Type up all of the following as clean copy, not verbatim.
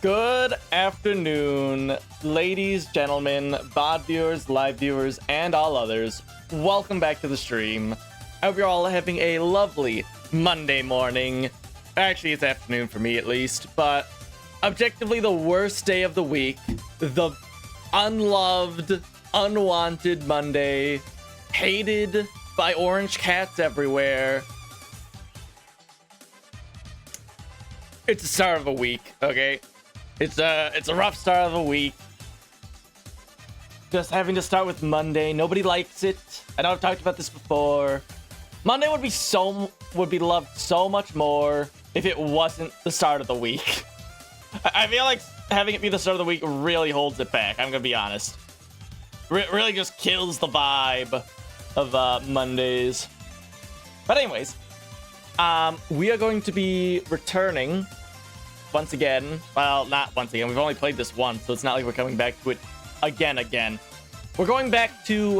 Good afternoon, ladies, gentlemen, BOD viewers, live viewers, and all others. Welcome back to the stream. I hope you're all having a lovely Monday morning. Actually, it's afternoon for me at least, but objectively the worst day of the week. The unloved, unwanted Monday. Hated by orange cats everywhere. It's the start of a week, okay? It's a rough start of a week. Just having to start with Monday. Nobody likes it. I know I've talked about this before. Monday would be loved so much more if it wasn't the start of the week. I feel like having it be the start of the week really holds it back. I'm gonna be honest. Really just kills the vibe of Mondays. But anyways, we are going to be returning once again. Well, not once again. We've only played this once, so it's not like we're coming back to it again. We're going back to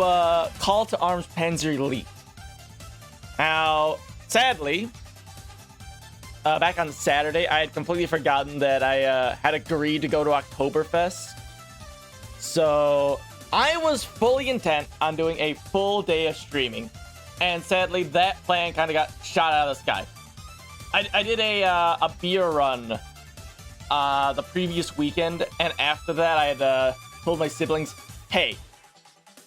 Call to Arms Panzer Elite. Now, sadly, back on Saturday, I had completely forgotten that I had agreed to go to Oktoberfest. So I was fully intent on doing a full day of streaming. And sadly, that plan kind of got shot out of the sky. I did a beer run the previous weekend, and after that, I had told my siblings, "Hey,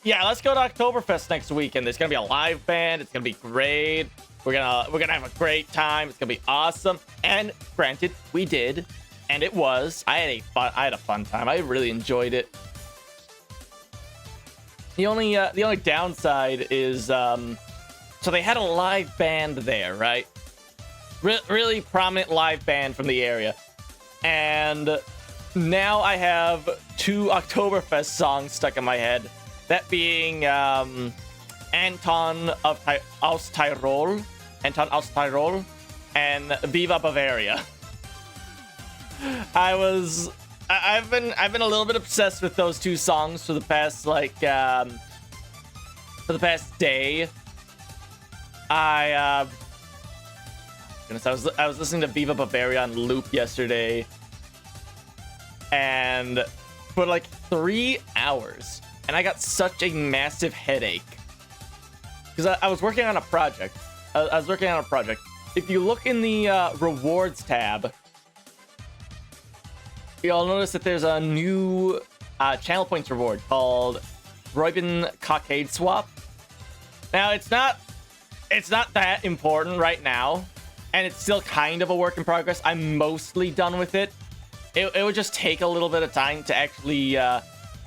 yeah, let's go to Oktoberfest next weekend. There's gonna be a live band. It's gonna be great. We're gonna have a great time. It's gonna be awesome." And granted, we did, and it was. I had a fun time. I really enjoyed it. The only downside is so they had a live band there, right? Really prominent live band from the area. And now I have two Oktoberfest songs stuck in my head. That being Anton aus Tirol, and Viva Bavaria. I've been a little bit obsessed with those two songs for the past day. I was listening to Viva Bavaria on loop yesterday, and for like 3 hours, and I got such a massive headache because I was working on a project. If you look in the rewards tab, you'll notice that there's a new channel points reward called Räuben Cockade Swap. Now it's not that important right now, and it's still kind of a work in progress. I'm mostly done with it. It would just take a little bit of time to actually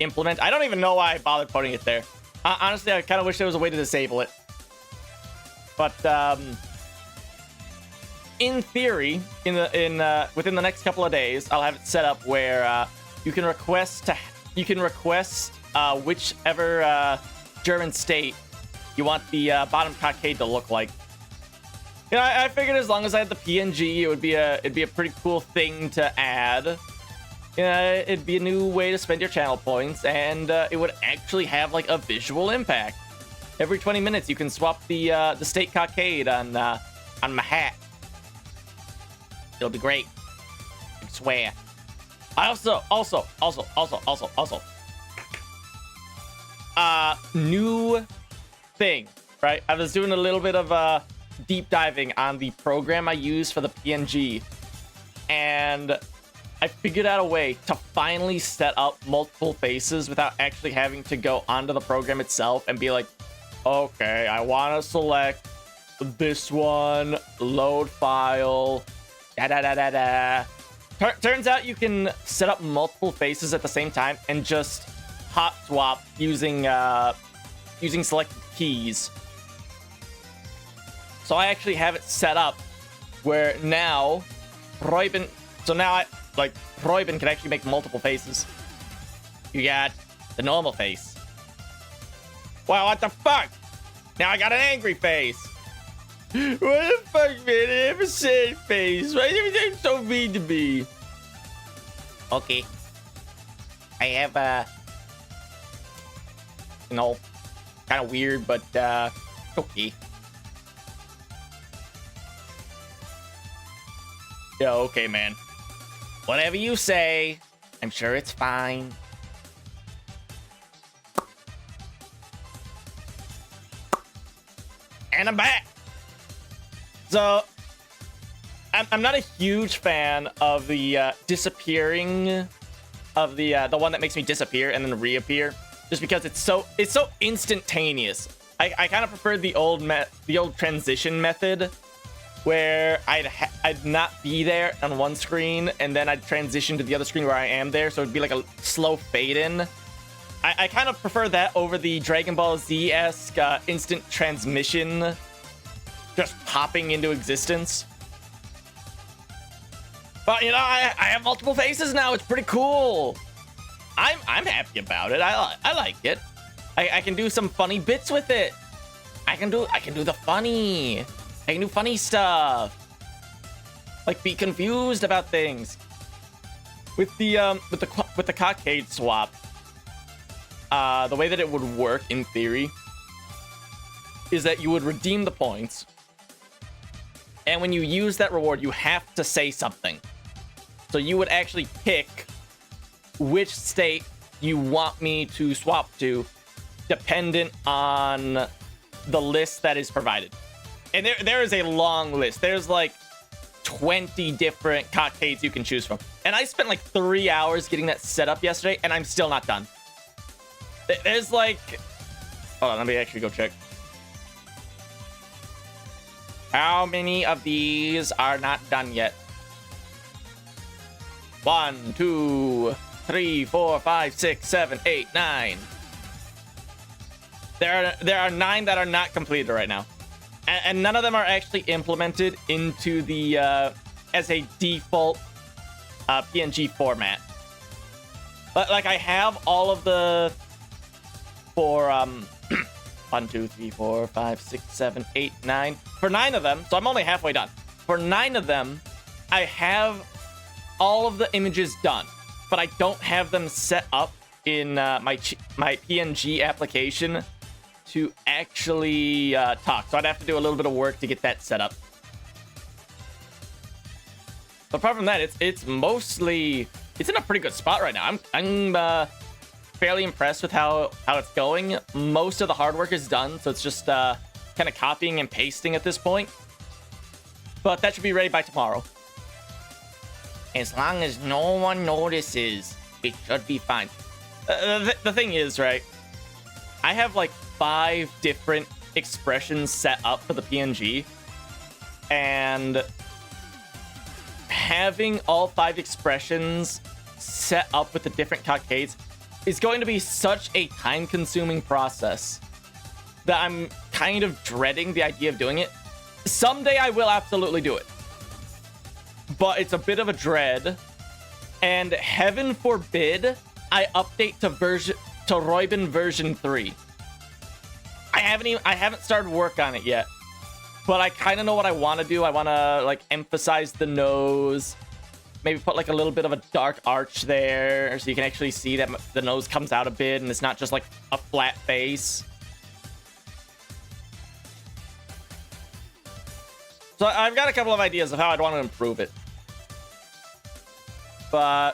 implement. I don't even know why I bothered putting it there. Honestly, I kind of wish there was a way to disable it. But in theory, within the next couple of days, I'll have it set up where you can request whichever German state you want the bottom cockade to look like. You know, I figured as long as I had the PNG, it'd be a pretty cool thing to add. You know, it'd be a new way to spend your channel points, and it would actually have like a visual impact. Every 20 minutes, you can swap the state cockade on my hat. It'll be great. I swear. I also. New thing, right? I was doing a little bit of deep diving on the program I use for the PNG, and I figured out a way to finally set up multiple faces without actually having to go onto the program itself and be like, okay, I want to select this one, load file, Turns out you can set up multiple faces at the same time and just hot swap using selected keys. So I actually have it set up where now Räuben can actually make multiple faces. You got the normal face. Wow, what the fuck? Now I got an angry face. What the fuck, man? I have a sad face. Why is everything so mean to me? Okay. I have kind of weird, but okay. Yeah, okay, man. Whatever you say. I'm sure it's fine. And I'm back. So, I'm not a huge fan of the disappearing of the one that makes me disappear and then reappear, just because it's so instantaneous. I kind of prefer the old transition method, where I'd not be there on one screen and then I'd transition to the other screen where I am there, so it'd be like a slow fade in. I kind of prefer that over the Dragon Ball Z-esque instant transmission, just popping into existence. But you know, I have multiple faces now. It's pretty cool. I'm happy about it. I like it. I can do some funny bits with it. I can do the funny. I can do funny stuff. Like be confused about things. With the cockade swap, the way that it would work in theory is that you would redeem the points, and when you use that reward, you have to say something. So you would actually pick which state you want me to swap to, dependent on the list that is provided. And there is a long list. There's like 20 different cockades you can choose from. And I spent like 3 hours getting that set up yesterday, and I'm still not done. There's like... Hold on, let me actually go check. How many of these are not done yet? 1, 2, 3, 4, 5, 6, 7, 8, 9. There are 9 that are not completed right now. And none of them are actually implemented into the as a default PNG format. But like I have all of the for 1, 2, 3, 4, 5, 6, 7, 8, 9. For 9 of them, so I'm only halfway done. For 9 of them, I have all of the images done, but I don't have them set up in my PNG application to actually talk. So I'd have to do a little bit of work to get that set up. But apart from that, it's mostly, it's in a pretty good spot right now. I'm fairly impressed with how it's going. Most of the hard work is done, so it's just kind of copying and pasting at this point. But that should be ready by tomorrow. As long as no one notices, it should be fine. The thing is, right, I have like 5 different expressions set up for the PNG, and having all 5 expressions set up with the different cockades is going to be such a time-consuming process that I'm kind of dreading the idea of doing it. Someday I will absolutely do it, but it's a bit of a dread, and heaven forbid I update to Roiben version 3. I haven't started work on it yet, but I kind of know what I want to do. I want to like emphasize the nose, maybe put like a little bit of a dark arch there so you can actually see that the nose comes out a bit and it's not just like a flat face. So I've got a couple of ideas of how I'd want to improve it, but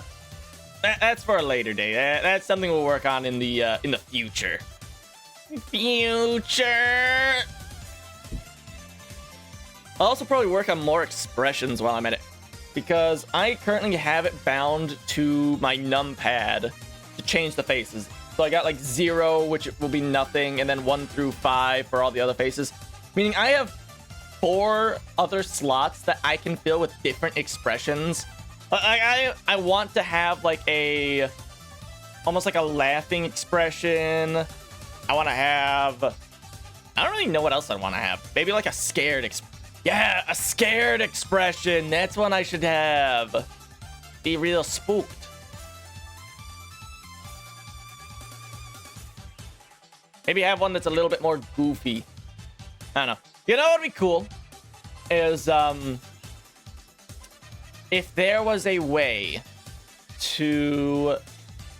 that's for a later day. That's something we'll work on in the future. I'll also probably work on more expressions while I'm at it, because I currently have it bound to my numpad to change the faces. So I got like 0, which will be nothing, and then 1 through 5 for all the other faces. Meaning I have 4 other slots that I can fill with different expressions. I want to have like almost like a laughing expression. I want to have, I don't really know what else I want to have. Maybe like a scared a scared expression. That's one I should have. Be real spooked. Maybe have one that's a little bit more goofy. I don't know. You know what would be cool is if there was a way to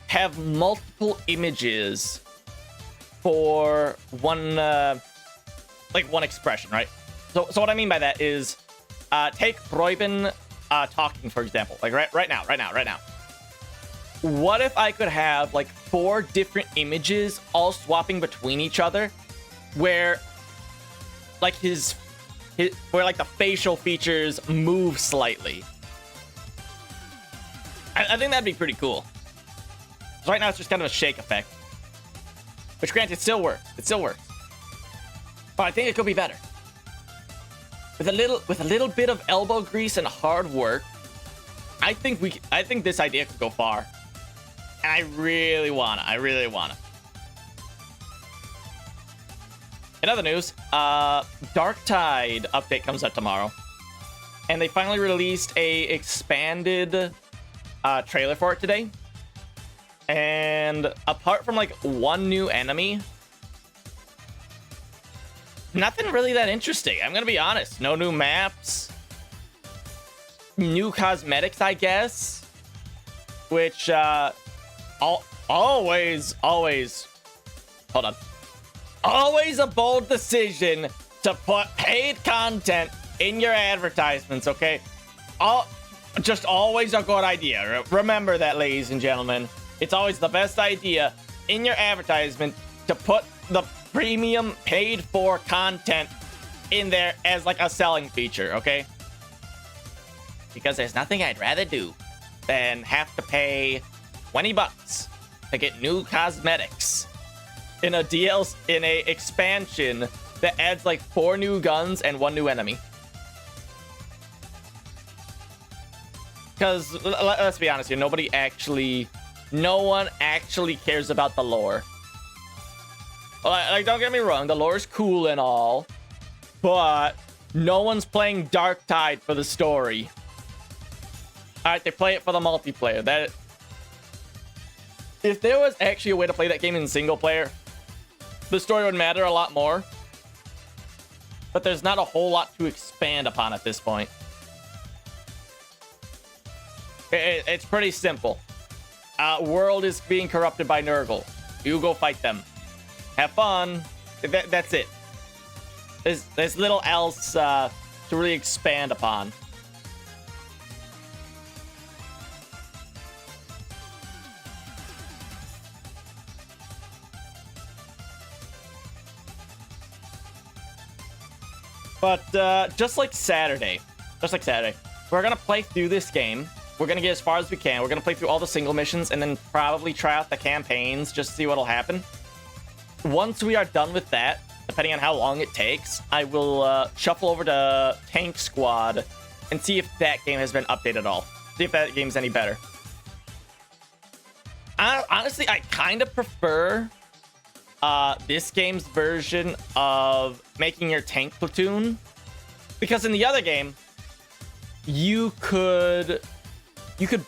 have multiple images for one expression, right? So what I mean by that is take Roiben talking, for example, like right now. What if I could have like 4 different images all swapping between each other, where like where like the facial features move slightly? I think that'd be pretty cool. Right now it's just kind of a shake effect, which granted it still works. But I think it could be better. With a little bit of elbow grease and hard work, I think this idea could go far. And I really wanna. In other news, Dark Tide update comes out tomorrow. And they finally released a expanded trailer for it today. And apart from like 1 new enemy, nothing really that interesting. I'm gonna be honest. No new maps. New cosmetics, I guess. Which, always, hold on. Always a bold decision to put paid content in your advertisements, okay? Just always a good idea. Remember that, ladies and gentlemen. It's always the best idea in your advertisement to put the premium paid for content in there as like a selling feature, okay? Because there's nothing I'd rather do than have to pay $20 to get new cosmetics in a expansion that adds like 4 new guns and 1 new enemy. Because let's be honest here, no one actually cares about the lore. Like, don't get me wrong, the lore is cool and all, but no one's playing Dark Tide for the story. Alright, they play it for the multiplayer. If there was actually a way to play that game in single player, the story would matter a lot more. But there's not a whole lot to expand upon at this point. It's pretty simple. World is being corrupted by Nurgle. You go fight them. Have fun. That's it. There's little else to really expand upon. But just like Saturday, we're gonna play through this game. We're gonna get as far as we can. We're gonna play through all the single missions and then probably try out the campaigns just to see what'll happen. Once we are done with that, depending on how long it takes, I will shuffle over to Tank Squad and see if that game has been updated at all. See if that game's any better. Honestly, I kind of prefer this game's version of making your tank platoon, because in the other game, you could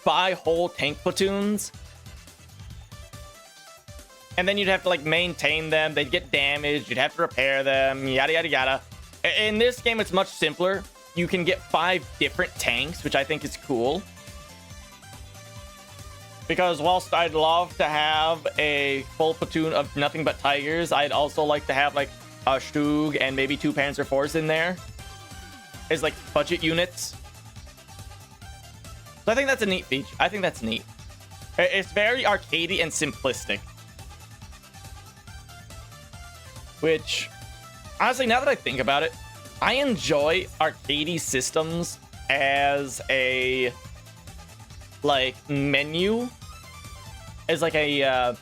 buy whole tank platoons, and then you'd have to like maintain them. They'd get damaged. You'd have to repair them. Yada yada yada. In this game, it's much simpler. You can get 5 different tanks, which I think is cool. Because whilst I'd love to have a full platoon of nothing but Tigers, I'd also like to have like a Stug and maybe 2 Panzer IVs in there as like budget units. So I think that's a neat feature. I think that's neat. It's very arcadey and simplistic. Which, honestly, now that I think about it, I enjoy arcadey systems as a like menu, as like a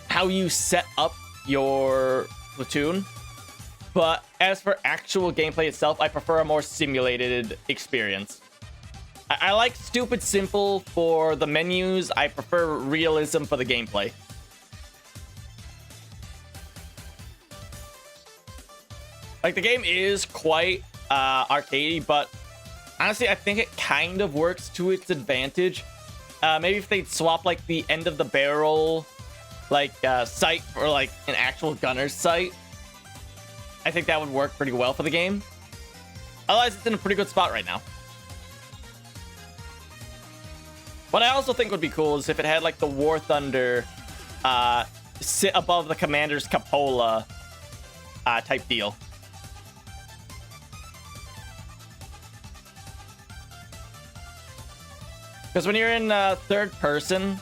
how you set up your platoon. But as for actual gameplay itself, I prefer a more simulated experience. I like stupid simple for the menus. I prefer realism for the gameplay. Like, the game is quite arcadey, but honestly, I think it kind of works to its advantage. Maybe if they'd swap like the end of the barrel like sight for like an actual gunner's sight, I think that would work pretty well for the game. Otherwise, it's in a pretty good spot right now. What I also think would be cool is if it had like the War Thunder sit above the commander's cupola type deal. Because when you're in third person,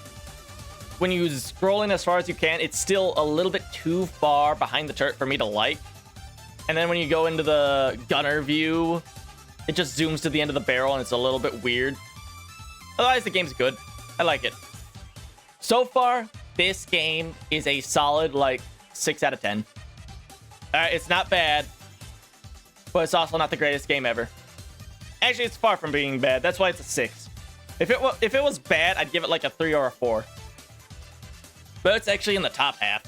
when you scroll in as far as you can, it's still a little bit too far behind the turret for me to like. And then when you go into the gunner view, it just zooms to the end of the barrel and it's a little bit weird. Otherwise, the game's good. I like it. So far, this game is a solid, like, 6 out of 10. It's not bad, but it's also not the greatest game ever. Actually, it's far from being bad. That's why it's a 6. If it was bad, I'd give it like a 3 or a 4. But it's actually in the top half.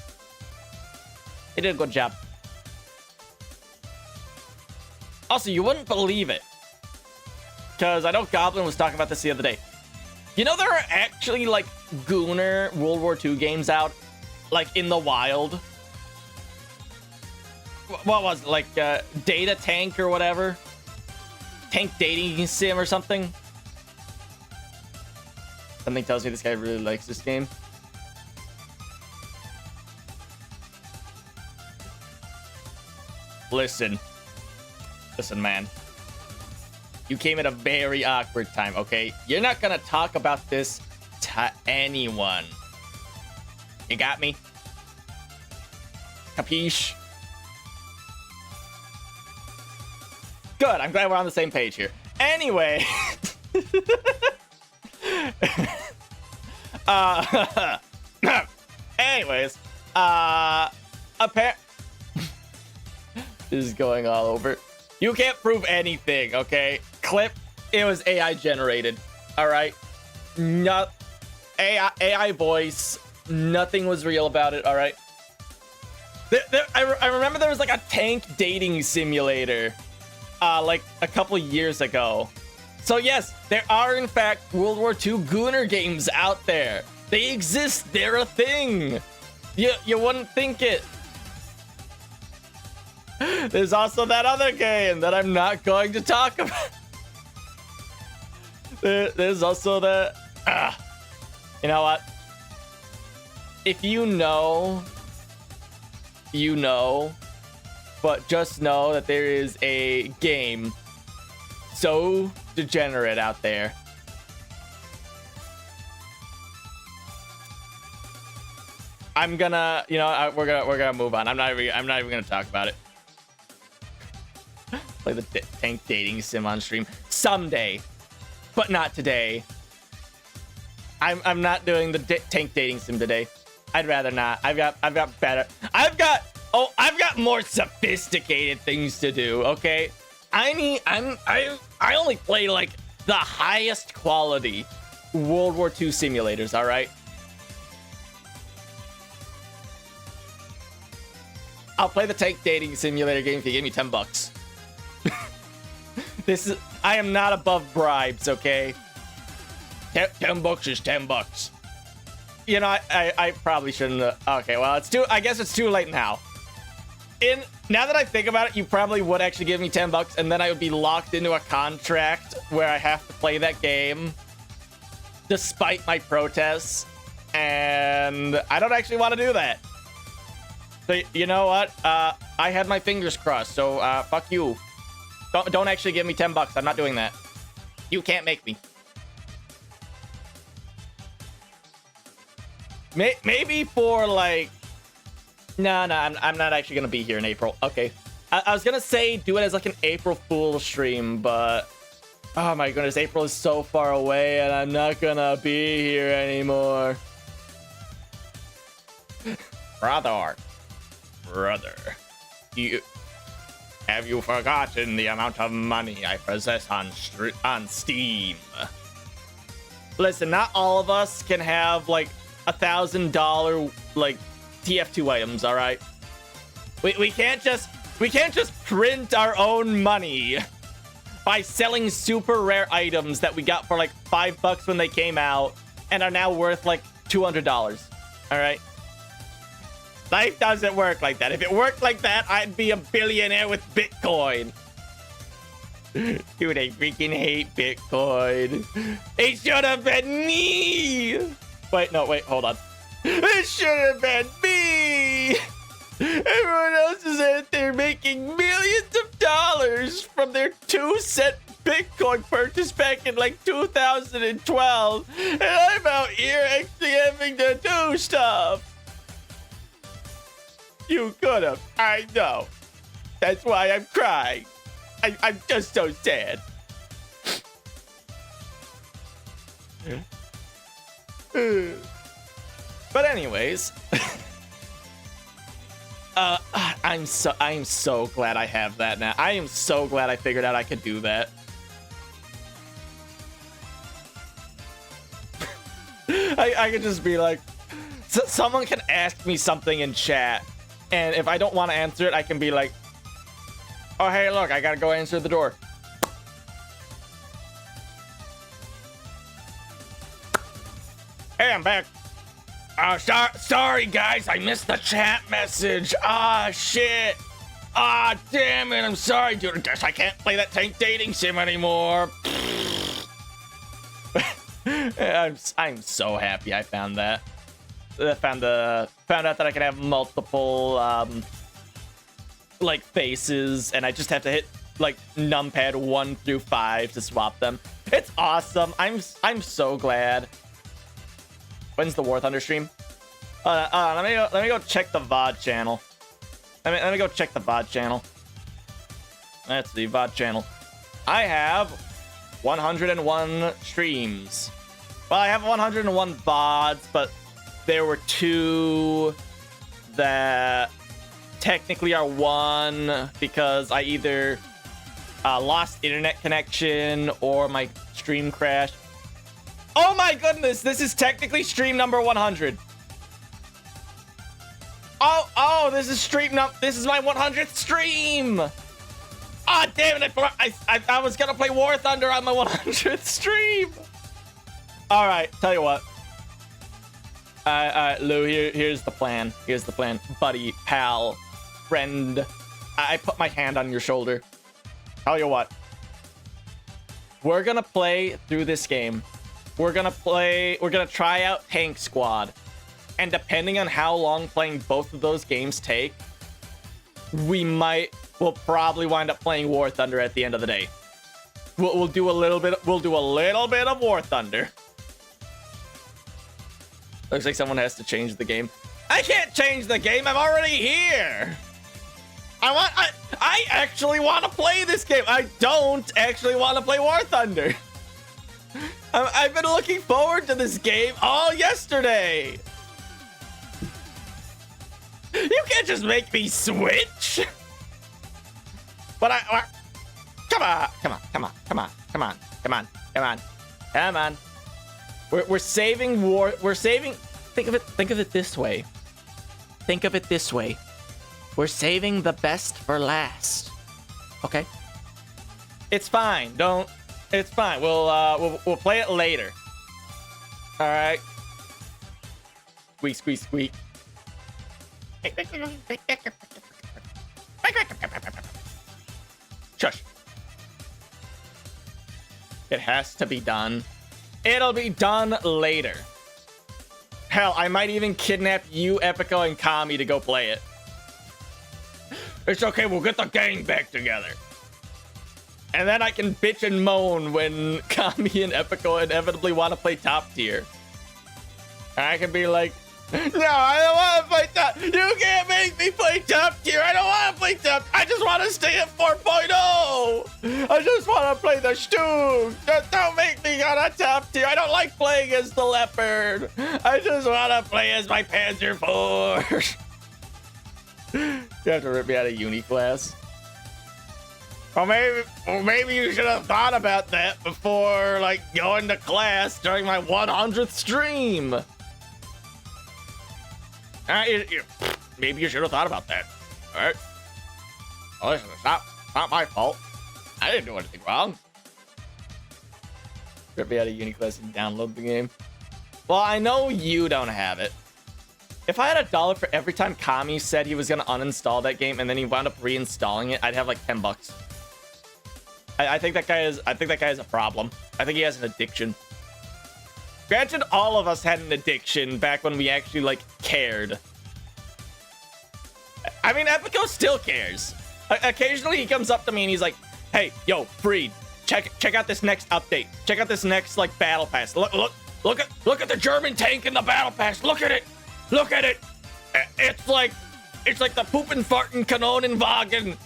They did a good job. Also, you wouldn't believe it, because I know Goblin was talking about this the other day. You know, there are actually, like, Gooner World War II games out, like, in the wild. What was it, like, Data Tank or whatever? Tank Dating Sim or something? Something tells me this guy really likes this game. Listen, man. You came at a very awkward time, okay? You're not gonna talk about this to anyone. You got me? Capiche? Good, I'm glad we're on the same page here. Anyway. Anyways. This is going all over. You can't prove anything, okay? Clip, it was AI generated, all right? No, AI voice, nothing was real about it, all right? I remember there was like a tank dating simulator, like a couple years ago. So yes, there are in fact World War II Gooner games out there. They exist, they're a thing. You wouldn't think it. There's also that other game that I'm not going to talk about. There's also the... You know what? If you know, you know. But just know that there is a game so degenerate out there. I'm gonna, you know, we're gonna move on. I'm not even gonna talk about it. Play the tank dating sim on stream someday, but not today. I'm not doing the tank dating sim today. I'd rather not. I've got better. I've got more sophisticated things to do. Okay, I only play like the highest quality World War II simulators. All right. I'll play the tank dating simulator game if you give me $10. I am not above bribes, okay? $10 is $10. You know, I probably shouldn't. Okay, well, I guess it's too late now. Now that I think about it, you probably would actually give me $10, and then I would be locked into a contract where I have to play that game, despite my protests, and I don't actually want to do that. So, you know what? I had my fingers crossed, so fuck you. Don't actually give me $10. I'm not doing that. You can't make me. Maybe for like... No, I'm not actually gonna be here in April. Okay. I was gonna say do it as like an April Fool stream, but... Oh my goodness, April is so far away and I'm not gonna be here anymore. Brother, have you forgotten the amount of money I possess on Steam? Listen, not all of us can have like $1,000 like TF2 items, all right? We can't just print our own money by selling super rare items that we got for like $5 when they came out and are now worth like $200. All right? Life doesn't work like that. If it worked like that, I'd be a billionaire with Bitcoin. Dude, I freaking hate Bitcoin. It should have been me. Wait, hold on. It should have been me. Everyone else is out there making millions of dollars from their 2-cent Bitcoin purchase back in like 2012, and I'm out here actually having to do stuff. You could have. I know. That's why I'm crying. I'm just so sad. But anyways, I'm so glad I have that now. I am so glad I figured out I could do that. I could just be like, someone can ask me something in chat, and if I don't want to answer it, I can be like, oh, hey, look, I gotta go answer the door. Hey, I'm back. Sorry, guys, I missed the chat message. Ah, shit. Ah, damn it, I'm sorry, dude. I guess I can't play that tank dating sim anymore. I'm so happy I found that. Found out that I can have multiple like faces, and I just have to hit like numpad 1 through 5 to swap them. It's awesome. I'm so glad. When's the War Thunder stream? Let me go check the VOD channel. Let me go check the VOD channel. That's the VOD channel. I have 101 streams. Well, I have 101 VODs, but there were 2 that technically are 1 because I either lost internet connection or my stream crashed. Oh my goodness, this is technically stream number 100. Oh, this is this is my 100th stream. Ah, damn it, I was gonna play War Thunder on my 100th stream. All right, tell you what. Lou, here's the plan. Here's the plan. Buddy, pal, friend. I put my hand on your shoulder. Tell you what. We're gonna play through this game. We're gonna try out Tank Squad. And depending on how long playing both of those games take, we'll probably wind up playing War Thunder at the end of the day. We'll do a little bit of War Thunder. Looks like someone has to change the game. I can't change the game. I'm already here. I actually want to play this game. I don't actually want to play War Thunder. I've been looking forward to this game all yesterday. You can't just make me switch. But come on. We're saving war. We're saving. Think of it this way. We're saving the best for last. Okay. It's fine. It's fine. We'll play it later. All right. Squeak, squeak. Shush. It has to be done. It'll be done later. Hell, I might even kidnap you, Epico, and Kami to go play it. It's okay, we'll get the gang back together. And then I can bitch and moan when Kami and Epico inevitably want to play top tier. And I can be like, no, I don't want to play top. You can't make me play top tier. I don't want to play top. I just want to stay at 4.0. I just want to play the Stug. Don't make me go to top tier. I don't like playing as the Leopard. I just want to play as my Panzer Force. You have to rip me out of uni class. Well, maybe you should have thought about that before, like, going to class during my 100th stream. Maybe you should have thought about that. All right. Well, listen, it's not my fault. I didn't do anything wrong. Rip me out of uni class and download the game. Well, I know you don't have it. If I had $1 for every time Kami said he was gonna uninstall that game and then he wound up reinstalling it, I'd have like $10. I think that guy is a problem. I think he has an addiction. Granted, all of us had an addiction back when we actually like cared. I mean, Epico still cares. Occasionally he comes up to me and he's like, hey, yo, Freed, check out this next update. Check out this next like battle pass. Look at the German tank in the battle pass. Look at it. Look at it. It's like the poopin' fartin' Kanonenwagen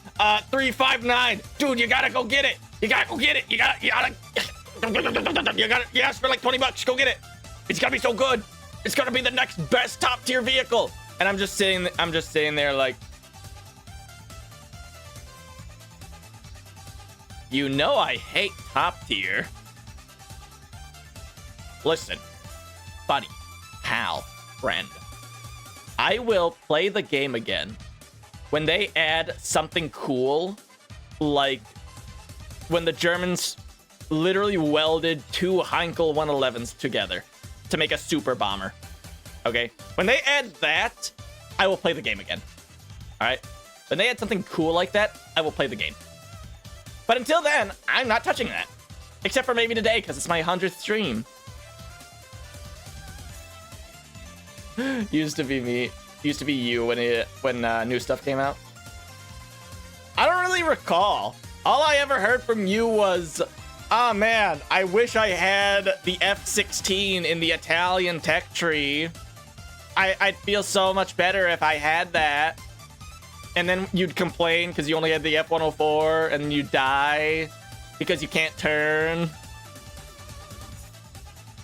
359. Dude, you gotta go get it. You gotta go get it. You gotta spend like 20 bucks. Go get it. It's gonna be so good. It's gonna be the next best top tier vehicle. And I'm just sitting there like, you know I hate top tier. Listen, buddy, pal, friend. I will play the game again when they add something cool, like when the Germans literally welded two Heinkel 111s together to make a super bomber. Okay? When they add that, I will play the game again. Alright? When they add something cool like that, I will play the game. But until then, I'm not touching that. Except for maybe today, because it's my 100th stream. Used to be me. Used to be you when new stuff came out. I don't really recall. All I ever heard from you was, ah, man, I wish I had the F-16 in the Italian tech tree. I'd feel so much better if I had that. And then you'd complain because you only had the F-104, and then you'd die because you can't turn.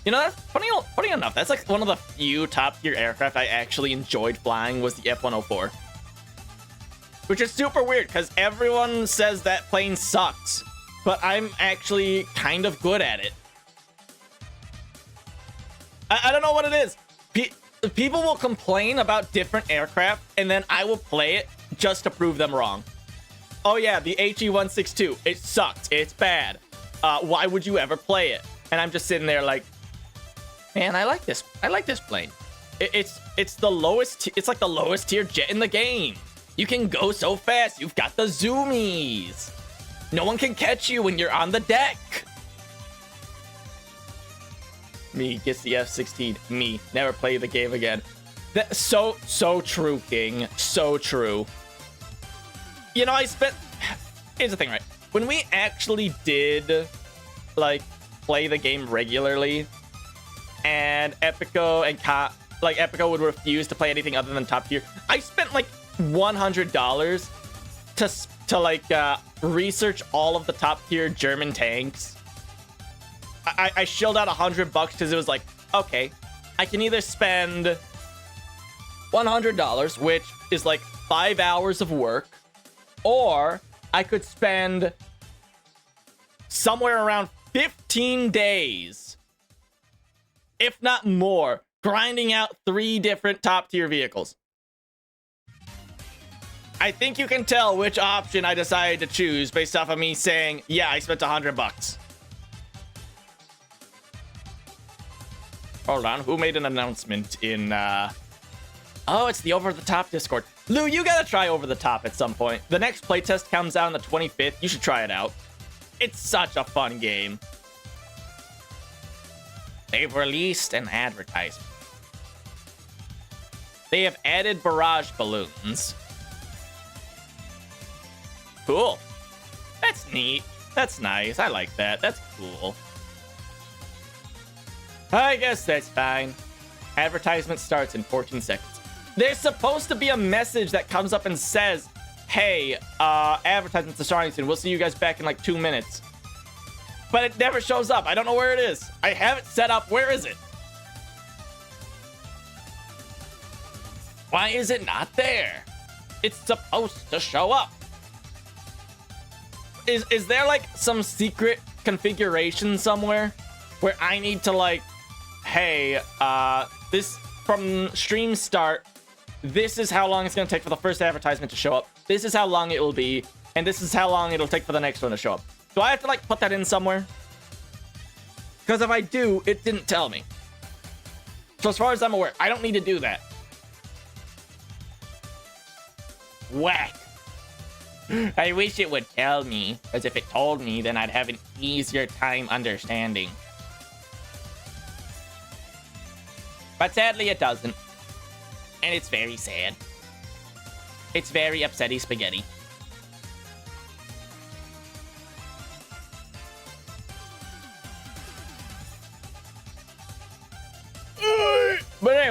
You know, that's funny enough, that's like one of the few top-tier aircraft I actually enjoyed flying was the F-104. Which is super weird, because everyone says that plane sucks, but I'm actually kind of good at it. I don't know what it is. People will complain about different aircraft, and then I will play it just to prove them wrong. Oh yeah, the HE-162, it sucked, it's bad. Why would you ever play it? And I'm just sitting there like, man, I like this plane. It's the lowest, it's like the lowest tier jet in the game. You can go so fast, you've got the zoomies. No one can catch you when you're on the deck. Me gets the F-16. Me, never play the game again. That's so true, King. So true. You know, here's the thing, right? When we actually did, like, play the game regularly, and Epico and Epico would refuse to play anything other than top tier, I spent, like, $100 to research all of the top tier German tanks. I shelled out $100 because it was like, okay, I can either spend $100, which is like 5 hours of work, or I could spend somewhere around 15 days, if not more, grinding out 3 different top tier vehicles. I think you can tell which option I decided to choose based off of me saying, yeah, I spent $100. Hold on, who made an announcement in, Oh, it's the Over the Top Discord. Lou, you gotta try Over the Top at some point. The next playtest comes out on the 25th. You should try it out. It's such a fun game. They've released an advertisement. They have added barrage balloons. Cool. That's neat. That's nice. I like that. That's cool. I guess that's fine. Advertisement starts in 14 seconds. There's supposed to be a message that comes up and says, hey, advertisements are starting soon. We'll see you guys back in like 2 minutes. But it never shows up. I don't know where it is. I have it set up. Where is it? Why is it not there? It's supposed to show up. Is there like some secret configuration somewhere where I need to like, hey, this from stream start, this is how long it's going to take for the first advertisement to show up. This is how long it will be. And this is how long it'll take for the next one to show up. Do I have to like put that in somewhere? Because if I do, it didn't tell me. So as far as I'm aware, I don't need to do that. Whack. I wish it would tell me, as if it told me, then I'd have an easier time understanding. But sadly, it doesn't. And it's very sad. It's very upsetty spaghetti.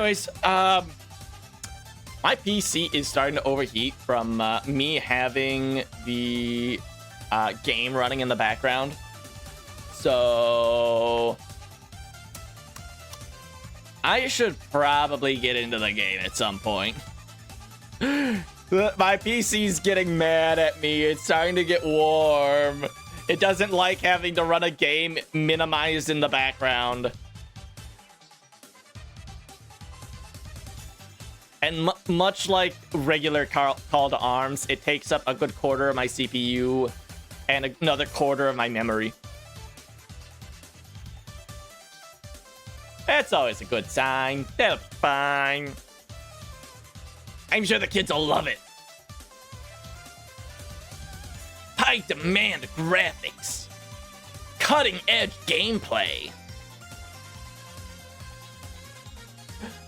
Anyways, my PC is starting to overheat from me having the game running in the background. So I should probably get into the game at some point. My PC's getting mad at me. It's starting to get warm. It doesn't like having to run a game minimized in the background. And much like regular Call to Arms, it takes up a good quarter of my CPU and another quarter of my memory. That's always a good sign. They'll be fine. I'm sure the kids will love it. High demand graphics. Cutting edge gameplay.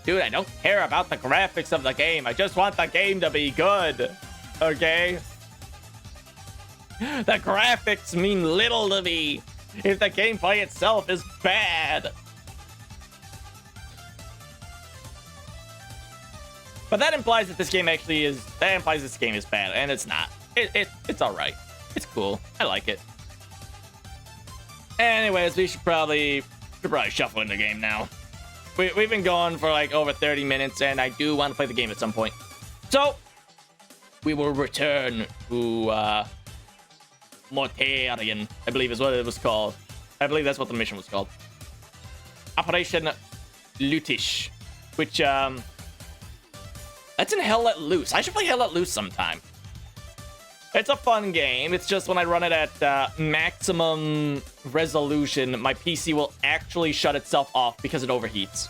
Dude, I don't care about the graphics of the game. I just want the game to be good. Okay? The graphics mean little to me if the gameplay itself is bad. But that implies that this game actually is... That implies this game is bad, and it's not. It's alright. It's cool. I like it. Anyways, we should probably shuffle in the game now. We've been going for like over 30 minutes, and I do want to play the game at some point. So, we will return to Mortarian, I believe is what it was called. I believe that's what the mission was called. Operation Lutish, which, that's in Hell Let Loose. I should play Hell Let Loose sometime. It's a fun game. It's just when I run it at maximum resolution, my PC will actually shut itself off because it overheats.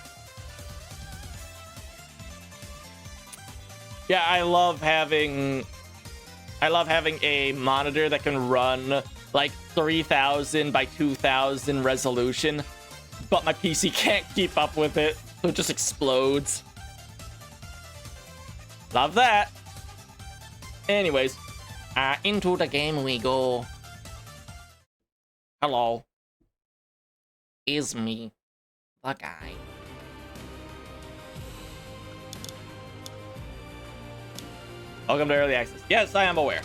Yeah, I love having a monitor that can run like 3000 by 2000 resolution, but my PC can't keep up with it, so it just explodes. Love that. Anyways, into the game we go. Hello. Is me, the guy. Welcome to Early Access. Yes, I am aware.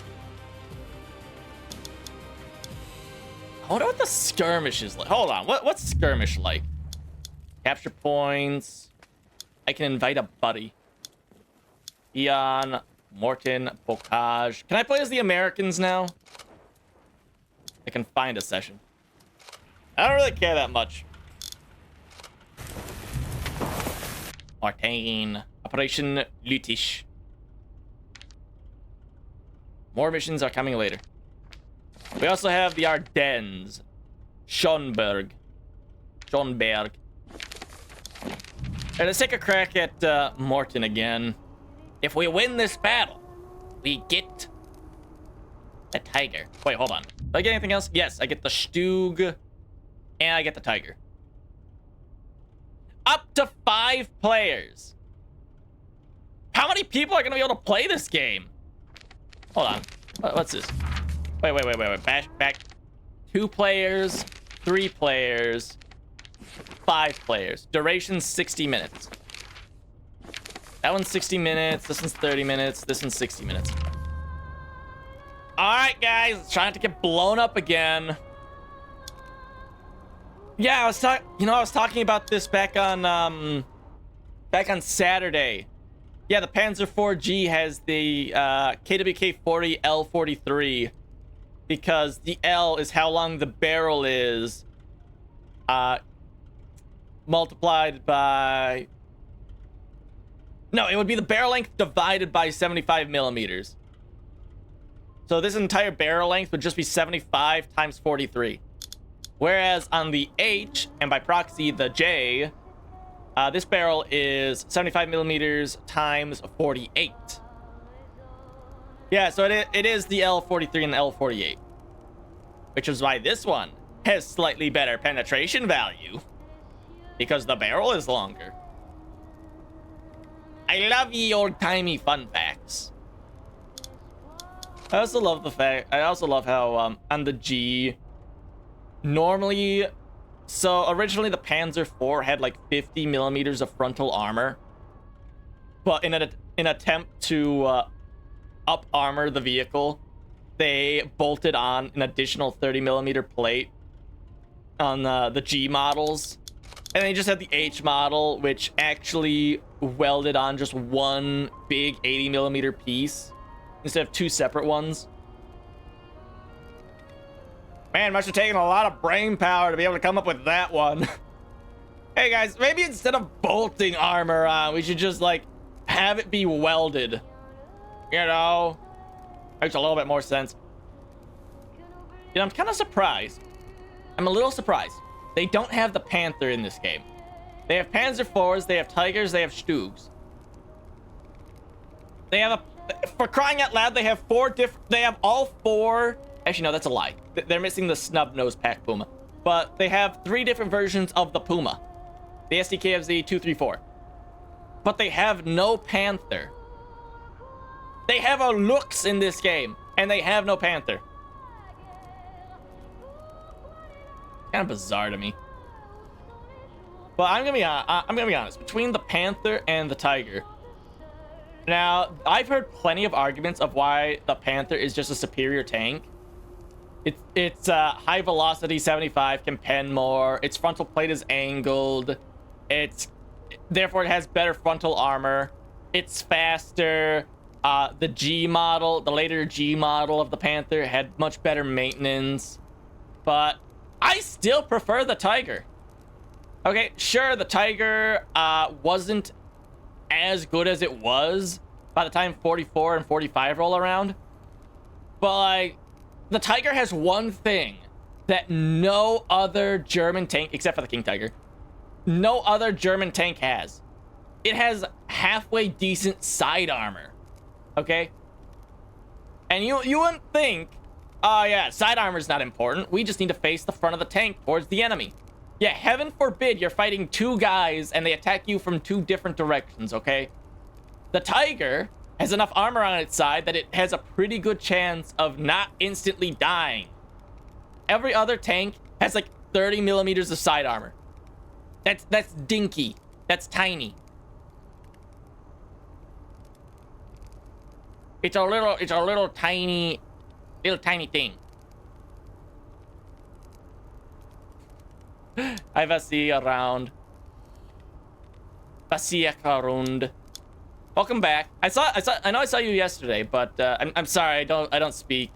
I wonder what the skirmish is like. Hold on, what's skirmish like? Capture points. I can invite a buddy. Ian, Morton, Bocage. Can I play as the Americans now? I can find a session. I don't really care that much. Martin. Operation Lutish. More missions are coming later. We also have the Ardennes. Schonberg. And let's take a crack at Morton again. If we win this battle, we get a tiger. Wait, hold on. Do I get anything else? Yes, I get the Stug, and I get the tiger. Up to 5 players. How many people are going to be able to play this game? Hold on. What's this? Wait. Back. 2 players, 3 players, 5 players. Duration 60 minutes. That one's 60 minutes. This one's 30 minutes. This one's 60 minutes. All right, guys. It's trying to get blown up again. Yeah, I was talking about this back on Saturday. Yeah, the Panzer 4G has the KWK 40 L43 because the L is how long the barrel is multiplied by... No, it would be the barrel length divided by 75 millimeters. So this entire barrel length would just be 75 times 43. Whereas on the H, and by proxy the J, this barrel is 75 millimeters times 48. Yeah, so it is the L43 and the L48. Which is why this one has slightly better penetration value. Because the barrel is longer. I love ye old-timey fun facts. I also love how on the G, normally, so originally the Panzer IV had like 50 millimeters of frontal armor, but in an attempt to up armor the vehicle, they bolted on an additional 30mm plate on the G models, and they just had the H model, which actually welded on just one big 80mm piece instead of two separate ones. Man, must have taken a lot of brain power to be able to come up with that one. Hey guys, maybe instead of bolting armor on, we should just like have it be welded. You know, makes a little bit more sense. You know, I'm kind of surprised. I'm a little surprised. They don't have the Panther in this game. They have Panzer IVs, they have Tigers, they have Stugs. They have for crying out loud, they have they have all four. Actually, no, that's a lie. They're missing the snub-nosed pack Puma. But they have 3 different versions of the Puma. The SDKFZ 234. But they have no Panther. They have a Lux in this game, and they have no Panther. Kind of bizarre to me. But I'm gonna be honest. Between the Panther and the Tiger, now I've heard plenty of arguments of why the Panther is just a superior tank. It's high velocity 75 can pen more. Its frontal plate is angled. Therefore it has better frontal armor. It's faster. The G model, the later G model of the Panther had much better maintenance. But I still prefer the Tiger. Okay, sure, the Tiger wasn't as good as it was by the time 44 and 45 roll around. But like, the Tiger has one thing that no other German tank, except for the King Tiger, no other German tank has. It has halfway decent side armor. Okay? And you wouldn't think, oh yeah, side armor's not important. We just need to face the front of the tank towards the enemy. Yeah, heaven forbid you're fighting 2 guys and they attack you from 2 different directions, okay? The Tiger has enough armor on its side that it has a pretty good chance of not instantly dying. Every other tank has like 30mm of side armor. That's dinky. That's tiny. It's a little tiny thing. I was see around. Around. Welcome back. I know I saw you yesterday, but I'm sorry. I don't speak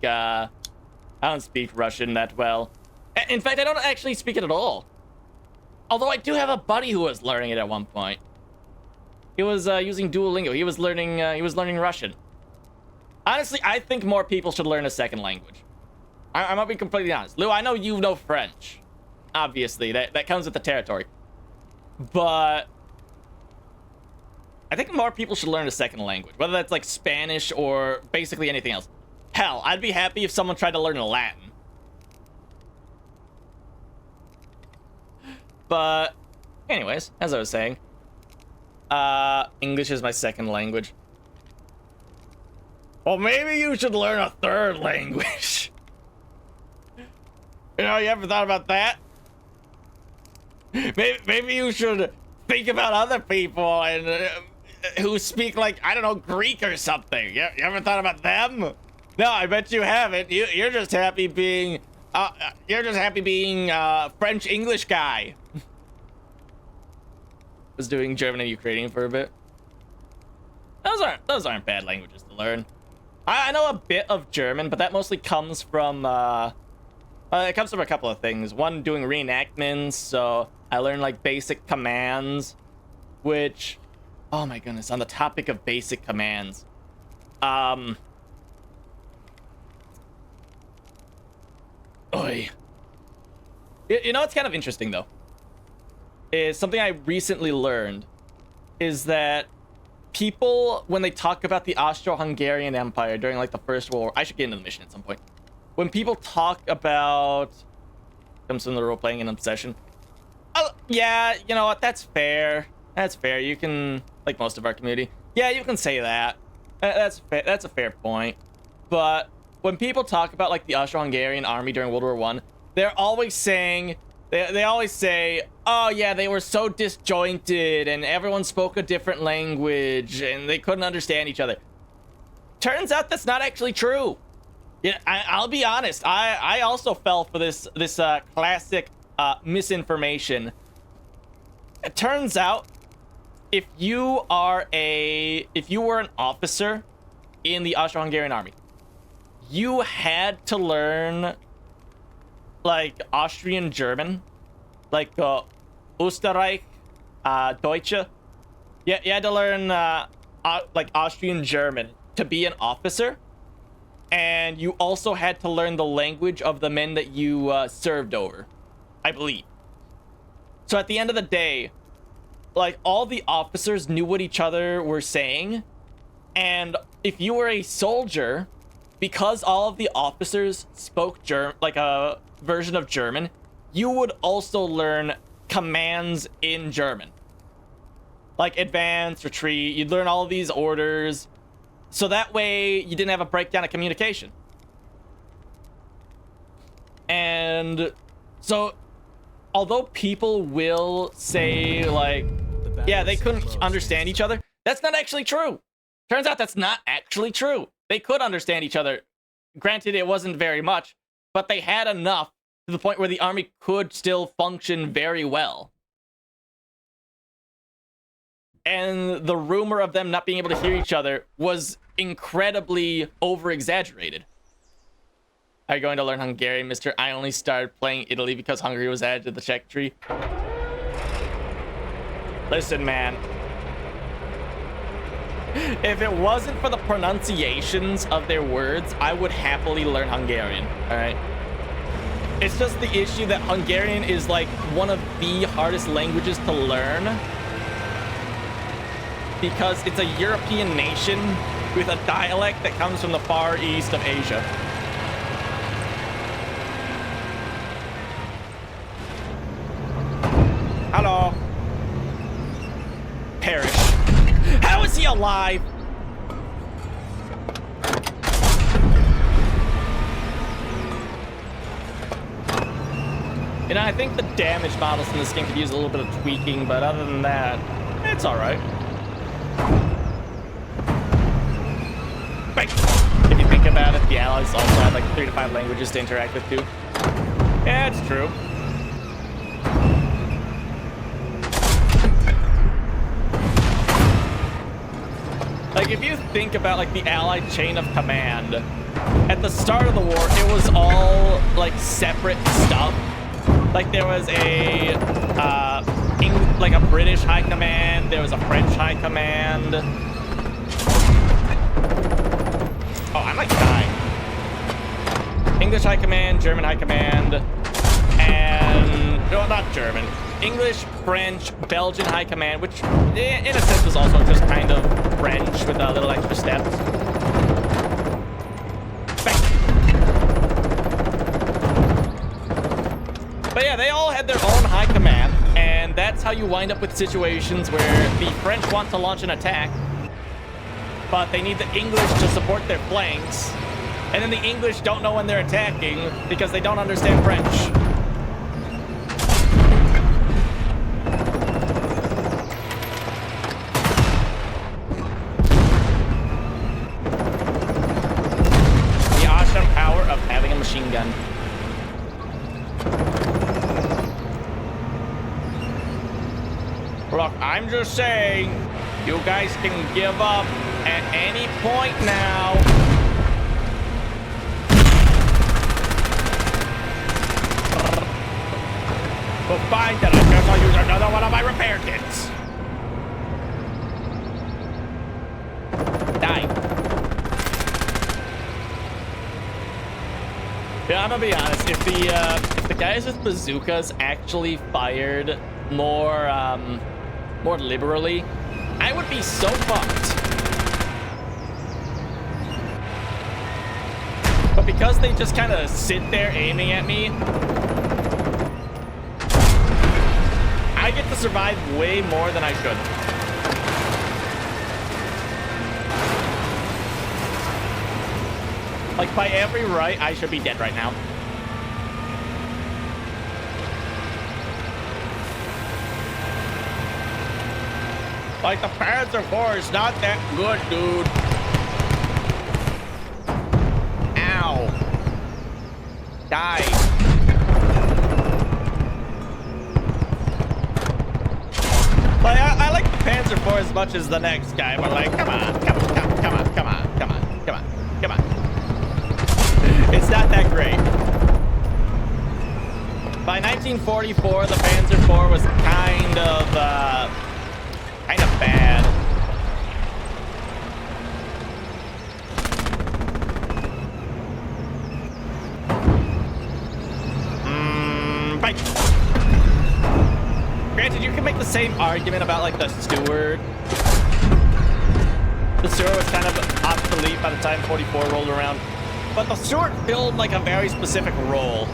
Russian that well. In fact, I don't actually speak it at all. Although I do have a buddy who was learning it at one point. He was using Duolingo. He was learning Russian. Honestly, I think more people should learn a second language. I'm gonna be completely honest. Lou, I know you know French. Obviously, that comes with the territory. But I think more people should learn a second language, whether that's like Spanish or basically anything else. Hell, I'd be happy if someone tried to learn Latin. But anyways, as I was saying, English is my second language. Well, maybe you should learn a third language. You know, you ever thought about that? Maybe you should think about other people and who speak like, I don't know, Greek or something. You ever thought about them? No, I bet you haven't. You're just happy being French English guy. Was doing German and Ukrainian for a bit. Those aren't bad languages to learn. I know a bit of German, but that mostly comes from it comes from a couple of things. One, doing reenactments, so I learned like basic commands, which, oh my goodness, on the topic of basic commands, oy. You know what's kind of interesting though? Is something I recently learned is that people, when they talk about the Austro-Hungarian Empire during like the First World War, I should get into the mission at some point. When people talk about, comes from the role-playing and obsession. Oh, yeah, you know what? That's fair. That's fair. You can, like most of our community. Yeah, you can say that. That's fair. That's a fair point. But when people talk about like the Austro-Hungarian army during World War I, they're always saying They always say, oh yeah, they were so disjointed and everyone spoke a different language and they couldn't understand each other. Turns out that's not actually true. Yeah, I'll be honest. I also fell for this classic misinformation. It turns out if you were an officer in the Austro-Hungarian army, you had to learn like Austrian German, like Österreich, Deutsche. Yeah, you had to learn like Austrian German to be an officer, and you also had to learn the language of the men that you served over, I believe. So at the end of the day, like all the officers knew what each other were saying, and if you were a soldier, because all of the officers spoke like a version of German, you would also learn commands in German. Like advance, retreat, you'd learn all of these orders. So that way you didn't have a breakdown of communication. And so, although people will say like, yeah, they couldn't understand each other, that's not actually true. Turns out that's not actually true. They could understand each other. Granted, it wasn't very much, but they had enough to the point where the army could still function very well. And the rumor of them not being able to hear each other was incredibly over-exaggerated. Are you going to learn Hungarian, mister? I only started playing Italy because Hungary was added to the Czech tree. Listen, man. If it wasn't for the pronunciations of their words, I would happily learn Hungarian, alright? It's just the issue that Hungarian is like one of the hardest languages to learn because it's a European nation with a dialect that comes from the far east of Asia. Hello. Perish. How is he alive? You know, I think the damage models in this game could use a little bit of tweaking, but other than that, it's alright. Right. If you think about it, the Allies also had like 3 to 5 languages to interact with too. Yeah, it's true. Like, if you think about, like, the Allied chain of command, at the start of the war, it was all, like, separate stuff. Like, there was like, a British high command, there was a French high command. Oh, I'm, like, dying. English high command, German high command, and... no, not German. English, French, Belgian high command, which in a sense was also just kind of French with a little extra steps. Bang. But yeah, they all had their own high command, and that's how you wind up with situations where the French want to launch an attack, but they need the English to support their flanks, and then the English don't know when they're attacking because they don't understand French. Machine gun. Look, I'm just saying, you guys can give up at any point now. Well, fine then, I guess I'll use another one of my repair kits. Die. Yeah, I'm gonna be honest. If the guys with bazookas actually fired more liberally, I would be so fucked. But because they just kind of sit there aiming at me, I get to survive way more than I should. Like, by every right, I should be dead right now. Like, the Panzer IV is not that good, dude. Ow. Die. Like, I like the Panzer IV as much as the next guy, but like, come on. It's not that great. By 1944, the Panzer IV was kind of bad. Right. Granted, you can make the same argument about like the Steward. The Steward was kind of obsolete by the time 44 rolled around, but the Steward filled like a very specific role.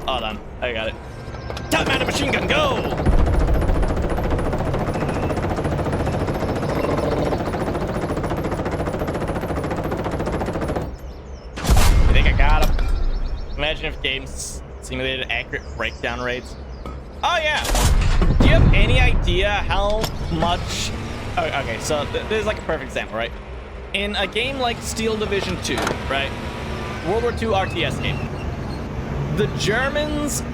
Hold on, I got it. Top mounted machine gun, go! I think I got him. Imagine if games simulated accurate breakdown rates. Oh yeah! Do you have any idea how much... Oh, okay, so this is like a perfect example, right? In a game like Steel Division 2, right? World War II RTS game. The Germans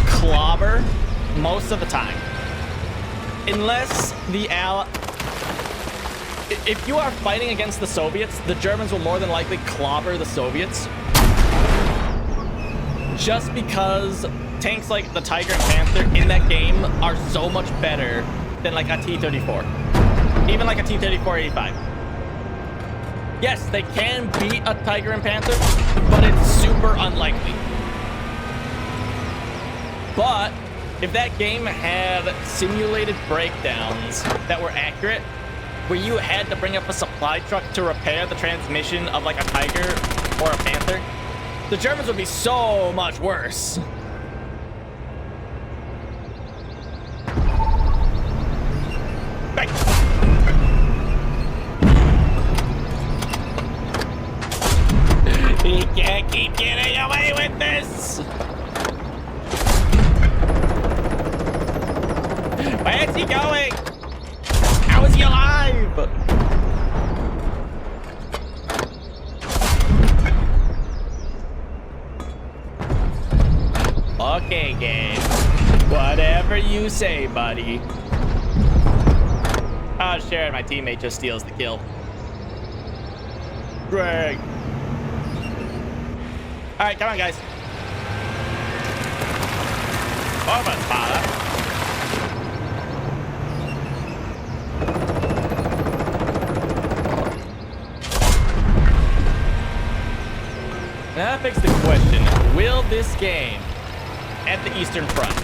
clobber most of the time. Unless the if you are fighting against the Soviets, the Germans will more than likely clobber the Soviets. Just because tanks like the Tiger and Panther in that game are so much better than like a T-34. Even like a T-34-85. Yes, they can beat a Tiger and Panther, but it's super unlikely. But if that game had simulated breakdowns that were accurate, where you had to bring up a supply truck to repair the transmission of like a Tiger or a Panther, the Germans would be so much worse. Right. You can't keep getting away with this. Where's he going? How is he alive? Okay, game. Whatever you say, buddy. Oh, Sharon, my teammate just steals the kill. Greg. All right, come on, guys. Over, father. That begs the question, will this game at the Eastern Front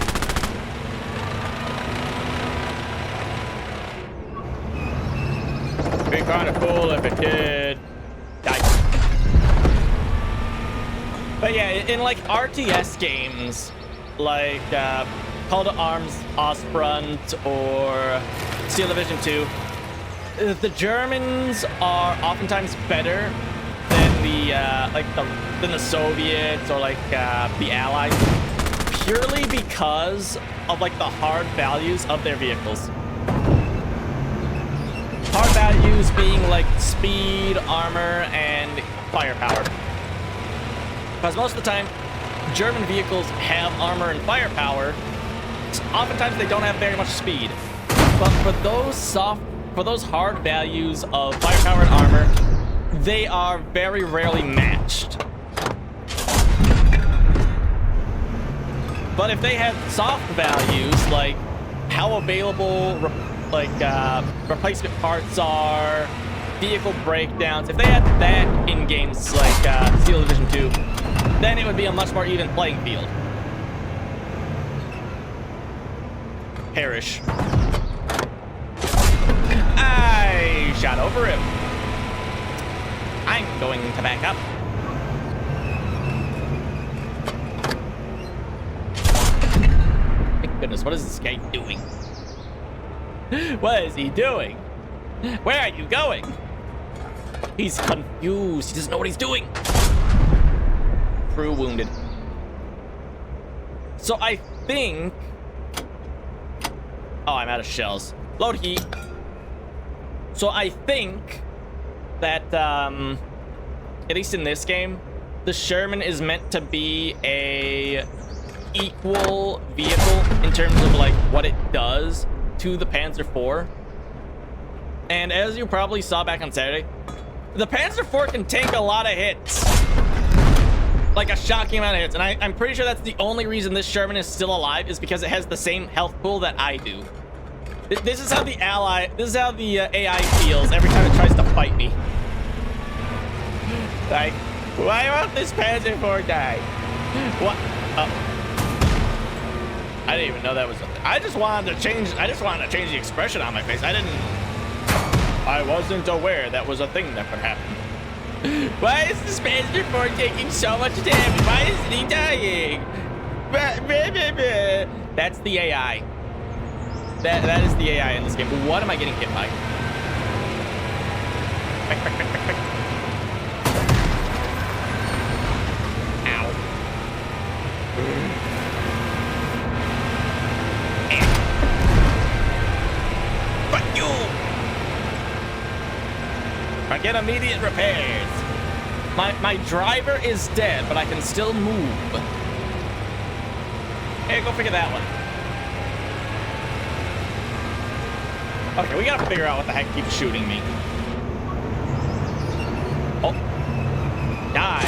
be kind of cool if it did? But yeah, in like RTS games, like Call to Arms, Ostfront, or Steel Division 2, the Germans are oftentimes better than the Soviets or like the Allies, purely because of like the hard values of their vehicles. Hard values being like speed, armor, and firepower. Because most of the time, German vehicles have armor and firepower. Oftentimes they don't have very much speed. But for those hard values of firepower and armor, they are very rarely matched. But if they had soft values, like how available replacement parts are, vehicle breakdowns, if they had that in games like Steel Division 2, then it would be a much more even playing field. Perish. I shot over him. I'm going to back up. My goodness, what is this guy doing? What is he doing? Where are you going? He's confused. He doesn't know what he's doing. Crew wounded. So I think Oh, I'm out of shells. Load heat. So I think that, at least in this game, the Sherman is meant to be a equal vehicle in terms of like what it does to the Panzer IV. And as you probably saw back on Saturday, the Panzer IV can take a lot of hits. Like a shocking amount of hits. And I'm pretty sure that's the only reason this Sherman is still alive is because it has the same health pool that I do. This is how the AI feels every time it tries to fight me. Like, why won't this Panzer IV die? What? Oh. I didn't even know that was a thing. I just wanted to change the expression on my face. I wasn't aware that was a thing that could happen. Why is this Panzer IV taking so much damage? Why isn't he dying? That's the AI. That is the AI in this game. But what am I getting hit by? Ow. Fuck you! I get immediate repairs. My driver is dead, but I can still move. Hey, go figure that one. Okay, we gotta figure out what the heck keeps shooting me. Oh. Die.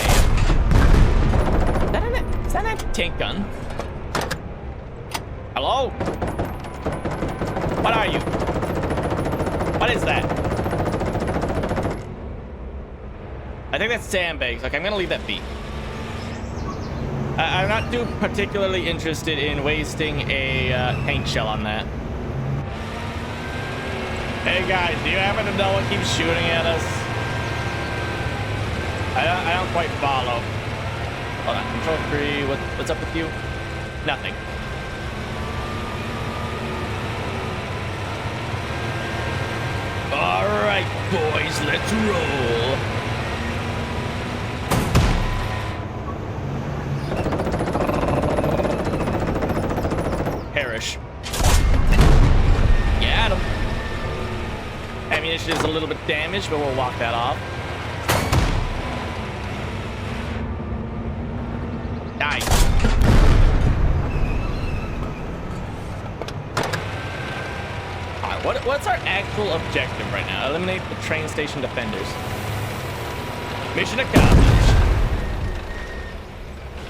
Is that an tank gun? Hello? What are you? What is that? I think that's sandbags. Okay, I'm gonna leave that be. I'm not too particularly interested in wasting a tank shell on that. Hey guys, do you happen to know what keeps shooting at us? I don't quite follow. Hold on, control 3, what's up with you? Nothing. All right, boys, let's roll. Perish. Got him. Ammunition is a little bit damaged, but we'll walk that off. Die. Alright, what's our actual objective right now? Eliminate the train station defenders. Mission accomplished.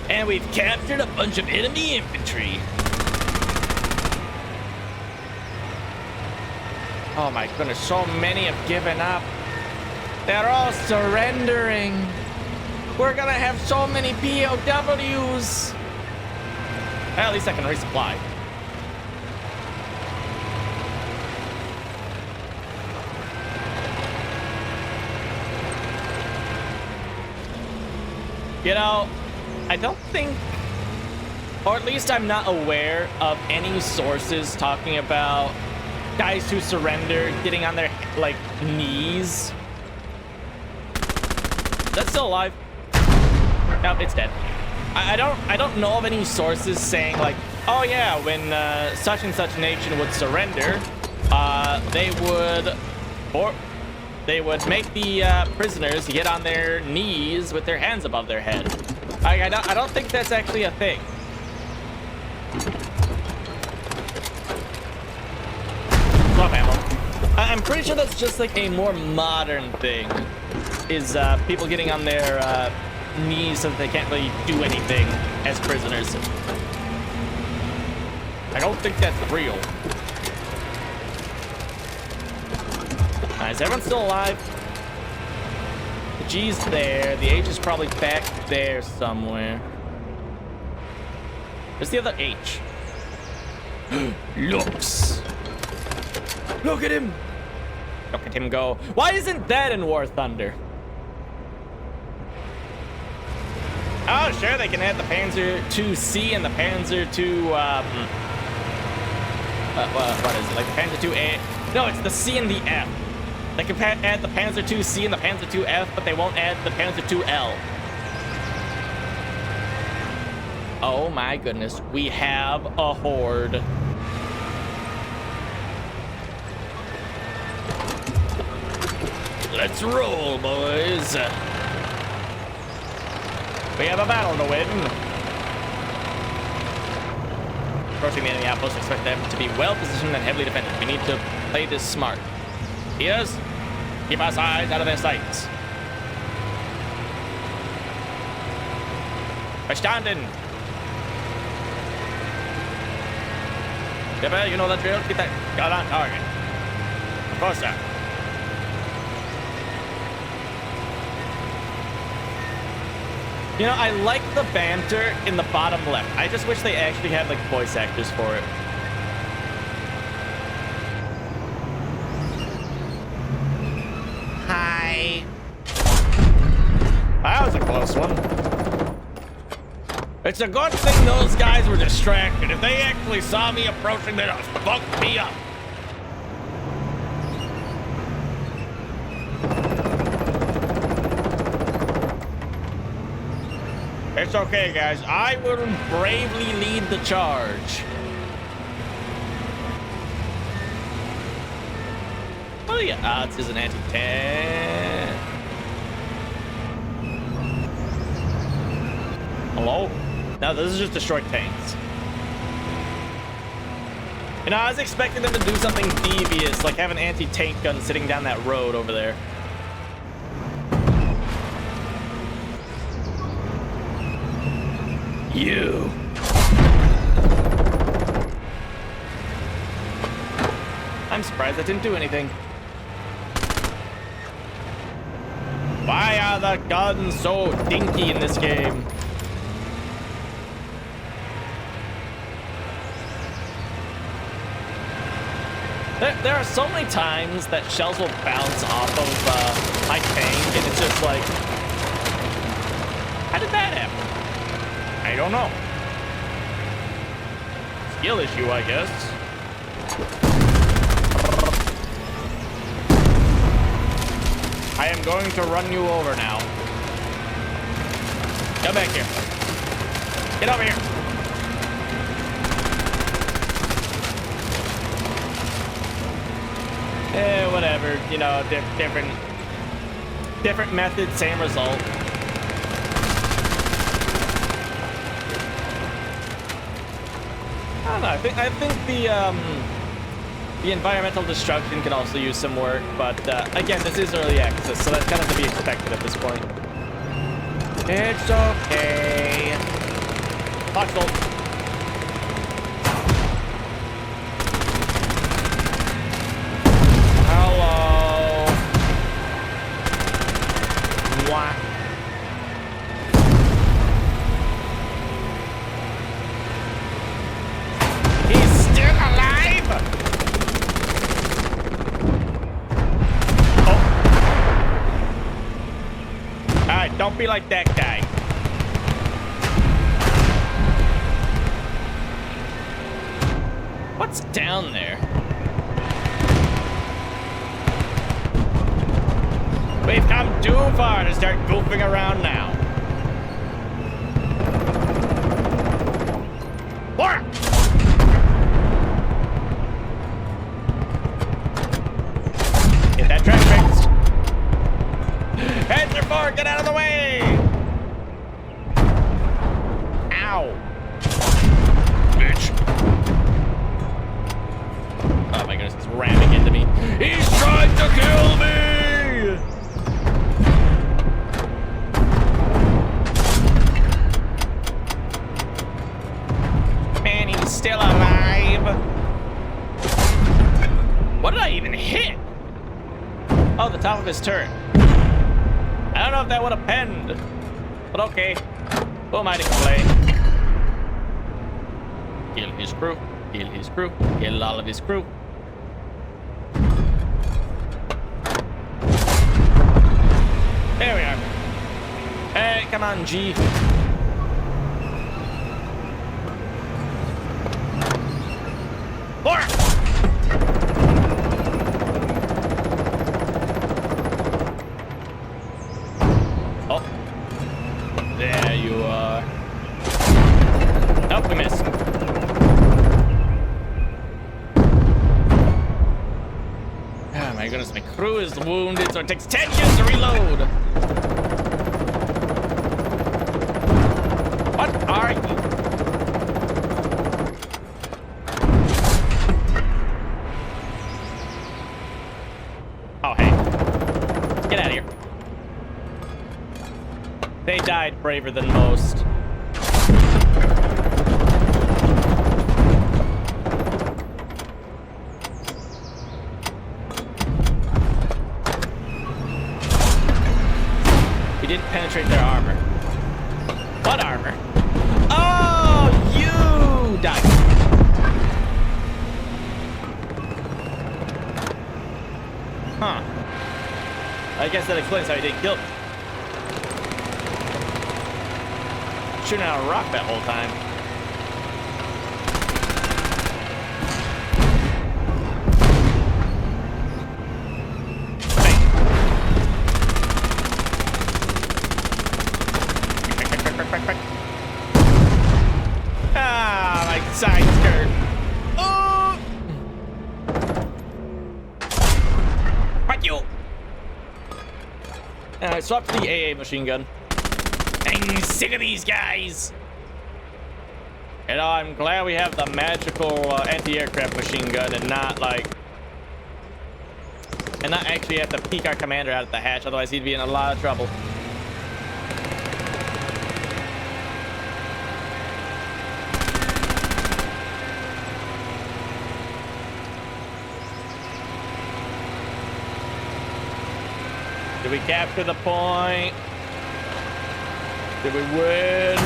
And we've captured a bunch of enemy infantry. Oh my goodness, so many have given up. They're all surrendering. We're gonna have so many POWs. Well, at least I can resupply. You know, I don't think, or at least I'm not aware of any sources talking about guys who surrender getting on their like knees. That's still alive. Nope, it's dead. I don't know of any sources saying like, oh yeah, when such and such nation would surrender, they would make the prisoners get on their knees with their hands above their head. I don't think that's actually a thing. Swap ammo. I'm pretty sure that's just like a more modern thing, is people getting on their knees so that they can't really do anything as prisoners. I don't think that's real. Is everyone still alive? The G's there. The H is probably back there somewhere. Where's the other H? Looks. Look at him. Look at him go. Why isn't that in War Thunder? Oh, sure, they can add the Panzer 2C and the Panzer 2, what is it? Like the Panzer 2A? No, it's the C and the F. They can add the Panzer 2C and the Panzer 2F, but they won't add the Panzer 2L. Oh my goodness, we have a horde. Let's roll, boys. We have a battle to win. Approaching the enemy outpost, expect them to be well positioned and heavily defended. We need to play this smart. Yes, keep our eyes out of their sights. Verstanden. Skipper, you know the drill. Keep that gun on target. Of course, sir. You know, I like the banter in the bottom left. I just wish they actually had, like, voice actors for it. Hi. That was a close one. It's a good thing those guys were distracted. If they actually saw me approaching, they'd have fucked me up. It's okay, guys. I will bravely lead the charge. Oh yeah, odds is an anti-tank. Hello? No, this is just destroyed tanks. You know, I was expecting them to do something devious, like have an anti-tank gun sitting down that road over there. You. I'm surprised that didn't do anything. Why are the guns so dinky in this game? There are so many times that shells will bounce off of my tank, and it's just like, how did that happen? I don't know. Skill issue, I guess. I am going to run you over now. Come back here. Get over here. Whatever. You know, different method, same result. I don't know. I think the environmental destruction can also use some work, but again, this is early access, so that's kind of to be expected at this point. It's okay. Foxhole. Hello. What? Don't be like that guy. What's down there? We've come too far to start goofing around now. What? Get that track fixed. Panzer 4, get out of the way! Ow. Bitch. Oh my goodness, he's ramming into me. He's trying to kill me! Man, he's still alive. What did I even hit? Oh, the top of his turret. I don't know if that would have penned, but okay. Who am I to complain? Kill his crew, kill his crew, kill all of his crew. There we are. Hey, come on, G. More! There you are. Nope, we missed. Oh my goodness, goodness, my crew is wounded, so it takes 10 years to reload. What are you? Oh, hey. Get out of here. They died braver than most. We didn't penetrate their armor. What armor? Oh, you died. Huh. I guess that explains how he didn't kill me. Shooting out a rock that whole time. Ah, my side skirt. Oh! Fuck you! Swap to the AA machine gun. I'm sick of these guys. You know, I'm glad we have the magical anti-aircraft machine gun and not actually have to peek our commander out at the hatch. Otherwise, he'd be in a lot of trouble. Did we capture the point? Did we win?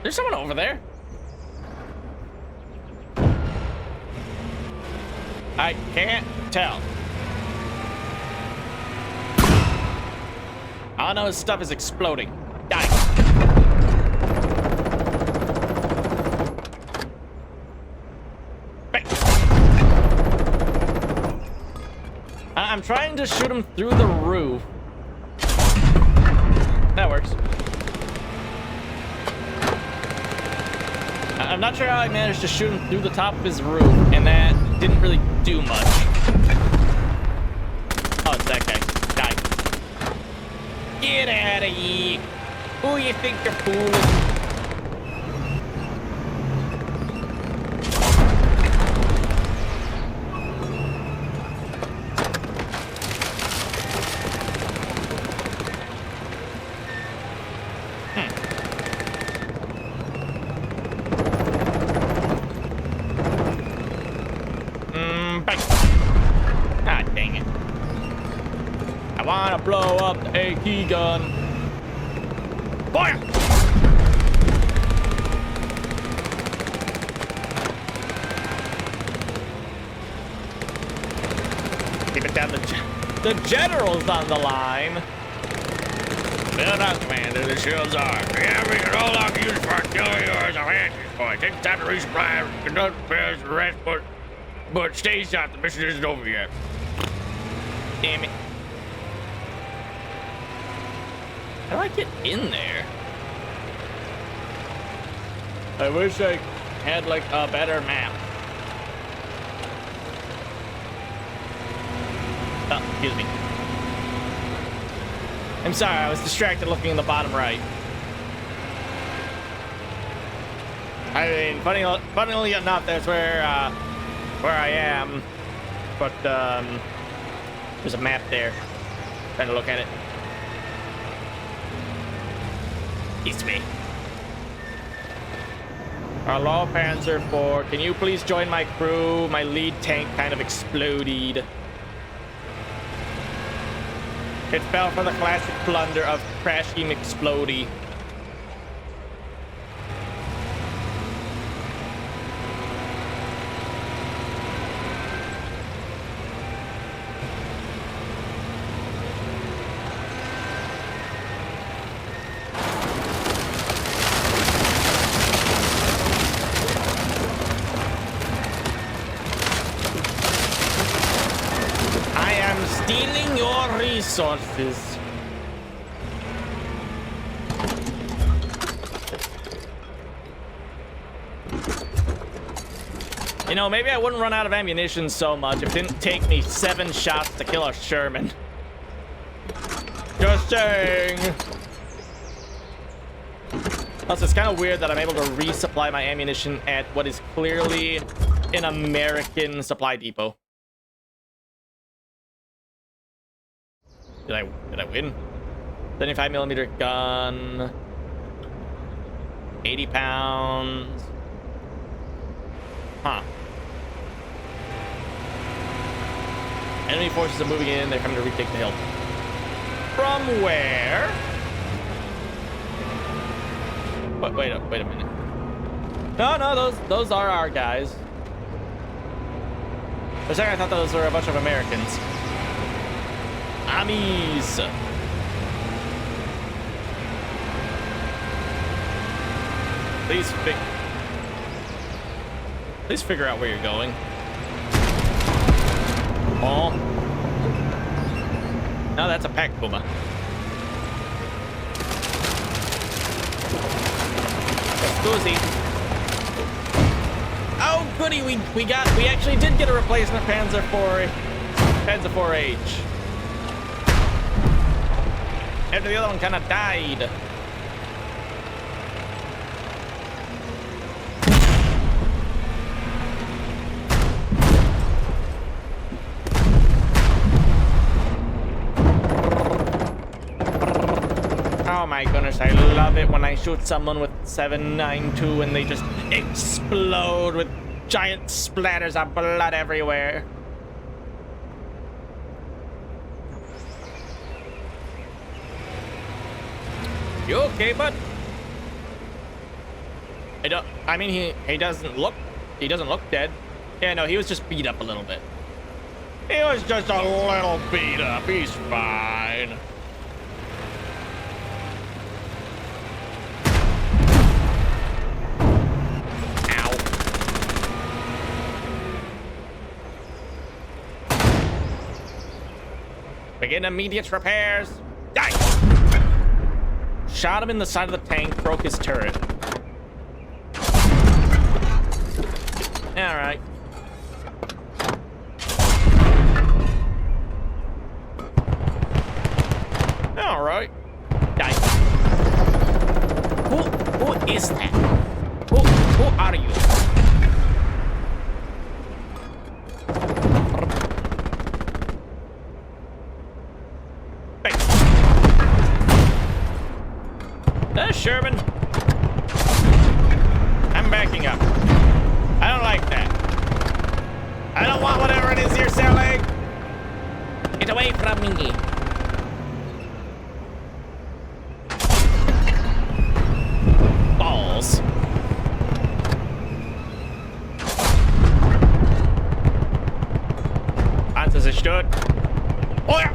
There's someone over there. I can't tell. All I know is stuff is exploding. Die. I'm trying to shoot him through the roof. That works. I'm not sure how I managed to shoot him through the top of his roof, and that didn't really do much. Oh, it's that guy. Die. Get out of here. Who you think you're fooling? Blow up the AK gun. Fire! Keep it down. The general's on the line. Build up, Commander. The shields are. Yeah, we can all lock units for artillery or as a vantage point. Take the time to resupply, conduct repairs, and rest, but stay shot. The mission isn't over yet. Damn it. How do I get in there? I wish I had like a better map. Oh, excuse me. I'm sorry, I was distracted looking in the bottom right. I mean, funnily enough, that's where I am. But there's a map there. Trying to look at it. It's me. Hello, Panzer 4. Can you please join my crew? My lead tank kind of exploded. It fell for the classic blunder of crashing explodey. Stealing your resources. You know, maybe I wouldn't run out of ammunition so much if it didn't take me 7 shots to kill a Sherman. Just saying. Also, it's kind of weird that I'm able to resupply my ammunition at what is clearly an American supply depot. Did I win? 75mm gun. 80 pounds. Huh. Enemy forces are moving in. They're coming to retake the hill. From where? Wait a minute. No, those are our guys. For a second, I thought those were a bunch of Americans. Amis. Please figure out where you're going. Oh. No, that's a pack Puma. Scusi. Oh, goody! We actually did get a replacement Panzer 4H. After the other one kind of died. Oh my goodness, I love it when I shoot someone with 7.92 and they just explode with giant splatters of blood everywhere. You okay, bud? I mean, he doesn't look dead. Yeah, no, he was just beat up a little bit. He was just a little beat up. He's fine. Begin immediate repairs. Die! Shot him in the side of the tank, broke his turret. Alright. Alright. Die. Who is that? Who are you? Sherman, I'm backing up. I don't like that. I don't want whatever it is you're selling. Get away from me. Balls. Panzer zerstört. Oh ja.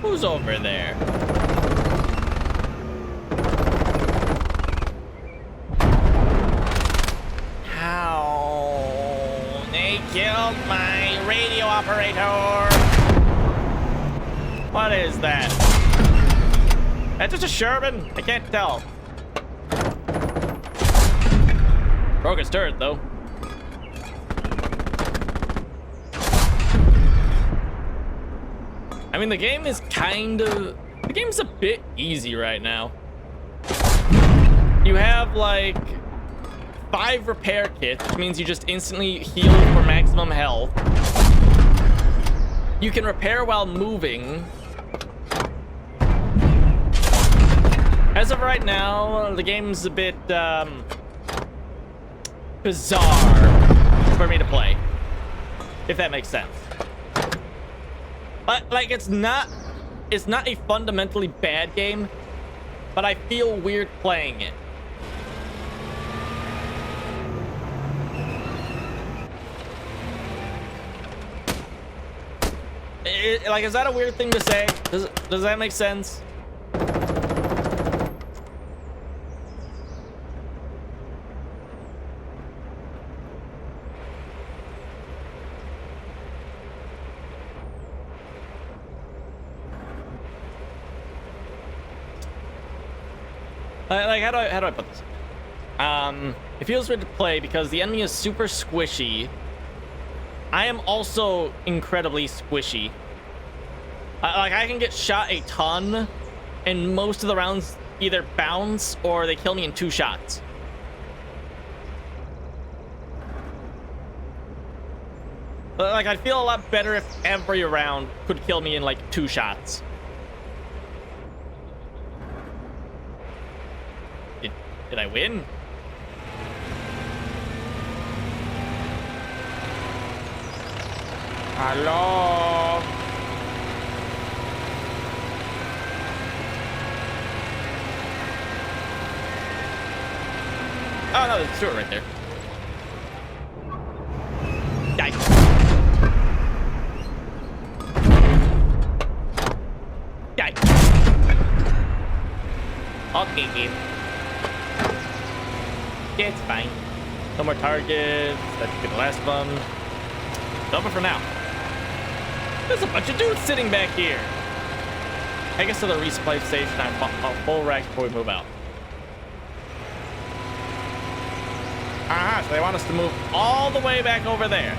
Who's over there? How? They killed my radio operator. What is that? That's just a Sherman? I can't tell. Broke his turret, though. I mean, the game is the game's a bit easy right now. You have, like, 5 repair kits, which means you just instantly heal for maximum health. You can repair while moving. As of right now, the game's a bit, bizarre for me to play, if that makes sense. But, like, it's not a fundamentally bad game, but I feel weird playing it. Like, is that a weird thing to say? Does that make sense? Like, how do I put this? It feels weird to play because the enemy is super squishy. I am also incredibly squishy. Like, I can get shot a ton, and most of the rounds either bounce or they kill me in 2 shots. Like, I'd feel a lot better if every round could kill me in, like, 2 shots. Did I win? Hello? Oh, no, there's Stuart right there. Die. Die. Okay, game. Yeah, it's fine. No more targets. That should be the last one. Over for now. There's a bunch of dudes sitting back here. I guess to the resupply station. I'm full rack before we move out. So they want us to move all the way back over there.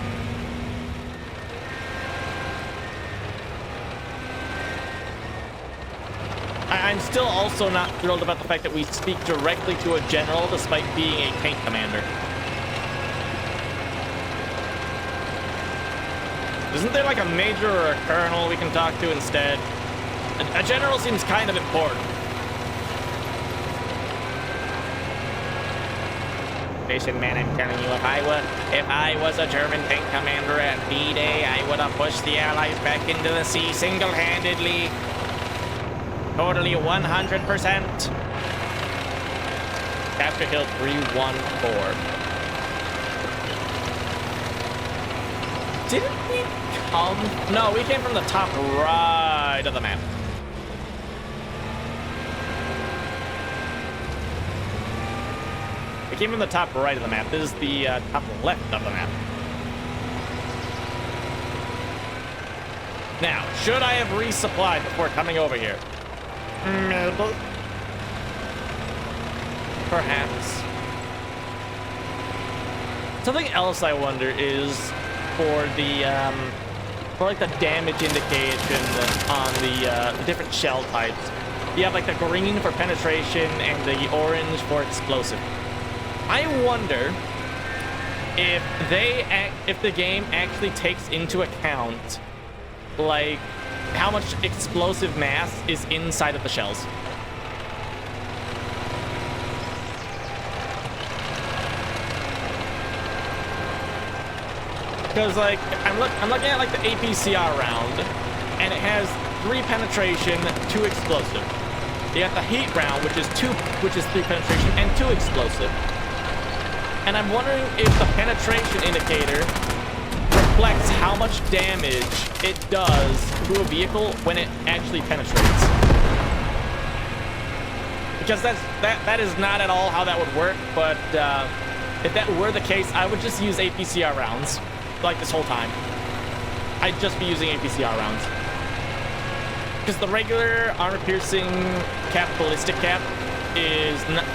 I'm still also not thrilled about the fact that we speak directly to a general despite being a tank commander. Isn't there like a major or a colonel we can talk to instead? A general seems kind of important. Listen, man, I'm telling you, if I was a German tank commander at D-Day, I would have pushed the Allies back into the sea single-handedly. Totally 100%. Capture Hill 314. Didn't we come? No, we came from the top right of the map. We came from the top right of the map. This is the top left of the map. Now, should I have resupplied before coming over here? Maybe. Perhaps. Something else I wonder is for the for like the damage indication on the different shell types. You have like the green for penetration and the orange for explosive. I wonder if the game actually takes into account like how much explosive mass is inside of the shells. Because like I'm looking at like the APCR round, and it has 3 penetration, 2 explosive. You got the heat round, which is 3 penetration and 2 explosive. And I'm wondering if the penetration indicator reflects how much damage it does to a vehicle when it actually penetrates. Because that is not at all how that would work, but if that were the case, I would just use APCR rounds like this whole time. I'd just be using APCR rounds. Because the regular armor-piercing cap, ballistic cap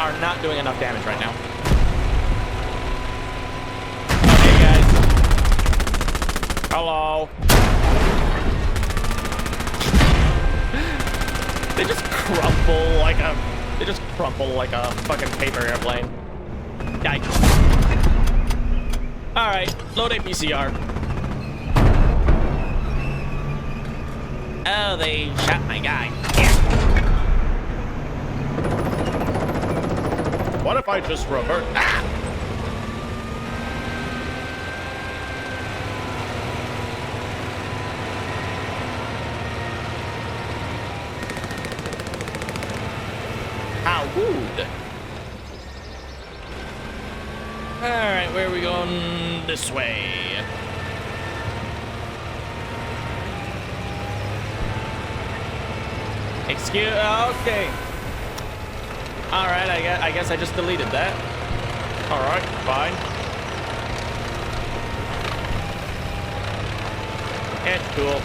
are not doing enough damage right now. Hello. They just crumple like a fucking paper airplane. Yikes. Alright, load APCR. Oh, they shot my guy. Yeah. What if I just revert? Ah! Wood. Alright, where are we going? This way. Excuse, okay. All right, I guess I just deleted that. All right, fine. It's cool.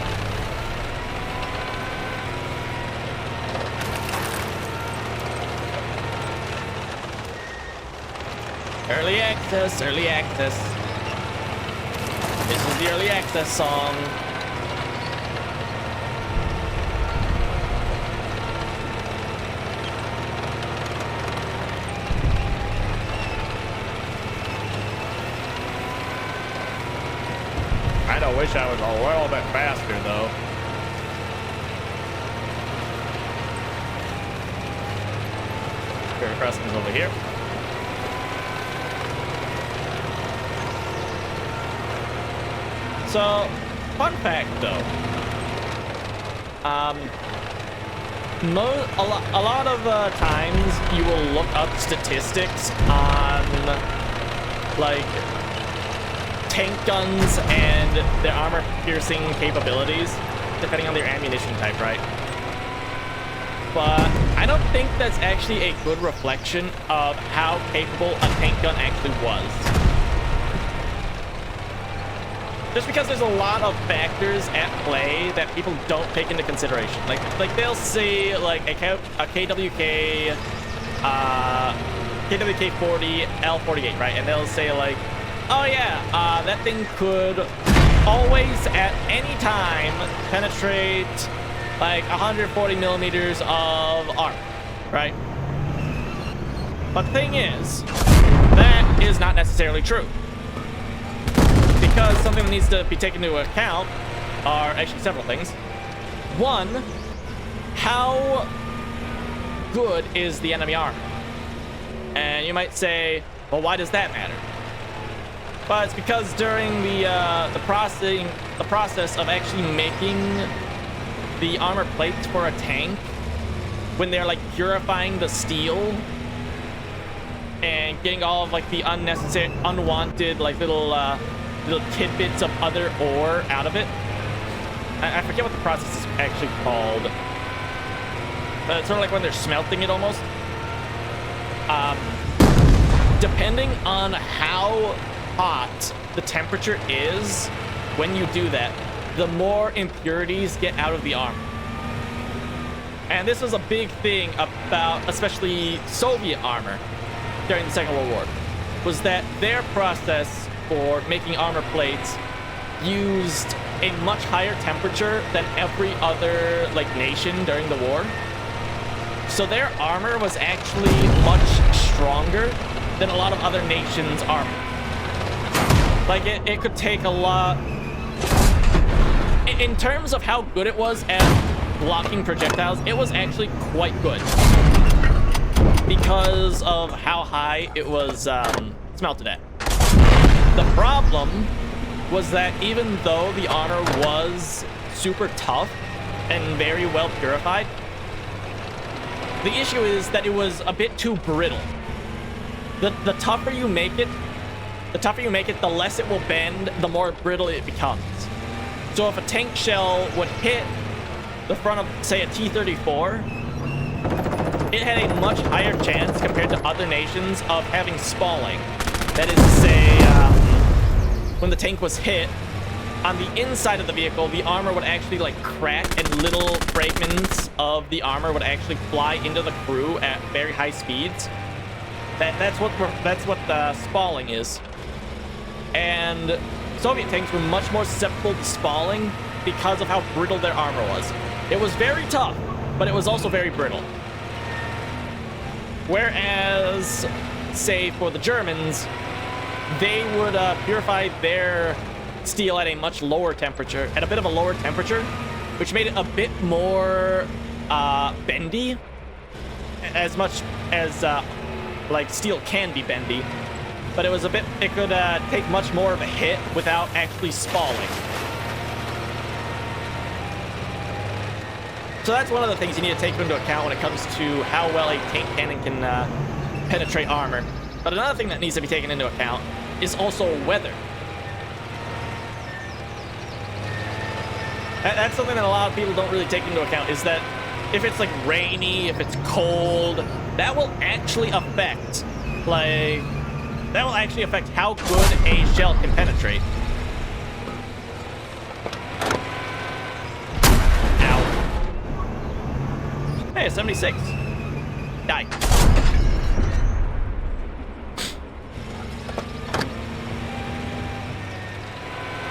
Early access, early access. This is the early access song. I wish I was a little bit faster, though. Spirit Crossing is over here. So, fun fact, though. A lot of times you will look up statistics on, like, tank guns and their armor-piercing capabilities, depending on their ammunition type, right? But I don't think that's actually a good reflection of how capable a tank gun actually was. Just because there's a lot of factors at play that people don't take into consideration. Like they'll see like a KWK, KWK-40, L-48, right? And they'll say like, oh yeah, that thing could always, at any time, penetrate like 140 millimeters of armor, right? But the thing is, that is not necessarily true. Because something that needs to be taken into account are actually several things. One, how good is the enemy armor? And you might say, well, why does that matter? But it's because during the process of actually making the armor plates for a tank, when they're like purifying the steel and getting all of like the unnecessary, unwanted like little tidbits of other ore out of it. I forget what the process is actually called. It's sort of like when they're smelting it almost. Depending on how hot the temperature is when you do that, the more impurities get out of the armor. And this was a big thing about especially Soviet armor during the Second World War, was that their process for making armor plates used a much higher temperature than every other like nation during the war. So their armor was actually much stronger than a lot of other nations' armor. Like it could take a lot. In terms of how good it was at blocking projectiles, it was actually quite good because of how high it was smelted at. The problem was that even though the armor was super tough and very well purified, the issue is that it was a bit too brittle. The tougher you make it, the less it will bend, the more brittle it becomes. So if a tank shell would hit the front of, say, a T-34, it had a much higher chance compared to other nations of having spalling. That is to say, when the tank was hit, on the inside of the vehicle, the armor would actually like crack and little fragments of the armor would actually fly into the crew at very high speeds. That's what spalling is. And Soviet tanks were much more susceptible to spalling because of how brittle their armor was. It was very tough, but it was also very brittle. Whereas, say, for the Germans, they would purify their steel at a much lower temperature, at a bit of a lower temperature, which made it a bit more bendy, as much as like steel can be bendy. But it was a bit, it could take much more of a hit without actually spalling. So that's one of the things you need to take into account when it comes to how well a tank cannon can penetrate armor. But another thing that needs to be taken into account is also weather. That's something that a lot of people don't really take into account, is that if it's like rainy, if it's cold, that will actually affect, like, that will actually affect how good a shell can penetrate. Ow. Hey, 76. Die.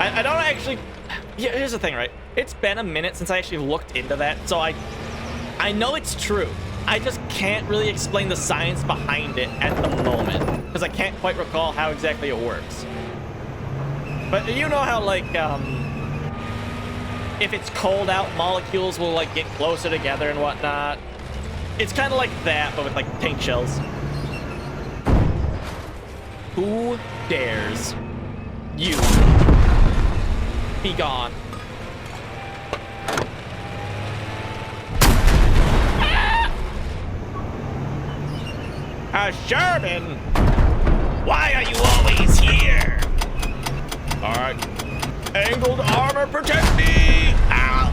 I don't actually... Yeah, here's the thing, right? It's been a minute since I actually looked into that, so I know it's true. I just can't really explain the science behind it at the moment, because I can't quite recall how exactly it works. But you know how, like, if it's cold out, molecules will, like, get closer together and whatnot? It's kind of like that, but with, like, tank shells. Who dares you be gone? Sherman! Why are you always here? Alright. Angled armor, protect me! Ow!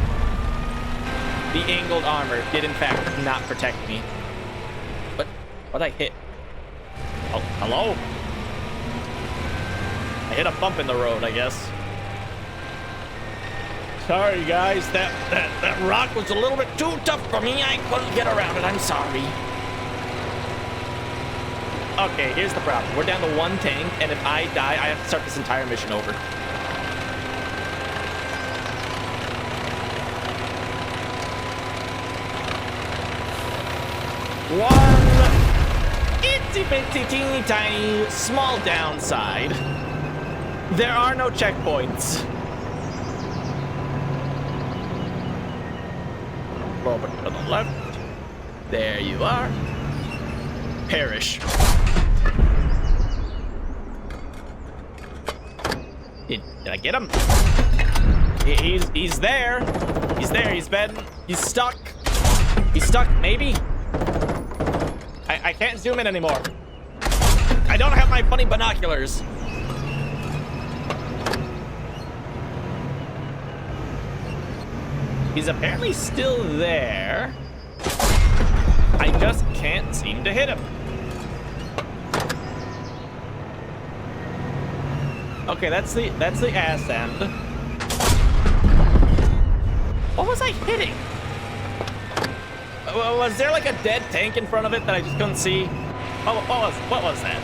The angled armor did in fact not protect me. What'd I hit? Oh, hello? I hit a bump in the road, I guess. Sorry, guys. That rock was a little bit too tough for me. I couldn't get around it. I'm sorry. Okay, here's the problem. We're down to one tank, and if I die, I have to start this entire mission over. One itsy-bitsy teeny tiny small downside. There are no checkpoints. Over to the left. There you are. Perish. Did I get him? He's there. He's there. He's stuck. He's stuck, maybe? I can't zoom in anymore. I don't have my funny binoculars. He's apparently still there. I just can't seem to hit him. Okay, that's the ass end. What was I hitting? Was there like a dead tank in front of it that I just couldn't see? What was that?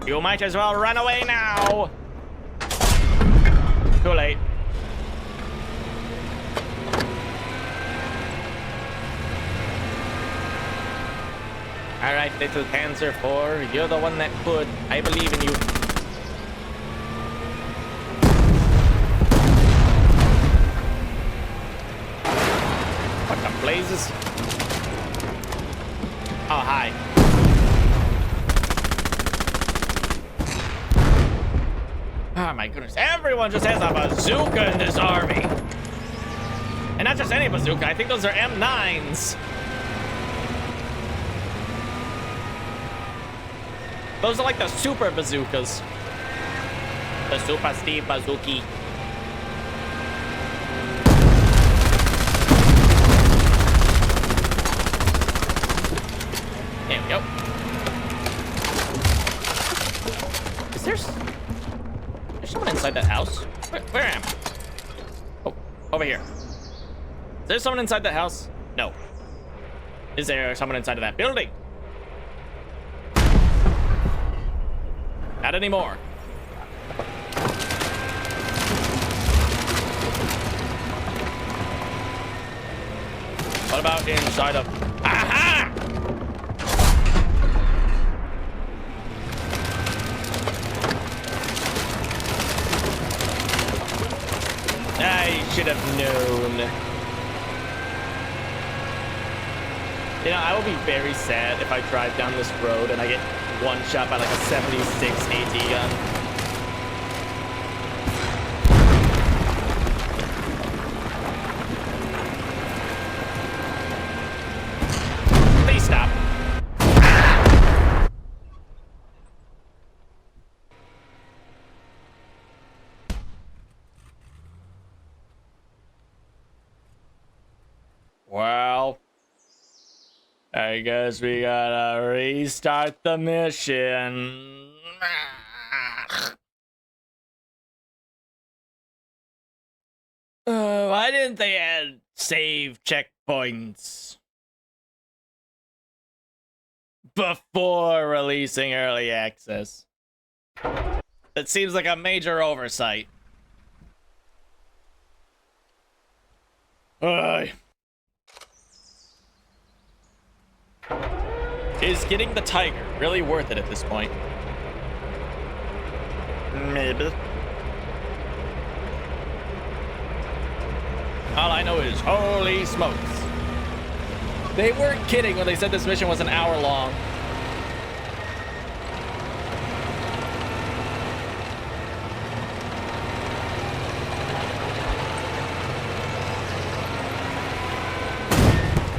You might as well run away now. Too late. All right, little Panzer 4, you're the one that could. I believe in you. What the blazes? Oh, hi. Oh my goodness, everyone just has a bazooka in this army. And not just any bazooka, I think those are M9s. Those are like the super bazookas. The Super Steve Bazooki. There we go. Is there's someone inside that house? Where am I? Oh, over here. Is there someone inside that house? No. Is there someone inside of that building? Not anymore. What about inside of... Aha! I should have known. You know, I will be very sad if I drive down this road and I get one shot by like a 76 AT gun. I guess we gotta restart the mission. Why didn't they add save checkpoints before releasing early access? That seems like a major oversight. Is getting the tiger really worth it at this point? Maybe. All I know is, holy smokes. They weren't kidding when they said this mission was an hour long.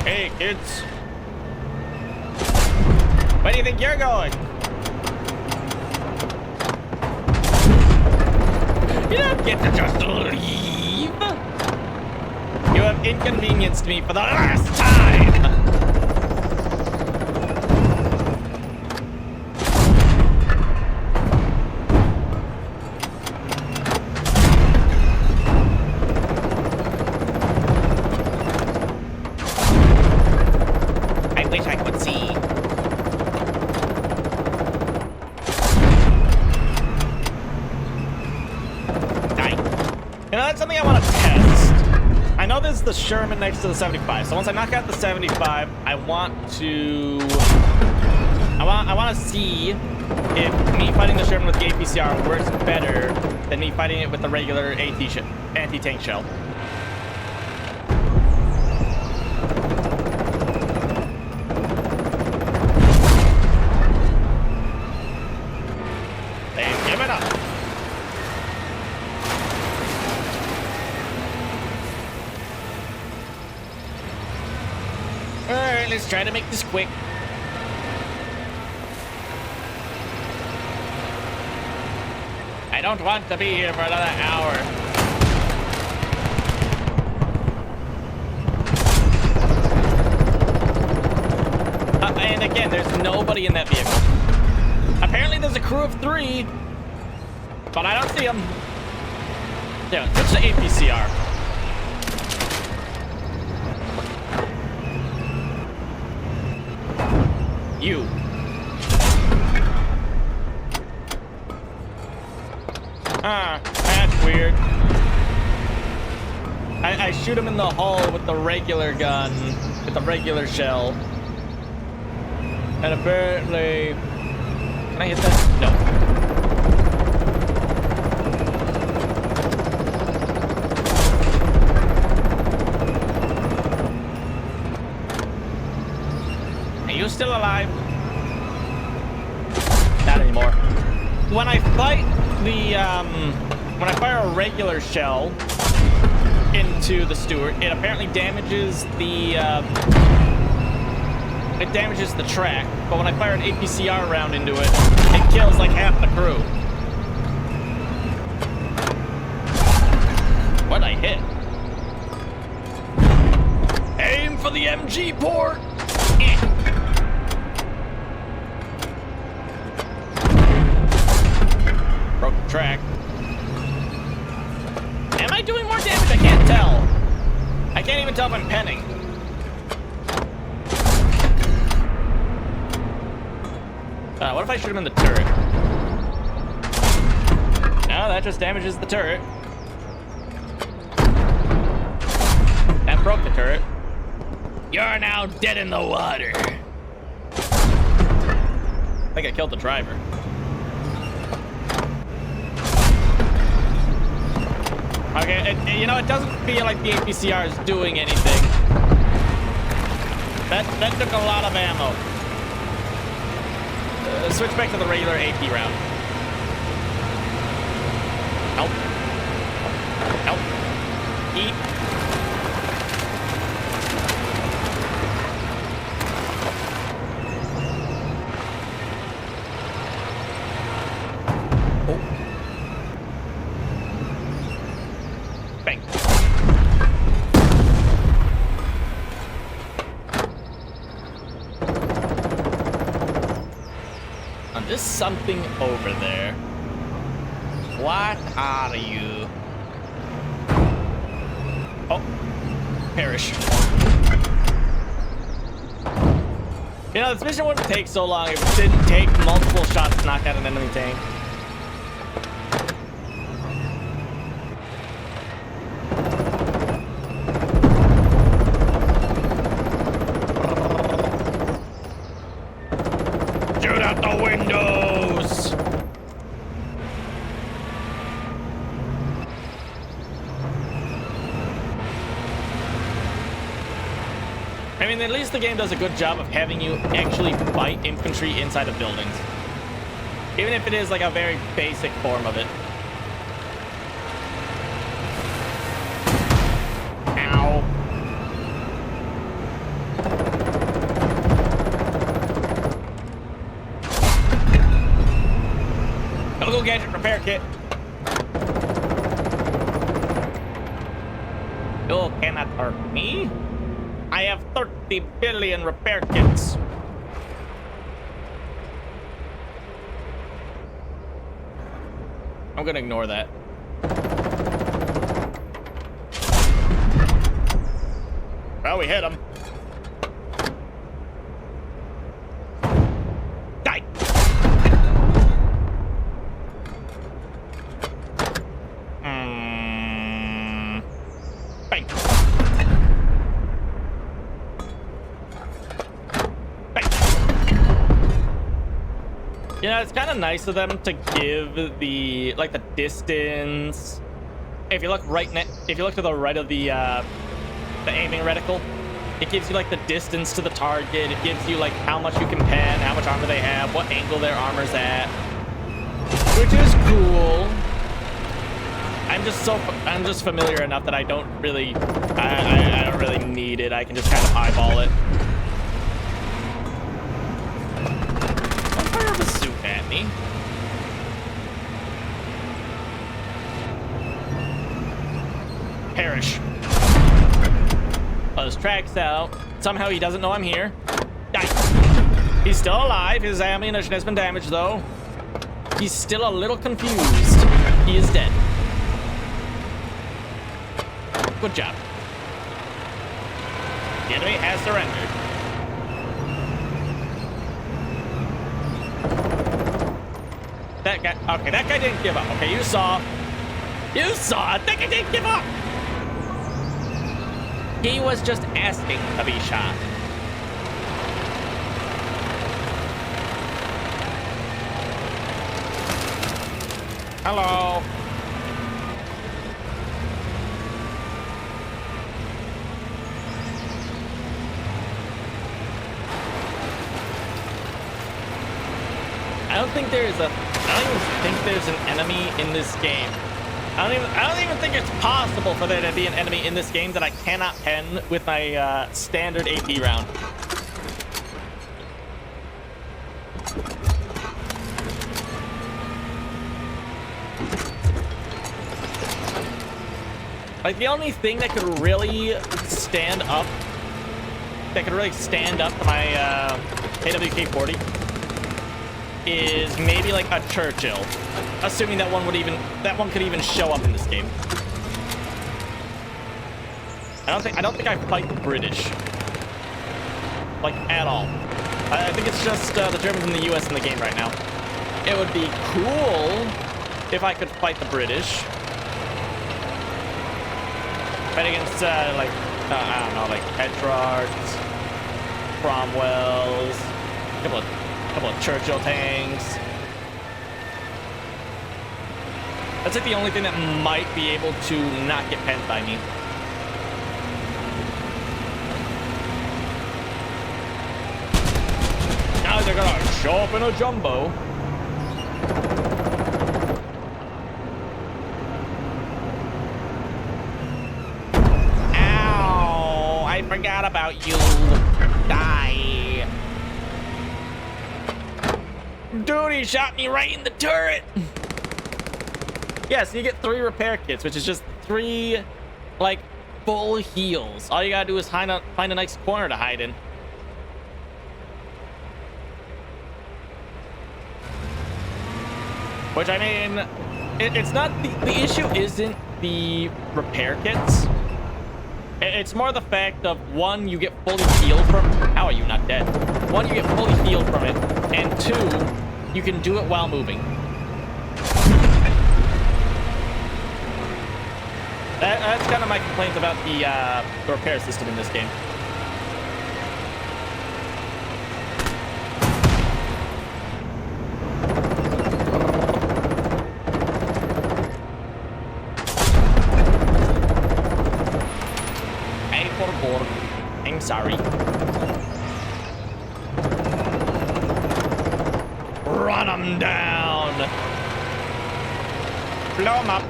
Hey, kids. Where do you think you're going? You don't get to just leave. You have inconvenienced me for the last time. I wish I could see. You know, that's something I want to test. I know there's the Sherman next to the 75, so once I knock out the 75, I want to see if me fighting the Sherman with the APCR works better than me fighting it with the regular anti-tank shell. They've given up. Alright, let's try to make this quick. I don't want to be here for another hour. And again, there's nobody in that vehicle. Apparently there's a crew of 3, but I don't see them. Yeah, switch to APCR. You. That's weird. I shoot him in the hull with the regular gun, with the regular shell. And apparently... Can I hit that? No. You still alive? Not anymore. When I fight the, when I fire a regular shell into the Stewart, it apparently damages the, it damages the track. But when I fire an APCR round into it, it kills like half the crew. What'd I hit? Aim for the MG port! Broke the track. Am I doing more damage? I can't tell. I can't even tell if I'm penning. What if I shoot him in the turret? No, that just damages the turret. That broke the turret. You're now dead in the water. I think I killed the driver. Okay, you know, it doesn't feel like the APCR is doing anything. That took a lot of ammo. Switch back to the regular AP round. Help. Help. Eat. Oh. Bang. There's something over there. What are you? Oh, perish. You know, this mission wouldn't take so long if it didn't take multiple shots to knock out an enemy tank. Shoot out the windows! I mean, at least the game does a good job of having you actually fight infantry inside of buildings. Even if it is like a very basic form of it. Ow. Go gadget repair kit. You cannot hurt me. I have 30 billion repair kits. I'm gonna ignore that. Well, we hit him. Die. Bang. You know, it's kind of nice of them to give the like the distance. If you look if you look to the right of the aiming reticle, it gives you like the distance to the target. It gives you like how much you can pen, how much armor they have, what angle their armor's at, which is cool. I'm just familiar enough that I don't really I don't really need it. I can just kind of eyeball it. At me. Perish. Well, his track's out. Somehow he doesn't know I'm here. Die. He's still alive. His ammunition has been damaged, though. He's still a little confused. He is dead. Good job. The enemy has surrendered. That guy, okay, that guy didn't give up. Okay, you saw, that guy didn't give up. He was just asking to be shot. Hello. I don't think there is a. I don't even think there's an enemy in this game. I don't even think it's possible for there to be an enemy in this game that I cannot pen with my standard AP round. Like the only thing that could really stand up, to my AWK-40 is maybe like a Churchill, assuming that one could even show up in this game. I don't think I fight the British, like at all. I think it's just the Germans and the US in the game right now. It would be cool if I could fight the British. Fight against like I don't know, like Petrarchs, Cromwells, a couple of Churchill tanks. That's like the only thing that might be able to not get penned by me. Now they're gonna show up in a jumbo. Ow! I forgot about you. Die. Dude, he shot me right in the turret. Yeah, so you get 3 repair kits, which is just 3, like, full heals. All you gotta do is find a nice corner to hide in. Which, I mean, it's not... The issue isn't the repair kits. It's more the fact of, one, you get fully healed from... How are you not dead? One, you get fully healed from it. And two, you can do it while moving. That's kind of my complaint about the repair system in this game. I'm sorry. Run them down. Blow them up.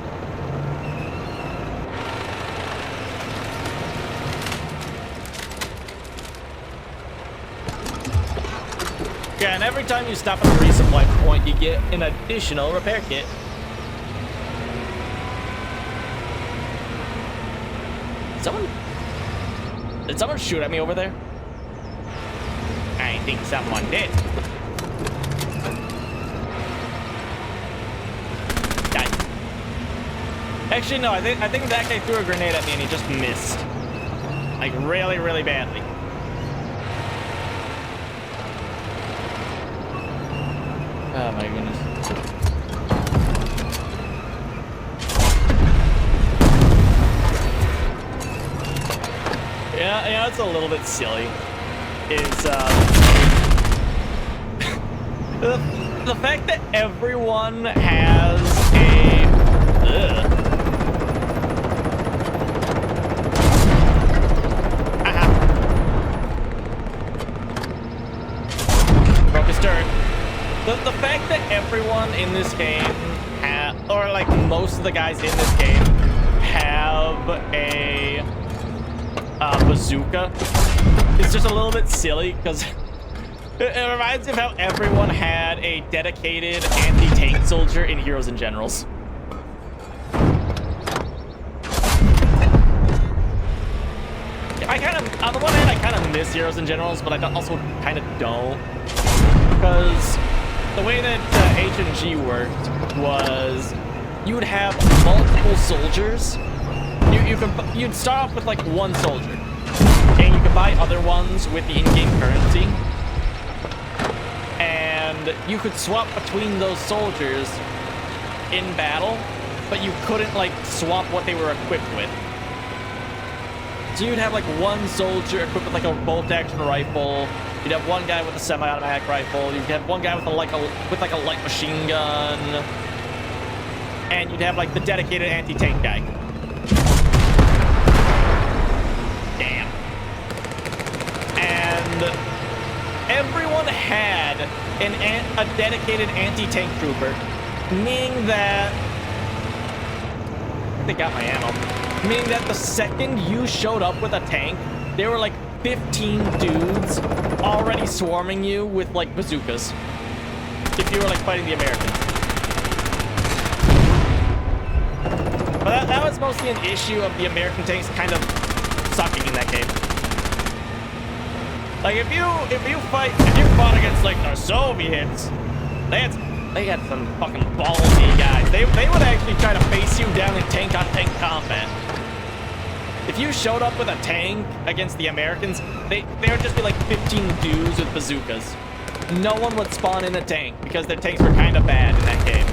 Yeah, and every time you stop at a resupply point, you get an additional repair kit. Did someone shoot at me over there? I think someone did. Die. Actually, no, I think that guy threw a grenade at me and he just missed. Like, really, really badly. Oh my goodness. Yeah, it's a little bit silly. Is the fact that everyone has a broke his turret. The fact that everyone in this game or like most of the guys in this game have a bazooka is just a little bit silly because it reminds me of how everyone had a dedicated anti-tank soldier in Heroes and Generals. I kind of, on the one hand, I kind of miss Heroes and Generals, but I also kind of don't, because the way that H&G worked was you would have multiple soldiers. You'd start off with like one soldier, and you could buy other ones with the in-game currency, and you could swap between those soldiers in battle, but you couldn't like swap what they were equipped with. So you'd have like one soldier equipped with like a bolt-action rifle. You'd have one guy with a semi-automatic rifle. You'd have one guy with a light machine gun, and you'd have like the dedicated anti-tank guy. Damn. And everyone had a dedicated anti-tank trooper, meaning that they got my ammo. Meaning that the second you showed up with a tank, there were like 15 dudes already swarming you with like bazookas. If you were like fighting the Americans. But that was mostly an issue of the American tanks kind of sucking in that game. Like if you fought against like the Soviets, they had some fucking ballsy guys. They would actually try to face you down in tank-on-tank combat. If you showed up with a tank against the Americans, there would just be like 15 dudes with bazookas. No one would spawn in a tank because their tanks were kind of bad in that game.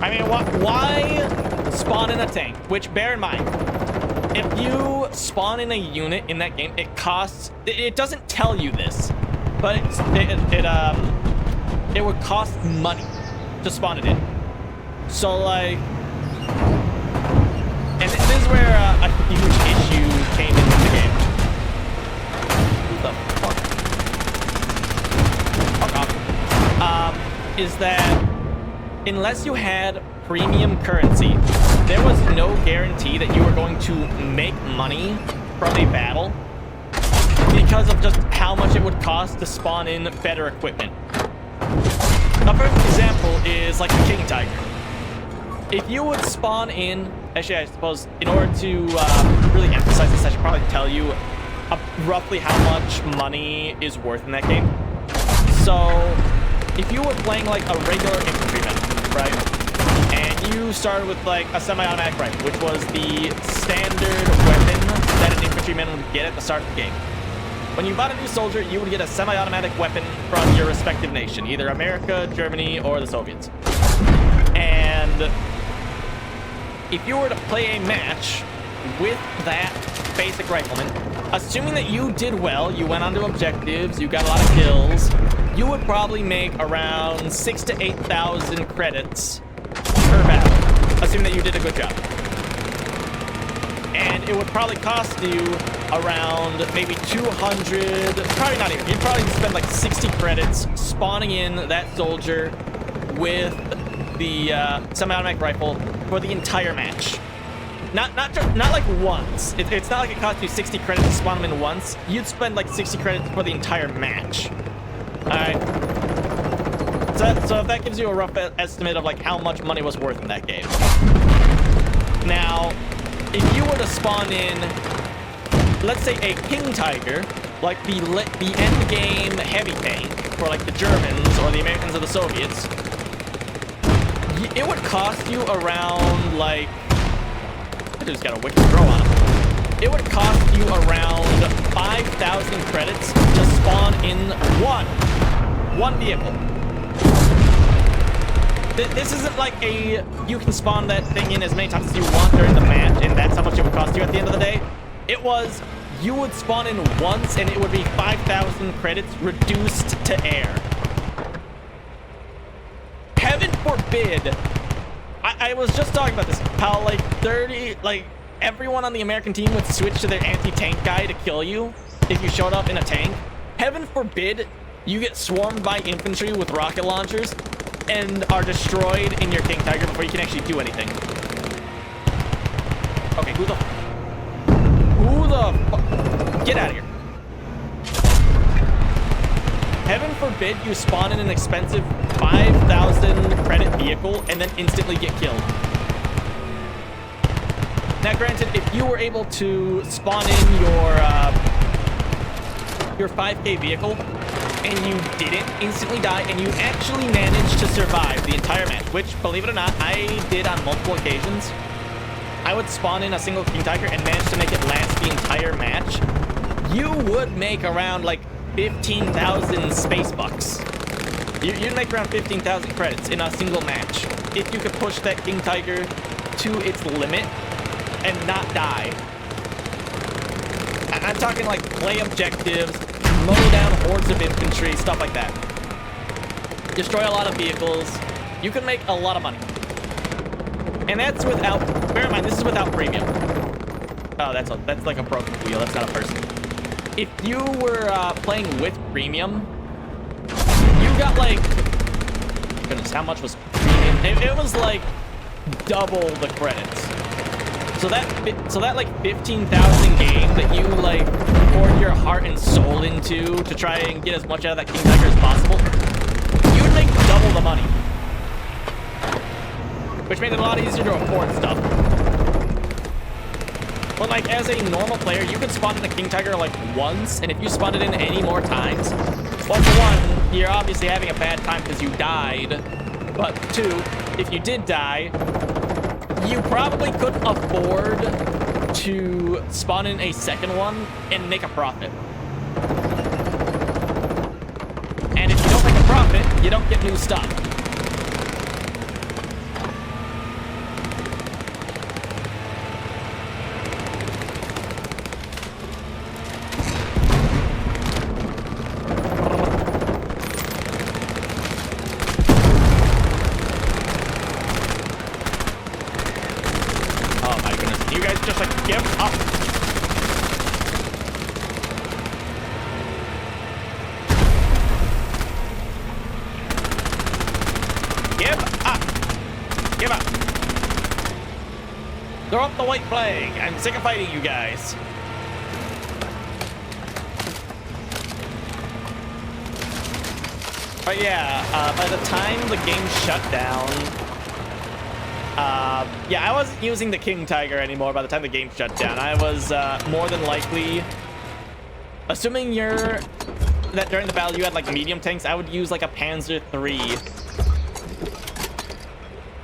I mean, why spawn in a tank? Which, bear in mind, if you spawn in a unit in that game, it costs... It doesn't tell you this, but it would cost money to spawn it in. So, like... And this is where a huge issue came into the game. Who the fuck? Fuck off. Is that unless you had premium currency, there was no guarantee that you were going to make money from a battle because of just how much it would cost to spawn in better equipment. A perfect example is like the King Tiger. If you would spawn in... Actually, I suppose in order to really emphasize this, I should probably tell you roughly how much money is worth in that game. So if you were playing like a regular infantryman, right? And you started with like a semi-automatic rifle, which was the standard weapon that an infantryman would get at the start of the game. When you bought a new soldier, you would get a semi-automatic weapon from your respective nation, either America, Germany, or the Soviets. And if you were to play a match with that basic rifleman, assuming that you did well, you went onto objectives, you got a lot of kills, you would probably make around 6,000 to 8,000 credits per battle, assuming that you did a good job. And it would probably cost you around maybe 200, probably not even, you'd probably spend like 60 credits spawning in that soldier with the semi-automatic rifle for the entire match. Not like once. It's not like it cost you 60 credits to spawn them in once. You'd spend like 60 credits for the entire match. Alright. So if that gives you a rough estimate of like how much money was worth in that game. Now, if you were to spawn in, let's say a King Tiger, like the end game heavy tank for like the Germans or the Americans or the Soviets, it would cost you around like, I just got a wicked throw on him. It would cost you around 5,000 credits to spawn in one vehicle. This isn't like you can spawn that thing in as many times as you want during the match, and that's how much it would cost you at the end of the day. It was, you would spawn in once, and it would be 5,000 credits reduced to air. Heaven forbid. I was just talking about this, how like everyone on the American team would switch to their anti-tank guy to kill you if you showed up in a tank. Heaven forbid you get swarmed by infantry with rocket launchers and are destroyed in your King Tiger before you can actually do anything. Okay, who the fuck? Get out of here. Heaven forbid you spawn in an expensive 5,000 credit vehicle and then instantly get killed. Now, granted, if you were able to spawn in your 5K vehicle and you didn't instantly die and you actually managed to survive the entire match, which, believe it or not, I did on multiple occasions, I would spawn in a single King Tiger and manage to make it last the entire match, you would make around like 15,000 space bucks. You'd make around 15,000 credits in a single match if you could push that King Tiger to its limit and not die. I'm talking like play objectives, mow down hordes of infantry, stuff like that. Destroy a lot of vehicles. You can make a lot of money. And that's without, bear in mind, this is without premium. Oh, that's like a broken wheel. That's not a person. If you were playing with premium, you got like, goodness, how much was premium? It was like double the credits. So that like 15,000 game that you like poured your heart and soul into to try and get as much out of that King Tiger as possible, you would make double the money. Which made it a lot easier to afford stuff. But like as a normal player, you could spawn in the King Tiger like once, and if you spawned it in any more times, well, for one, you're obviously having a bad time because you died. But two, if you did die, you probably couldn't afford to spawn in a second one and make a profit. And if you don't make a profit, you don't get new stuff. Throw up the white flag. I'm sick of fighting you guys. But yeah, by the time the game shut down, yeah, I wasn't using the King Tiger anymore by the time the game shut down. I was more than likely assuming that during the battle you had like medium tanks, I would use like a Panzer III.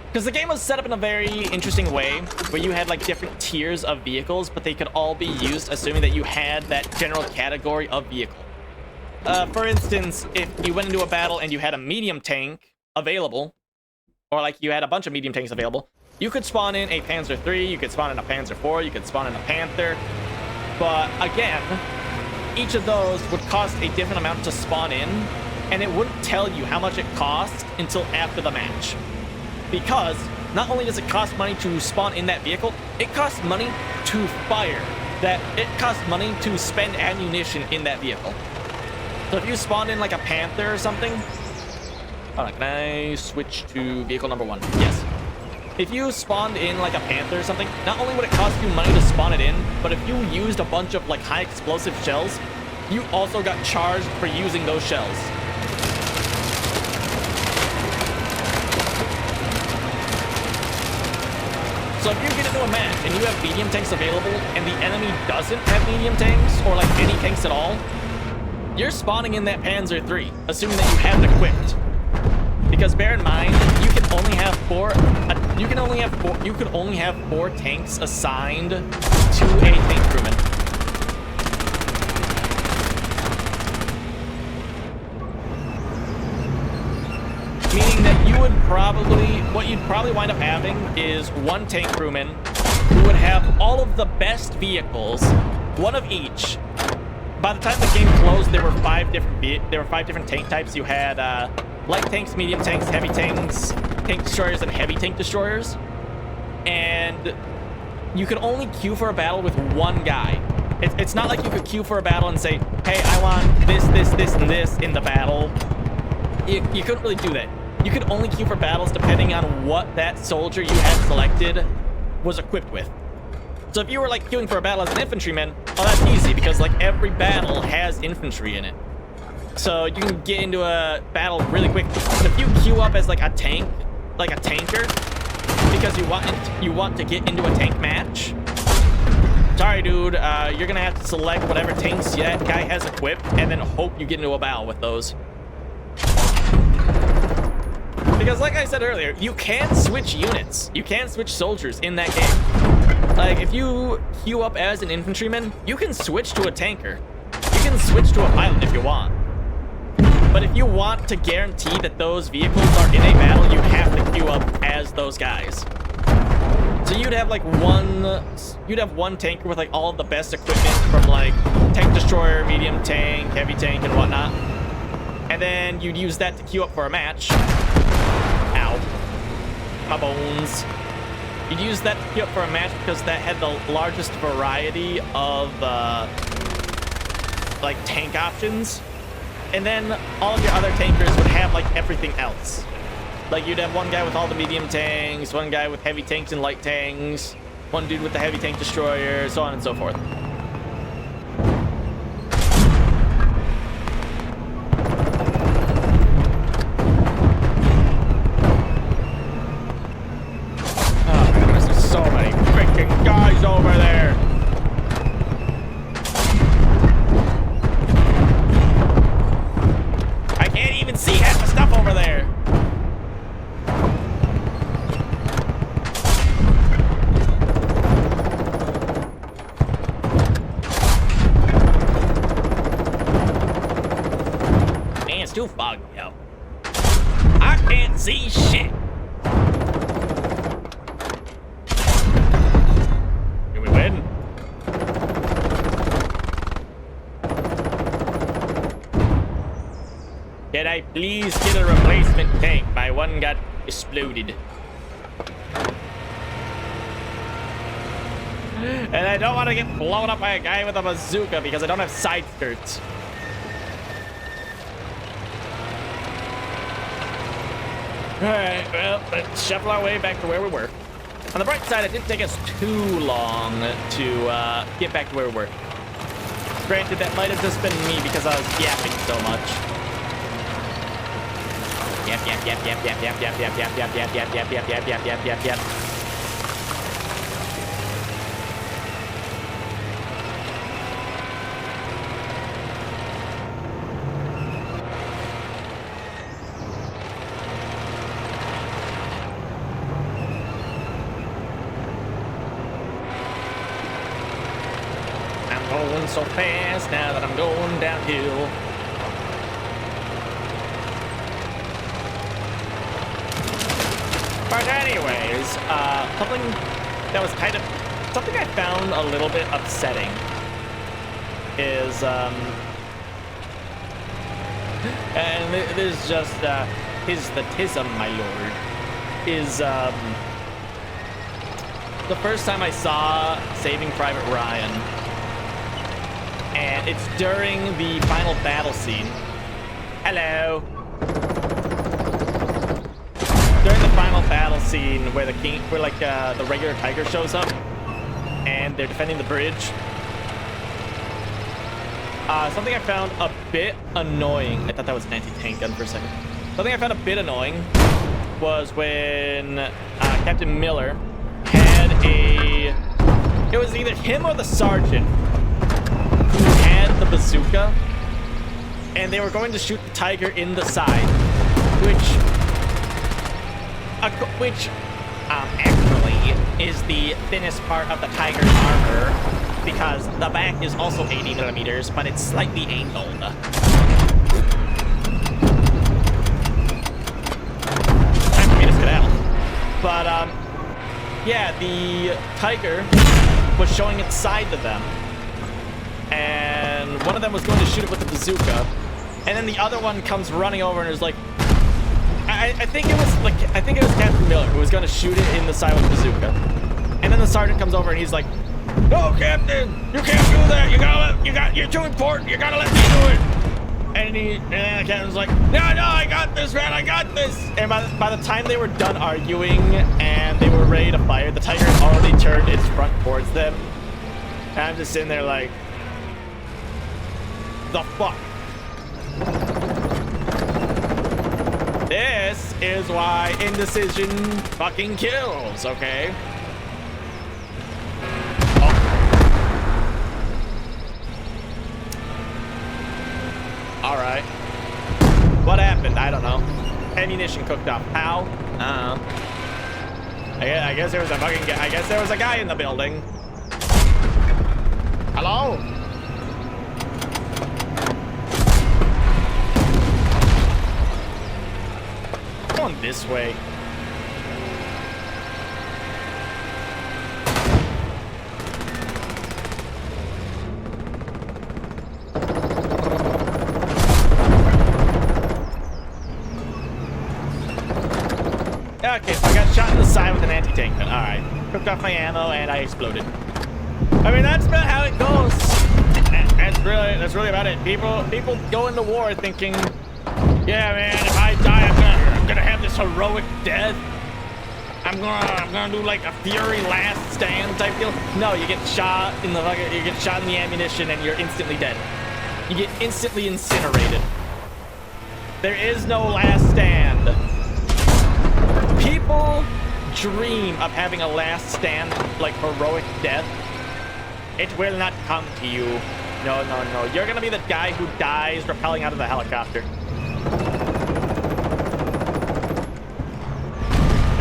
Because the game was set up in a very interesting way where you had like different tiers of vehicles, but they could all be used assuming that you had that general category of vehicle. For instance, if you went into a battle and you had a medium tank available, or like you had a bunch of medium tanks available, you could spawn in a Panzer III, you could spawn in a Panzer IV, you could spawn in a Panther. But again, each of those would cost a different amount to spawn in, and it wouldn't tell you how much it costs until after the match. Because not only does it cost money to spawn in that vehicle, it costs money to fire. It costs money to spend ammunition in that vehicle. So if you spawn in like a Panther or something... Hold on, can I switch to vehicle number 1? Yes. If you spawned in like a Panther or something, not only would it cost you money to spawn it in, but if you used a bunch of like high explosive shells, you also got charged for using those shells. So if you get into a match and you have medium tanks available and the enemy doesn't have medium tanks or like any tanks at all, you're spawning in that Panzer III, assuming that you have it equipped. Because bear in mind, you can only have four tanks assigned to a tank crewman. Meaning that what you'd probably wind up having is one tank crewman who would have all of the best vehicles, one of each. By the time the game closed, there were five different tank types. You had light tanks, medium tanks, heavy tanks, tank destroyers, and heavy tank destroyers. And you could only queue for a battle with one guy. It's not like you could queue for a battle and say, hey, I want this, this, this, and this in the battle. You couldn't really do that. You could only queue for battles depending on what that soldier you had selected was equipped with. So if you were like queuing for a battle as an infantryman, well, that's easy because like every battle has infantry in it. So you can get into a battle really quick. But if you queue up as like a tank, like a tanker, because you want to get into a tank match, sorry dude, you're gonna have to select whatever tanks that guy has equipped and then hope you get into a battle with those. Because like I said earlier, you can switch units. You can switch soldiers in that game. Like, if you queue up as an infantryman, you can switch to a tanker. You can switch to a pilot if you want. But if you want to guarantee that those vehicles are in a battle, you have to queue up as those guys. So you'd have like one tanker with like all of the best equipment from like tank destroyer, medium tank, heavy tank, and whatnot. And then you'd use that to queue up for a match. Ow. My bones. You'd use that to queue up for a match because that had the largest variety of like tank options. And then all of your other tankers would have like everything else. Like you'd have one guy with all the medium tanks, one guy with heavy tanks and light tanks, one dude with the heavy tank destroyer, so on and so forth. Guys over there. I can't even see half the stuff over there. Man, it's too foggy out. I can't see shit. Can I please get a replacement tank? My one got exploded. And I don't want to get blown up by a guy with a bazooka because I don't have side skirts. Alright, well, let's shuffle our way back to where we were. On the bright side, it didn't take us too long to get back to where we were. Granted, that might have just been me because I was yapping so much. Yep. Going so fast now that I'm going downhill. But anyways, something that was kind of something I found a little bit upsetting is and this is just his the tism, my lord, is the first time I saw Saving Private Ryan, and it's during the final battle scene. Hello. During the final battle scene where the regular Tiger shows up and they're defending the bridge. Something I found a bit annoying. I thought that was an anti-tank gun for a second. Something I found a bit annoying was when Captain Miller had it was either him or the sergeant who had the bazooka, and they were going to shoot the Tiger in the side, which actually is the thinnest part of the Tiger's armor, because the back is also 80 millimeters, but it's slightly angled. Time for me to skedaddle. But yeah, the Tiger was showing its side to them, and one of them was going to shoot it with the bazooka, and then the other one comes running over and is like, I think it was Captain Miller who was gonna shoot it in the side with the bazooka, and then the sergeant comes over and he's like, "No, Captain, you can't do that. You're too important. You gotta let me do it." And the captain's like, "No, I got this, man. I got this." And by the time they were done arguing and they were ready to fire, the Tiger had already turned its front towards them. And I'm just sitting there like, the fuck. This is why indecision fucking kills, okay? Oh. Alright. What happened? I don't know. Ammunition cooked up. How? I don't know. I guess there was a fucking guy. I guess there was a guy in the building. Hello? Going this way. Okay, so I got shot in the side with an anti-tank gun. Alright. Cooked off my ammo and I exploded. I mean, that's about how it goes. That's really about it. People go into war thinking, yeah, man, if I die, I'm gonna have this heroic death. I'm gonna do like a Fury last stand type deal. No, you get shot in the ammunition and you're instantly dead. You get instantly incinerated. There is no last stand. People dream of having a last stand, like heroic death. It will not come to you. No. You're gonna be the guy who dies rappelling out of the helicopter.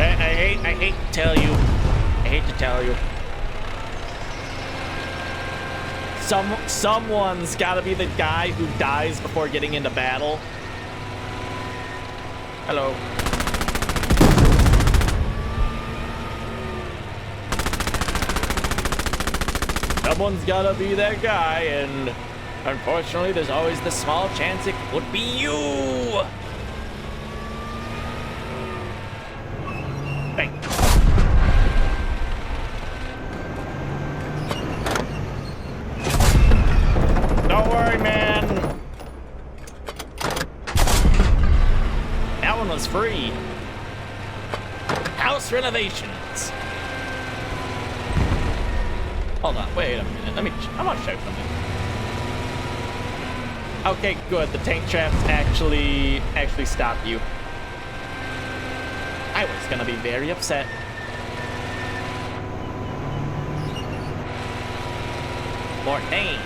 I hate to tell you. I hate to tell you. Someone's gotta be the guy who dies before getting into battle. Hello. Someone's gotta be that guy, and unfortunately, there's always the small chance it could be you. Hey. Don't worry, man. That one was free. House renovations. Hold on, wait a minute. I want to show something. Okay, good. The tank traps actually stop you. I was gonna be very upset. More pain.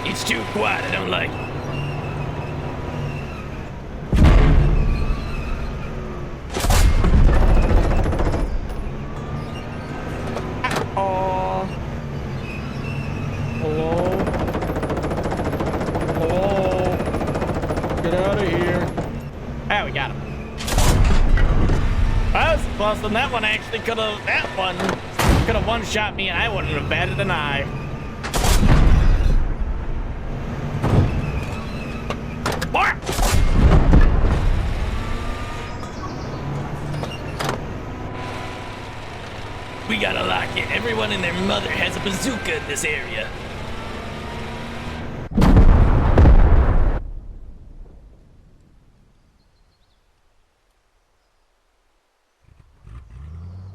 It's too quiet. I don't like it. get out of here. Ah, we got him. That was closer than that one actually could have. That one could have one-shot me and I wouldn't have batted an eye. What? We gotta lock it. Everyone and their mother has a bazooka in this area.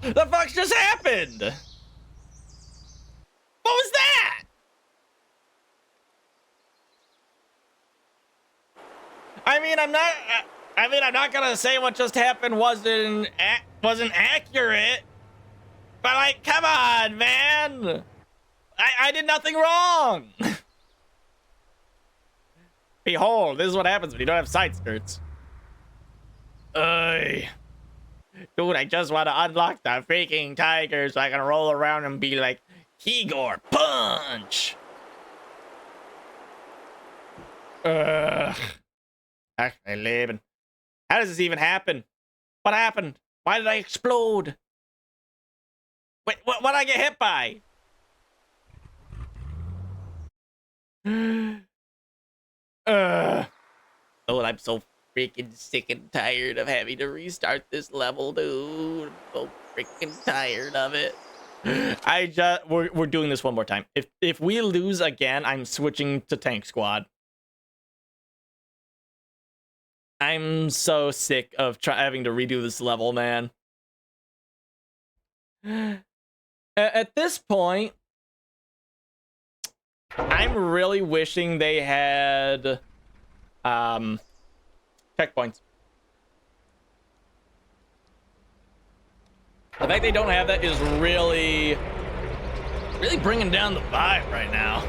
The fuck just happened? What was that? I mean, I'm not gonna say what just happened wasn't accurate. But like, come on, man. I did nothing wrong. Behold, this is what happens when you don't have side skirts. Dude, I just want to unlock the freaking tiger so I can roll around and be like, Igor, punch! Actually, living. How does this even happen? What happened? Why did I explode? Wait, what did I get hit by? Oh, I'm so freaking sick and tired of having to restart this level, dude. I'm so freaking tired of it. We're doing this one more time. If we lose again, I'm switching to tank squad. I'm so sick of having to redo this level, man. At this point, I'm really wishing they had checkpoints. The fact they don't have that is really bringing down the vibe right now.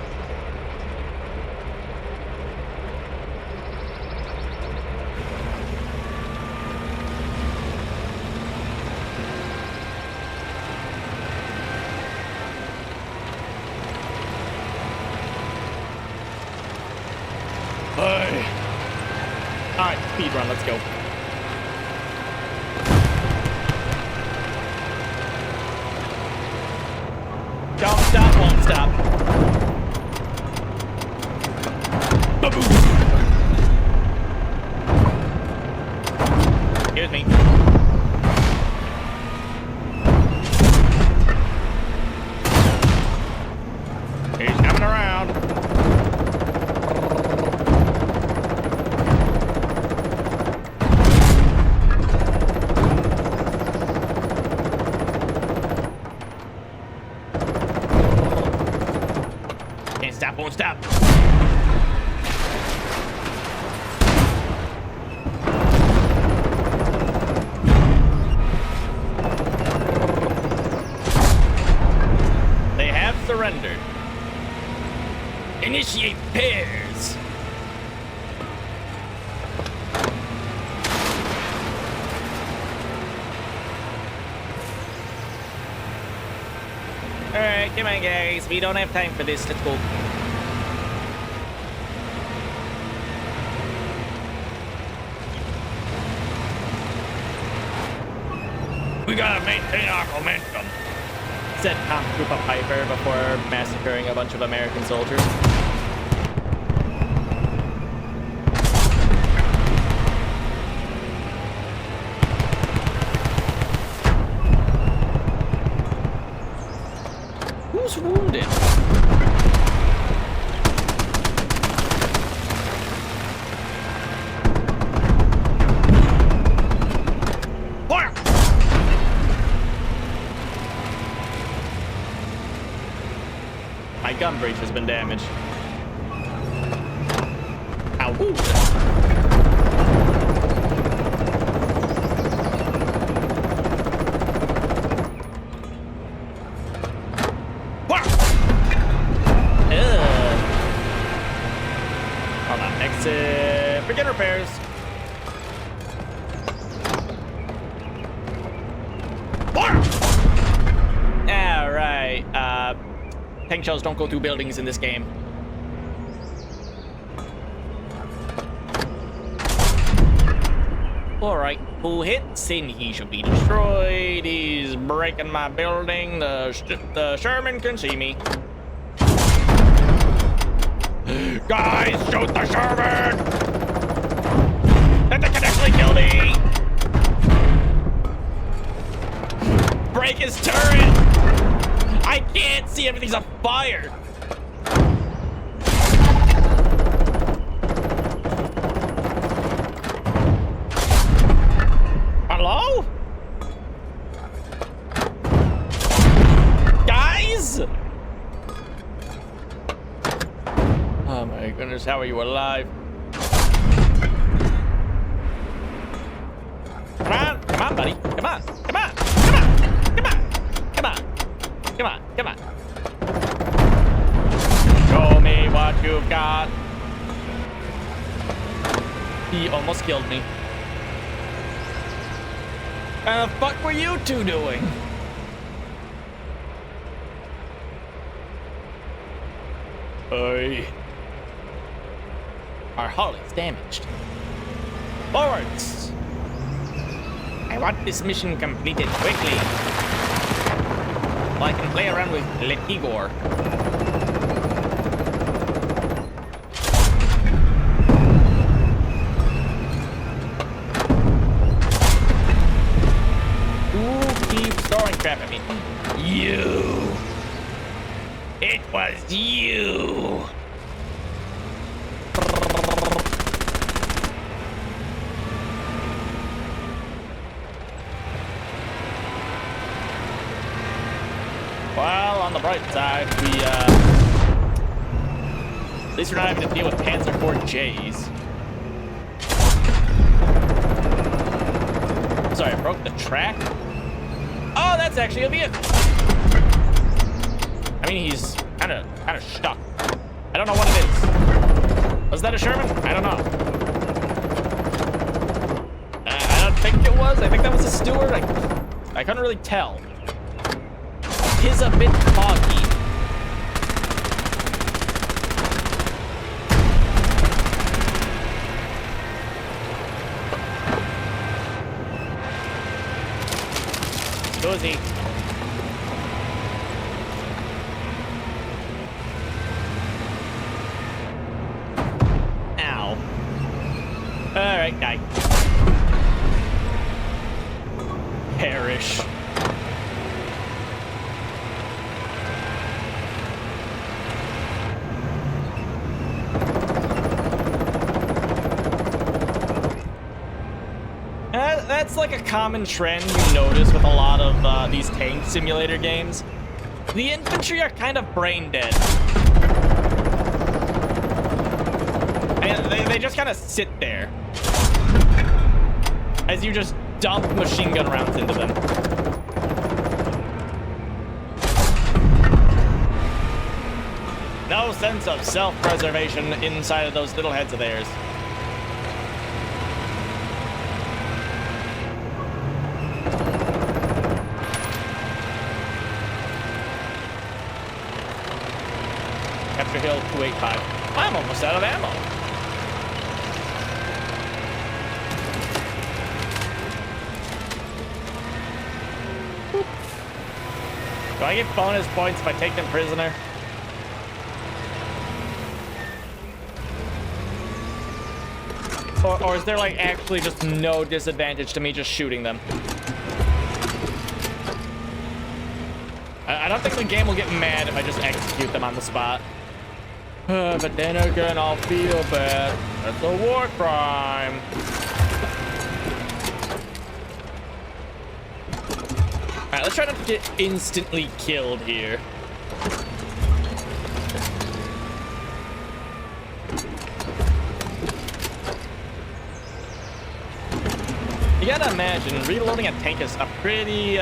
Alright, speed run, let's go. Don't stop, won't stop. Ba-boom. Excuse me. He's coming around. Won't stop. They have surrendered. Initiate pairs. Alright, come on guys. We don't have time for this. Let's go. We gotta maintain our momentum, said Comp Trooper Piper before massacring a bunch of American soldiers. Who's wounded? My gun breech has been damaged. Ow. Ooh. Hold on, exit. Begin repairs. All right. Tank shells don't go through buildings in this game. Alright, who hits him? He should be destroyed. He's breaking my building. The Sherman can see me. Guys, shoot the Sherman! That can actually kill me! Break his turret! I can't see, everything's on fire! Hello? Guys? Oh my goodness, how are you alive? Come on, buddy. Come on. Show me what you've got. He almost killed me. What the fuck were you two doing? Our hull is damaged. Forwards! I want this mission completed quickly. So I can play around with Igor. Who keeps throwing crap at me? You! It was you! Well, on the bright side, we, at least we're not having to deal with Panzer 4Js. Sorry, I broke the track? Oh, that's actually a vehicle! I mean, he's kinda stuck. I don't know what it is. Was that a Sherman? I don't know. I don't think it was. I think that was a Stewart. I couldn't really tell. Tis a bit foggy. Dozy. Ow. Alright, guy. Perish. That's like a common trend you notice with a lot of these tank simulator games. The infantry are kind of brain dead. And they just kind of sit there as you just dump machine gun rounds into them. No sense of self-preservation inside of those little heads of theirs. Hill 285. I'm almost out of ammo. Do I get bonus points if I take them prisoner? Or is there like actually just no disadvantage to me just shooting them? I don't think the game will get mad if I just execute them on the spot. But then again, I'll feel bad. That's a war crime. Alright, let's try not to get instantly killed here. You gotta imagine, reloading a tank is a pretty,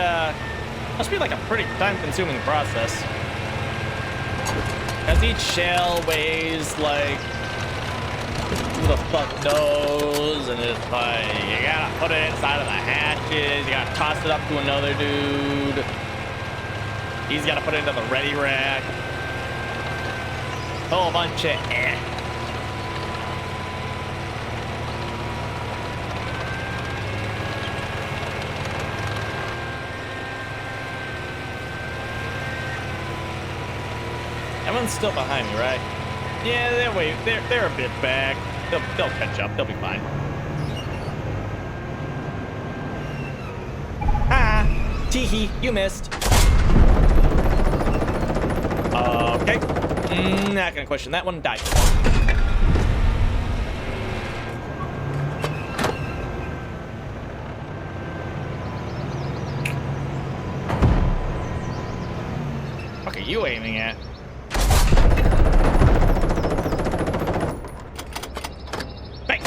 must be like a pretty time-consuming process. Because each shell weighs like, who the fuck knows, and it's like, you gotta put it inside of the hatches, you gotta toss it up to another dude. He's gotta put it into the ready rack. Whole bunch of Everyone's still behind me, right? Yeah, they're a bit back. They'll catch up. They'll be fine. Ah, teehee, you missed. Okay. Not gonna question that one. Die. What are you aiming at? Bang!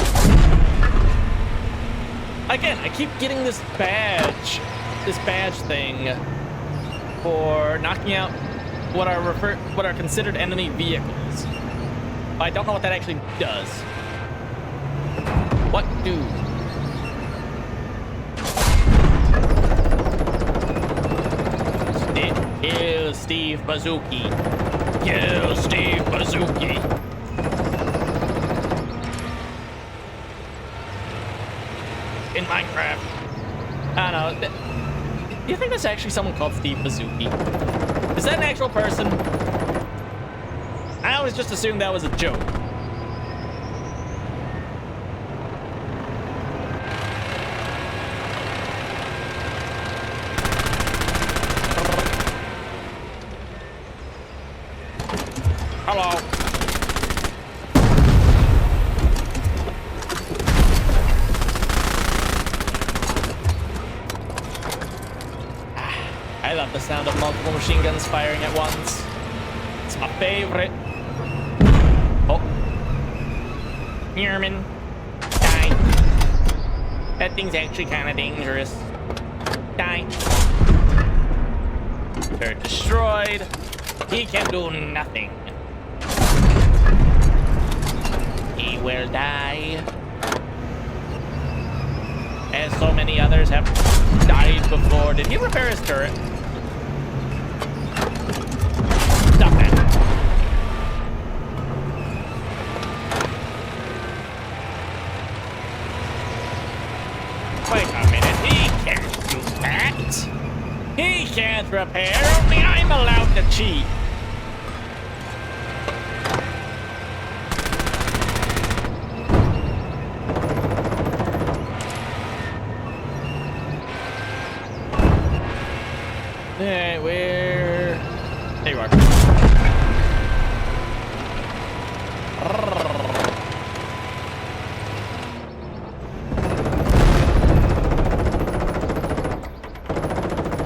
Again, I keep getting this badge thing for knocking out what are considered enemy vehicles. But I don't know what that actually does. What do? Kill Steve Bazooki. Kill Steve Bazooki. In Minecraft. I don't know. Do you think there's actually someone called Steve Bazooki? Is that an actual person? I always just assumed that was a joke. Hello. I love the sound of multiple machine guns firing at once. It's my favorite. Oh. Nearman. Die. That thing's actually kind of dangerous. Die. Turret destroyed. He can do nothing. He will die. As so many others have died before. Did he repair his turret? Stop that. Wait a minute. He can't do that. He can't repair. Only I'm allowed to cheat. Hey, where? There you are.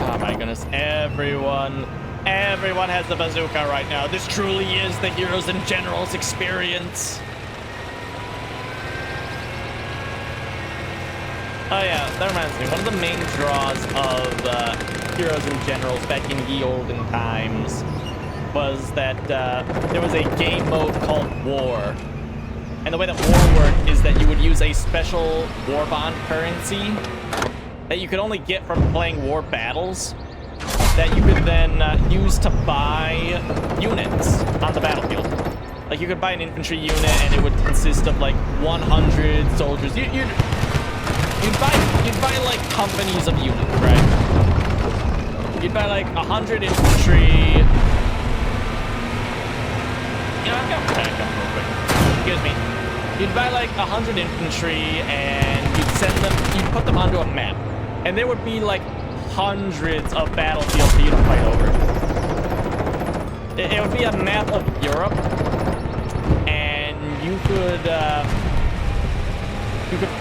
Oh my goodness, everyone has the bazooka right now. This truly is the Heroes and Generals experience. Oh yeah, that reminds me. One of the main draws of Heroes and Generals back in ye olden times was that there was a game mode called War. And the way that War worked is that you would use a special war bond currency that you could only get from playing war battles that you could then use to buy units on the battlefield. Like you could buy an infantry unit and it would consist of like 100 soldiers. You'd buy like companies of units, right? You'd buy like 100 infantry. You know, I'm going real quick. Excuse me. You'd buy like 100 infantry and you'd put them onto a map. And there would be like hundreds of battlefields for you to fight over. It would be a map of Europe. And you could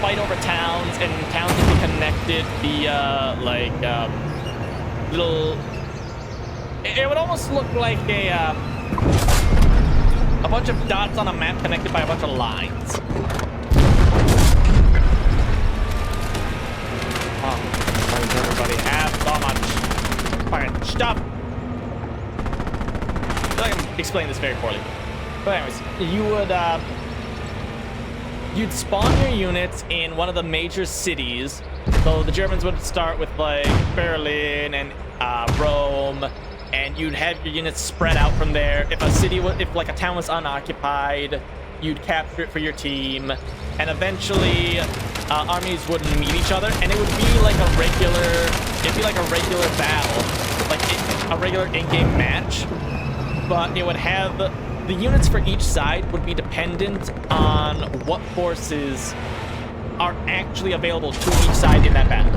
fight over towns, and towns would be connected via like little. It would almost look like a bunch of dots on a map connected by a bunch of lines. Oh, why does everybody have so much fucking stuff? I feel like I'm explaining this very poorly. But anyways, you would you'd spawn your units in one of the major cities. So the Germans would start with like Berlin and Rome, and you'd have your units spread out from there. If like a town was unoccupied, you'd capture it for your team, and eventually armies would meet each other, and it would be like a regular battle, like a regular in-game match. but it would have the units for each side would be dependent on what forces are actually available to each side in that battle.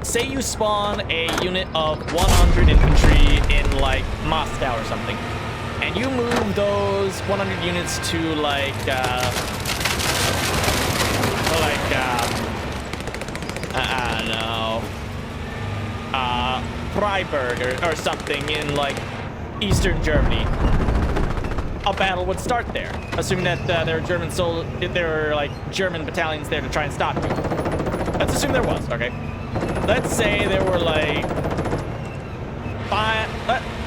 Say you spawn a unit of 100 infantry in like Moscow or something, and you move those 100 units to I don't know, Freiburg or something in like Eastern Germany. A battle would start there, assuming that there were like German battalions there to try and stop you. Let's assume there was, okay? Let's say there were like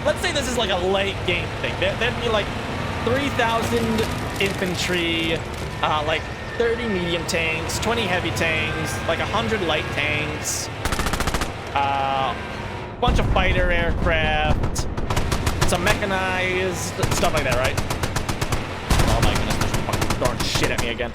let's say this is like a late game thing. There'd be like 3,000 infantry, like 30 medium tanks, 20 heavy tanks, like 100 light tanks, bunch of fighter aircraft, some mechanized, stuff like that, right? Oh my goodness, they're fucking throwing shit at me again.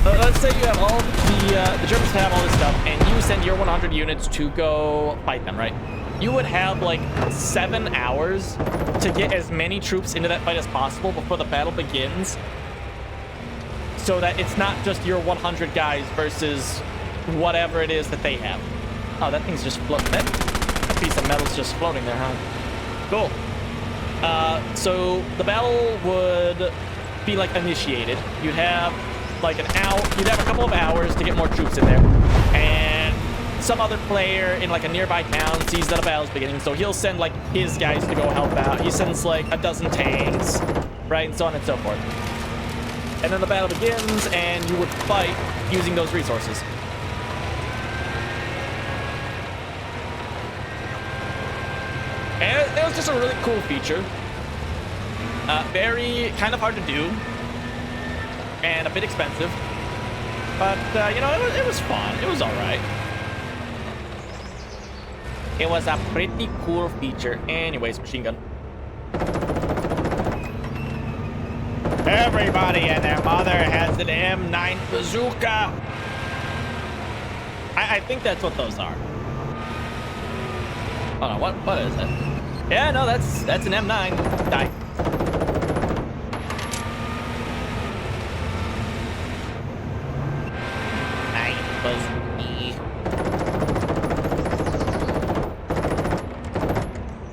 Let's say you have all the Germans have all this stuff, and you send your 100 units to go fight them, right? You would have like 7 hours to get as many troops into that fight as possible before the battle begins, so that it's not just your 100 guys versus whatever it is that they have. Oh, that thing's just floating. That piece of metal's just floating there, huh? Cool. So the battle would be like initiated. You'd have like you'd have a couple of hours to get more troops in there, and some other player in like a nearby town sees that a battle's beginning, so he'll send like his guys to go help out. He sends like a dozen tanks, right, and so on and so forth. And then the battle begins, and you would fight using those resources. And it was just a really cool feature. Very kind of hard to do, and a bit expensive, but you know, it was fun. It was all right. It was a pretty cool feature. Anyways, machine gun. Everybody and their mother has an M9 bazooka. I think that's what those are. Oh no, what is it? Yeah, no, that's an M9. Die.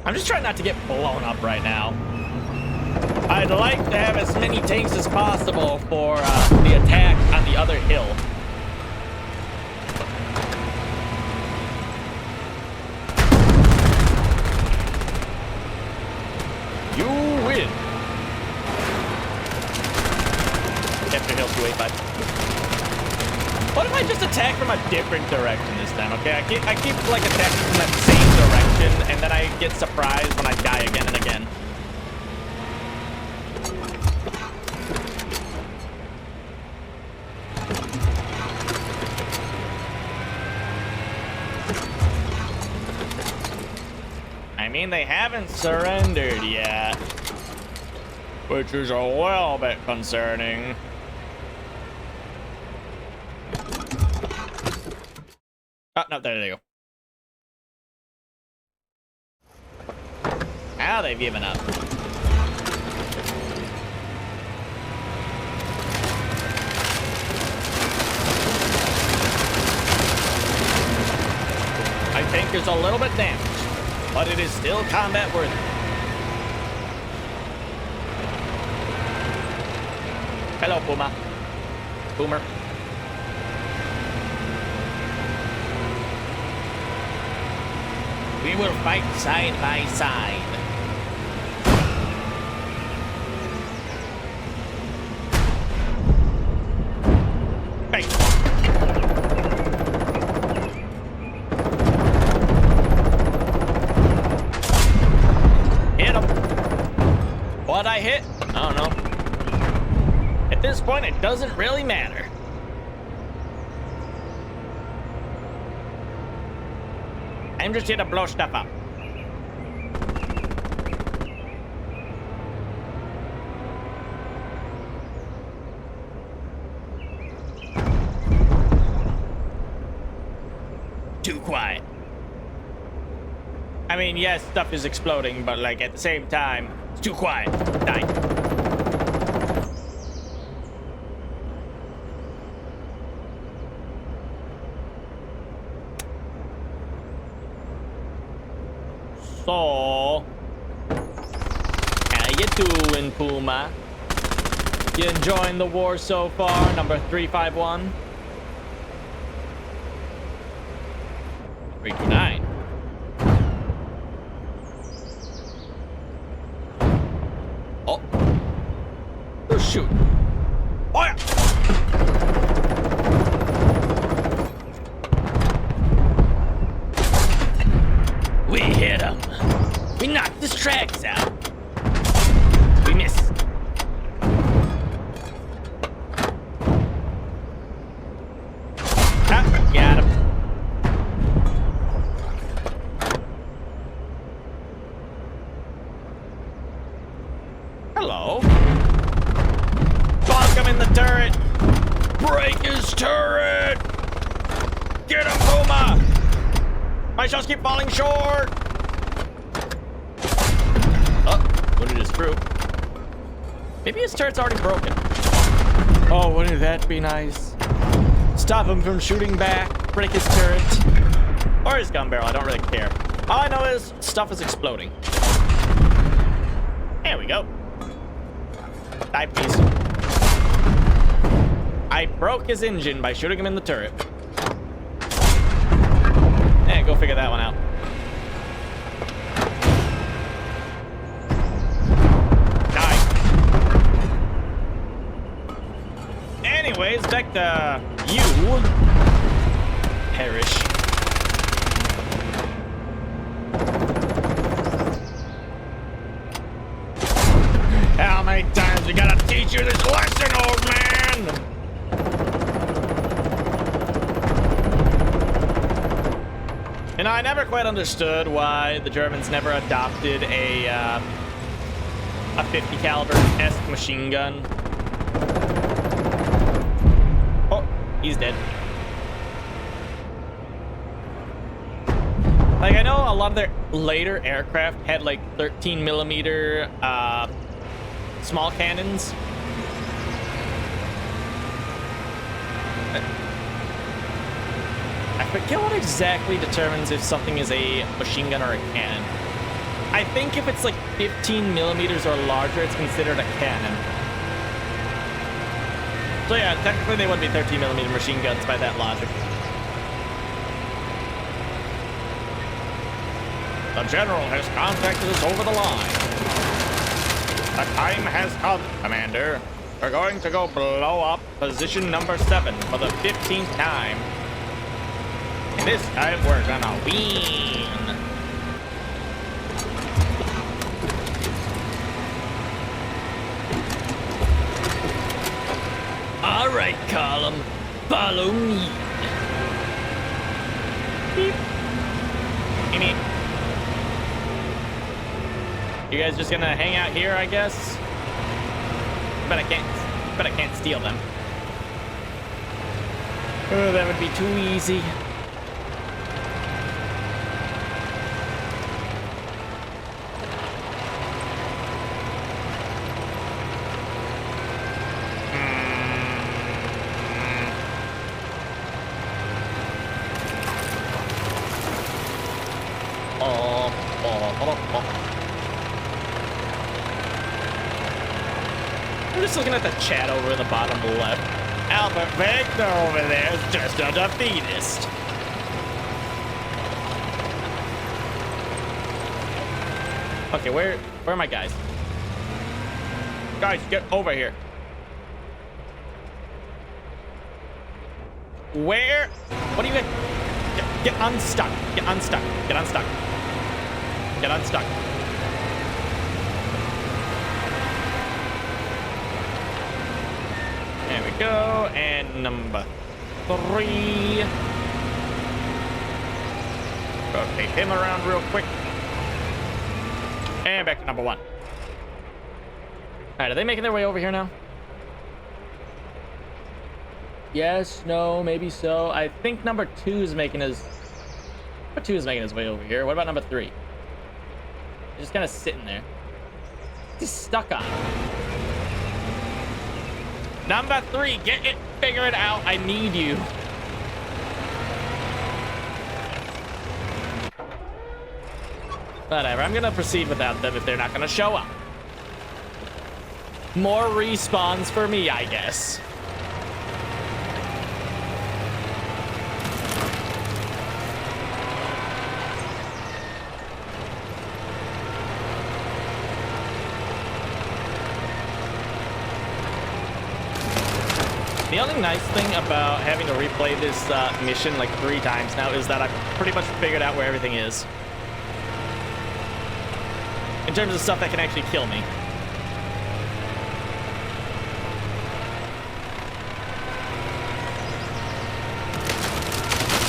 I'm just trying not to get blown up right now. I'd like to have as many tanks as possible for the attack on the other hill. You win. After hill 285. What if I just attack from a different direction this time? Okay, I keep like attacking from that same direction, and then I get surprised when I die again and again. I mean, they haven't surrendered yet, which is a little bit concerning. Oh, no, there they go. Now they've given up. My tank is a little bit damaged, but it is still combat worthy. Hello, Puma. Boomer. We will fight side by side. Bang. Hit him. What'd I hit? I don't know. At this point, it doesn't really matter. I'm just here to blow stuff up. Too quiet. I mean, yes, stuff is exploding, but like at the same time, it's too quiet. Die. So, how you doing, Puma? You enjoying the war so far? Number 351. 329. Oh. Who's shooting? Oh, yeah. We hit him. We knocked his tracks out. We missed. Ah, got him. Hello. Bonk him in the turret. Break his turret. Get him, Puma. My shots keep falling short. Oh, wounded his crew. Maybe his turret's already broken. Oh, wouldn't that be nice? Stop him from shooting back. Break his turret. Or his gun barrel, I don't really care. All I know is stuff is exploding. There we go. Die, please. I broke his engine by shooting him in the turret. Eh, go figure that one out. Die. Anyways, back to you. Perish. How many times we gotta teach you this lesson, old man? And I never quite understood why the Germans never adopted a 50 caliber-esque machine gun. Oh, he's dead. Like, I know a lot of their later aircraft had like 13 millimeter small cannons. I forget what exactly determines if something is a machine gun or a cannon. I think if it's like 15 millimeters or larger, it's considered a cannon. So yeah, technically they would be 13 millimeter machine guns by that logic. The general has contacted us over the line. The time has come, Commander. We're going to go blow up position number 7 for the 15th time. And this time we're gonna win. All right, column, follow me. Beep. Beep. You guys just gonna hang out here, I guess? But I can't steal them. Oh, that would be too easy. I'm just looking at the chat over in the bottom left. Albert Wagner over there is just a defeatist. Okay, where are my guys? Guys, get over here. Where? What are you gonna... Get unstuck. Get unstuck. Get unstuck. Get unstuck. There we go. And number 3. Rotate him around real quick. And back to number 1. All right, are they making their way over here now? Yes, no, maybe so. I think number 2 is making his... Number 2 is making his way over here. What about number 3? Just kind of sitting there. He's stuck on it. Number 3, get it, figure it out. I need you. Whatever, I'm gonna proceed without them if they're not gonna show up. More respawns for me, I guess. The only nice thing about having to replay this mission like 3 times now is that I've pretty much figured out where everything is. In terms of stuff that can actually kill me.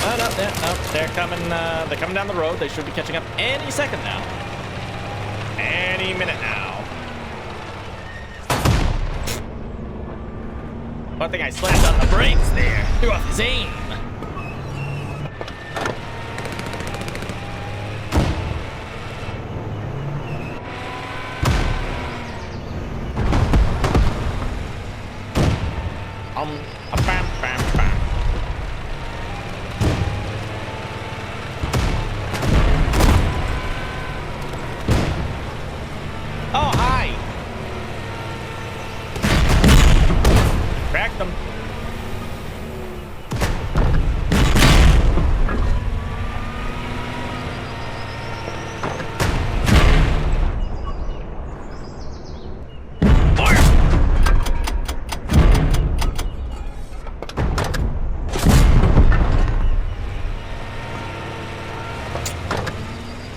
Oh, no, they're coming down the road. They should be catching up any second now. Any minute now. I think I slammed on the brakes there. Threw off his aim. Bam, bam, bam. Oh, hi. Cracked them.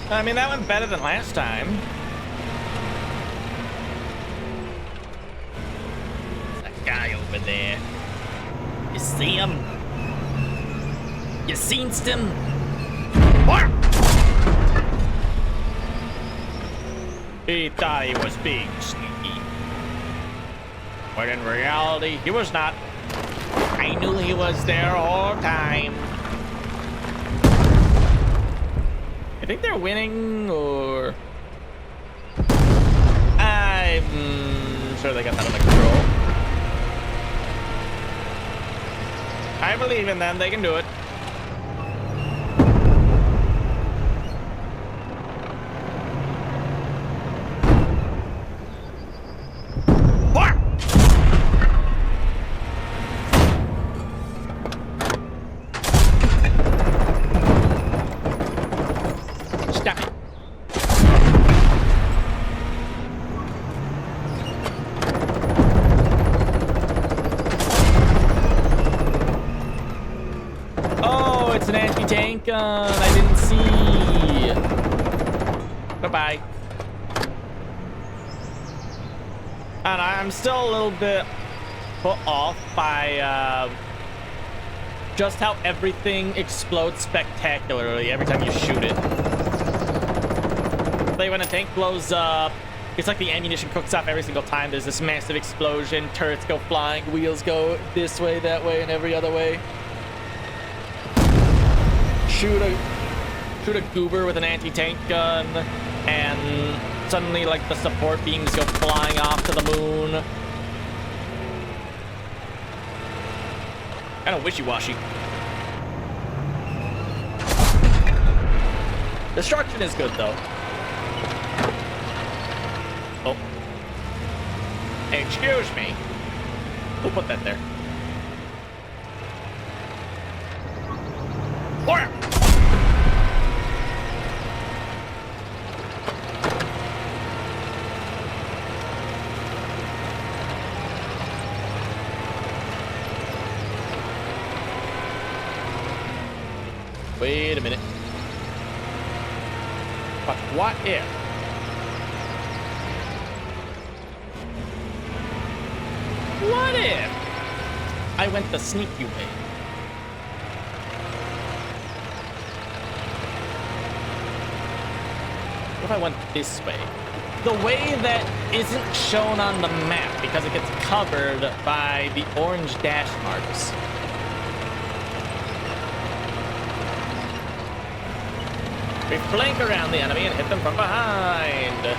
I mean, that went better than last time. There's a guy over there. You see him? You seenst him? He thought he was being sneaky. But in reality, he was not. I knew he was there all time. I think they're winning, or... I'm sure they got that under control. I believe in them. They can do it. I didn't see. Bye-bye. And I'm still a little bit put off by just how everything explodes spectacularly every time you shoot it. Like when a tank blows up, it's like the ammunition cooks off every single time. There's this massive explosion, turrets go flying, wheels go this way, that way, and every other way. Shoot a goober with an anti-tank gun, and suddenly, like, the support beams go flying off to the moon. Kind of wishy-washy. Destruction is good, though. Oh. Excuse me. Who put that there? Fire! Wait a minute. But what if? What if I went the sneaky way? What if I went this way? The way that isn't shown on the map because it gets covered by the orange dash marks. We flank around the enemy and hit them from behind.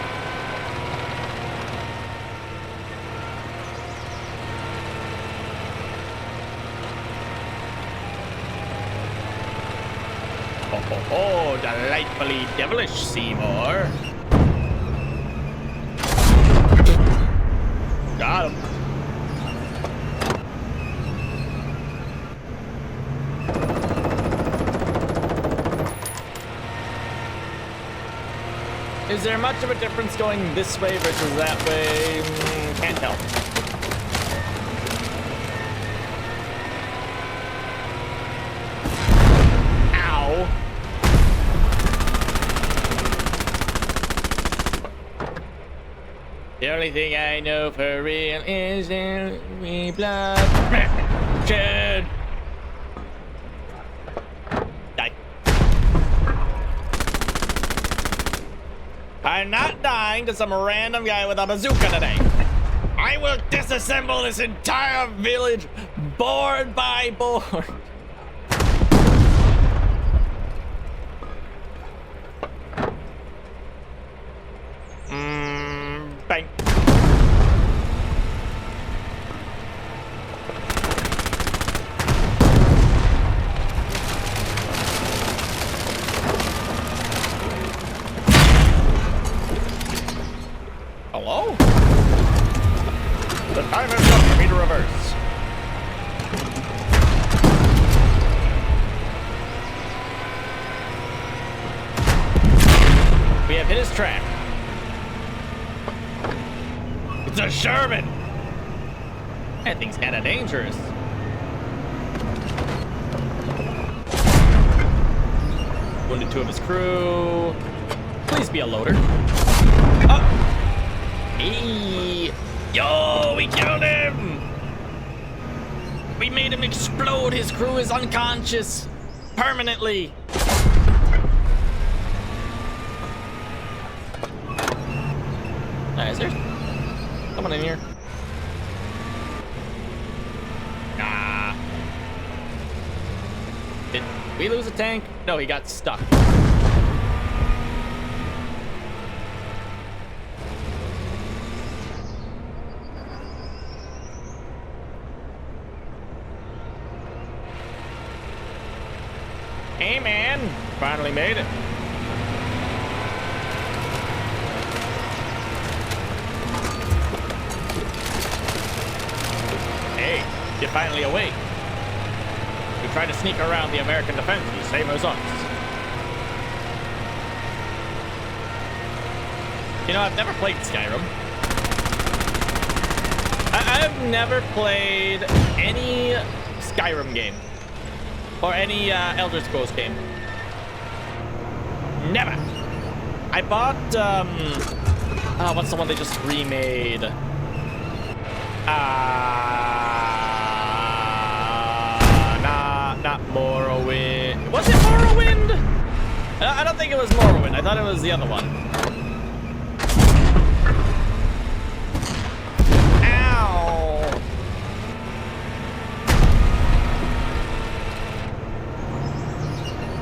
Oh, delightfully devilish, Seymour. Got him. Is there much of a difference going this way versus that way? Can't tell. Ow. The only thing I know for real is that we blood. Shit. Die. I'm not dying to some random guy with a bazooka today. I will disassemble this entire village board by board. Bang. Hello? The time has come for me to reverse. We have hit his track. It's a Sherman! That thing's kinda dangerous. Wounded 2 of his crew. Please be a loader. Oh! Hey! Yo, we killed him! We made him explode. His crew is unconscious. Permanently. Is there someone in here? Nah. Did we lose a tank? No, he got stuck. Hey, man. Finally made it. Hey, you're finally awake. You tried to sneak around the American defenses, same as us. You know, I've never played Skyrim. I've never played any Skyrim game. Or any Elder Scrolls game. Never. I bought, what's the one they just remade? Not Morrowind. Was it Morrowind? I don't think it was Morrowind. I thought it was the other one. Ow.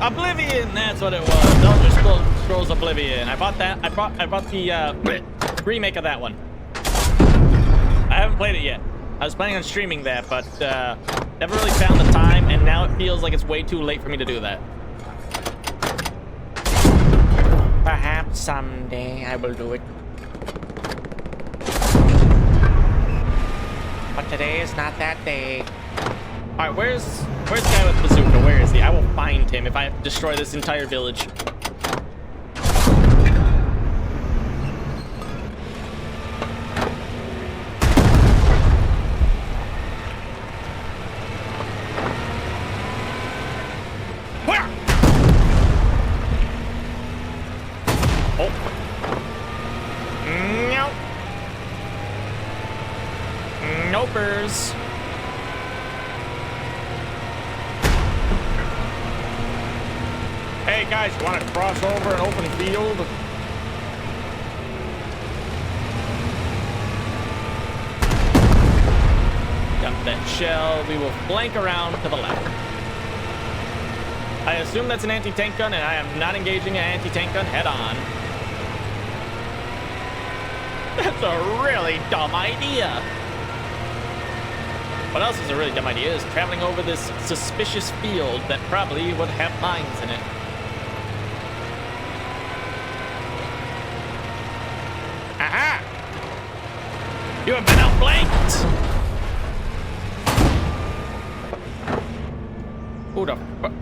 Oblivion, that's what it was. Elder Scrolls Oblivion. I bought that. I bought the remake of that one. I haven't played it yet. I was planning on streaming that, but never really found the time, and now it feels like it's way too late for me to do that. Perhaps someday I will do it. But today is not that day. All right, where's the guy with the bazooka? Where is he? I will find him if I have to destroy this entire village. Nopers. Hey guys, you want to cross over an open field? Got that shell. We will flank around to the left. I assume that's an anti-tank gun, and I am not engaging an anti-tank gun head on. That's a really dumb idea. What else is a really dumb idea is traveling over this suspicious field that probably would have mines in it. Aha! You have been outflanked! Who the fuck?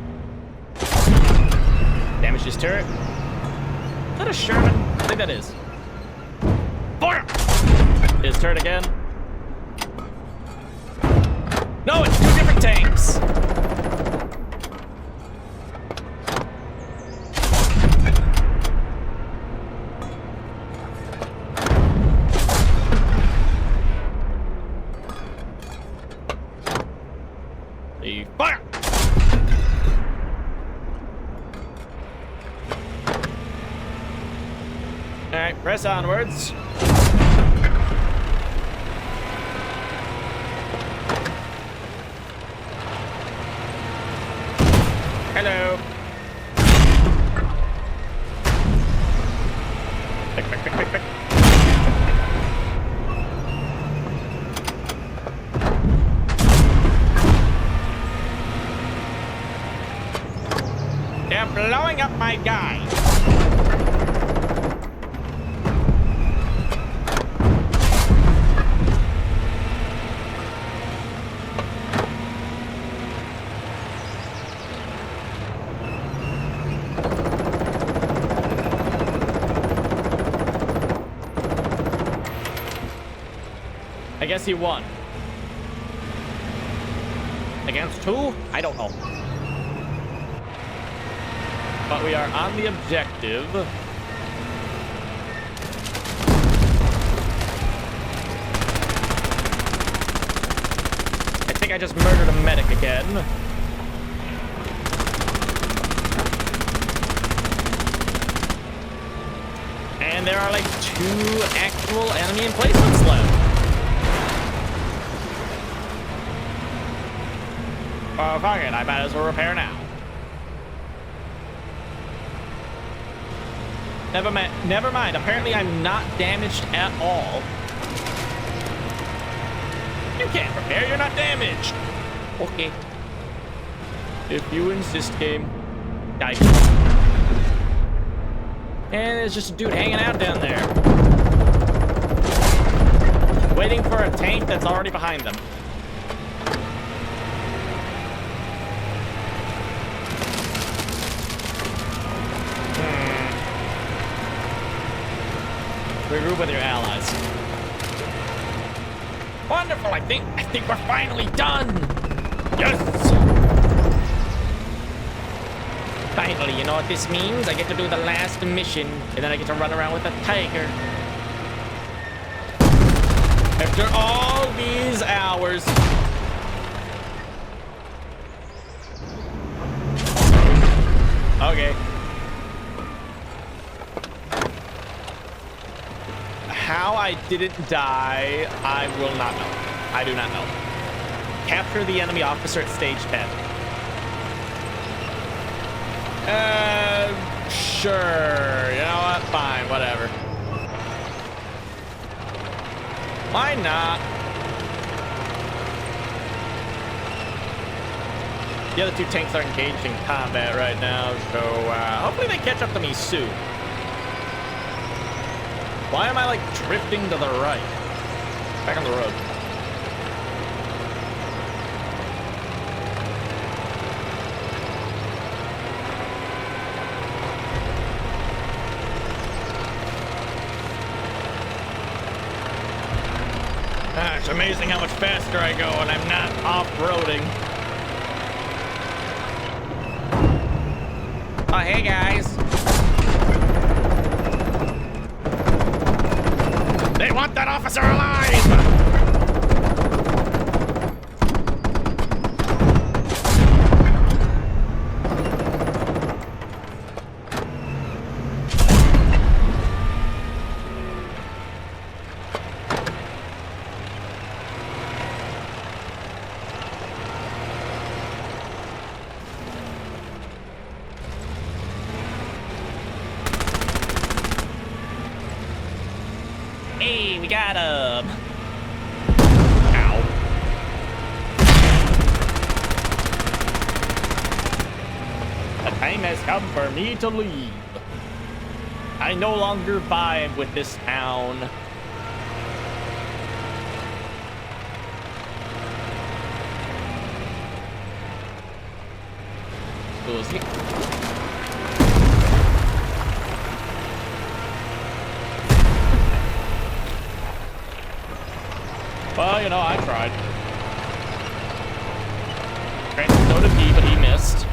Damage his turret. Is that a Sherman? I think that is. Fire! His turret again. No, it's two different tanks! Fire! Alright, press onwards. Hello. Quick, quick, quick, quick, quick. They're blowing up my guy. I guess he won. Against who? I don't know. But we are on the objective. I think I just murdered a medic again. And there are like 2 actual enemy emplacements left. Oh, fuck it. I might as well repair now. Never mind. Apparently, I'm not damaged at all. You can't repair. You're not damaged. Okay. If you insist, game. Die. And there's just a dude hanging out down there. Waiting for a tank that's already behind them. Regroup with your allies. Wonderful, I think we're finally done. Yes! Finally, you know what this means? I get to do the last mission, and then I get to run around with a tiger. After all these hours. Okay. How I didn't die, I will not know. I do not know. Capture the enemy officer at stage 10. Sure. You know what? Fine, whatever. Why not? The other 2 tanks are engaged in combat right now, so hopefully they catch up to me soon. Why am I, like, drifting to the right? Back on the road. Ah, it's amazing how much faster I go when I'm not off-roading. Oh, hey, guys. They want that officer alive! Got him. Ow. The time has come for me to leave. I no longer vibe with this town. Well, you know, I tried. So did he, but he missed.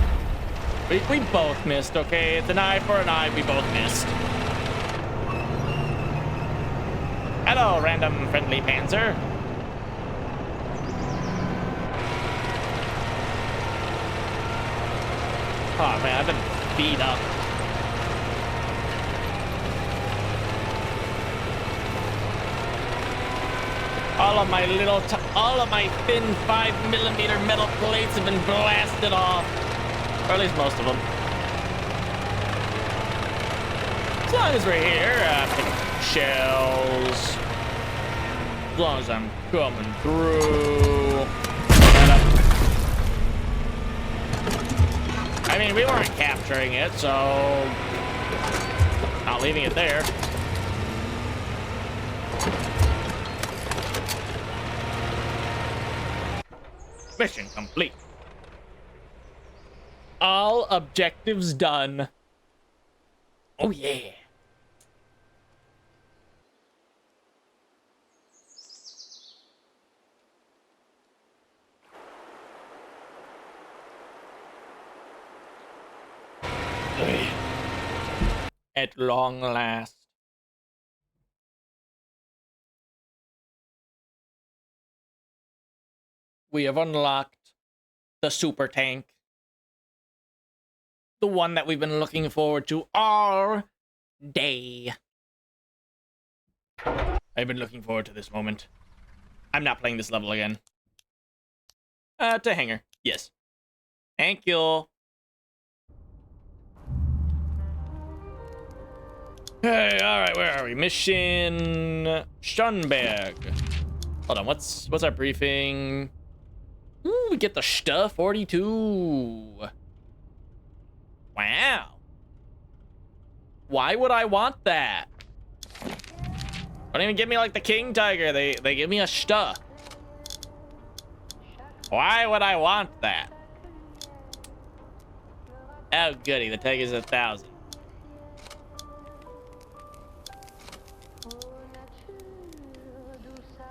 We both missed, okay? It's an eye for an eye, we both missed. Hello, random friendly Panzer. Oh man, I've been beat up. All of my thin 5mm metal plates have been blasted off. Or at least most of them. As long as we're here, picking up shells. As long as I'm coming through. I mean, we weren't capturing it, so not leaving it there. Mission complete. All objectives done. Oh yeah. At long last. We have unlocked the super tank. The one that we've been looking forward to all day. I've been looking forward to this moment. I'm not playing this level again. To hangar. Yes. Thank you. Hey, alright, where are we? Mission Schunberg. Hold on, what's our briefing? Ooh, we get the stuff 42. Wow. Why would I want that? Don't even give me like the King Tiger. They give me a stuff. Why would I want that? Oh goody, the tag is 1,000.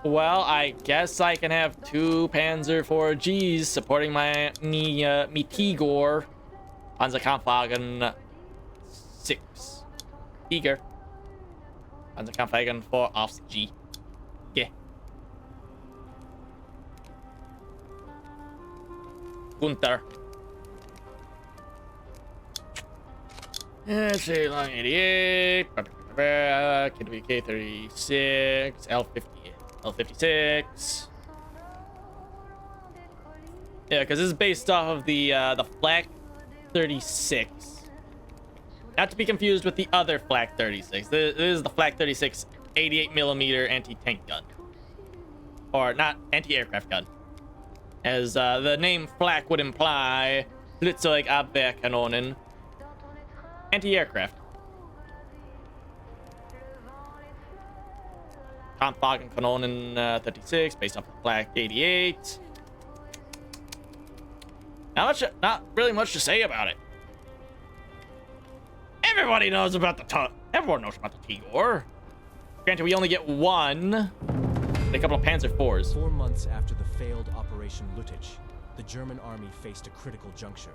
Well, I guess I can have 2 Panzer 4Gs supporting me Tigor. Panzerkampfwagen 6. Tiger. Panzerkampfwagen 4 aufs G. Yeah. Gunther. Let's see, long 88. KWK 36. L50. L56. Yeah, because this is based off of the Flak 36. Not to be confused with the other Flak 36. This is the Flak 36 88mm anti-tank gun. Or not anti-aircraft gun. As the name Flak would imply, Flugzeugabwehrkanonen. Anti-aircraft. Kampfwagenkanonen 36, based off of Flak 88. Not really much to say about it. Everybody knows about everyone knows about the Tigor. Granted, we only get one. And a couple of Panzer IVs. 4 months after the failed Operation Lüttich, the German army faced a critical juncture.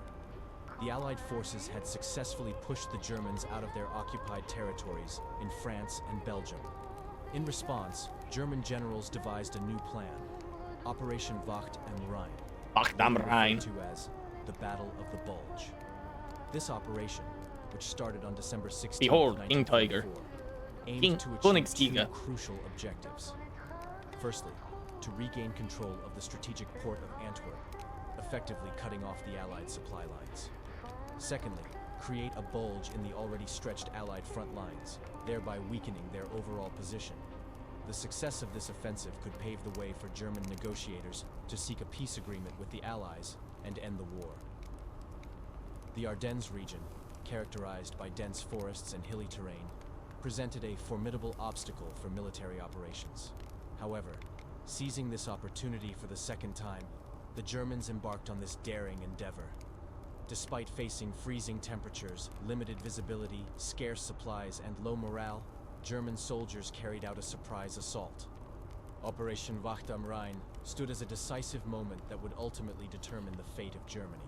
The Allied forces had successfully pushed the Germans out of their occupied territories in France and Belgium. In response, German generals devised a new plan, Operation Wacht am Rhein. Wacht am Rhein. Referred to as the Battle of the Bulge. This operation, which started on December 16, Behold, King Tiger. aimed to achieve 2 crucial objectives. Firstly, to regain control of the strategic port of Antwerp, effectively cutting off the Allied supply lines. Secondly, create a bulge in the already stretched Allied front lines, thereby weakening their overall position. the success of this offensive could pave the way for German negotiators to seek a peace agreement with the Allies and end the war. The Ardennes region, characterized by dense forests and hilly terrain, presented a formidable obstacle for military operations. However, seizing this opportunity for the second time, the Germans embarked on this daring endeavor. Despite facing freezing temperatures, limited visibility, scarce supplies, and low morale, German soldiers carried out a surprise assault. Operation Wacht am Rhein stood as a decisive moment that would ultimately determine the fate of Germany.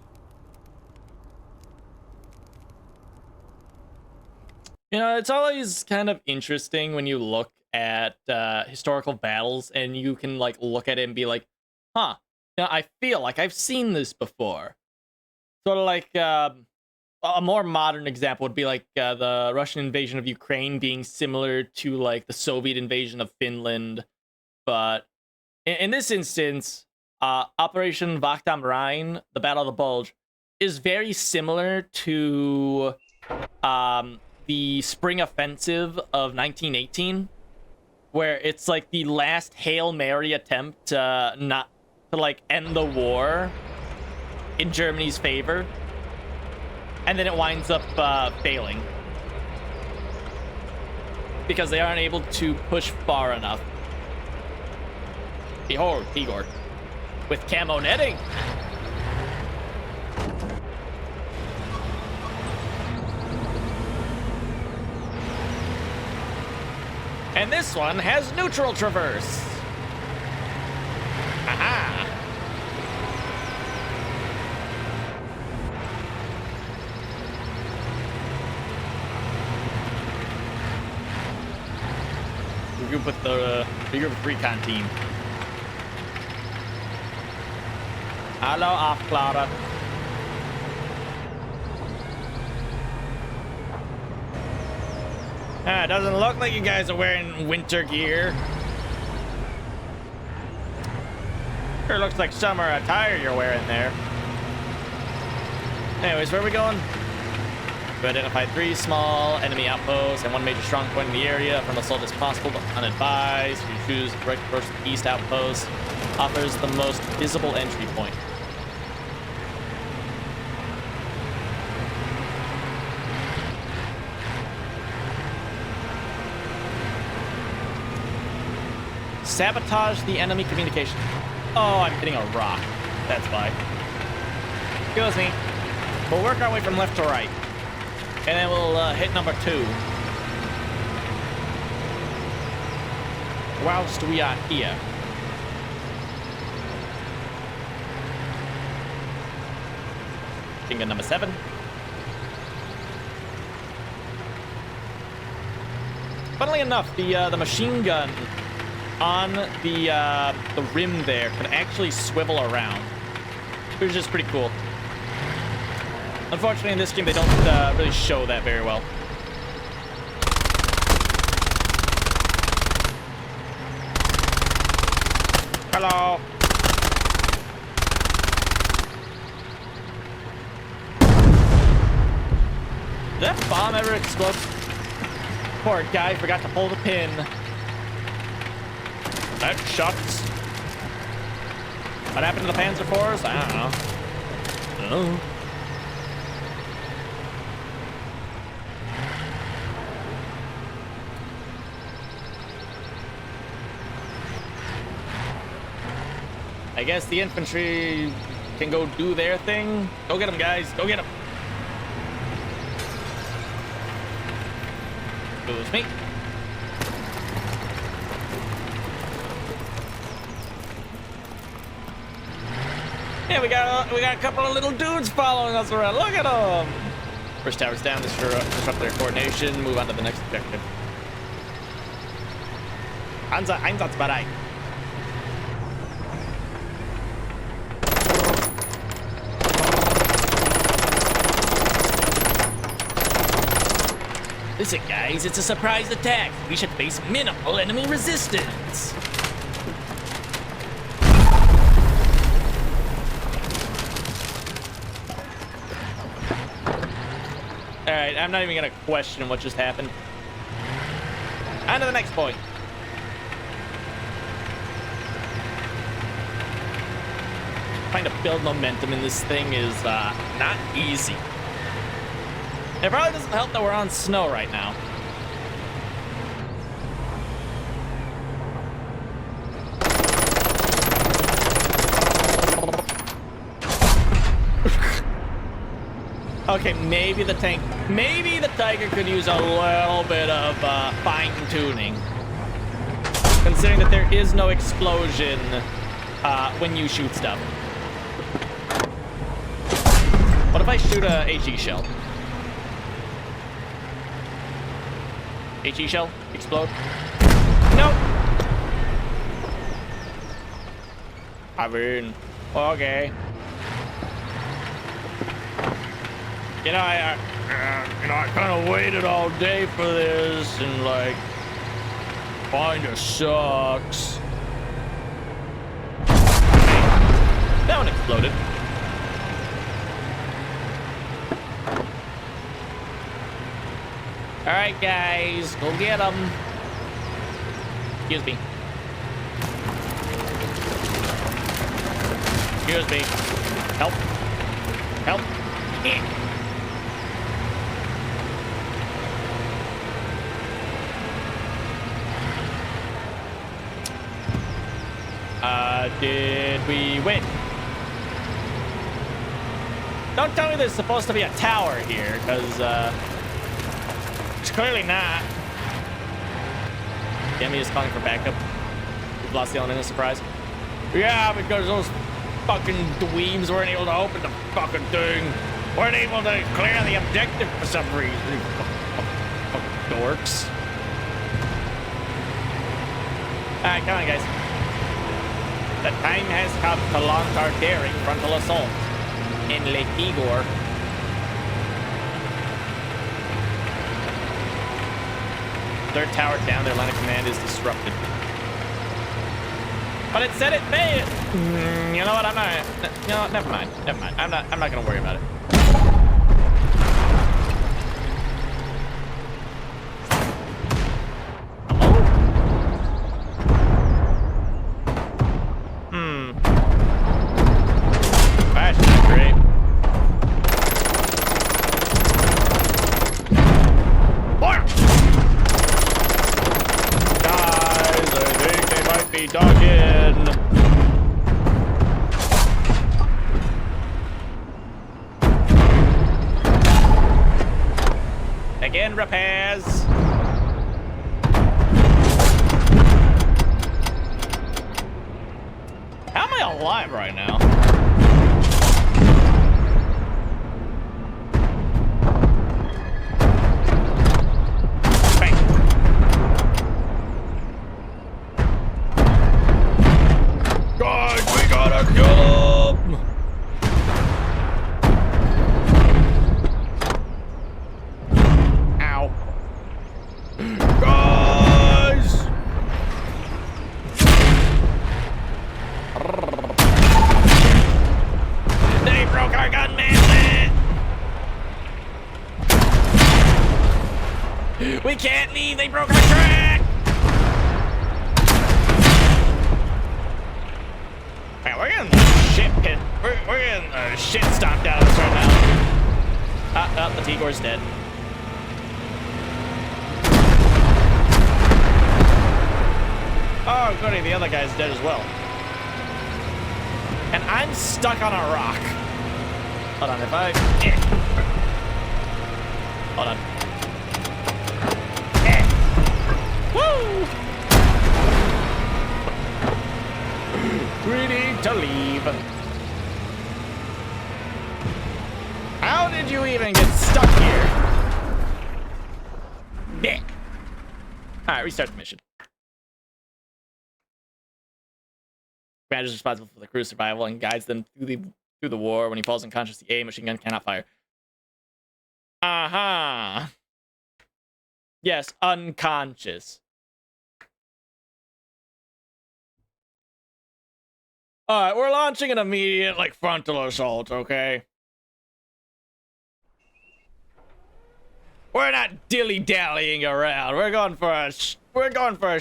You know, it's always kind of interesting when you look at historical battles and you can like look at it and be like, huh, you know, I feel like I've seen this before. Sort of like a more modern example would be like the Russian invasion of Ukraine being similar to like the Soviet invasion of Finland. But in this instance, Operation Wacht am Rhein, the Battle of the Bulge, is very similar to the Spring Offensive of 1918, where it's like the last Hail Mary attempt not to like end the war in Germany's favor, and then it winds up failing because they aren't able to push far enough. Behold, Igor, with camo netting. And this one has neutral traverse. Aha! Regroup with the recon team. Hello, Afklarer. It doesn't look like you guys are wearing winter gear. Sure looks like summer attire you're wearing there. Anyways, where are we going? We identified 3 small enemy outposts and 1 major strong point in the area. From assault as possible, but unadvised. You choose the right approach to the east outpost. Offers the most visible entry point. Sabotage the enemy communication. Oh, I'm hitting a rock. That's why. Excuse me. We'll work our way from left to right. And then we'll hit number 2. Whilst we are here. Finger number 7. Funnily enough, the machine gun on the rim there could actually swivel around, which is just pretty cool. Unfortunately, in this game, they don't really show that very well. Hello. Did that bomb ever explode? Poor guy forgot to pull the pin. That shucks. What happened to the Panzer IVs? I don't know. Oh. I guess the infantry can go do their thing. Go get them, guys. Go get them. Excuse me. Yeah, we got a couple of little dudes following us around. Look at them. First tower's down. Disrupt their coordination. Move on to the next objective. Einsatzbereit. Listen, guys, it's a surprise attack. We should face minimal enemy resistance. Alright, I'm not even gonna question what just happened. On to the next point. trying to build momentum in this thing is not easy. It probably doesn't help that we're on snow right now. Okay, maybe the Tiger could use a little bit of fine-tuning. Considering that there is no explosion when you shoot stuff. What if I shoot a HE shell? HE shell? Explode? Nope. I mean, okay. You know, I kind of waited all day for this, and like, kinda sucks. That one exploded. All right, guys, go get them. Excuse me. Excuse me. Help. Help. Did we win? Don't tell me there's supposed to be a tower here, because, it's clearly not. The enemy is calling for backup. We've lost the element of surprise. Yeah, because those fucking dweebs weren't able to open the fucking thing. Weren't able to clear the objective for some reason. Fucking dorks. Alright, come on, guys. The time has come to launch our daring frontal assault in Lake Igor. Third tower down, their line of command is disrupted. But it said it failed. You know what? I'm not. You know what? Never mind. Never mind. I'm not gonna worry about it. Repairs. How am I alive right now? Bang. Guys, we gotta kill him. We can't leave, they broke our track! Man, we're getting shit pit. We're getting shit stomped out of us right now. The Tigor's dead. Oh, goody, the other guy's dead as well. And I'm stuck on a rock. Hold on, if I... Hold on. Woo! We need to leave. How did you even get stuck here? Yeah. Alright, restart the mission. Commander is responsible for the crew's survival and guides them through the war. When he falls unconscious, the A machine gun cannot fire. Uh-huh. Yes, unconscious. Alright, we're launching an immediate, like, frontal assault, okay? We're not dilly-dallying around. We're going for a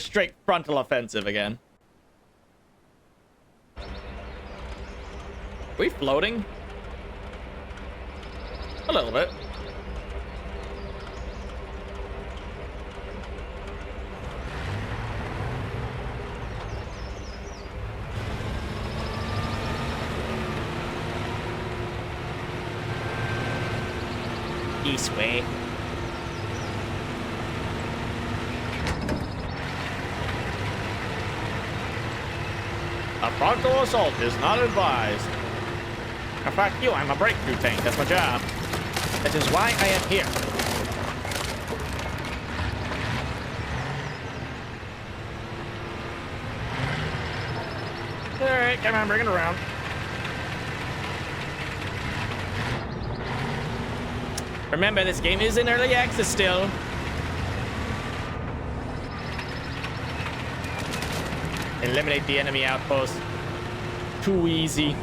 straight frontal offensive again. we floating? A little bit. This way. A frontal assault is not advised. In fact, I'm a breakthrough tank. That's my job. That is why I am here. Alright, come on, bring it around. Remember, this game is in early access still. Eliminate the enemy outpost. Too easy.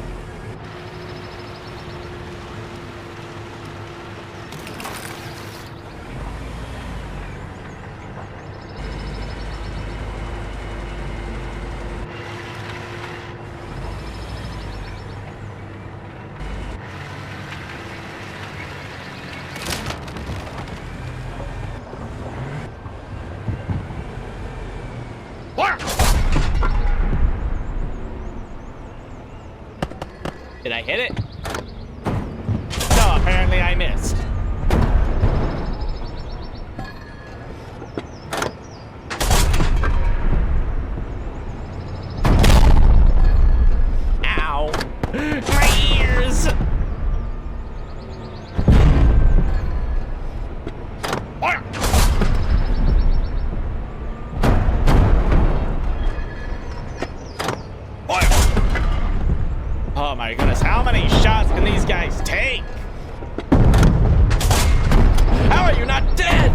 Did I hit it? No, apparently I missed. Ow. My ears! Oh my goodness, how many shots can these guys take? How are you not dead?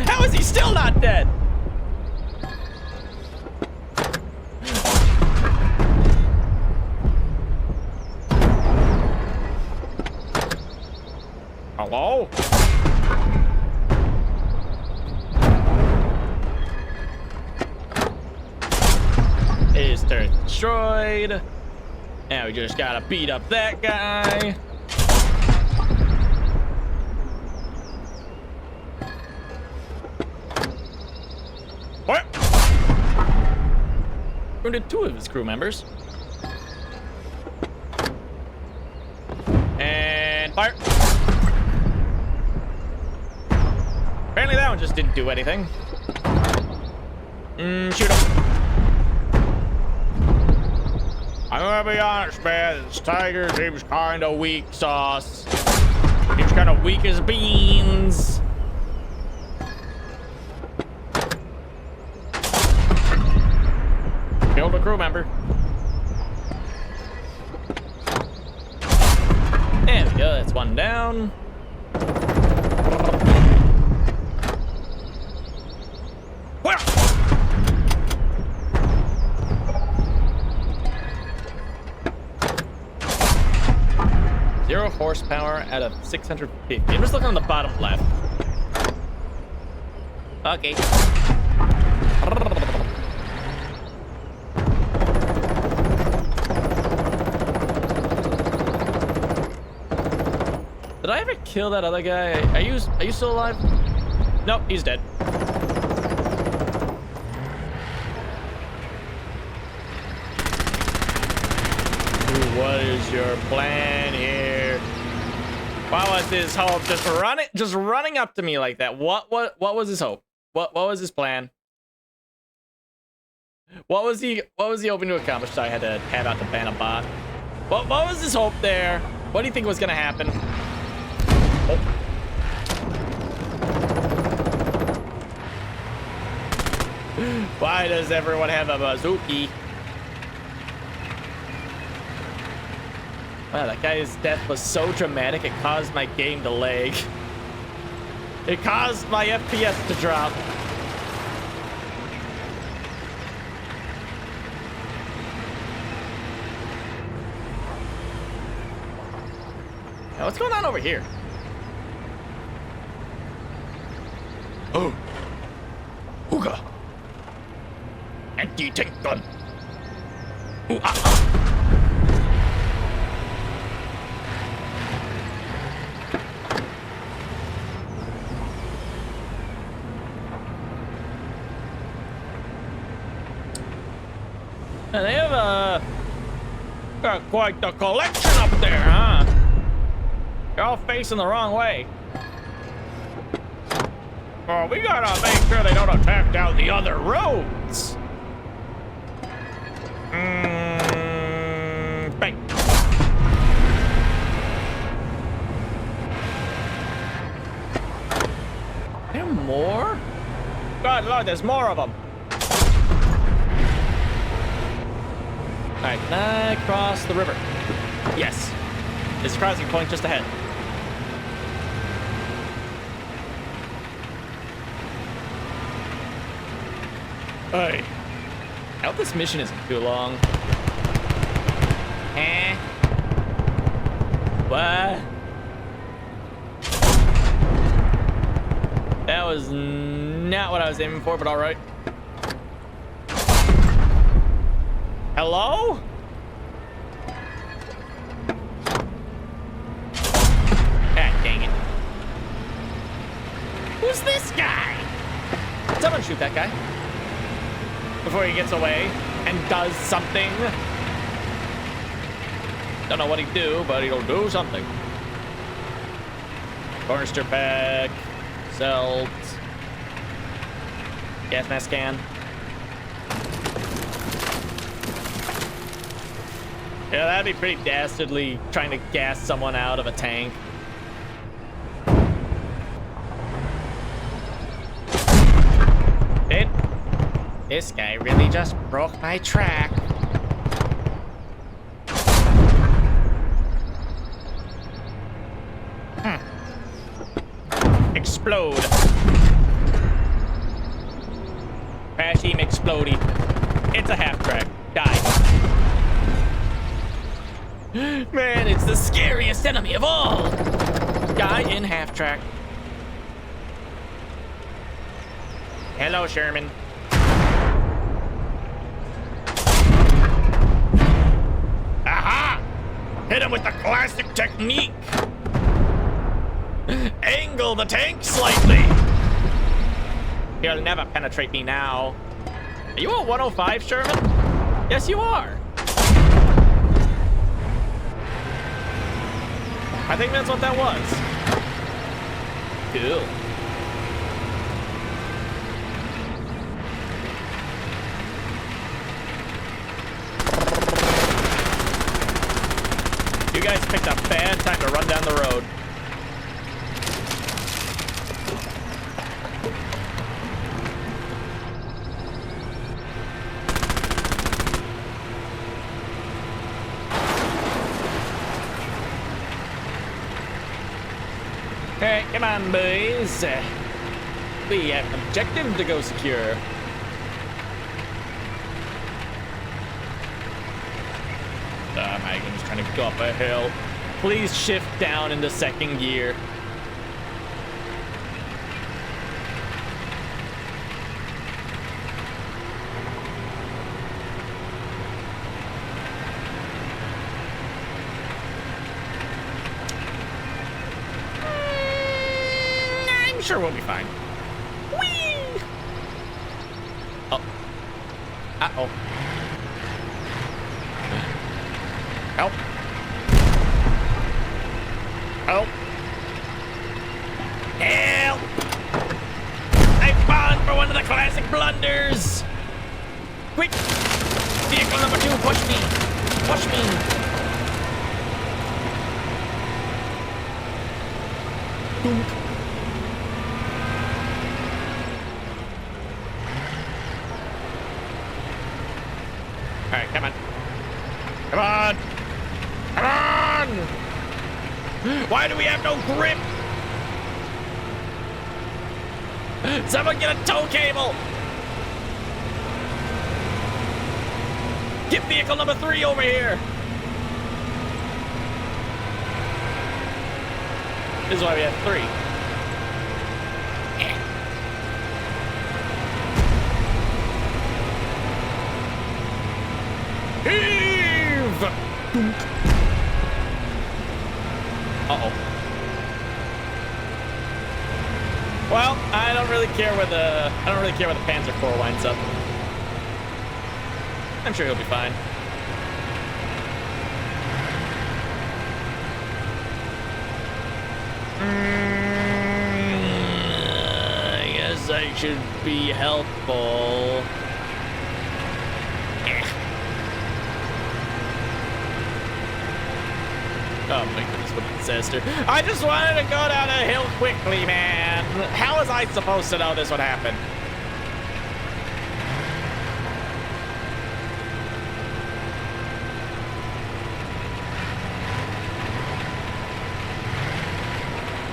How is he still not dead? Hello? His turret destroyed. Now we just gotta beat up that guy. What? Wounded 2 of his crew members. And fire. Apparently that one just didn't do anything. Shoot him. I'm gonna be honest, man. This tiger seems kinda weak sauce. He's kinda weak as beans. Killed a crew member. There we go, that's one down. Zero horsepower out of 650. I'm just looking on the bottom left. Okay. Did I ever kill that other guy? Are you still alive? Nope, he's dead. What is your plan here? What was his hope? Just running up to me like that. What was his hope? What was his plan? What was he hoping to accomplish? So I had to have out the ban a bot. What was his hope there? What do you think was gonna happen? Oh. Why does everyone have a bazooki? Wow, that guy's death was so dramatic, it caused my game to lag. It caused my FPS to drop. Now, what's going on over here? Oh. Hooga. anti-tank gun. Ooh, ah, ah. And they have got quite the collection up there, huh? You're all facing the wrong way. Oh, we gotta make sure they don't attack down the other roads. Bang. There more? God, Lord, there's more of them. All right, now cross the river. Yes, there's a crossing point just ahead. Hey, I hope this mission isn't too long. Eh? What? That was not what I was aiming for, but all right. Hello? God dang it. Who's this guy? Someone shoot that guy before he gets away and does something. Don't know what he'd do, but he'll do something. Cornister pack, Selt, gas mask can. Yeah, that'd be pretty dastardly, trying to gas someone out of a tank. This guy really just broke my track. Explode. Crash team explodey. It's a half track. Die. Man, it's the scariest enemy of all! Guy in half track. Hello, Sherman. Aha! Hit him with the classic technique. Angle the tank slightly. He'll never penetrate me now. Are you a 105, Sherman? Yes, you are. I think that's what that was. Cool. You guys picked a bad time to run down the road. Alright, come on, boys. We have an objective to go secure. My game's trying to go up a hill. Please shift down into second gear. I'm sure we'll be fine. Whee! Oh. Uh-oh. Help. Help. Help! I've fallen for one of the classic blunders! Quick! Vehicle number 2, push me! Push me! Dunk. Alright, come on. Come on! Come on! Why do we have no grip? Someone get a tow cable! Get vehicle number 3 over here! This is why we have 3. Heave! Uh-oh. Well, I don't really care where the Panzer IV winds up. I'm sure he'll be fine. I guess I should be helpful. Oh my goodness, what a disaster. I just wanted to go down a hill quickly, man. How was I supposed to know this would happen?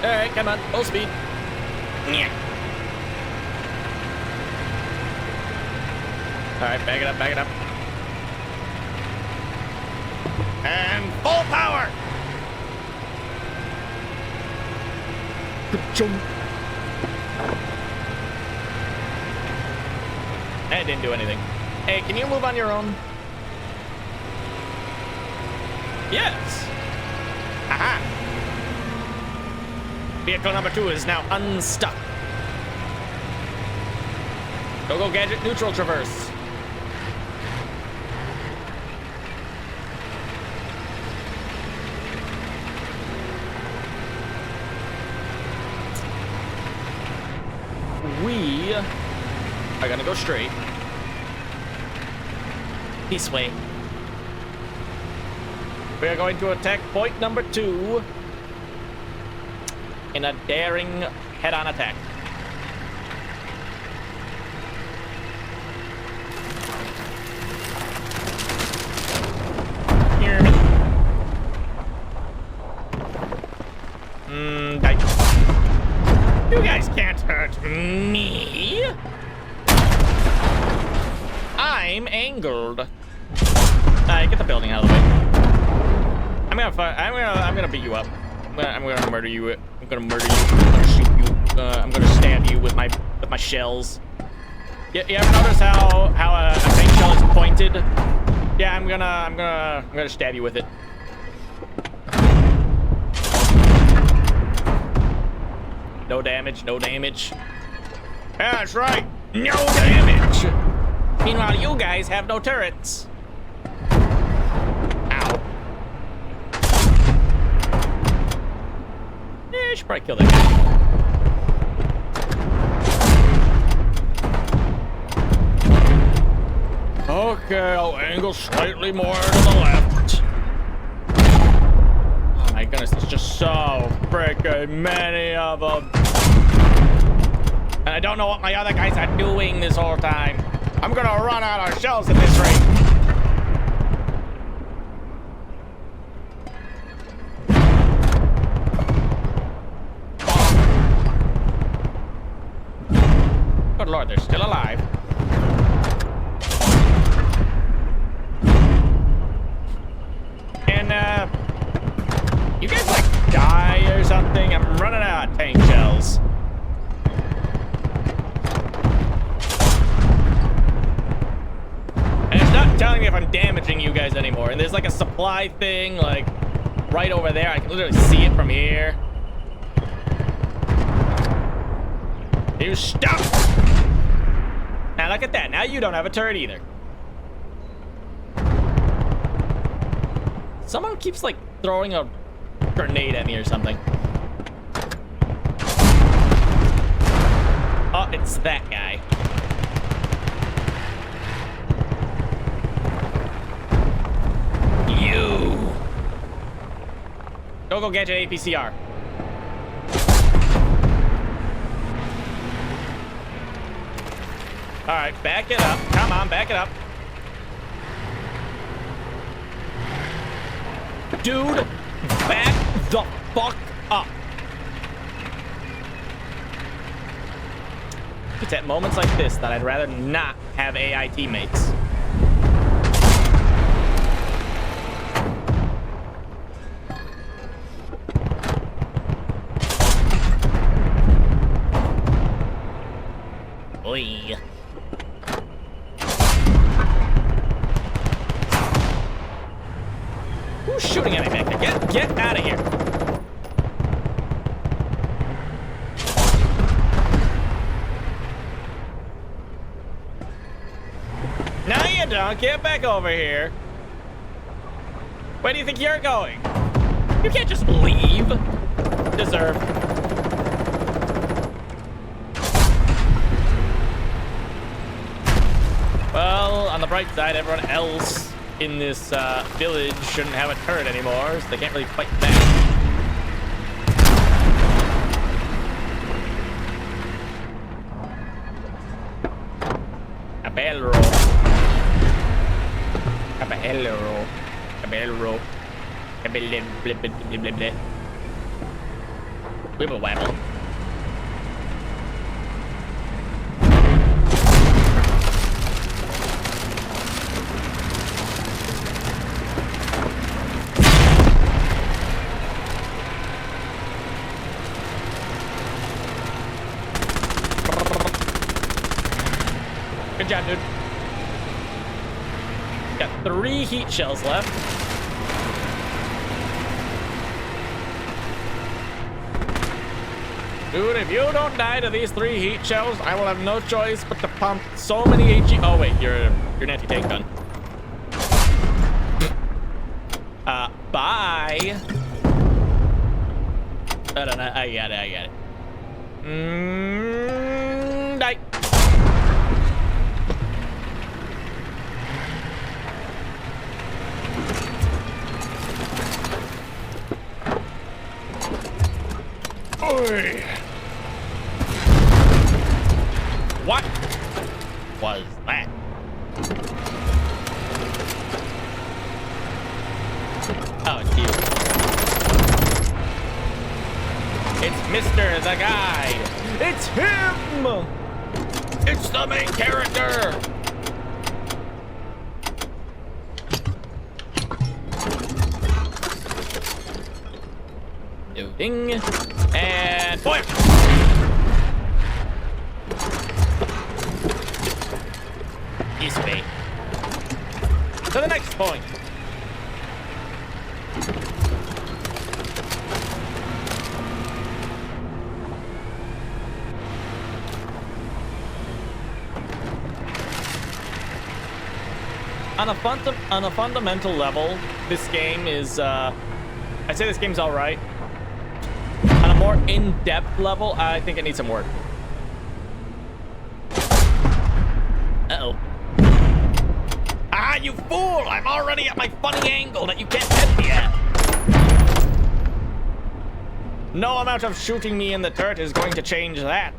Alright, come on, full speed. Yeah. Alright, back it up, back it up. And full power! That didn't do anything. Hey, can you move on your own? Yes. Aha. Vehicle number 2 is now unstuck. Go gadget neutral traverse. We are gonna go straight. This way. We are going to attack point number 2 in a daring head-on attack. Hear me. Die. You guys can't hurt me. I'm angered. Get the building out of the way. I'm gonna beat you up. I'm gonna murder you. I'm gonna murder you. I'm gonna shoot you. I'm gonna stab you with my shells. You ever notice how a tank shell is pointed? Yeah, I'm gonna stab you with it. No damage, no damage. Yeah, that's right. No damage. Meanwhile, you guys have no turrets. Ow. Yeah, I should probably kill that guy. Okay, I'll angle slightly more to the left. Oh my goodness, there's just so freaking many of them. And I don't know what my other guys are doing this whole time. I'm gonna run out of shells at this rate. Good lord, they're still alive. And, you guys, like, die or something? I'm running out of tank shells. And it's not telling me if I'm damaging you guys anymore. And there's, like, a supply thing, like, right over there. I can literally see it from here. You stop! Now look at that. Now you don't have a turret either. Someone keeps, like, throwing a grenade at me or something. Oh, it's that guy. You. Go gadget APCR. All right, back it up. Come on, back it up. Dude, back the fuck up. It's at moments like this that I'd rather not have AI teammates. Oi. Who's shooting at me back there? Get out of here. No, you don't. Get back over here. Where do you think you're going? You can't just leave. Deserve. Well, on the bright side, everyone else in this village shouldn't have a turret anymore, so they can't really fight back. Cabello. Cabello. Cabello. Cabello. Wibble wabble. Good job, dude. Got 3 heat shells left. Dude, if you don't die to these 3 heat shells, I will have no choice but to pump so many HE. Oh wait, you're an anti-tank gun. Bye. I don't know. I got it. Die. Oi. What was that? Oh, it's you. It's Mr. the Guy. It's him. It's the main character. Ding. And boy. East Bay. To the next point. On a fundamental level, this game is I'd say this game's all right. On a more in-depth level, I think it needs some work. Uh-oh. Ah, you fool! I'm already at my funny angle that you can't hit me at. No amount of shooting me in the dirt is going to change that.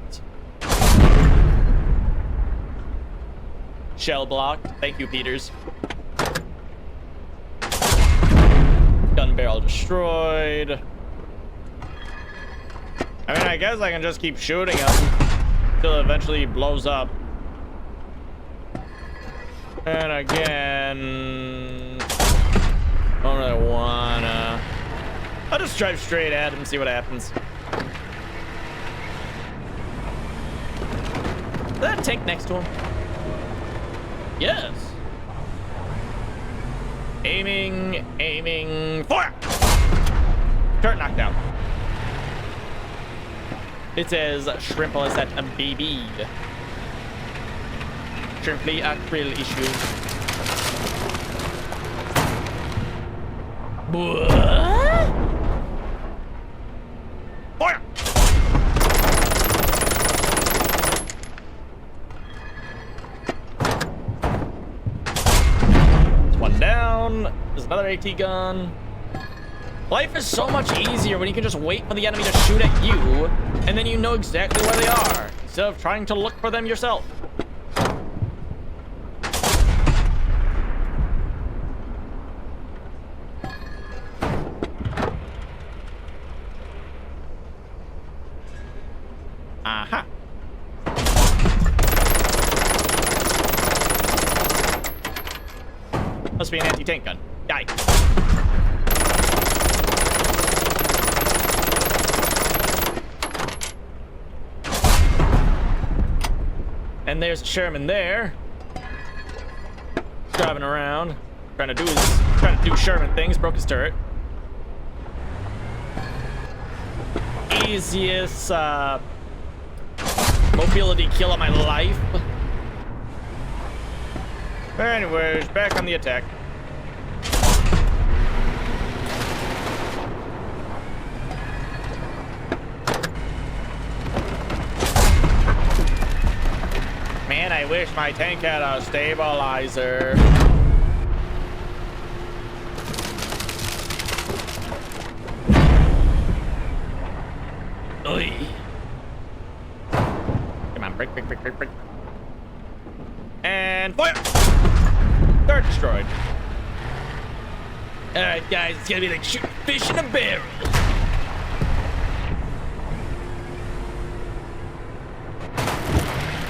Shell blocked. Thank you, Peters. Gun barrel destroyed. I mean, I guess I can just keep shooting him until eventually he blows up. And again, I don't really wanna. I'll just drive straight at him, see what happens. Is that a tank next to him? Yes. Aiming, fire! Turret knockdown. It says shrimpless at a BB. Shrimply acryl issue. What? Fire! One down. There's another AT gun. Life is so much easier when you can just wait for the enemy to shoot at you, and then you know exactly where they are, instead of trying to look for them yourself. Aha. Must be an anti-tank gun. Die. And there's Sherman there. Driving around. trying to do Sherman things. Broke his turret. Easiest mobility kill of my life. Anyways, back on the attack. Man, I wish my tank had a stabilizer. Oy. Come on, break. And fire! Turret destroyed. Alright, guys, it's gonna be like shooting fish in a barrel.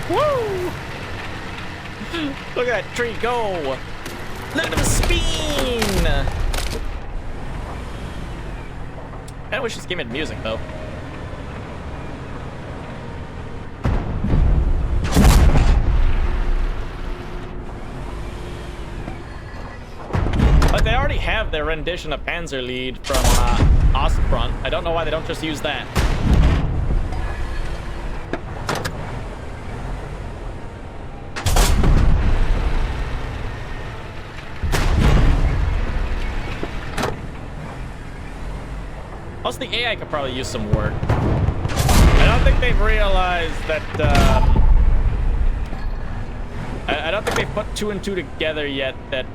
Woo! Look at that tree go! Look at him spin! I wish this game had music, though. Like, they already have their rendition of Panzer lead from Ostfront. I don't know why they don't just use that. Also, the AI could probably use some work. I don't think they've realized that, I don't think they've put 2 and 2 together yet that,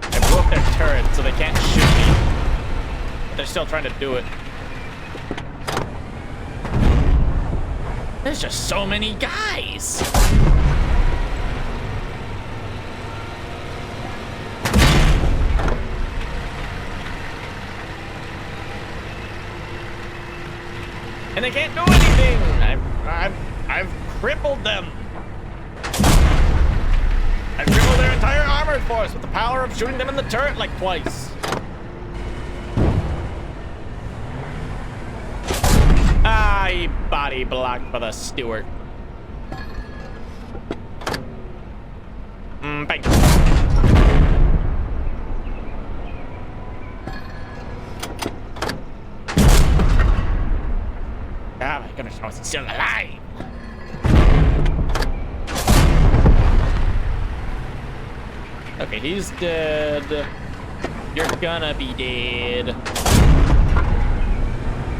I blew up their turret so they can't shoot me. But they're still trying to do it. There's just so many guys! And they can't do anything! I've crippled them! I've crippled their entire armored force with the power of shooting them in the turret like twice. Ah, he body blocked for the Stewart. Bang. Oh my goodness, I was still alive! Okay, he's dead. You're gonna be dead.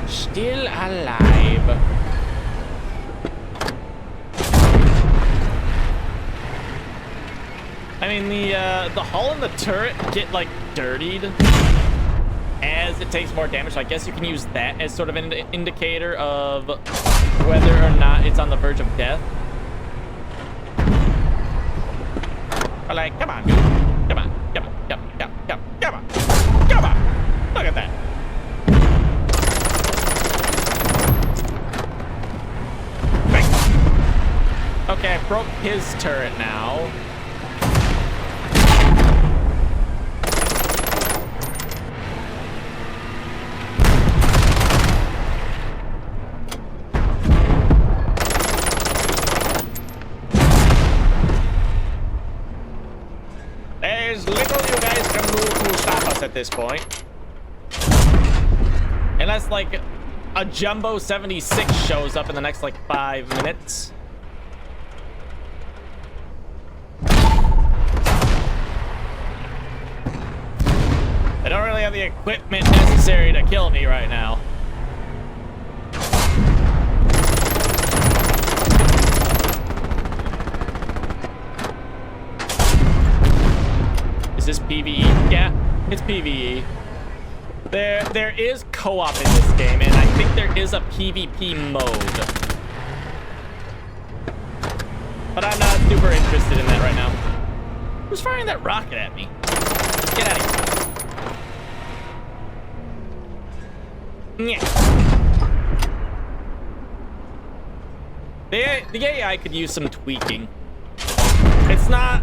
Still alive. I mean, the hull and the turret get, like, dirtied as it takes more damage. So I guess you can use that as sort of an indicator of whether or not it's on the verge of death. But like, come on, dude. Come on. Look at that. Bang. Okay, I broke his turret now. There's little you guys can do to stop us at this point. Unless, like, a Jumbo 76 shows up in the next, like, 5 minutes. I don't really have the equipment necessary to kill me right now. Is this PvE? Yeah, it's PvE. There is co-op in this game, and I think there is a PvP mode. But I'm not super interested in that right now. Who's firing that rocket at me? Get out of here. Yeah. The AI could use some tweaking. It's not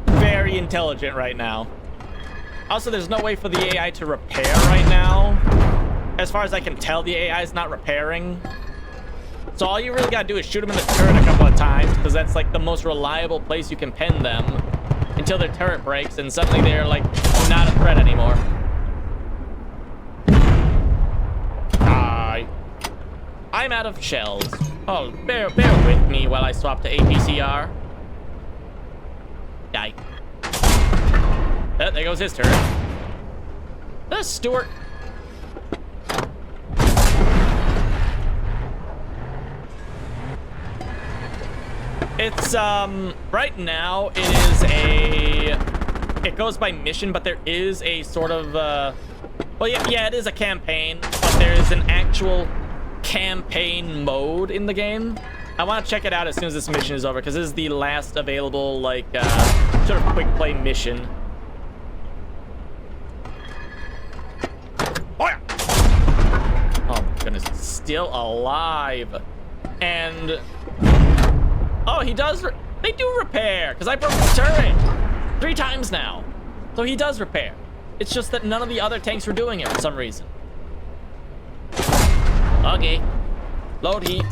very intelligent right now. Also, there's no way for the AI to repair right now. As far as I can tell, the AI is not repairing. So all you really gotta do is shoot them in the turret a couple of times, because that's like the most reliable place you can pin them until until their turret breaks, and suddenly they're like not a threat anymore. I'm out of shells. Oh, bear with me while I swap to APCR. Die. Oh, there goes his turret. Stuart. It's, right now, it goes by mission, but there is a sort of, well, yeah, it is a campaign, but there is an actual campaign mode in the game. I want to check it out as soon as this mission is over, because this is the last available, like, sort of quick play mission. Oh, yeah. Oh my goodness, he's still alive. And oh, he does, they do repair, because I broke the turret 3 times now. So he does repair. It's just that none of the other tanks were doing it for some reason. Okay. Load heat.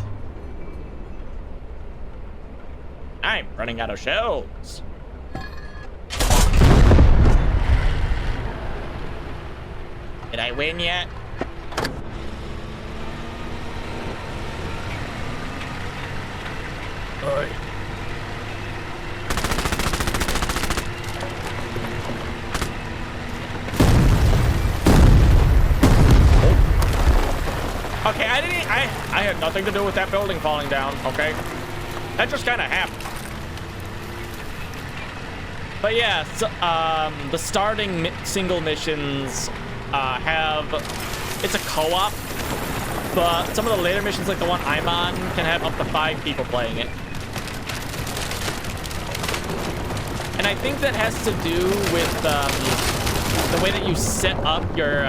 I'm running out of shells. Did I win yet? Oi. Okay, I had nothing to do with that building falling down, okay? That just kind of happened. But yeah, so, the starting single missions it's a co-op, but some of the later missions, like the one I'm on, can have up to 5 people playing it. And I think that has to do with the way that you set up your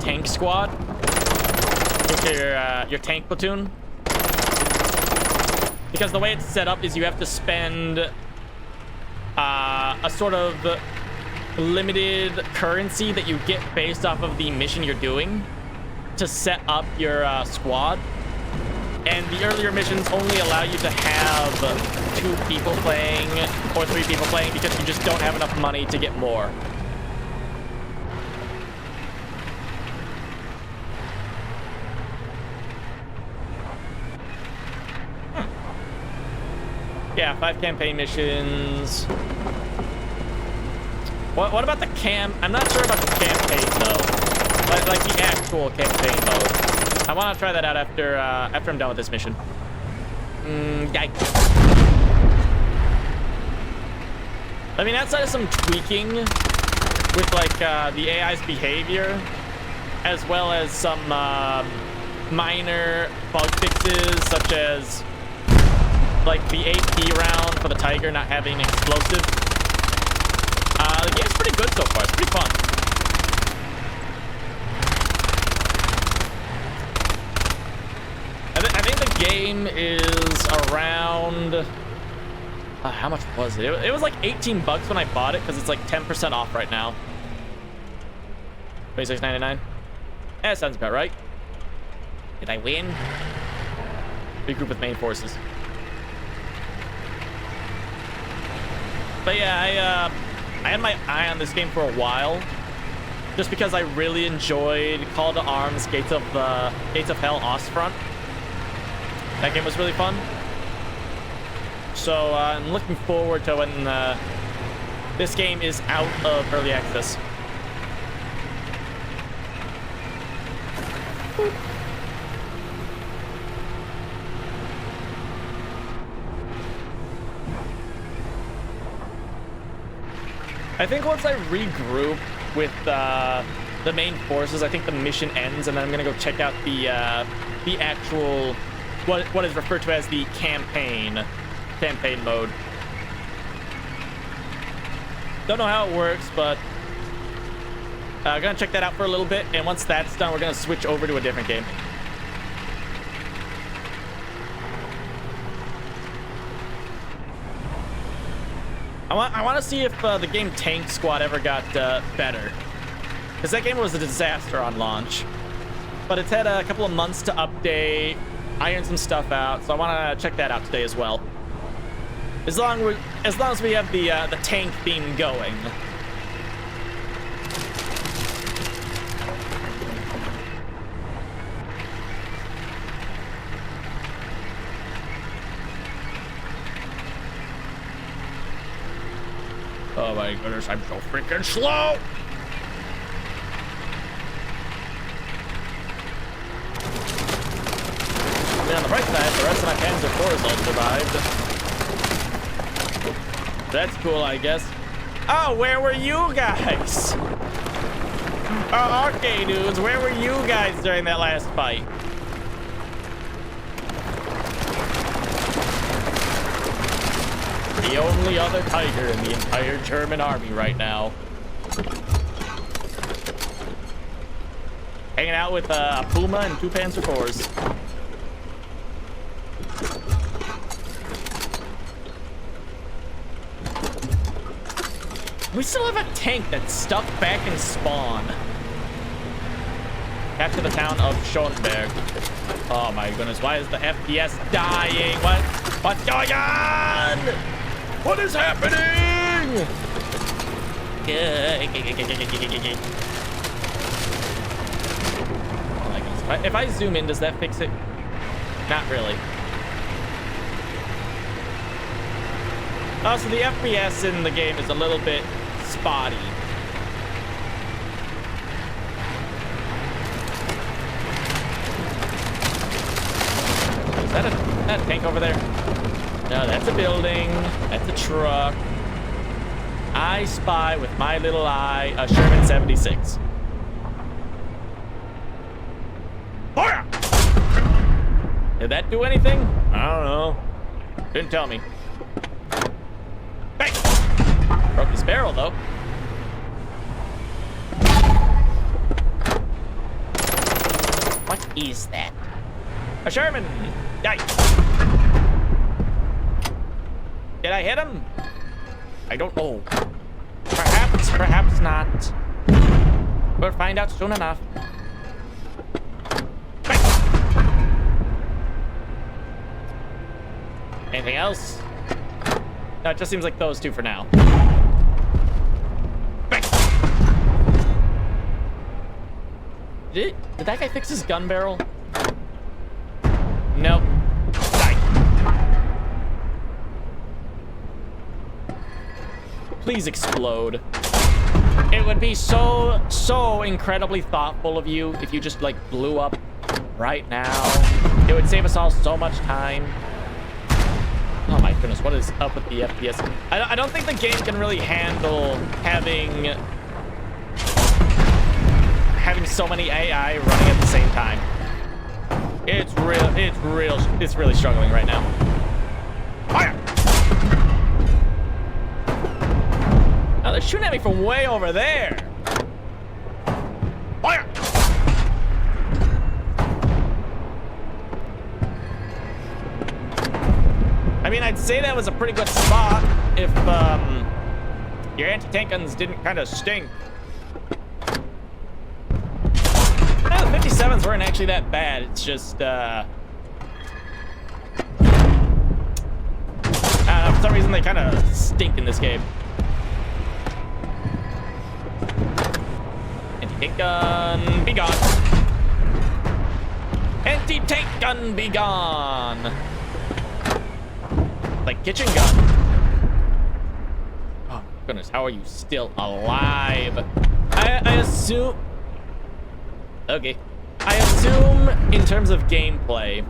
tank squad, with your tank platoon. Because the way it's set up is you have to spend a sort of limited currency that you get based off of the mission you're doing to set up your squad. And the earlier missions only allow you to have 2 people playing or 3 people playing because you just don't have enough money to get more. Yeah, 5 campaign missions. What about the I'm not sure about the campaign though. Like the actual campaign mode. I want to try that out after I'm done with this mission. Yikes. I mean, outside of some tweaking with like the AI's behavior, as well as some minor bug fixes, such as like the AP round for the Tiger not having explosive. The game's pretty good so far. It's pretty fun. I think the game is around... how much was it? It was like 18 bucks when I bought it, because it's like 10% off right now. $26.99. That sounds about right. Did I win? Regroup with main forces. But yeah, I had my eye on this game for a while, just because I really enjoyed Call to Arms, Gates of Hell, Ostfront. That game was really fun. So I'm looking forward to when this game is out of early access. Boop. I think once I regroup with the main forces, I think the mission ends, and then I'm gonna go check out the actual what is referred to as the campaign mode. Don't know how it works, but I'm gonna check that out for a little bit, and once that's done, we're gonna switch over to a different game. I want to see if the game Tank Squad ever got better, because that game was a disaster on launch. But it's had a couple of months to update, iron some stuff out, so I want to check that out today as well. As long as we have the tank theme going. Oh my goodness, I'm so freaking slow! I mean, on the bright side, the rest of my Panzer IVs all survived. That's cool, I guess. Oh, where were you guys? Oh, okay, dudes, where were you guys during that last fight? The only other Tiger in the entire German army right now. Hanging out with a Puma and 2 Panzer IVs. We still have a tank that's stuck back in spawn. Back to the town of Schonberg. Oh my goodness, why is the FPS dying? What's going on? What is happening? Oh my goodness. If I zoom in, does that fix it? Not really. Oh, so the FPS in the game is a little bit spotty. Is that a tank over there? No, that's a building. That's a truck. I spy with my little eye a Sherman 76. Fire! Did that do anything? I don't know. Didn't tell me. Hey! Broke his barrel, though. What is that? A Sherman! Yikes! Did I hit him? I don't know. Perhaps not. We'll find out soon enough. Hey! Anything else? No, it just seems like those two for now. Did that guy fix his gun barrel? Nope. Die. Please explode. It would be so incredibly thoughtful of you if you just like blew up right now. It would save us all so much time. Oh my goodness, what is up with the FPS? I don't think the game can really handle having so many AI running at the same time. It's really struggling right now. Fire! Oh, they're shooting at me from way over there. Fire! I mean, I'd say that was a pretty good spot if your anti-tank guns didn't kind of stink. The 57s weren't actually that bad. It's just, I don't know, for some reason they kind of stink in this game. Anti-tank gun, be gone. Anti-tank gun, be gone. Like kitchen gun. Oh my goodness, how are you still alive? I assume... Okay. I assume in terms of gameplay,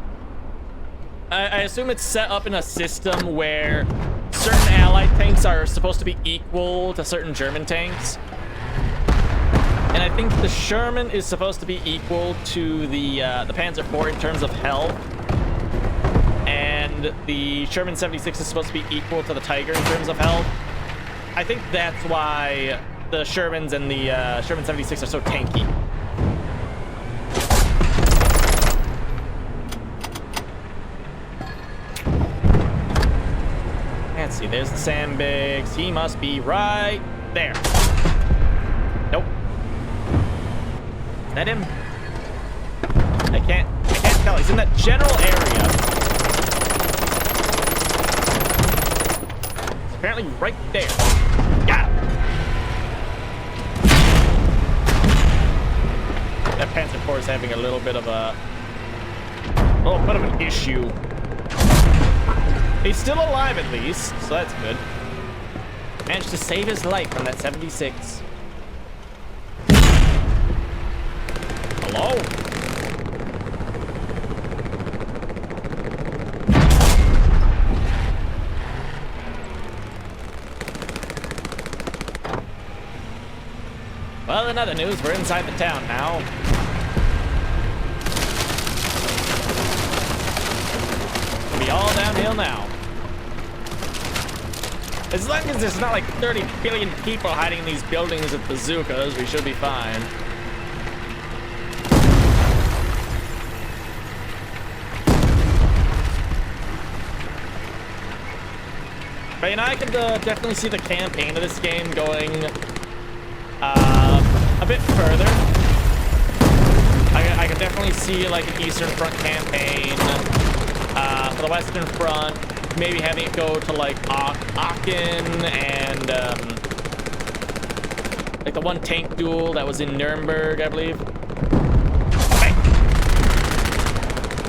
I assume it's set up in a system where certain Allied tanks are supposed to be equal to certain German tanks. And I think the Sherman is supposed to be equal to the Panzer IV in terms of health. And the Sherman 76 is supposed to be equal to the Tiger in terms of health. I think that's why the Shermans and the Sherman 76 are so tanky. Let's see, there's the sandbags. He must be right there. Nope. Is that him? I can't tell. He's in that general area. apparently right there. Got him. That Panzer IV is having a little bit of an issue. He's still alive at least, so that's good. Managed to save his life from that 76. Hello? Well, in other news, we're inside the town now. It'll be all downhill now. As long as there's not like 30 billion people hiding in these buildings with bazookas, we should be fine. But you know, I could definitely see the campaign of this game going a bit further. I could definitely see like an Eastern Front campaign for the Western Front. Maybe having it go to like Aachen and like the one tank duel that was in Nuremberg, I believe. Bang!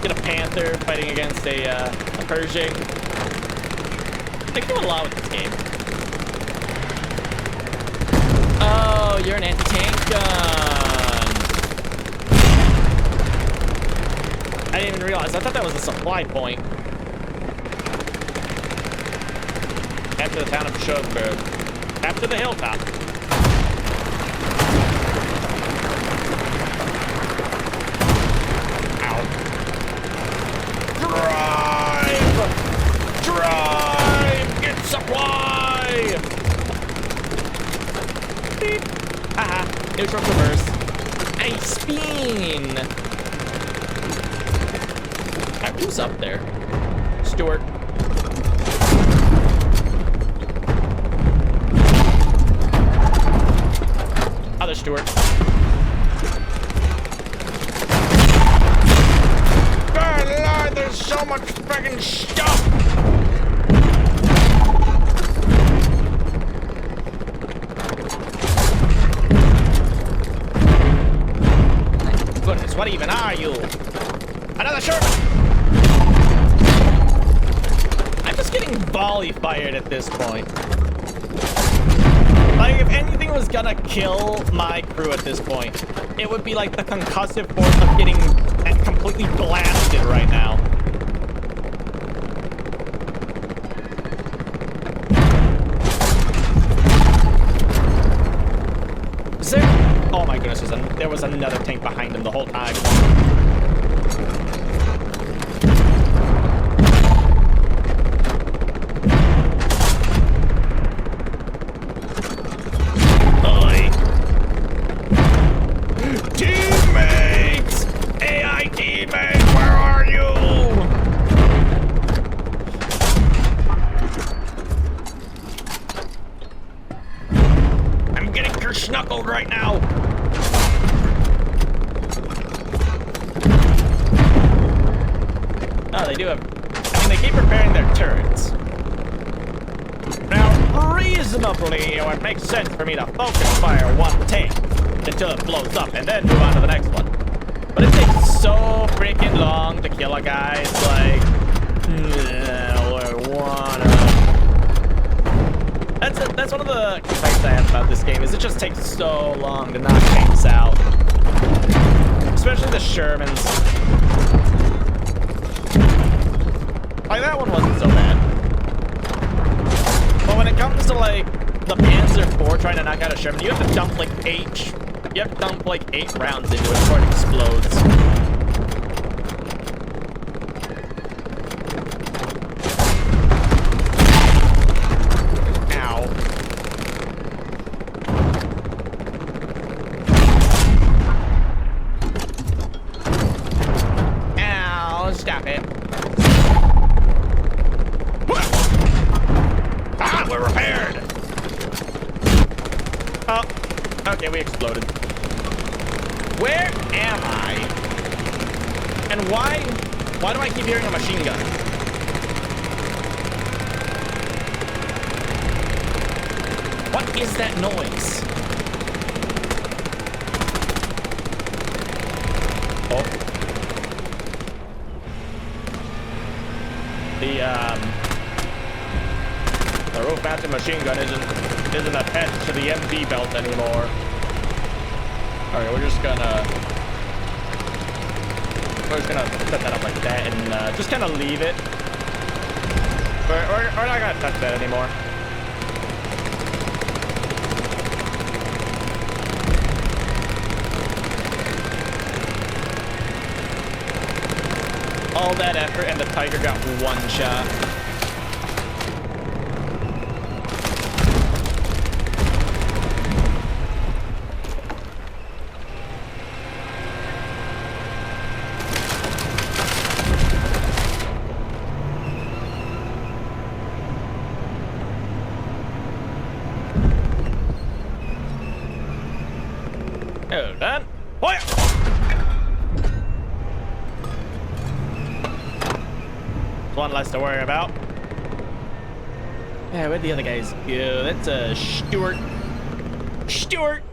Get a Panther fighting against a Pershing. They can do a lot with this game. Oh, you're an anti-tank gun. I didn't even realize. I thought that was a supply point. After the town of Schoenberg. After the hilltop. Ow. Drive! Drive! Get supply! Beep. Haha. Neutral reverse. Ice beam! Who's up there? Stuart. Other Stuart. Good Lord, there's so much friggin' stuff! Goodness, what even are you? Another Sherman! I'm just getting volley fired at this point. Like, if anything was gonna kill my crew at this point, it would be like the concussive force of getting completely blasted right now. Is there... Oh my goodness, there was another tank behind him the whole time. Snuckled right now. Oh, they do have... I mean, they keep repairing their turrets. Now, reasonably, it would make sense for me to focus fire one tank until it blows up and then move on to the next one. But it takes so freaking long to kill a guy. It's like... That's one of the complaints I have about this game, is it just takes so long to knock tanks out. Especially the Shermans. Like, that one wasn't so bad. But when it comes to, like, the Panzer IV trying to knock out a Sherman, you have to dump, like, 8 rounds into it before it explodes. Stop it. Ah, we're repaired. Oh, okay, we exploded. Where am I? And why do I keep hearing a machine gun? What is that noise? Oh. The roof-mounted machine gun isn't attached to the MD belt anymore. Alright, we're just gonna set that up like that and just kind of leave it. We're not gonna touch that anymore. All that effort and the Tiger got one shot. Oh, done. Fire! One less to worry about. Yeah, where'd the other guys go? That's Stuart. Stuart!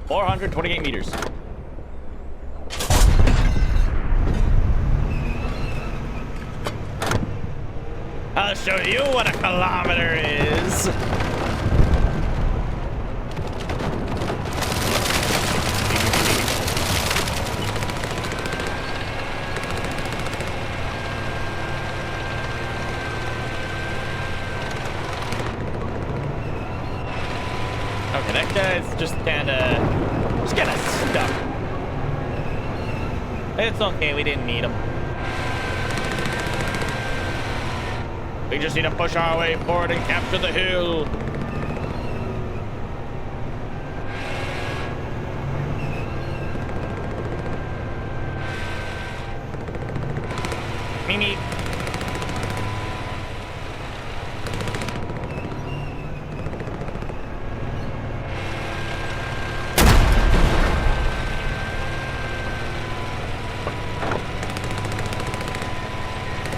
428 meters. I'll show you what a kilometer is. Okay, that guy's just kinda stuck. It's okay, we didn't need him. We just need to push our way forward and capture the hill. Mimi.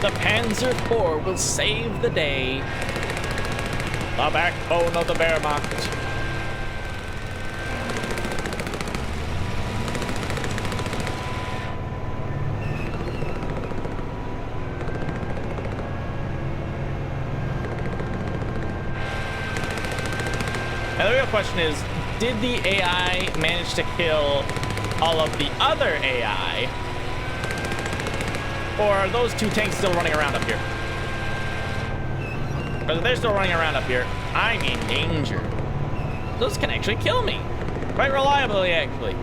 The Panzer IV will save the day. The backbone of the Wehrmacht. Now the real question is, did the AI manage to kill all of the other AI? Or are those two tanks still running around up here? Because they're still running around up here, I'm in danger. Those can actually kill me. Quite reliably, actually.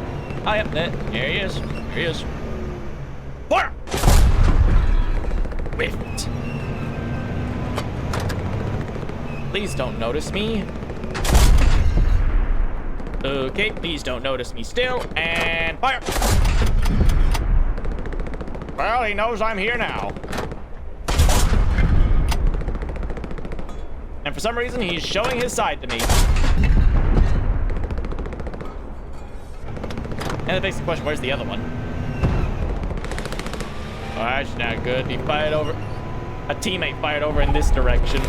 Oh, yep, there he is. There he is. Fire! Whiffed. Please don't notice me. Okay, please don't notice me still. And fire! Well, he knows I'm here now. And for some reason, he's showing his side to me. And that begs the question, where's the other one? Oh, that's not good. He fired over. A teammate fired over in this direction.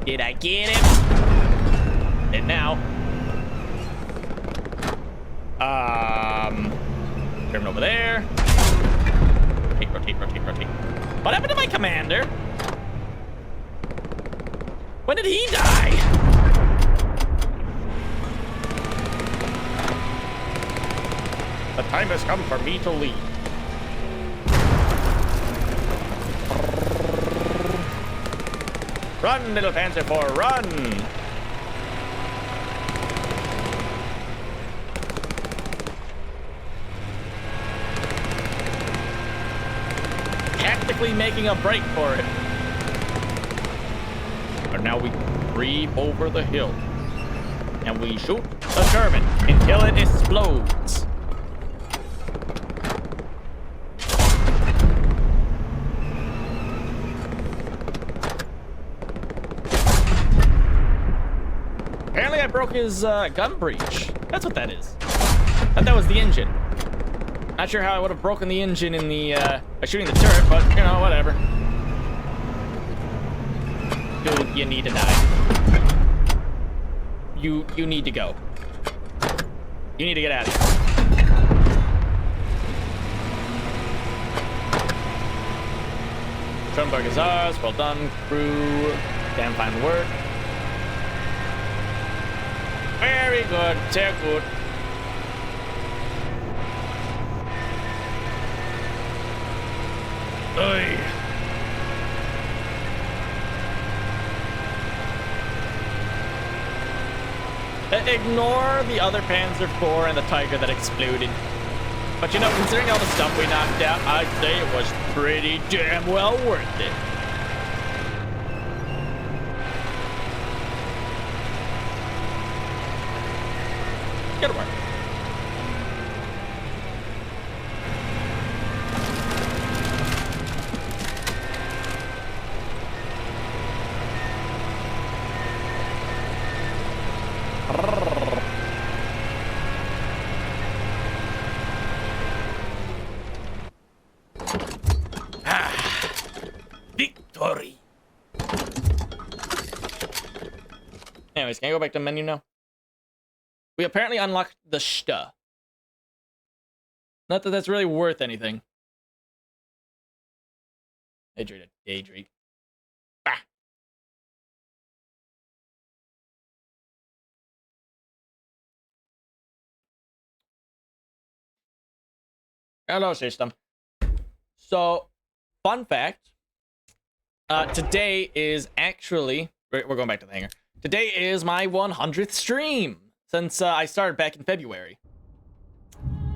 Did I get him? And now. Turn him over there. Rotate, rotate, rotate. What happened to my commander? When did he die? The time has come for me to leave. Run, little Panzer IV, run! Tactically making a break for it. But now we creep over the hill. And we shoot the German until it explodes. Apparently I broke his gun breech. That's what that is. I thought that was the engine. Not sure how I would have broken the engine in the by shooting the turret, but you know, whatever. Dude, you need to die. You need to go. You need to get out of here. Schoenberg is ours. Well done, crew. Damn fine work. Very good. Sehr gut. Oy. Ignore the other Panzer IV and the Tiger that exploded. But you know, considering all the stuff we knocked out, I'd say it was pretty damn well worth it. Get to work. Victory. Anyways, can I go back to the menu now? We apparently unlocked the Sta. Not that that's really worth anything. Daydream. Daydream. Ah. Hello, system. So, fun fact. Today is actually... We're going back to the hangar. Today is my 100th stream. Since I started back in February.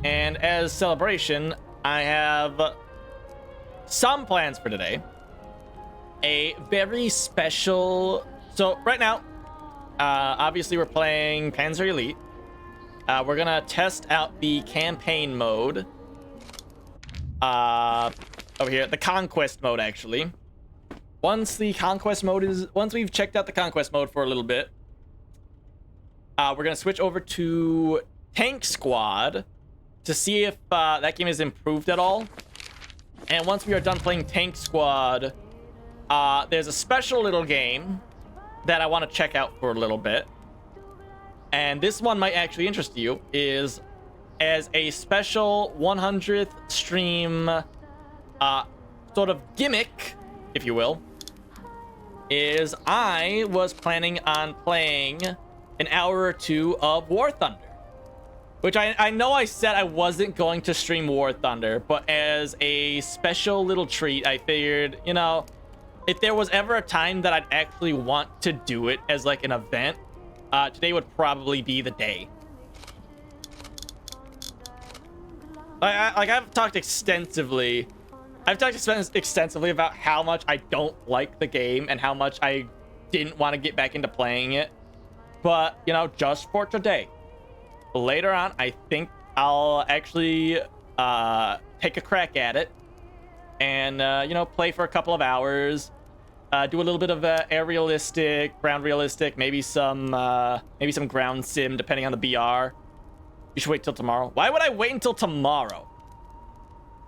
And as celebration, I have some plans for today. A very special... So, right now, obviously we're playing Panzer Elite. We're gonna test out the campaign mode. Over here, the conquest mode, actually. Once we've checked out the conquest mode for a little bit, we're gonna switch over to Tank Squad to see if that game has improved at all. And once we are done playing Tank Squad, there's a special little game that I want to check out for a little bit. And this one might actually interest you, is as a special 100th stream sort of gimmick, if you will, is I was planning on playing an hour or two of War Thunder. Which I know I said I wasn't going to stream War Thunder, but as a special little treat, I figured, you know, if there was ever a time that I'd actually want to do it as like an event, today would probably be the day. I've talked extensively about how much I don't like the game and how much I didn't want to get back into playing it. But, you know, just for today. Later on, I think I'll actually take a crack at it and, you know, play for a couple of hours. Do a little bit of aerialistic, ground realistic, maybe some ground sim, depending on the BR. You should wait till tomorrow. Why would I wait until tomorrow?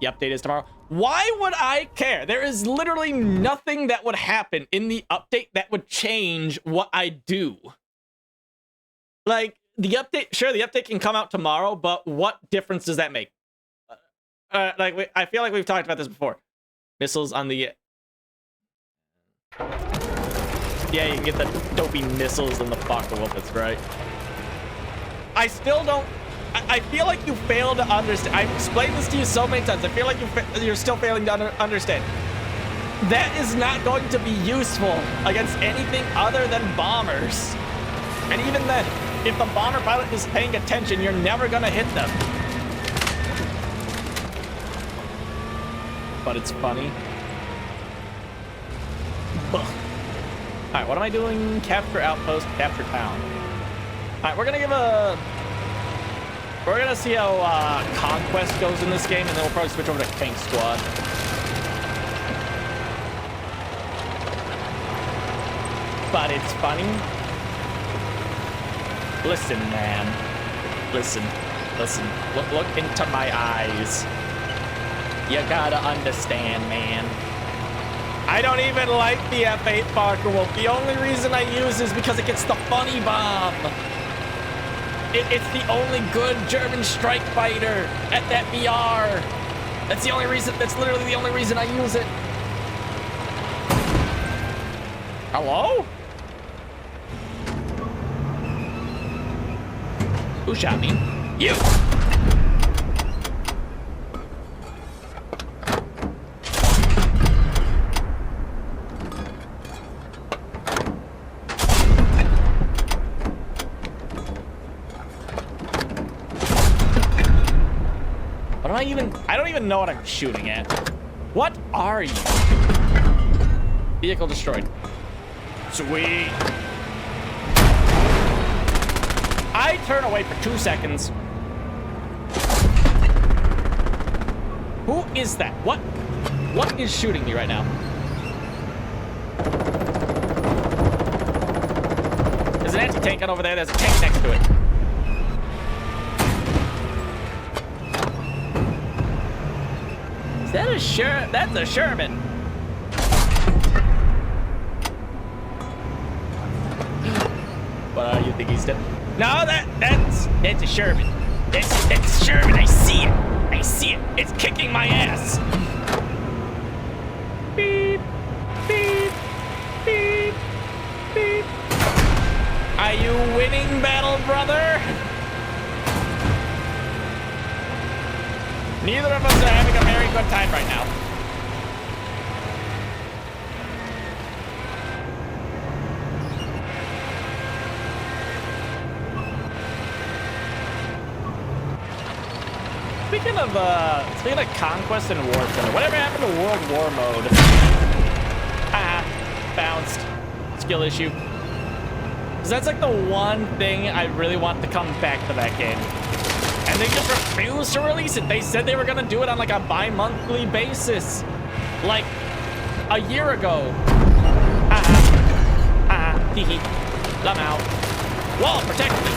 The update is tomorrow. Why would I care? There is literally nothing that would happen in the update that would change what I do. Like, the update, sure, the update can come out tomorrow, but what difference does that make? I feel like we've talked about this before. Missiles on the... Yeah, you can get the dopey missiles in the Focke-Wulf, that's right. I still don't... I feel like you fail to understand. I've explained this to you so many times. I feel like you're still failing to understand. That is not going to be useful against anything other than bombers. And even then, if the bomber pilot is paying attention, you're never gonna hit them. But it's funny. Ugh. All right, what am I doing? Capture outpost, capture town. All right, we're gonna see how conquest goes in this game, and then we'll probably switch over to tank squad. But it's funny. Listen, man. Listen. Look into my eyes. You gotta understand, man. I don't even like the F8 Fokker Wolf. The only reason I use it is because it gets the funny bomb. It's the only good German strike fighter at that VR. That's the only reason. That's literally the only reason I use it. Hello? Who shot me? You! I don't even know what I'm shooting at. What are you? Vehicle destroyed. Sweet. I turn away for 2 seconds. Who is that? What is shooting me right now? There's an anti-tank gun over there. There's a tank next to it. Is that a That's a Sherman. What, you think he's dead? No, that's a Sherman. That's a Sherman. I see it. I see it. It's kicking my ass. Beep, beep, beep, beep. Are you winning, battle brother? Neither of us are having a very good time right now. Speaking of conquest and warfare, whatever happened to World War mode? Bounced. Skill issue. Because that's like the one thing I really want to come back to that game. And they just refused to release it. They said they were gonna do it on like a bi-monthly basis. Like a year ago. Hee. I'm out. Wall, protect me.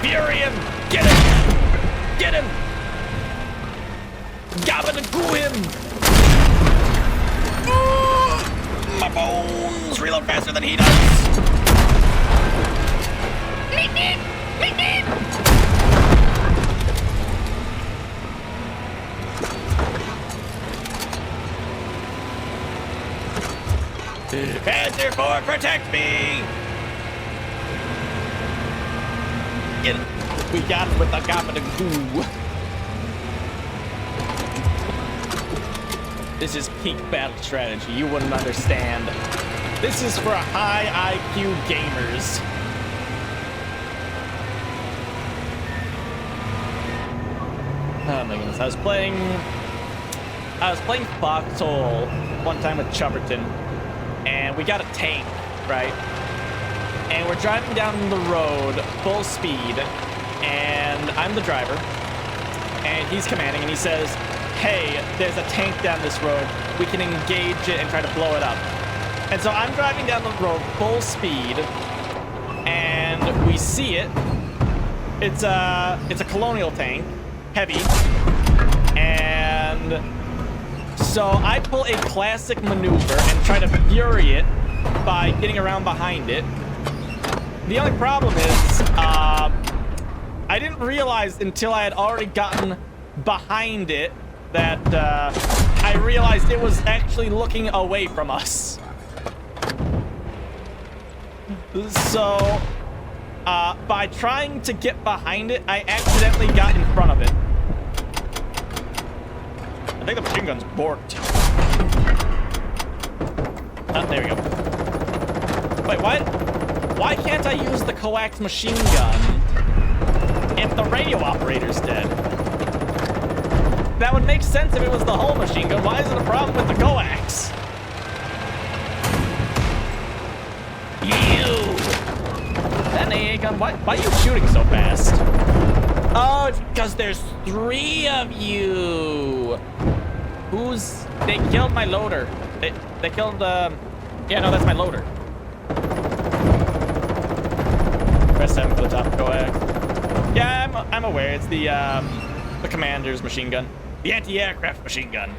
Fury him! Get him! Get him! Gabba-da-goo him! My bones reload faster than he does! Meep, meep! Meep, meep! Panzer 4, protect me! Get it. We got him with the gabba-da-goo. This is peak battle strategy. You wouldn't understand. This is for high IQ gamers. Oh my goodness. I was playing Foxhole one time with Chubberton, and we got a tank, right? And we're driving down the road full speed, and I'm the driver, and he's commanding, and he says, hey, there's a tank down this road. We can engage it and try to blow it up. And so I'm driving down the road full speed, and we see it. It's a colonial tank, heavy, and so I pull a classic maneuver and try to fury it by getting around behind it. The only problem is, I didn't realize until I had already gotten behind it that I realized it was actually looking away from us. So, by trying to get behind it, I accidentally got in front of it. I think the machine gun's borked. Oh, there we go. Wait, what? Why can't I use the coax machine gun if the radio operator's dead? That would make sense if it was the whole machine gun. Why is it a problem with the coax? gun. Why are you shooting so fast? Oh, it's because there's 3 of you. They killed my loader. They killed, yeah, no, that's my loader. Press M for the top coax. Yeah, I'm aware. It's the commander's machine gun. The anti-aircraft machine gun.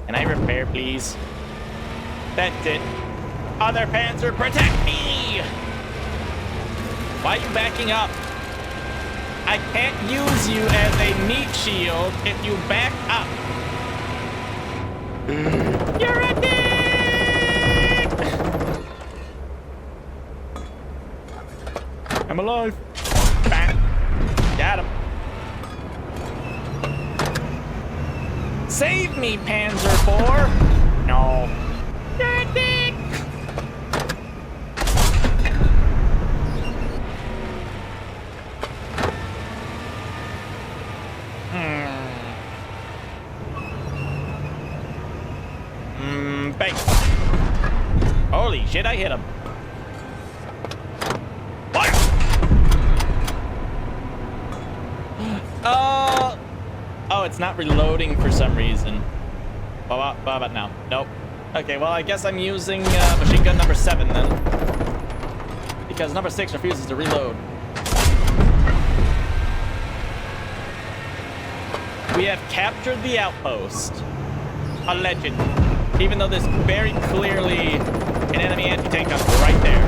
Can I repair, please? That's it. Other Panzer, protect me! Why are you backing up? I can't use you as a meat shield if you back up. You're a dick! I'm alive. Bang. Got him. Save me, Panzer 4. No. You're a dick. Bang. Holy shit, I hit him. Fire! Oh, it's not reloading for some reason. What about now? Nope. Okay, well, I guess I'm using machine gun number 7 then. Because number 6 refuses to reload. We have captured the outpost. Alleged. Even though there's very clearly an enemy anti-tank up right there.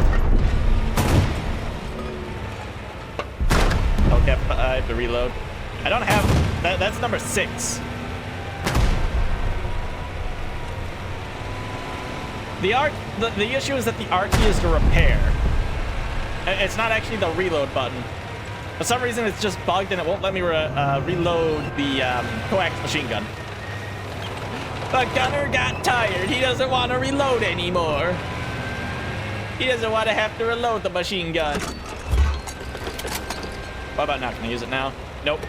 Okay, I have to reload. I don't have... That's number 6. The issue is that the R key is to repair. It's not actually the reload button. For some reason, it's just bugged and it won't let me reload the coax machine gun. The gunner got tired. He doesn't want to reload anymore. He doesn't want to have to reload the machine gun. What about now? Can I use it now? Nope.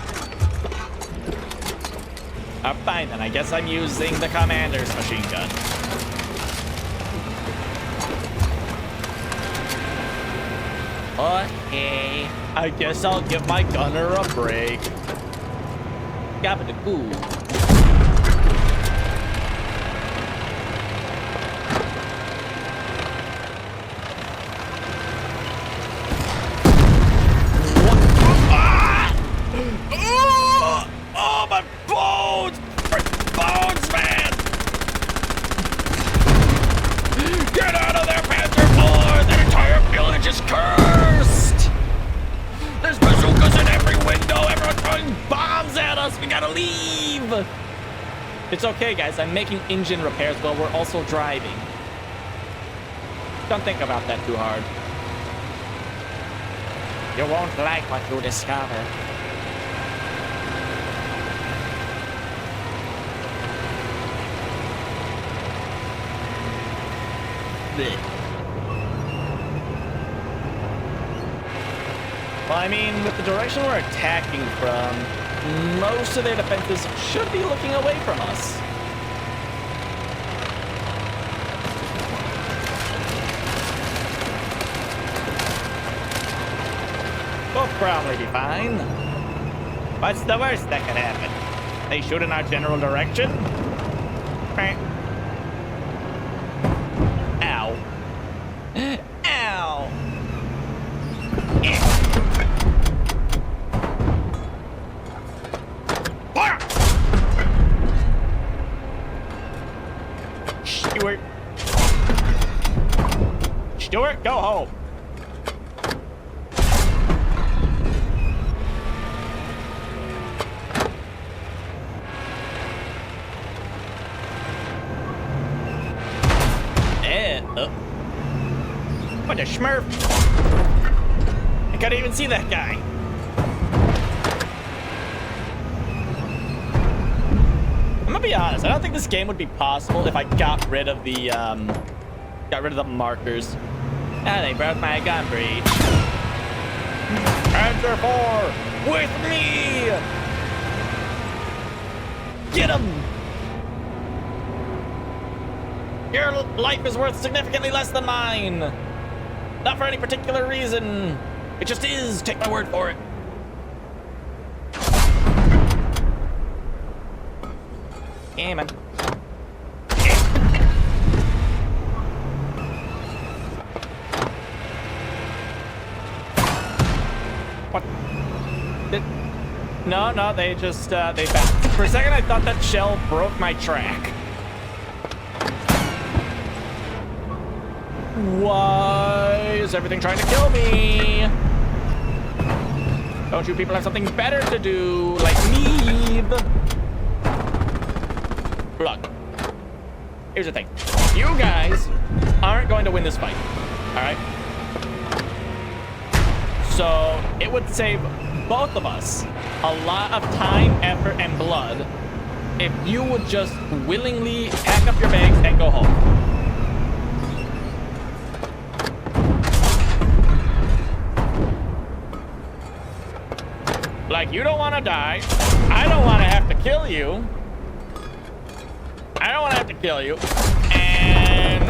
Fine then. I guess I'm using the commander's machine gun. Okay. I guess I'll give my gunner a break. Gabba-da-goo. Oh, my bones! Bones, man! Get out of there, Panzer 4! That entire village is cursed! There's bazookas in every window! Everyone's throwing bombs at us! We gotta leave! It's okay, guys. I'm making engine repairs while we're also driving. Don't think about that too hard. You won't like what you discover. Well, I mean, with the direction we're attacking from, most of their defenses should be looking away from us. We'll probably be fine. What's the worst that could happen? They shoot in our general direction? Ow. Ow. Fire! Stuart, go home. What a smurf. I couldn't even see that guy. I'm gonna be honest, I don't think this game would be possible if I got rid of the markers. Ah, they broke my gun breech. Panzer 4, with me! Get him! Your life is worth significantly less than mine. Not for any particular reason. It just is. Take my word for it. Yeah, man. What? No, they just, they bounced. For a second, I thought that shell broke my track. Why is everything trying to kill me? Don't you people have something better to do, like leave? Look, here's the thing. You guys aren't going to win this fight, all right? So it would save both of us a lot of time, effort, and blood if you would just willingly pack up your bags and go home. Like, you don't want to die. I don't want to have to kill you. I don't want to have to kill you. And,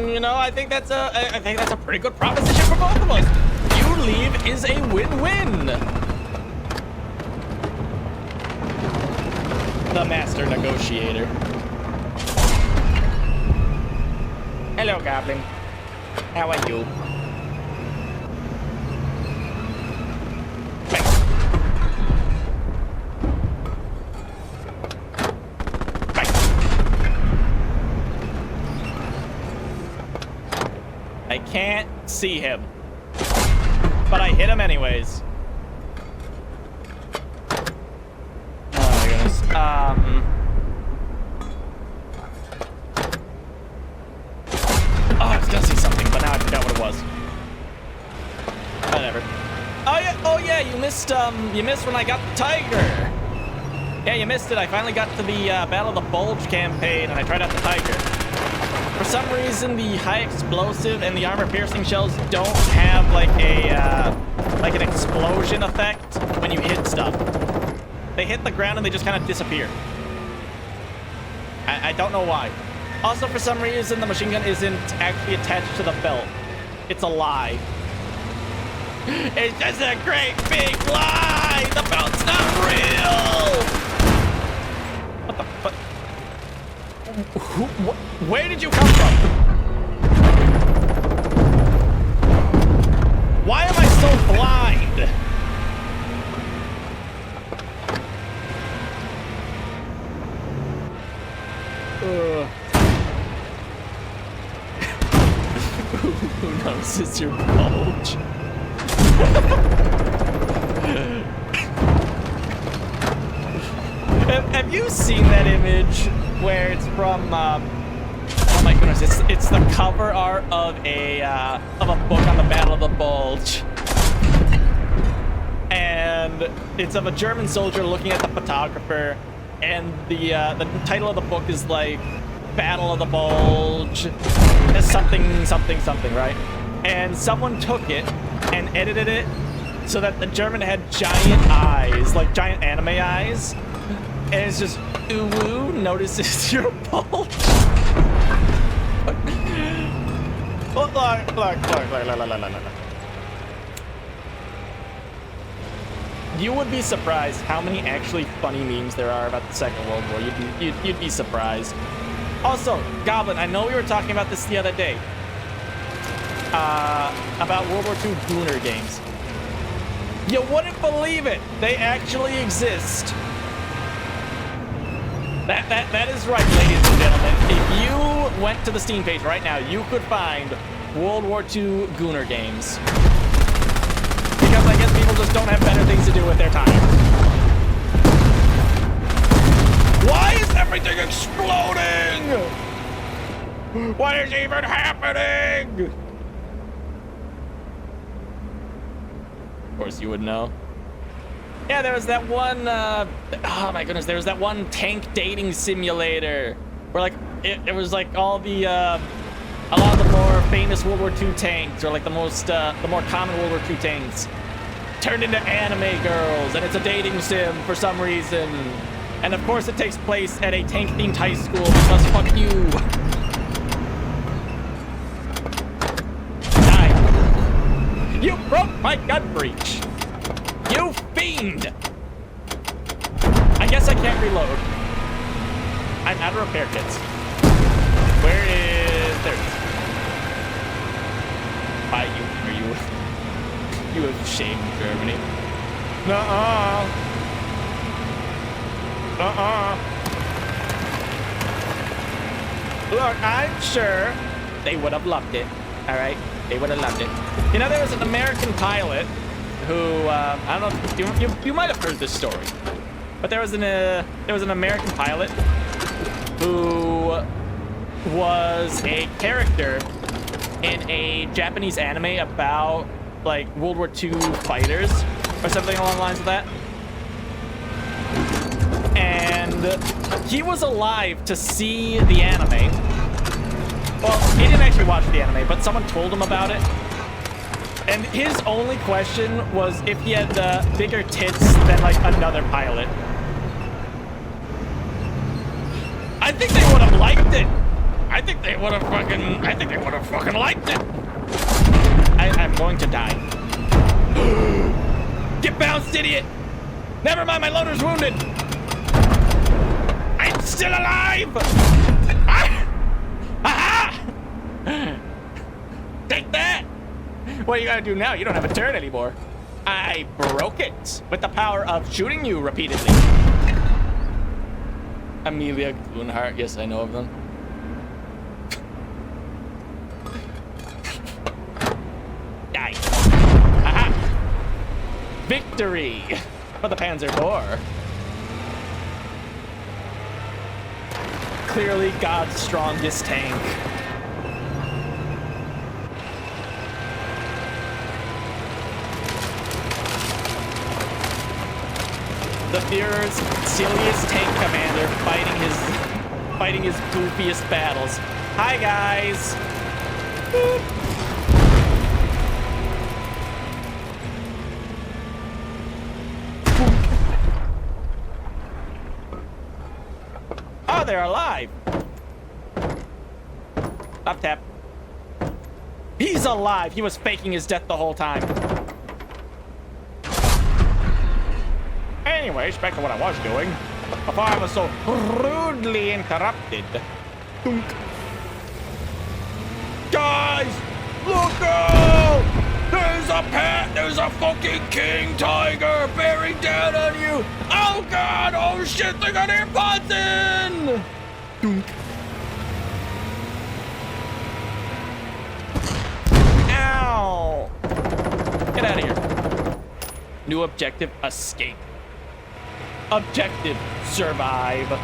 you know, I think that's a pretty good proposition for both of us. You leave is a win-win. The master negotiator. Hello, Goblin. How are you? I can't see him, but I hit him anyways. Oh my goodness. Oh, I was gonna see something, but now I forgot what it was. Whatever. Oh yeah, you missed when I got the tiger. Yeah, you missed it. I finally got to the Battle of the Bulge campaign, and I tried out the tiger. For some reason, the high explosive and the armor-piercing shells don't have like an explosion effect when you hit stuff. They hit the ground and they just kind of disappear. I don't know why. Also, for some reason, the machine gun isn't actually attached to the belt. It's a lie. It's just a great big lie! The belt's not real! What the fuck? Where did you come from? Why am I so blind? Who notices your bulge? Have you seen that image where it's from? Oh my goodness! It's the cover art of a book on the Battle of the Bulge, and it's of a German soldier looking at the photographer, and the title of the book is like Battle of the Bulge, something, right? And someone took it and edited it so that the German had giant eyes, like giant anime eyes. And it's just, ooh, notices your bulge. Look. You would be surprised how many actually funny memes there are about the Second World War. You'd be surprised. Also, Goblin, I know we were talking about this the other day. About World War II Gooner games. You wouldn't believe it. They actually exist. That is right, ladies and gentlemen. If you went to the Steam page right now, you could find World War II Gooner games. Because I guess people just don't have better things to do with their time. Why is everything exploding? What is even happening? Of course you would know. Yeah, there was that one, oh my goodness, there was that one tank dating simulator where like, it was like all the, a lot of the more famous World War II tanks, or like the more common World War II tanks turned into anime girls, and it's a dating sim for some reason. And of course it takes place at a tank-themed high school because fuck you. You broke my gun breech. You fiend. I guess I can't reload. I'm out of repair kits. Where is... There it is. Are you ashamed, Germany? Nuh-uh. Look, I'm sure they would have loved it. All right, they would have loved it. You know, there was an American pilot who I don't know. You might have heard this story, but there was an American pilot who was a character in a Japanese anime about like World War II fighters or something along the lines of that. And he was alive to see the anime. Well, he didn't actually watch the anime, but someone told him about it. And his only question was if he had bigger tits than like another pilot. I think they would have liked it. I think they would have fucking liked it. I'm going to die. Get bounced, idiot! Never mind, my loader's wounded. I'm still alive! Ah! Aha! Take that! What you gotta do now? You don't have a turn anymore. I broke it with the power of shooting you repeatedly. Amelia Gloonheart, yes, I know of them. Die. Aha! Victory for the Panzer IV. Clearly God's strongest tank. The Führer's silliest tank commander fighting his goofiest battles. Hi guys. Boop. Oh, they're alive. Up tap. He's alive. He was faking his death the whole time. Anyways, back to what I was doing before I was so rudely interrupted. Dunk. Guys, look out! There's a fucking king tiger bearing down on you! Oh god! Oh shit! They got AirPods in! Dunk. Ow! Get out of here. New objective: escape. Objective: survive.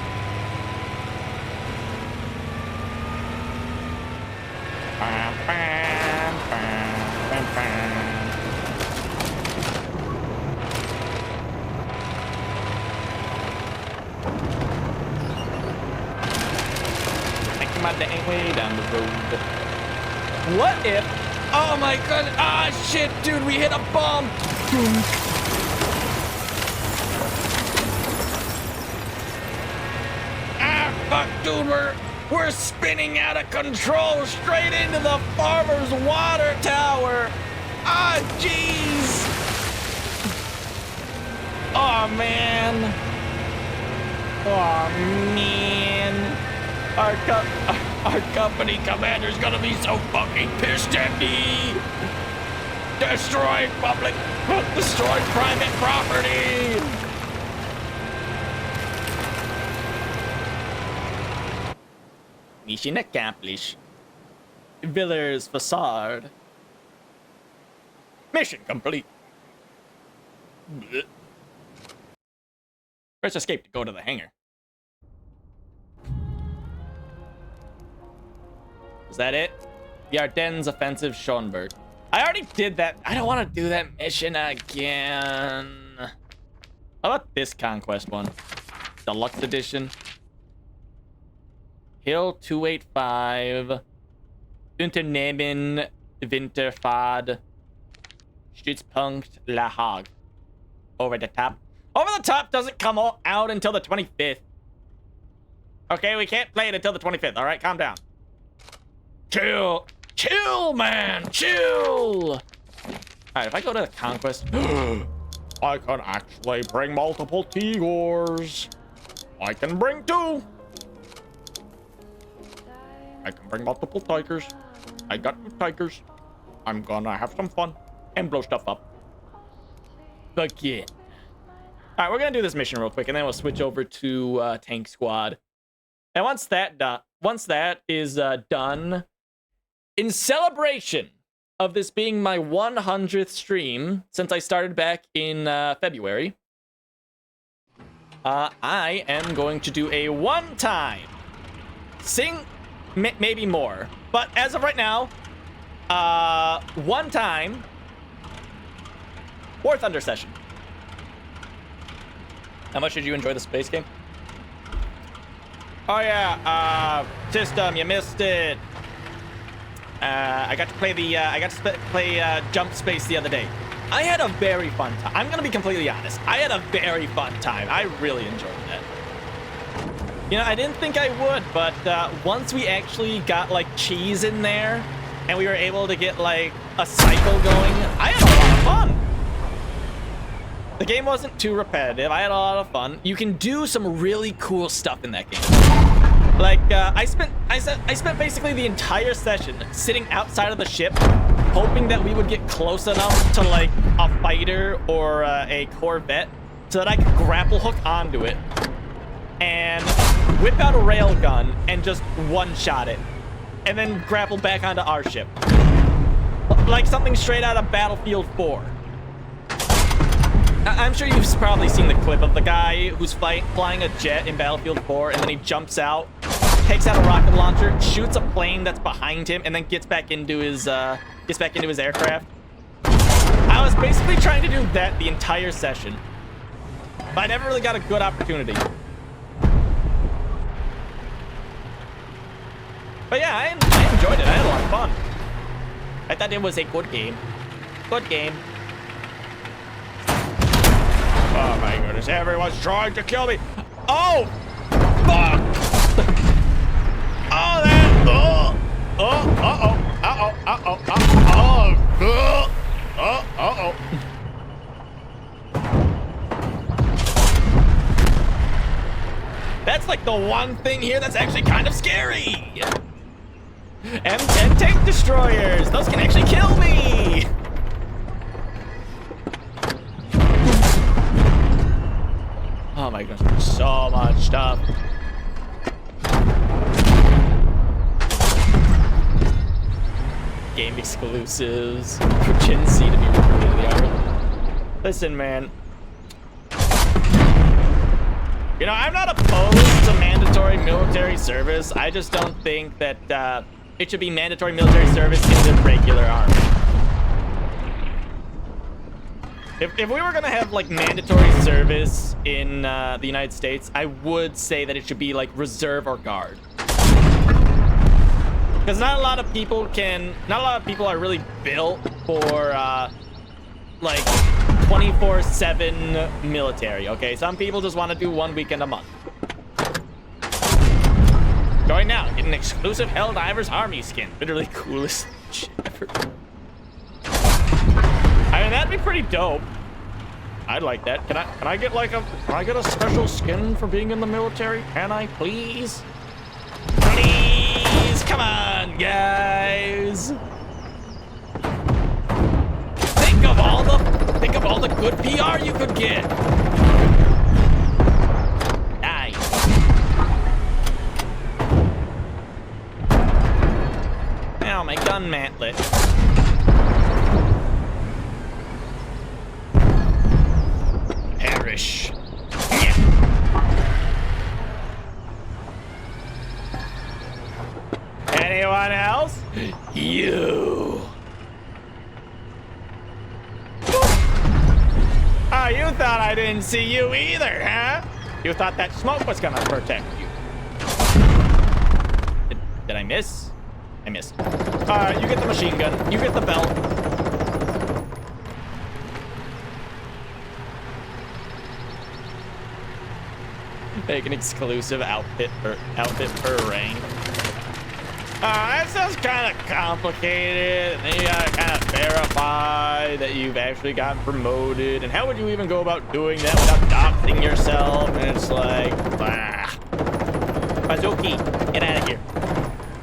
Way down the road. What if? Oh my god! Ah shit, dude, we hit a bomb. Ah fuck, dude, we're spinning out of control straight into the farmer's water tower. Ah jeez. Oh man. Oh man. Our company commander's gonna be so fucking pissed at me. Destroying private property. Mission accomplished. Villar's facade. Mission complete. Blech. Press escape to go to the hangar. Is that it? The Ardennes offensive, Schonberg. I already did that. I don't want to do that mission again. How about this conquest one? Deluxe edition. Hill 285. Unternehmen Winterfahrt. Stützpunkt La Hague. Over the top. Over the top doesn't come out until the 25th. Okay, we can't play it until the 25th. All right, calm down. Chill, man, chill. right, if I go to the conquest, I can actually bring multiple Tigors. I can bring 2. I can bring multiple Tigers. I got 2 Tigers. I'm gonna have some fun and blow stuff up. But yeah. All right, we're gonna do this mission real quick, and then we'll switch over to Tank Squad. And once that is done, in celebration of this being my 100th stream since I started back in February, I am going to do a one-time maybe more, but as of right now, one-time War Thunder session. How much did you enjoy the space game? Oh yeah, system, you missed it. I got to play Jump Space the other day. I had a very fun time. I'm gonna be completely honest. I had a very fun time. I really enjoyed that. You know, I didn't think I would, but once we actually got like cheese in there, and we were able to get like a cycle going, I had a lot of fun. The game wasn't too repetitive. I had a lot of fun. You can do some really cool stuff in that game. Like, I spent basically the entire session sitting outside of the ship, hoping that we would get close enough to like a fighter or a Corvette so that I could grapple hook onto it and whip out a railgun and just one-shot it, and then grapple back onto our ship. Like something straight out of Battlefield 4. I'm sure you've probably seen the clip of the guy who's flying a jet in Battlefield 4, and then he jumps out, takes out a rocket launcher, shoots a plane that's behind him, and then gets back into his aircraft. I was basically trying to do that the entire session, but I never really got a good opportunity. But yeah, I enjoyed it. I had a lot of fun. I thought it was a good game. Good game. Oh my goodness, everyone's trying to kill me. Oh! Fuck! Oh, that... Oh! Uh-oh. That's like the one thing here that's actually kind of scary. M10 tank destroyers. Those can actually kill me. Oh my gosh, there's so much stuff. Game exclusives for Gen Z to be completely honest. Listen, man. You know, I'm not opposed to mandatory military service. I just don't think that it should be mandatory military service in the regular army. If we were gonna have like mandatory service in the United States, I would say that it should be like reserve or guard. Because not a lot of people are really built for like 24/7 military, okay? Some people just want to do 1 weekend a month. Join now, get an exclusive Helldivers Army skin. Literally coolest shit ever. I mean, that'd be pretty dope. I'd like that. Can I get a special skin for being in the military? Can I please? Please, come on, guys. Think of all the good PR you could get. Nice. Now my gun mantlet. Perish. Yeah. Anyone else? You. Oh, you thought I didn't see you either, huh? You thought that smoke was gonna protect you. Did I miss? I missed. You get the machine gun. You get the belt. Make an exclusive outfit per rank. That sounds kind of complicated. And then you gotta kind of verify that you've actually gotten promoted. And how would you even go about doing that without doxing yourself? And it's like, bah. Bazuki, get out of here.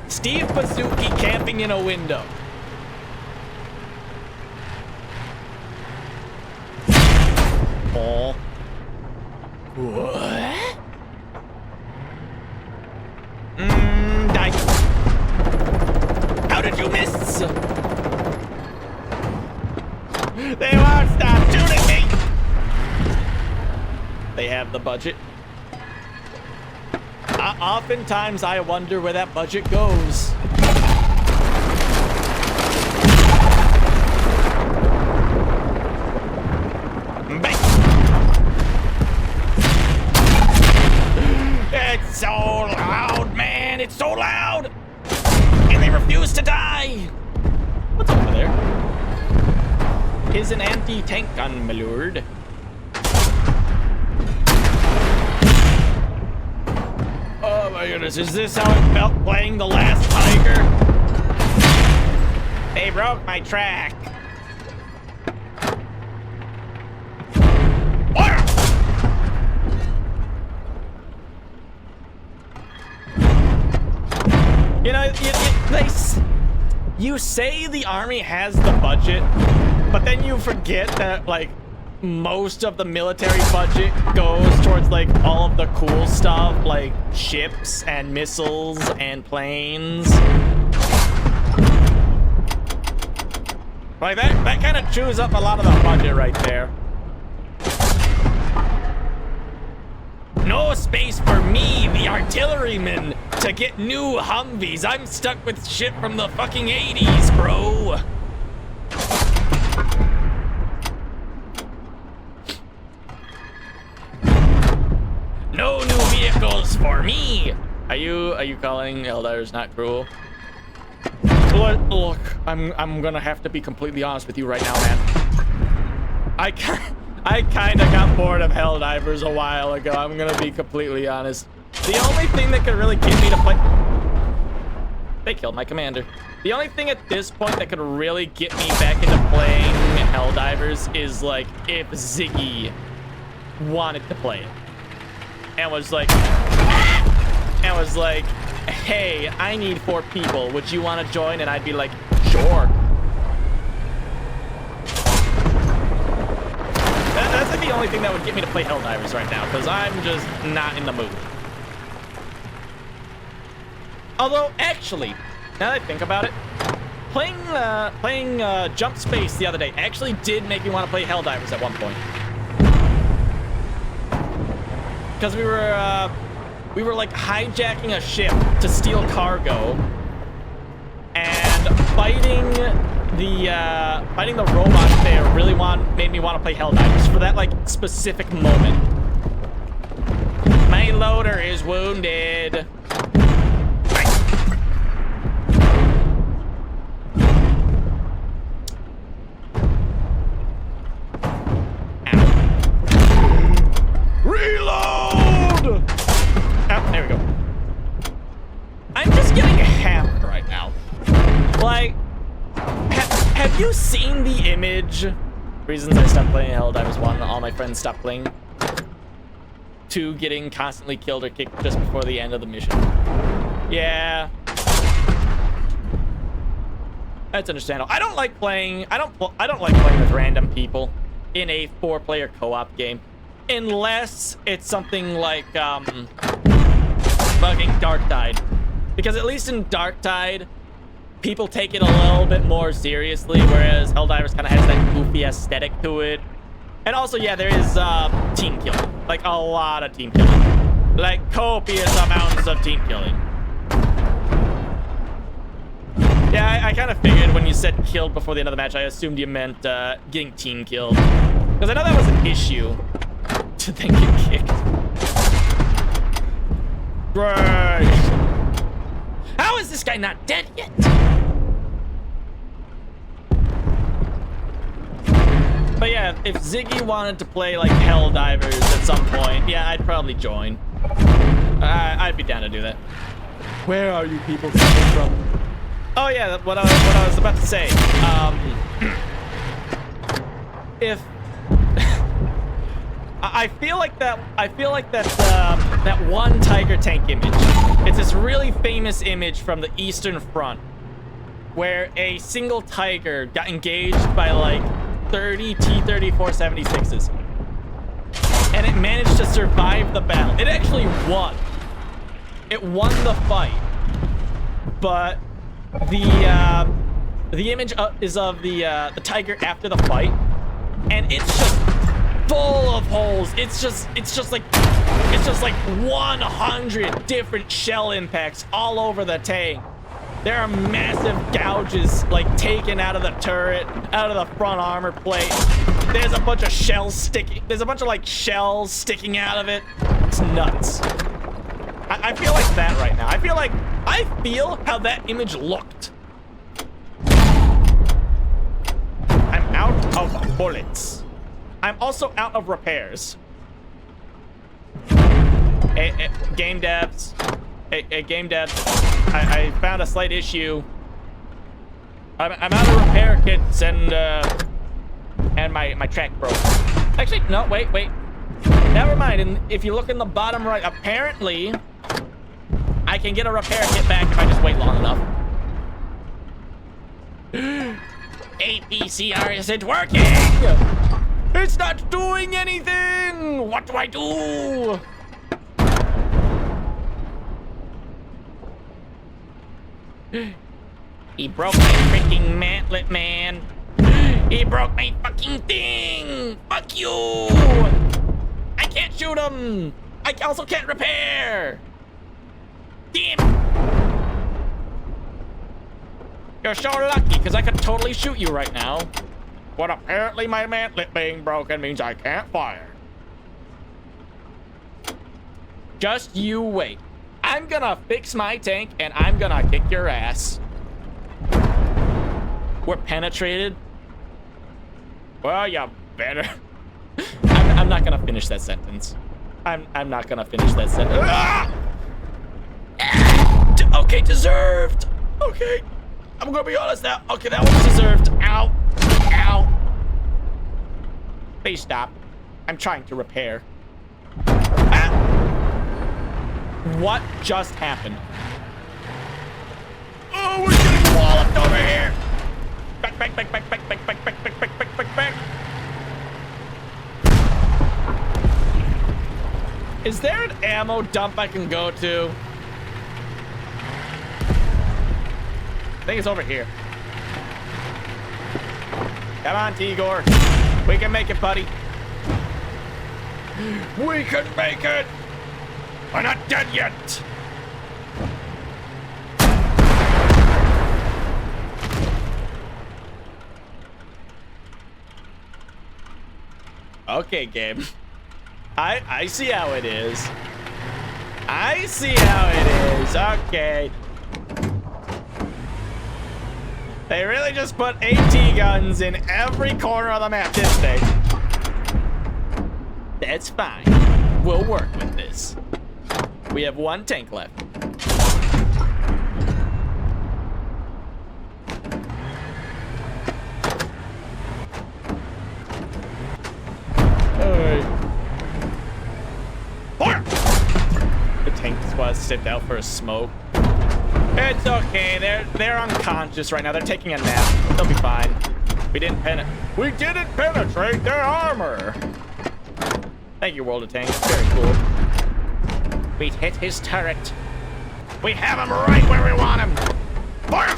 Steve Bazuki camping in a window. Oh. What? Die. How did you miss? They won't stop shooting me. They have the budget. Oftentimes I wonder where that budget goes. It's so loud, man. It's so loud. And they refuse to die. What's over there? Is an anti-tank gun, my lord. Oh my goodness, is this how it felt playing The Last Tiger? They broke my track. You know, you say the army has the budget, but then you forget that, like, most of the military budget goes towards, like, all of the cool stuff, like ships and missiles and planes. Like, that kind of chews up a lot of the budget right there. No space for me, the artilleryman, to get new Humvees. I'm stuck with shit from the fucking 80s, bro. No new vehicles for me. Are you calling Helldivers not cruel? Look, I'm gonna have to be completely honest with you right now, man. I kind of got bored of Helldivers a while ago. I'm gonna be completely honest. The only thing that could really get me to play... They killed my commander. The only thing at this point that could really get me back into playing Helldivers is, like, if Ziggy wanted to play it. And was like, hey, I need 4 people. Would you want to join? And I'd be like, sure. That's like the only thing that would get me to play Helldivers right now, because I'm just not in the mood. Although, actually, now that I think about it, playing Jump Space the other day actually did make me want to play Helldivers at one point. Because we were like hijacking a ship to steal cargo and fighting the robots there really made me want to play Helldivers for that, like, specific moment. My loader is wounded. Reload! Oh, there we go. I'm just getting hammered right now. Like, have you seen the image? Reasons I stopped playing Helldivers 1, all my friends stopped playing. 2, getting constantly killed or kicked just before the end of the mission. Yeah. That's understandable. I don't like playing with random people in a 4-player co-op game. Unless it's something like, fucking Darktide. Because at least in Darktide, people take it a little bit more seriously, whereas Helldivers kind of has that goofy aesthetic to it. And also, yeah, there is, team killing. Like, a lot of team killing. Like, copious amounts of team killing. Yeah, I kind of figured when you said killed before the end of the match, I assumed you meant, getting team killed. Because I know that was an issue. To then get kicked. Great. How is this guy not dead yet? But yeah, if Ziggy wanted to play like Helldivers at some point, yeah, I'd probably join. I'd be down to do that. Where are you people coming from? Oh yeah, what I was about to say. If I feel like that that one Tiger tank image. It's this really famous image from the Eastern Front, where a single Tiger got engaged by like 30 T-34-76s, and it managed to survive the battle. It actually won. It won the fight, but the image is of the Tiger after the fight, and it's just full of holes. It's just like 100 different shell impacts all over the tank. There are massive gouges like taken out of the turret, out of the front armor plate. There's a bunch of shells sticking. There's a bunch of like shells sticking out of it. It's nuts. I feel like that right now. I feel how that image looked. I'm out of bullets. I'm also out of repairs. Hey, game devs. Hey, game devs. I found a slight issue. I'm out of repair kits and my track broke. Actually, no, wait. Never mind. And if you look in the bottom right, apparently I can get a repair kit back if I just wait long enough. APCR isn't working! It's not doing anything! What do I do? He broke my freaking mantlet, man. He broke my fucking thing! Fuck you! I can't shoot him! I also can't repair! Damn! You're so lucky, because I could totally shoot you right now. But apparently my mantlet being broken means I can't fire. Just you wait. I'm gonna fix my tank, and I'm gonna kick your ass. We're penetrated? Well, you better. I'm not gonna finish that sentence. I'm not gonna finish that sentence. Ah! Okay, deserved. Okay, I'm gonna be honest now. Okay, that was deserved. Ow. Ow. Please stop. I'm trying to repair. Ah! What just happened? Oh, we're getting walloped over here. Back. Is there an ammo dump I can go to? I think it's over here. Come on, Tigor. We can make it, buddy. We can make it. We're not dead yet. Okay, Gabe. I see how it is. I see how it is. Okay. They really just put AT guns in every corner of the map, didn't they? That's fine. We'll work with this. We have one tank left. The tank squad stepped out for a smoke. It's okay. They're unconscious right now. They're taking a nap. They'll be fine. We didn't penetrate their armor. Thank you, World of Tanks. Very cool. We hit his turret. We have him right where we want him. Fire!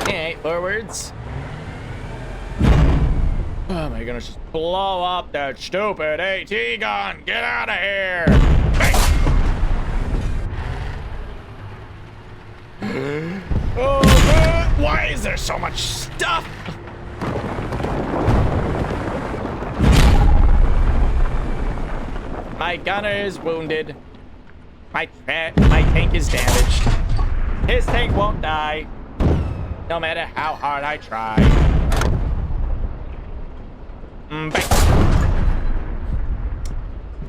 Okay, forwards. Oh my goodness, just blow up that stupid AT gun. Get out of here. Oh man, why is there so much stuff? My gunner is wounded. My tank is damaged. His tank won't die. No matter how hard I try.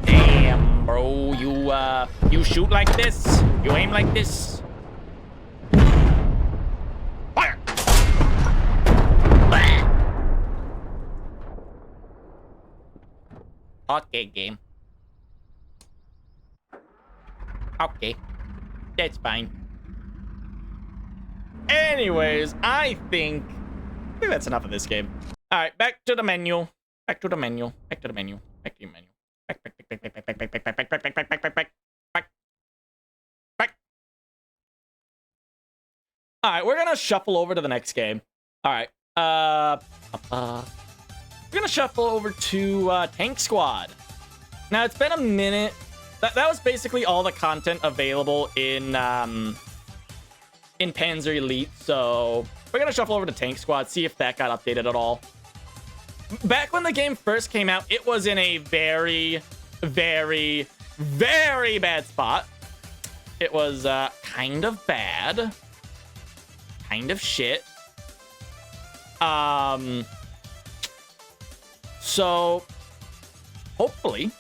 Damn, bro. You shoot like this? You aim like this? Fire! Okay, game. Okay. That's fine. Anyways, I think that's enough of this game. All right, back to the menu. Back to the menu. Back to the menu. Back to the menu. Back. All right, we're gonna shuffle over to the next game. All right. We're gonna shuffle over to Tank Squad. Now it's been a minute. That was basically all the content available in Panzer Elite. So we're gonna shuffle over to Tank Squad, see if that got updated at all. Back when the game first came out, it was in a very, very, very bad spot. It was kind of bad. Kind of shit. So hopefully,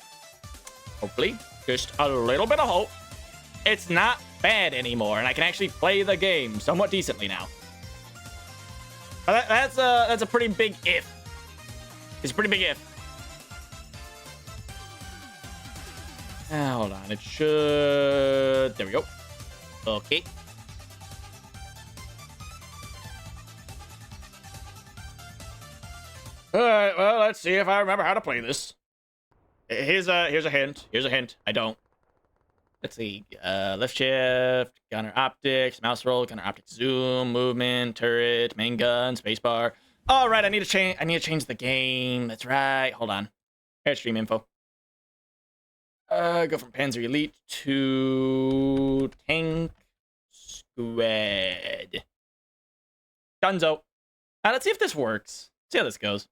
just a little bit of hope, it's not bad anymore, and I can actually play the game somewhat decently now. But that's a pretty big if. It's a pretty big if. Hold on, it should. There we go. Okay. All right. Well, let's see if I remember how to play this. Here's a hint. Here's a hint. I don't. Let's see. Left shift, gunner optics, mouse roll, gunner optics zoom, movement, turret, main gun, spacebar. All right, I need to change the game. That's right. Hold on. Airstream info. Go from Panzer Elite to Tank Squad. Dunzo. Now let's see if this works. See how this goes.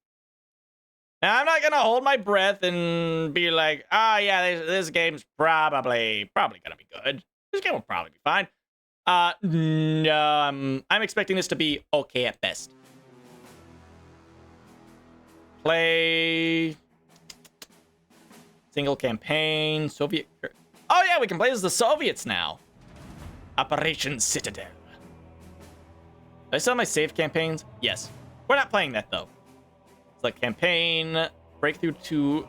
Now, I'm not gonna hold my breath and be like, oh yeah, this game's probably gonna be good. This game will probably be fine. No, I'm expecting this to be okay at best. Play single campaign, Soviet. Oh yeah, we can play as the Soviets now. Operation Citadel. Did I still have my save campaigns? Yes. We're not playing that though. Select campaign, breakthrough to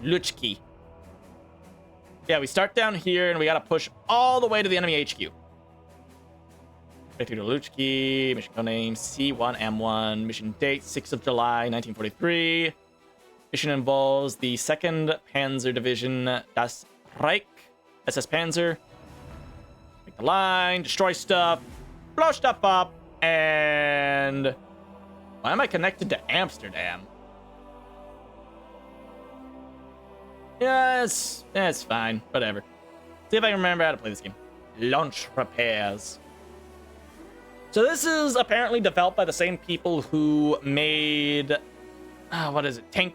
Luchki. Yeah, we start down here and we gotta push all the way to the enemy HQ. Breakthrough to Luchki, mission code name C1M1, mission date 6th of July, 1943. Mission involves the 2nd Panzer Division, Das Reich, SS Panzer. Make the line, destroy stuff, blow stuff up, and... Why am I connected to Amsterdam? Yes, that's fine. Whatever. See if I can remember how to play this game. Launch repairs. So this is apparently developed by the same people who made... what is it? Tank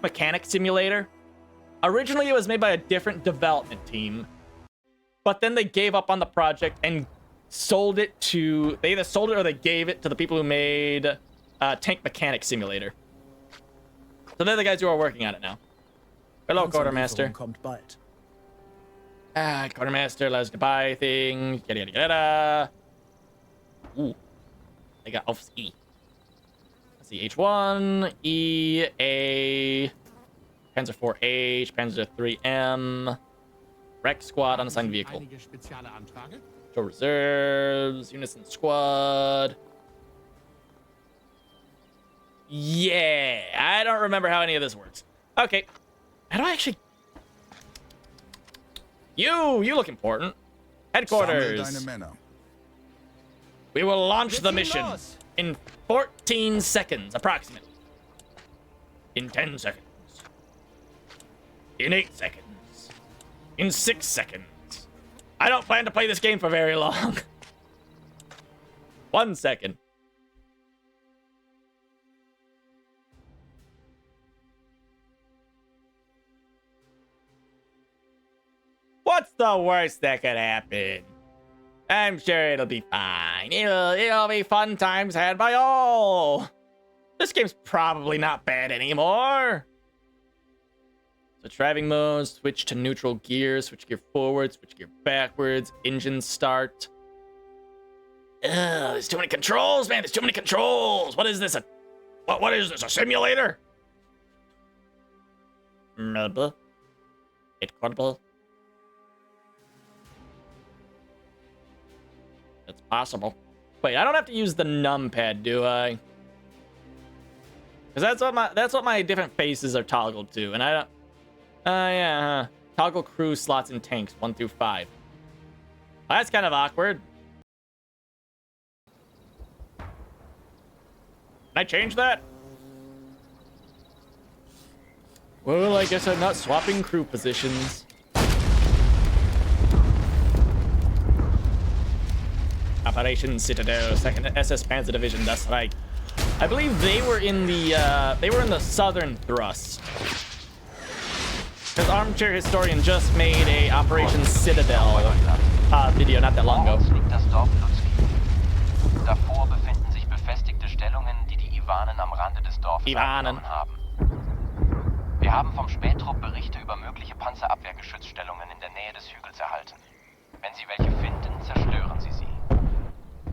Mechanic Simulator? Originally, it was made by a different development team. But then they gave up on the project and sold it to... They either sold it or they gave it to the people who made... Tank Mechanic Simulator. So they're the guys who are working on it now. Hello, Quartermaster. Quartermaster allows you to buy things. Yada, yada, yada. Ooh. They got Alpha E. Let's see. H1, E, A, Panzer 4H, Panzer 3M, Wreck Squad, unassigned vehicle. Show reserves, Unison Squad. Yeah, I don't remember how any of this works. Okay. How do I actually... You look important. Headquarters. We will launch the mission in 14 seconds, approximately. In 10 seconds. In 8 seconds. In 6 seconds. I don't plan to play this game for very long. 1 second. What's the worst that could happen? I'm sure it'll be fine. It'll be fun times had by all. This game's probably not bad anymore. So driving mode, switch to neutral gear, switch gear forward, switch gear backwards, engine start. Ugh, there's too many controls, man. There's too many controls. What is this? What is this? A simulator? Maybe. Incredible. It's possible. Wait, I don't have to use the numpad, do I? Because that's what my different faces are toggled to, and I don't. Yeah. Toggle crew slots and tanks 1 through 5. Well, that's kind of awkward. Can I change that? Well, I guess I'm not swapping crew positions. Operation Citadel, 2nd SS Panzer Division. That's right. I believe they were in the southern thrust. Because Armchair Historian just made a Operation Citadel video not that long ago. Liegt das Dorf Lutzki. Davor befinden sich befestigte Stellungen, die die Iwanen am Rande des Dorfes eingenommen haben. Wir haben vom Spähtrupp Berichte über mögliche Panzerabwehrgeschützstellungen in der Nähe des Hügels erhalten. Wenn Sie welche finden, zerstören Sie sie.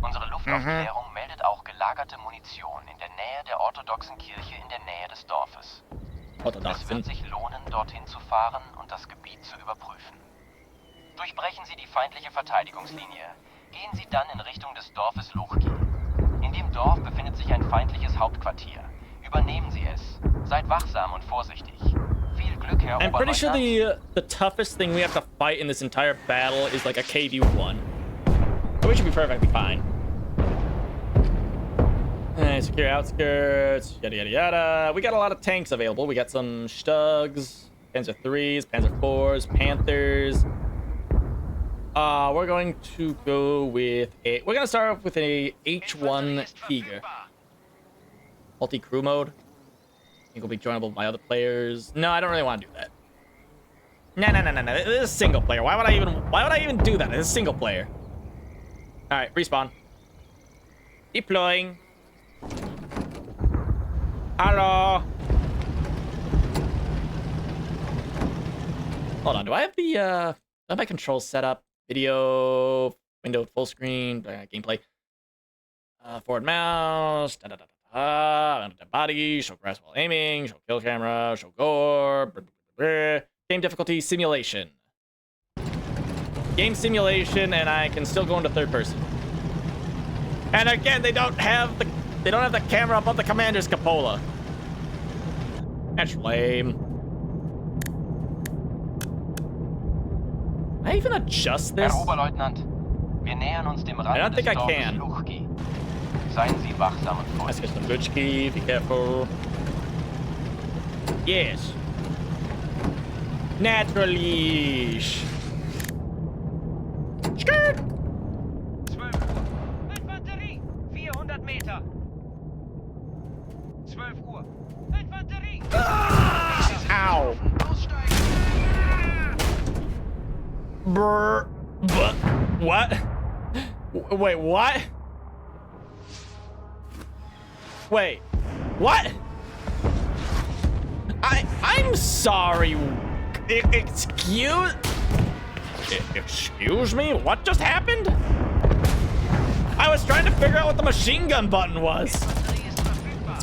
Unsere Luftaufklärung meldet auch gelagerte Munition in der Nähe der orthodoxen Kirche in der Nähe des Dorfes. Es wird sich lohnen, dorthin zu fahren und das Gebiet zu überprüfen. Durchbrechen Sie die feindliche Verteidigungslinie. Gehen Sie dann in Richtung des Dorfes Luchki. In dem Dorf befindet sich ein feindliches Hauptquartier. Übernehmen Sie es. Seid wachsam und vorsichtig. Viel Glück, Herr I'm pretty sure Oberleutnant. the toughest thing we have to fight in this entire battle is like a KV-1. But we should be perfectly fine. Secure outskirts, yada yada yada. We got a lot of tanks available. We got some Stugs, Panzer 3s, Panzer 4s, Panthers. We're going to go with we're gonna start off with a H1 Tiger. Multi-crew mode. I think will be joinable by other players. No, I don't really want to do that. No. This is single player. Why would I even do that? This is single player. Alright, respawn. Deploying. Hello. Hold on, do I have my controls set up? Video, window full screen, gameplay. Forward mouse, body, show grass while aiming, show kill camera, show gore, game difficulty, simulation. Game simulation, and I can still go into third person. And again, they don't have the camera above the commander's cupola. That's lame. Can I even adjust this? Herr Oberleutnant, wir nähern uns dem Rand des Dorfes Luchki. Seien Sie wachsam und Let's get vorsichtig. some Luchki, be careful. Yes. Naturally. Skirt! 12 Uhr. Infanterie! 400 Meter! 12 Uhr. Infanterie! Ow. Brr. What? Wait, what? Wait. What? I'm sorry. Excuse me? What just happened? I was trying to figure out what the machine gun button was.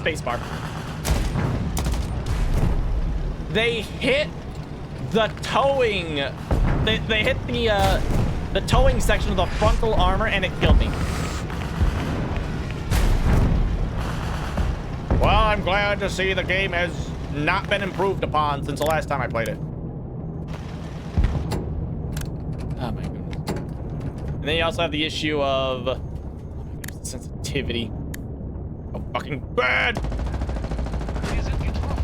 Spacebar. They hit the towing. They hit the towing section of the frontal armor and it killed me. Well, I'm glad to see the game has not been improved upon since the last time I played it. Oh my goodness. And then you also have the issue of the sensitivity. Oh, fucking bad. Wir sind getroffen.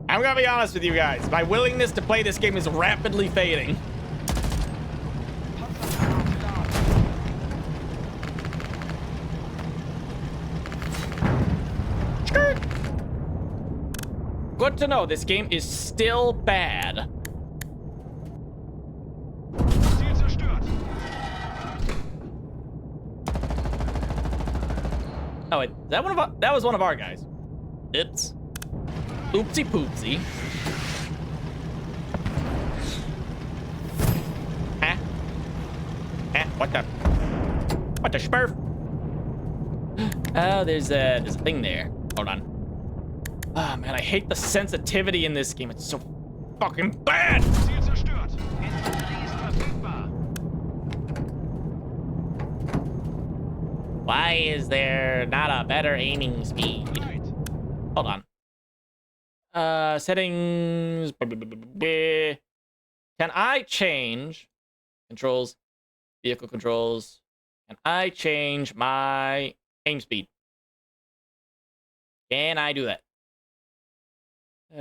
I'm gonna be honest with you guys. My willingness to play this game is rapidly fading. Good Good to know this game is still bad. Ziel zerstört. Oh wait, that was one of our guys. Oops. Oopsie poopsie. Huh? Huh? What the smurf? Oh, there's a thing there. Hold on. Oh man, I hate the sensitivity in this game. It's so fucking bad. Ziel zerstört. Infanterie ist verfügbar. Why is there not a better aiming speed? Bereit. Hold on. Settings. Can I change controls? Vehicle controls. Can I change my aim speed? Can I do that?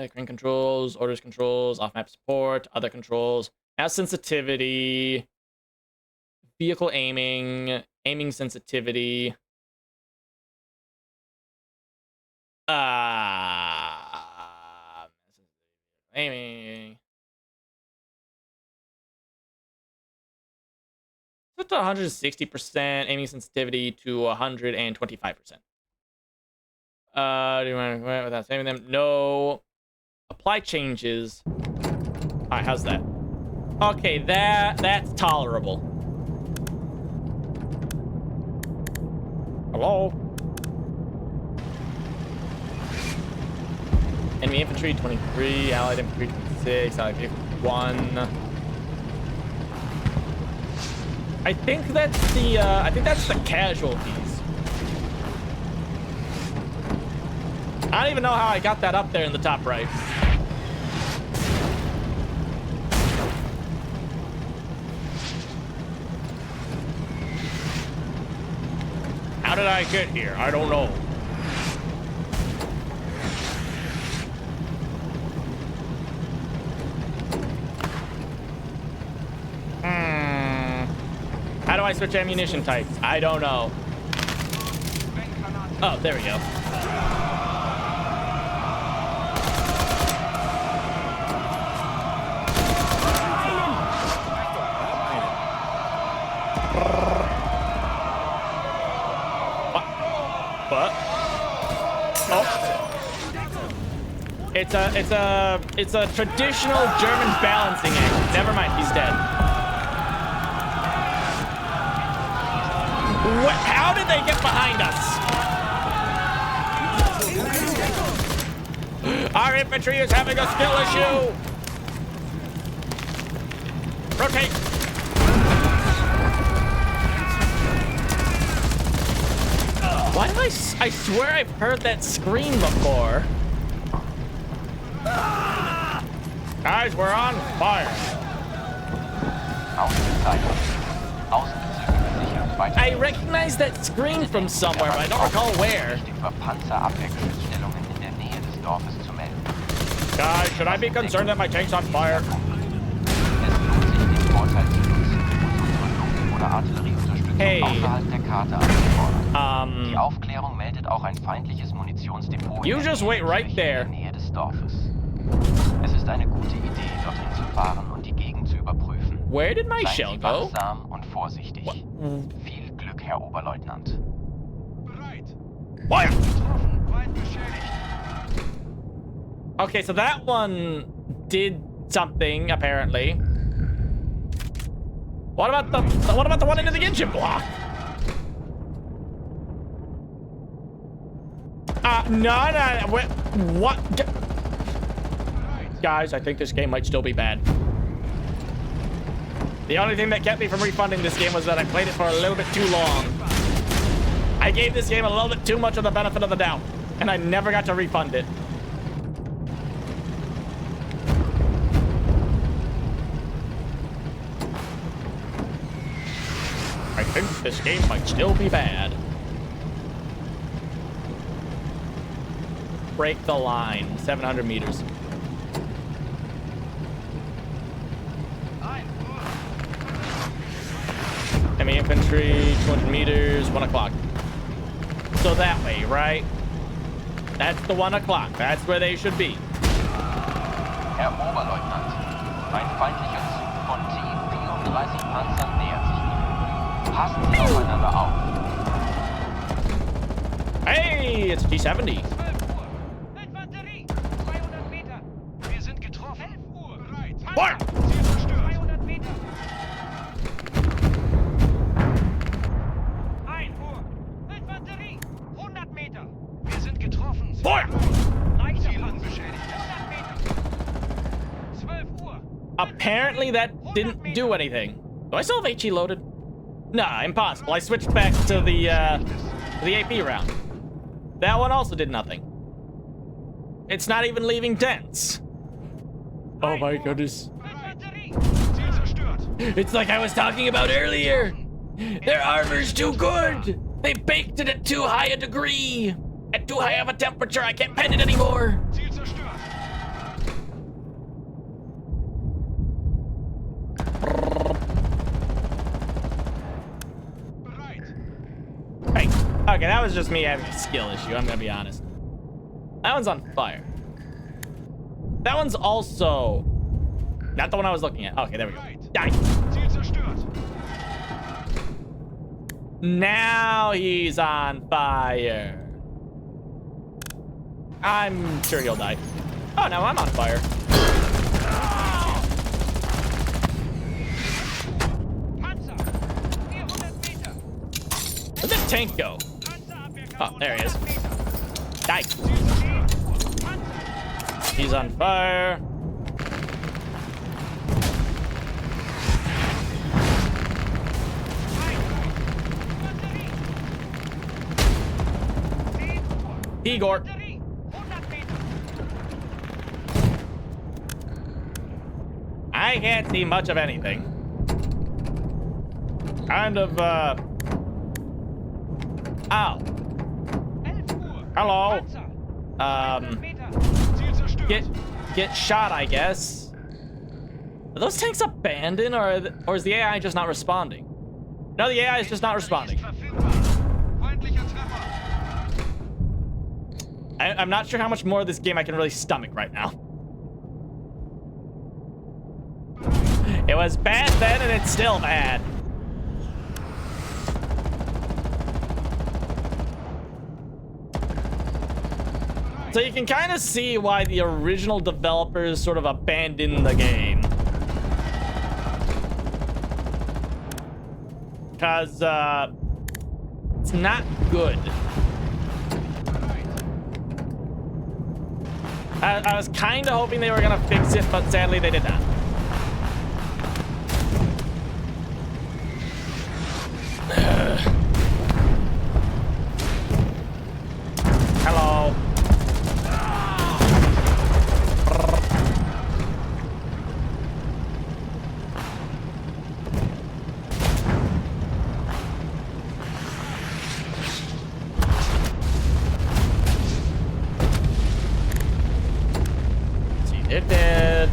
Crane controls, orders controls, off-map support, other controls, mouse sensitivity, vehicle aiming, aiming sensitivity. Aiming. Set to 160%, aiming sensitivity to 125%. Do you want to without saving them? No. Apply changes. All right, how's that? Okay, that's tolerable. Hello. Enemy infantry 23, allied infantry 26, allied vehicle 1. I think that's the casualties. I don't even know how I got that up there in the top right. How did I get here? I don't know. How do I switch ammunition types? I don't know. Oh, there we go. What? Oh. It's a traditional German balancing act. Never mind, he's dead. How did they get behind us? Our infantry is having a skill issue. Rotate. Why do I swear I've heard that scream before. Guys, we're on fire. I recognize that scream from somewhere, but I don't recall where. Guys, should I be concerned that my tank's on fire? Hey. You just wait right there. Where did my shell go? Viel Glück, Herr Oberleutnant. Fire! Okay, so that one did something apparently. What about the one into the engine block? No. What? Guys, I think this game might still be bad. The only thing that kept me from refunding this game was that I played it for a little bit too long. I gave this game a little bit too much of the benefit of the doubt, and I never got to refund it. I think this game might still be bad. Break the line, 700 meters. Enemy infantry, 200 meters, 1 o'clock. So that way, right? That's the 1 o'clock. That's where they should be. Herr Oberleutnant, ein feindlicher Zug von T-34 Panzern nähert sich Ihnen. Passen Sie aufeinander auf. Hey, it's T-70. 12 Uhr. Infanterie. 200 Meter. Wir sind getroffen. 11 Uhr. Bereit. Feuer. Ziel zerstört. 200 Meter. 1 Uhr. Infanterie. 100 Meter. Wir sind getroffen. Feuer. Leichter Panzer. 100 Meter. 12 Uhr. Apparently that didn't do anything. Do I still have HE loaded? Nah, impossible. I switched back to the AP round. That one also did nothing. It's not even leaving dents. Oh my goodness. Infanterie. Ziel zerstört. It's like I was talking about earlier. Their armor's too good. They baked it at too high a degree. At too high of a temperature, I can't pen it anymore. Ziel zerstört. Bereit. Hey, okay, that was just me having a skill issue, I'm gonna be honest. That one's on fire. That one's also... Not the one I was looking at. Okay, there we go. Die. Ziel zerstört. Now he's on fire. I'm sure he'll die. Oh, now I'm on fire. Panzer. 400 Meter. Where'd the tank go? Oh, there he is. Die. Panzer. He's on fire. Igor. 100 Meter. I can't see much of anything. Kind of, Ow. 11 Uhr. Hello. Panzer. 100 Meter. Ziel zerstört. Get shot, I guess. Are those tanks abandoned, or is the AI just not responding? No, the AI is just not responding. Verfügbar. Feindlicher Treffer. I'm not sure how much more of this game I can really stomach right now. It was bad then, and it's still bad. So you can kind of see why the original developers sort of abandoned the game. Because, it's not good. I was kind of hoping they were gonna fix it, but sadly they did not. Hello. They're dead.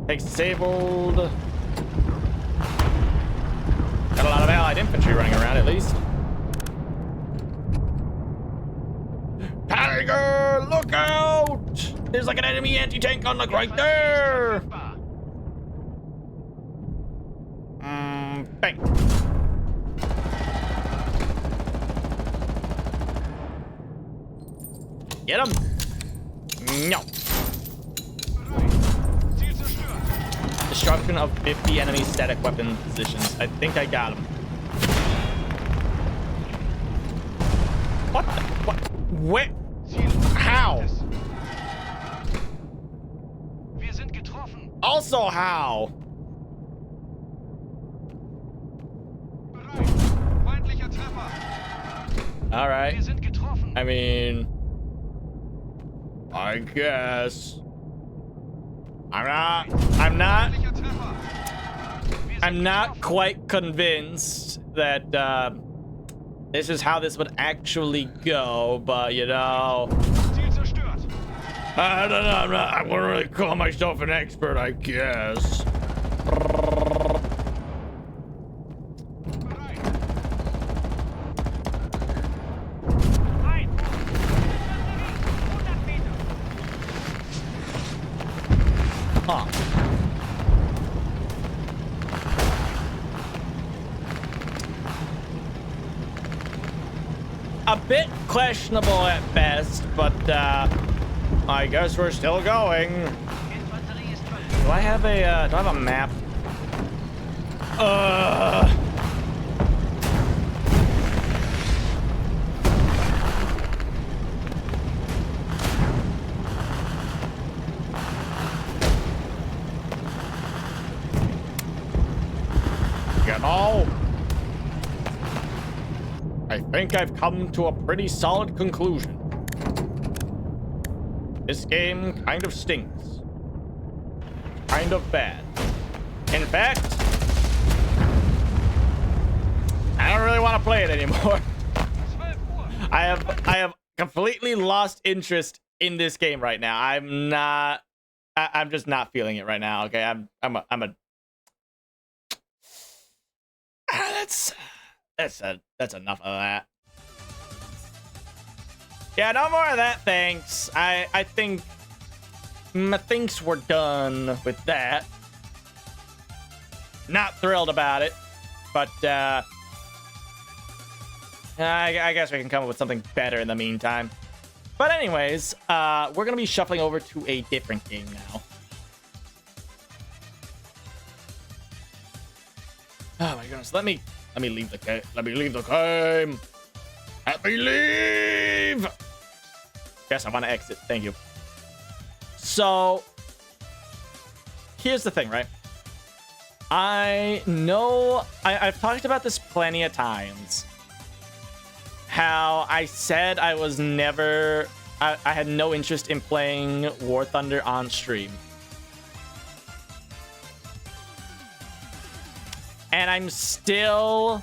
Tanks disabled. Got a lot of allied infantry running around at least. Tiger, look out! There's like an enemy anti-tank on like right there. Bang. Get him. No. Ziel zerstört. Destruction of 50 enemy static weapon positions. I think I got him. What the? What? Where? How? Wir sind getroffen. Also how? Bereit. Feindlicher Treffer. All right. Wir sind getroffen. I mean, I guess. Feindlicher Treffer. Wir I'm sind not getroffen. quite convinced that this is how this would actually go, but you know, Ziel zerstört. I don't know. I wouldn't really call myself an expert, I guess. Bereit. bit questionable at best, but I guess we're still going. Do I have a map? You know, I think I've come to a pretty solid conclusion. This game kind of stinks. Kind of bad. In fact, I don't really want to play it anymore. I have completely lost interest in this game right now. I'm just not feeling it right now. Okay, that's enough of that. Yeah, no more of that, thanks. I think we're done with that. Not thrilled about it, but I guess we can come up with something better in the meantime. But anyways, we're gonna be shuffling over to a different game now. Oh my goodness, let me leave the game. Let me leave the game. Let me leave. Yes, I want to exit. Thank you. So, here's the thing, right? I know I've talked about this plenty of times. How I said I was never... I had no interest in playing War Thunder on stream. And I'm still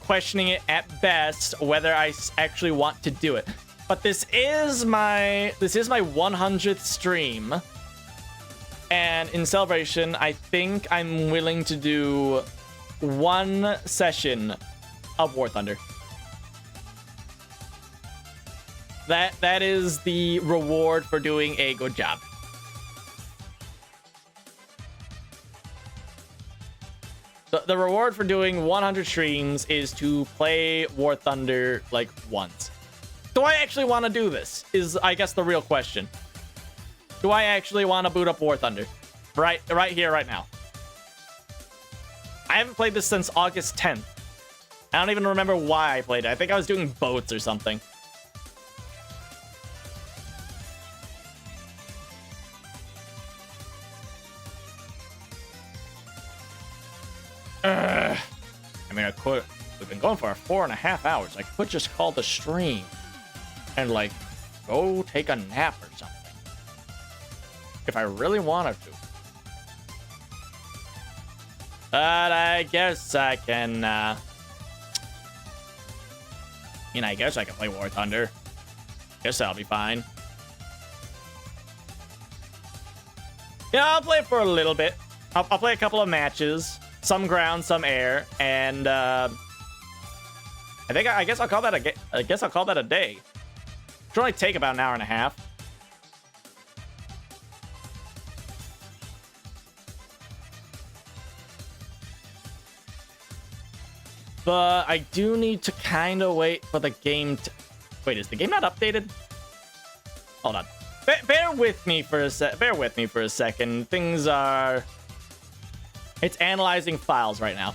questioning it at best whether I actually want to do it. But this is my 100th stream, and in celebration, I think I'm willing to do one session of War Thunder. That is the reward for doing a good job. The reward for doing 100 streams is to play War Thunder like once. Do I actually want to do this? Is, I guess, the real question. Do I actually want to boot up War Thunder? Right here, right now. I haven't played this since August 10th. I don't even remember why I played it. I think I was doing boats or something. I mean, we've been going for 4.5 hours. I could just call the stream and, like, go take a nap or something. If I really wanted to. But I guess I can, I guess I can play War Thunder. Guess that'll be fine. Yeah, I'll play it for a little bit. I'll play a couple of matches. Some ground, some air, and I guess I'll call that a day. Should only take about an hour and a half. But I do need to kind of wait for the game to... Wait, is the game not updated? Hold on. Bear with me for a second. Things are... It's analyzing files right now.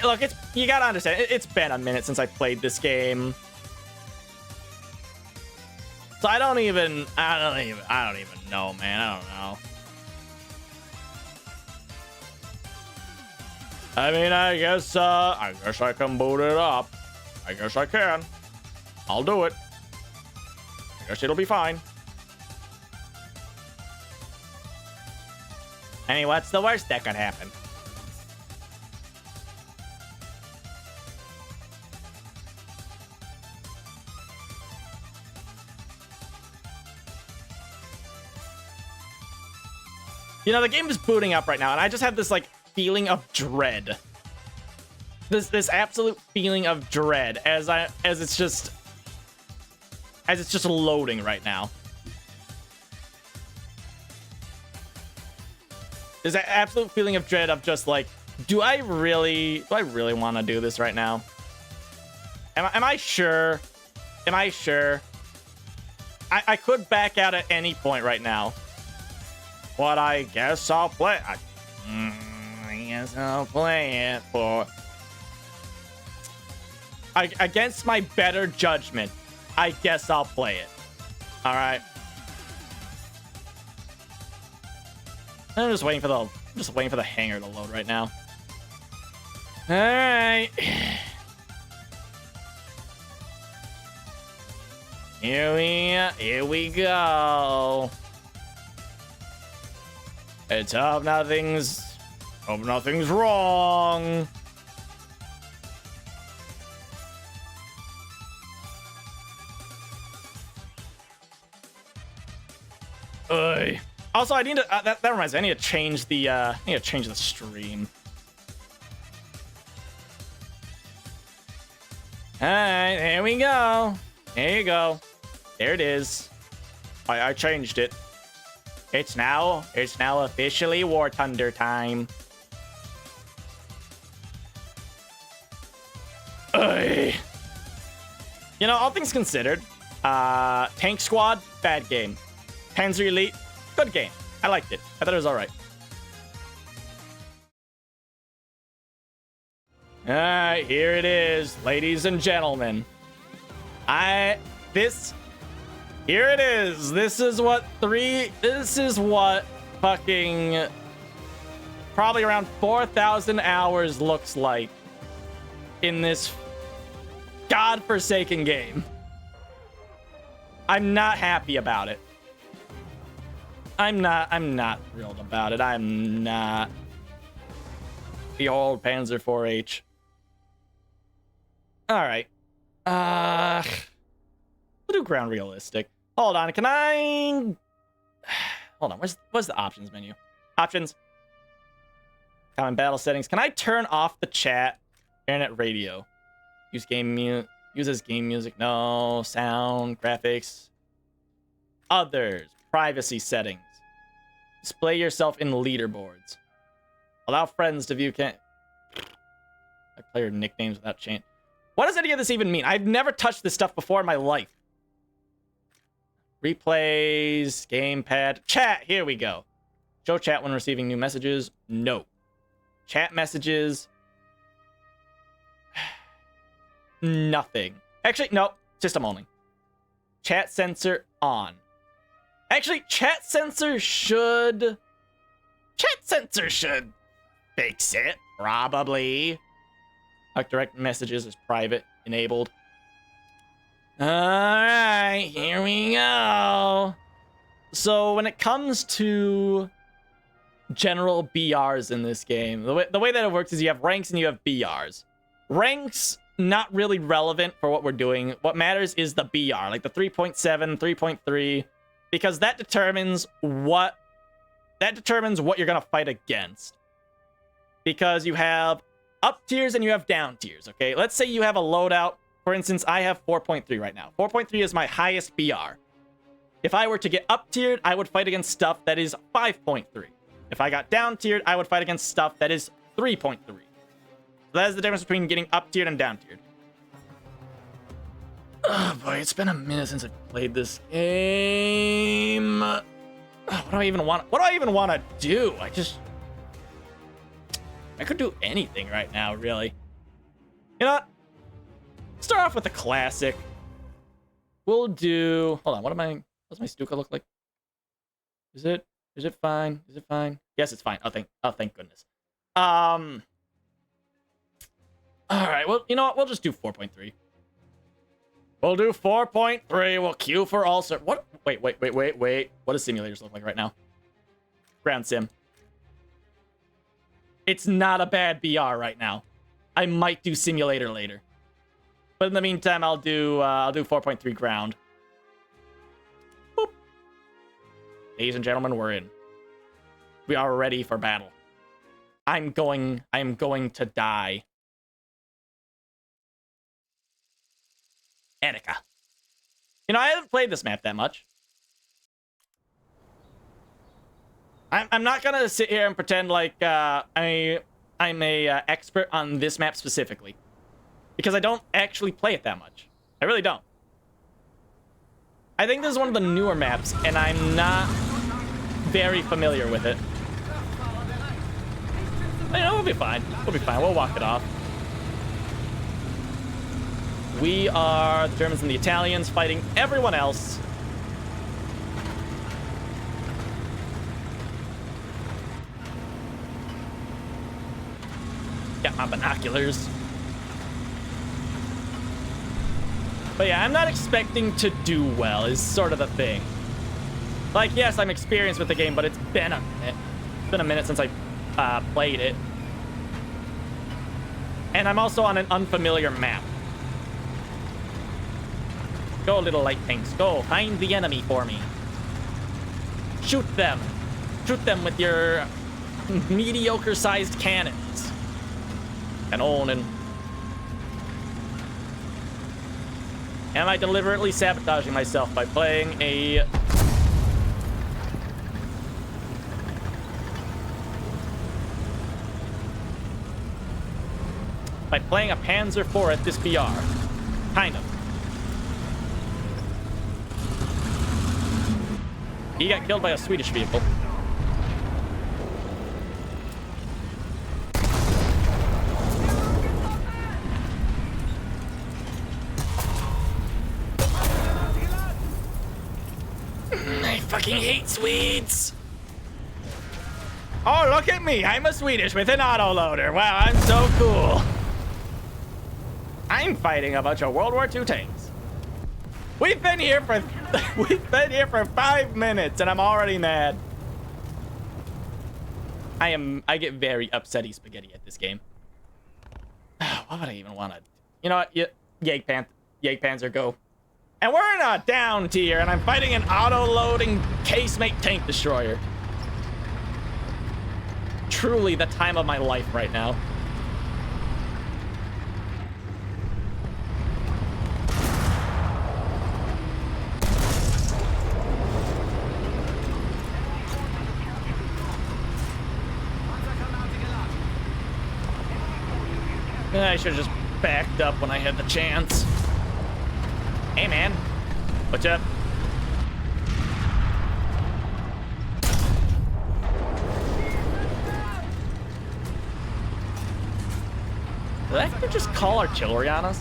Look, you gotta understand, it's been a minute since I played this game. So I don't even know, man. I don't know. I mean, I guess I can boot it up. I guess I can. I'll do it. I guess it'll be fine. I mean, what's the worst that could happen? You know, the game is booting up right now, and I just have this, like, feeling of dread. This absolute feeling of dread as it's just loading right now. There's that absolute feeling of dread of just like, do I really want to do this right now? Am I sure? Am I sure? I could back out at any point right now. But I guess I'll play. I guess I'll play it for... against my better judgment, I guess I'll play it. All right. I'm just waiting for the hangar to load right now. All right. Here we go. Let's hope nothing's wrong. Ugh. Also, I need to. That reminds me. I need to change the stream. All right, here we go. There you go. There it is. I changed it. It's now officially War Thunder time. Ugh. You know, all things considered, Tank Squad, bad game. Panzer Elite, good game. I liked it. I thought it was all right. All right, here it is, ladies and gentlemen. Here it is. This is what fucking probably around 4,000 hours looks like in this godforsaken game. I'm not happy about it. I'm not thrilled about it. I'm not. The old Panzer 4H. All right. We'll do ground realistic. Hold on. Can I? Hold on. Where's the options menu? Options. Common battle settings. Can I turn off the chat? Internet radio. Use uses game music. No. Sound. Graphics. Others. Privacy settings. Display yourself in leaderboards. Allow friends to view player nicknames without change. What does any of this even mean? I've never touched this stuff before in my life. Replays, gamepad, chat. Here we go. Show chat when receiving new messages. No. Chat messages. Nothing. Actually, no. System only. Chat sensor on. Actually, chat sensor should fix it. Probably. Like direct messages is private. Enabled. Alright, here we go. So when it comes to general BRs in this game, the way that it works is you have ranks and you have BRs. Ranks, not really relevant for what we're doing. What matters is the BR, like the 3.7, 3.3, because that determines what you're gonna fight against. Because you have up tiers and you have down tiers, okay? Let's say you have a loadout. For instance, I have 4.3 right now. 4.3 is my highest BR. If I were to get up tiered, I would fight against stuff that is 5.3. If I got down tiered, I would fight against stuff that is 3.3. So that is the difference between getting up tiered and down tiered. Oh boy, it's been a minute since I've played this game. What do I even want to do? I could do anything right now, really. You know what? Start off with a classic. We'll do... Hold on, what's my Stuka look like? Is it fine? Is it fine? Yes, it's fine. Oh, thank goodness. Alright, well, you know what? We'll just do 4.3. We'll do 4.3. We'll queue for all... What? Wait. What do simulators look like right now? Ground sim. It's not a bad BR right now. I might do simulator later. But in the meantime, I'll do 4.3 ground. Boop. Ladies and gentlemen, we're in. We are ready for battle. I am going to die. Attica. You know, I haven't played this map that much. I'm not gonna sit here and pretend like I'm a expert on this map specifically. because I don't actually play it that much. I really don't. I think this is one of the newer maps, and I'm not very familiar with it. You know, we'll be fine. We'll be fine. We'll walk it off. We are the Germans and the Italians fighting everyone else. Got my binoculars. But yeah, I'm not expecting to do well is sort of the thing. Like, yes, I'm experienced with the game, but it's been a minute. It's been a minute since I played it. And I'm also on an unfamiliar map. Go, little light things. Go, find the enemy for me. Shoot them. Shoot them with your mediocre-sized cannons. Cannon. Am I deliberately sabotaging myself by playing a... by playing a Panzer IV at this BR? Kind of. He got killed by a Swedish vehicle. I fucking hate Swedes. Oh, look at me. I'm a Swedish with an autoloader. Wow, I'm so cool. I'm fighting a bunch of World War II tanks. We've been here for 5 minutes and I'm already mad. I get very upsetty spaghetti at this game. Why would I even want to? You know what? Panzer, go. And we're in a down tier and I'm fighting an auto-loading casemate tank destroyer. Truly the time of my life right now. I should have just backed up when I had the chance. Hey, man. What's up? Did I have to just call artillery on us?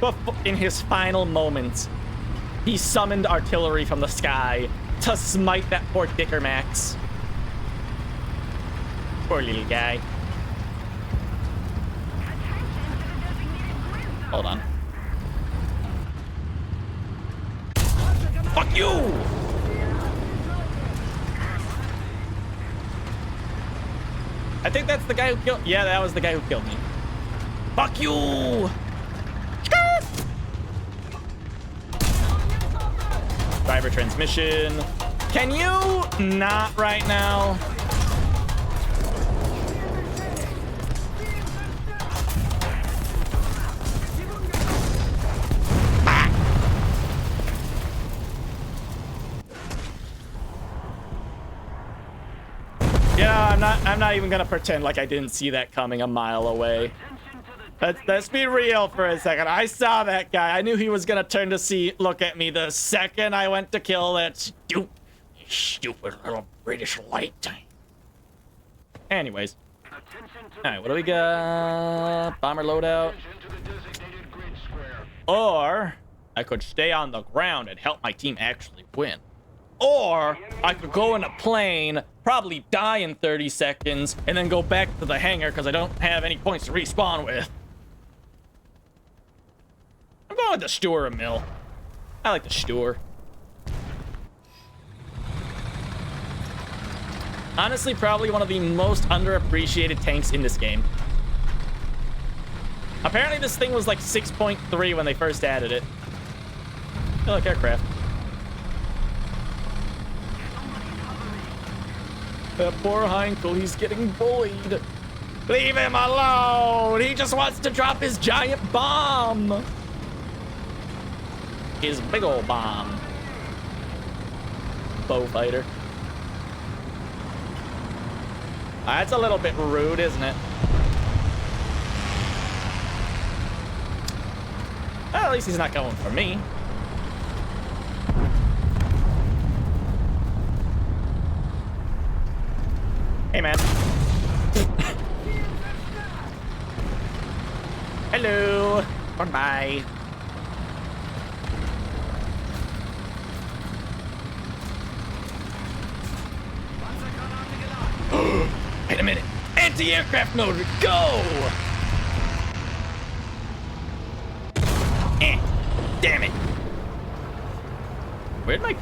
But in his final moments, he summoned artillery from the sky to smite that poor Dicker Max. Poor little guy. Hold on. Fuck you! I think that's the guy who killed... Yeah, that was the guy who killed me. Fuck you! Driver transmission. Can you not right now? I'm not even gonna pretend like I didn't see that coming a mile away. Let's be real for a second. I saw that guy. I knew he was gonna turn to look at me the second I went to kill that stupid little British light tank. Anyways. Alright, what do we got? Bomber loadout. Or I could stay on the ground and help my team actually win. Or I could go in a plane, probably die in 30 seconds, and then go back to the hangar because I don't have any points to respawn with. I'm going with the Stuer Mill. I like the Stuer. Honestly, probably one of the most underappreciated tanks in this game. Apparently this thing was like 6.3 when they first added it. I like aircraft. That poor Heinkel, he's getting bullied. Leave him alone! He just wants to drop his giant bomb! His big old bomb. Bow fighter. That's a little bit rude, isn't it? Well, at least he's not going for me. Hey, man. Hello. Goodbye. Wait a minute. Anti-aircraft motor, go! Damn it. Where'd my...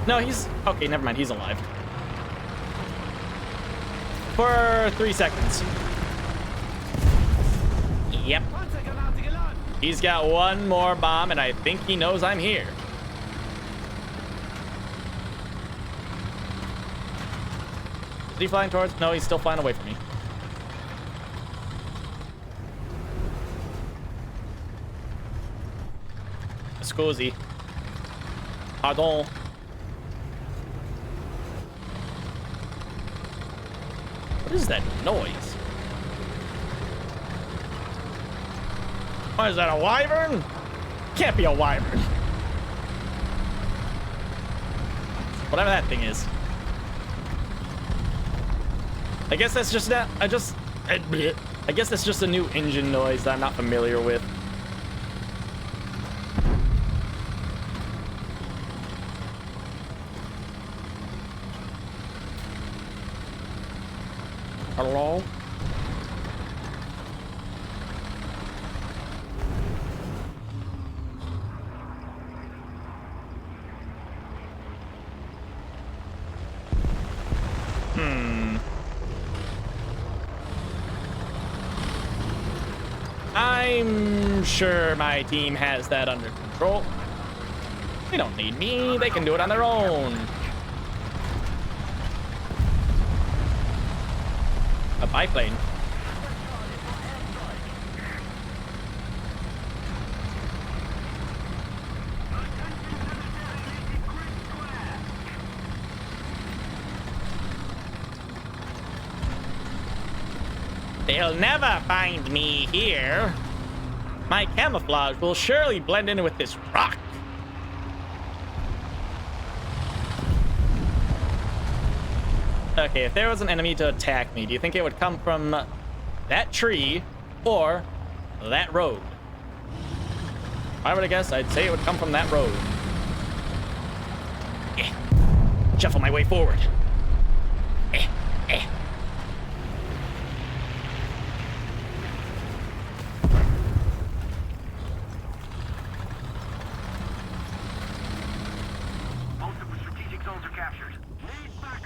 No, he's... Okay, never mind. He's alive. For 3 seconds. Yep. He's got one more bomb, and I think he knows I'm here. Is he flying towards? No, he's still flying away from me. Scusi. Pardon. What is that noise? What is that, a wyvern? Can't be a wyvern. Whatever that thing is. I guess that's just that. I guess that's just a new engine noise that I'm not familiar with. Hello? I'm sure my team has that under control. They don't need me. They can do it on their own. A biplane. They'll never find me here. My camouflage will surely blend in with this rock. Okay, if there was an enemy to attack me, do you think it would come from that tree or that road? If I were to guess, I'd say it would come from that road. Shuffle my way forward.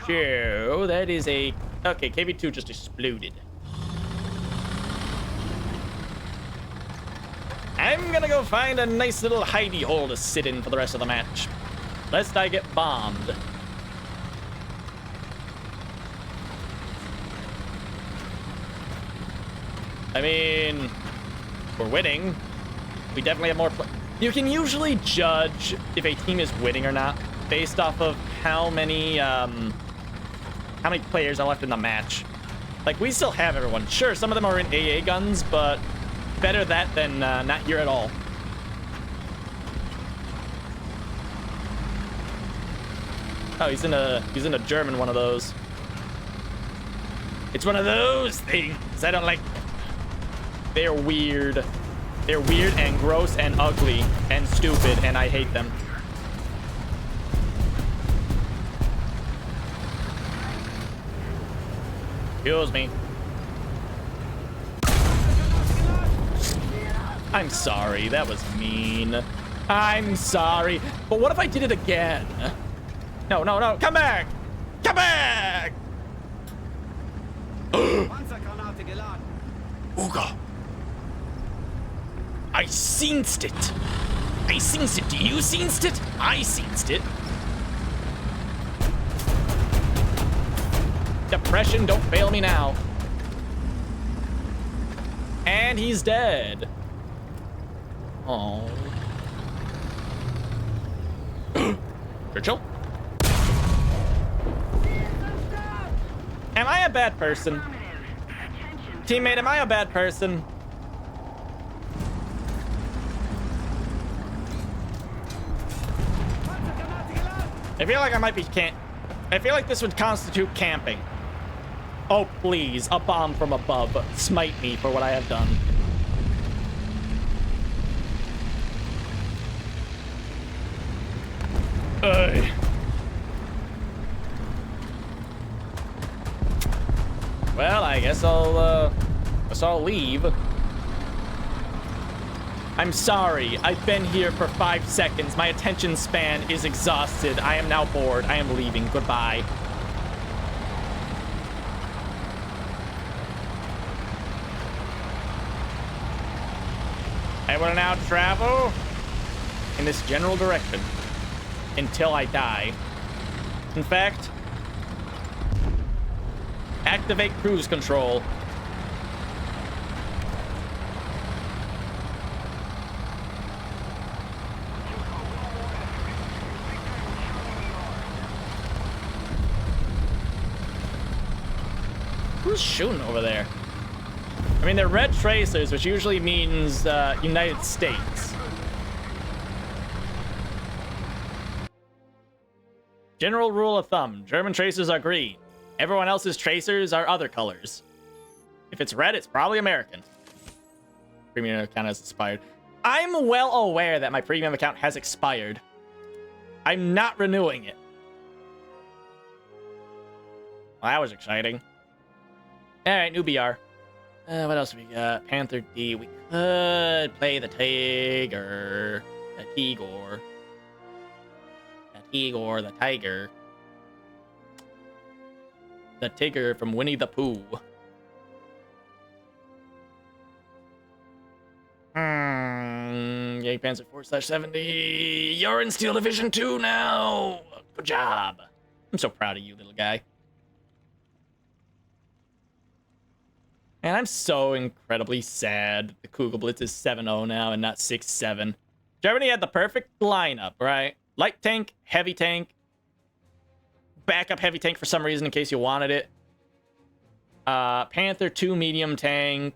So that is a... Okay, KV-2 just exploded. I'm gonna go find a nice little hidey hole to sit in for the rest of the match, lest I get bombed. I mean, if we're winning, we definitely have more you can usually judge if a team is winning or not based off of how many players are left in the match. Like, we still have everyone. Sure, some of them are in AA guns, but better that than not here at all. Oh, he's in a German one of those. It's one of those things I don't like. They're weird. They're weird and gross and ugly and stupid, and I hate them. Excuse me. I'm sorry, that was mean. I'm sorry. But what if I did it again? No, no, no, come back! Come back! Uga. I sensed it. I sensed it. Do you sensed it? I sensed it. Depression, don't fail me now. And he's dead. Oh. Churchill? Am I a bad person? Teammate, am I a bad person? I feel like I might be I feel like this would constitute camping. Oh, please, a bomb from above. Smite me for what I have done. Well, I guess I'll leave. I'm sorry. I've been here for 5 seconds. My attention span is exhausted. I am now bored. I am leaving. Goodbye. I will now travel in this general direction until I die. In fact, activate cruise control. Who's shooting over there? I mean, they're red tracers, which usually means United States. General rule of thumb, German tracers are green. Everyone else's tracers are other colors. If it's red, it's probably American. Premium account has expired. I'm well aware that my premium account has expired. I'm not renewing it. Well, that was exciting. Alright, new BR. What else we got? Panther D. We could play the Tiger. The Tigor. The Tigor, the Tiger. The Tigger from Winnie the Pooh. Yay, Panzer 4/70. You're in Steel Division 2 now. Good job. I'm so proud of you, little guy. And I'm so incredibly sad the Kugelblitz is 7-0 now and not 6-7. Germany had the perfect lineup, right? Light tank, heavy tank, backup heavy tank for some reason in case you wanted it. Panther 2 medium tank,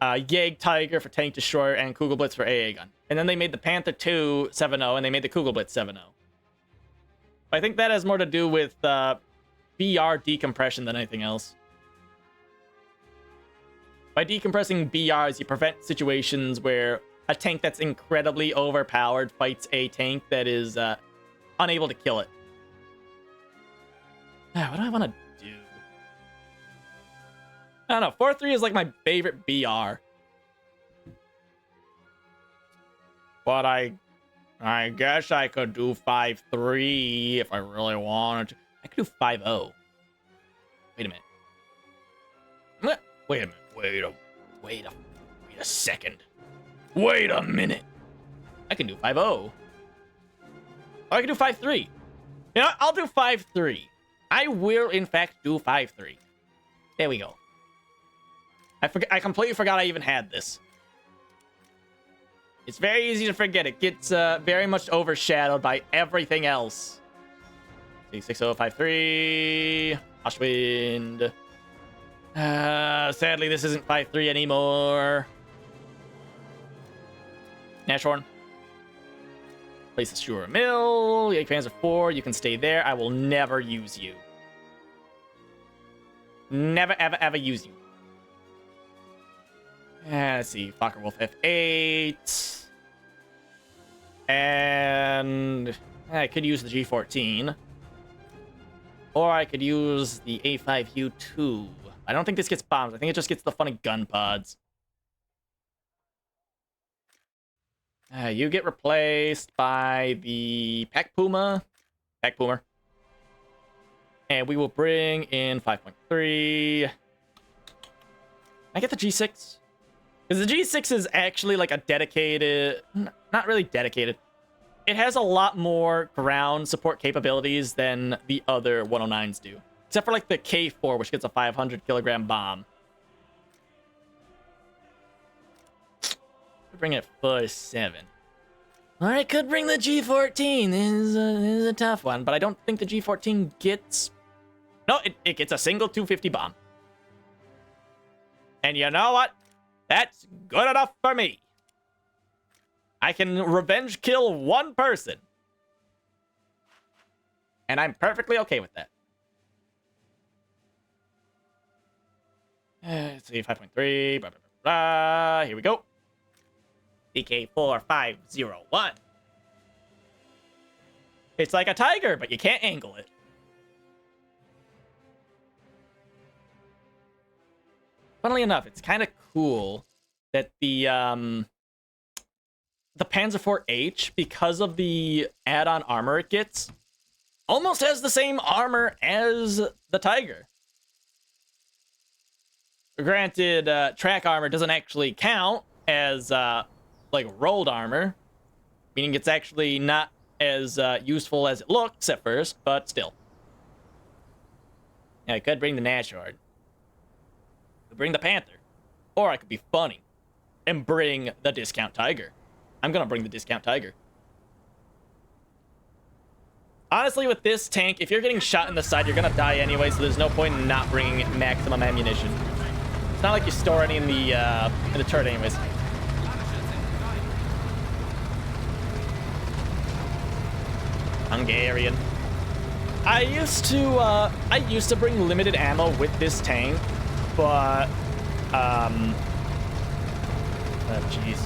Jäg Tiger for tank destroyer, and Kugelblitz for AA gun. And then they made the Panther 2 7-0 and they made the Kugelblitz 7-0. I think that has more to do with BR decompression than anything else. By decompressing BRs, you prevent situations where a tank that's incredibly overpowered fights a tank that is unable to kill it. What do I want to do? I don't know. 4-3 is like my favorite BR. But I guess I could do 5-3 if I really wanted to. I could do 5-0. Wait a minute. Wait a minute. Wait a second. Wait a minute. I can do 5-0. Or I can do 5-3. You know what? I'll do 5-3. I will, in fact, do 5-3. There we go. I completely forgot I even had this. It's very easy to forget. It gets very much overshadowed by everything else. 6-0, 5-3. Ashwind. Sadly, this isn't 5-3 anymore. Nashorn. Place the Shure Mill. Jäg Panzer 4. You can stay there. I will never use you. Never, ever, ever use you. Let's see. Fokker Wolf F8. And I could use the G14. Or I could use the A5U2. I don't think this gets bombs. I think it just gets the funny gun pods. You get replaced by the Pack Puma. Pack Puma. And we will bring in 5.3. I get the G6. Because the G6 is actually like a dedicated... Not really dedicated. It has a lot more ground support capabilities than the other 109s do. Except for like the K4, which gets a 500 kilogram bomb. Bring it 4-7. Or I could bring the G14. This is a tough one, but I don't think the G14 gets... No, it gets a single 250 bomb. And you know what? That's good enough for me. I can revenge kill one person. And I'm perfectly okay with that. Let's see, 5.3, blah, blah, blah, blah. Here we go. DK4501. It's like a tiger, but you can't angle it. Funnily enough, it's kind of cool that the Panzer IV-H, because of the add-on armor it gets, almost has the same armor as the Tiger. Granted, track armor doesn't actually count as, like, rolled armor, meaning it's actually not as useful as it looks at first, but still. Yeah, I could bring the Nashorn. Could bring the Panther. Or I could be funny and bring the Discount Tiger. I'm gonna bring the Discount Tiger. Honestly, with this tank, if you're getting shot in the side, you're gonna die anyway, so there's no point in not bringing maximum ammunition. It's not like you store any in the turret anyways. Hungarian. I used to bring limited ammo with this tank, but oh jeez.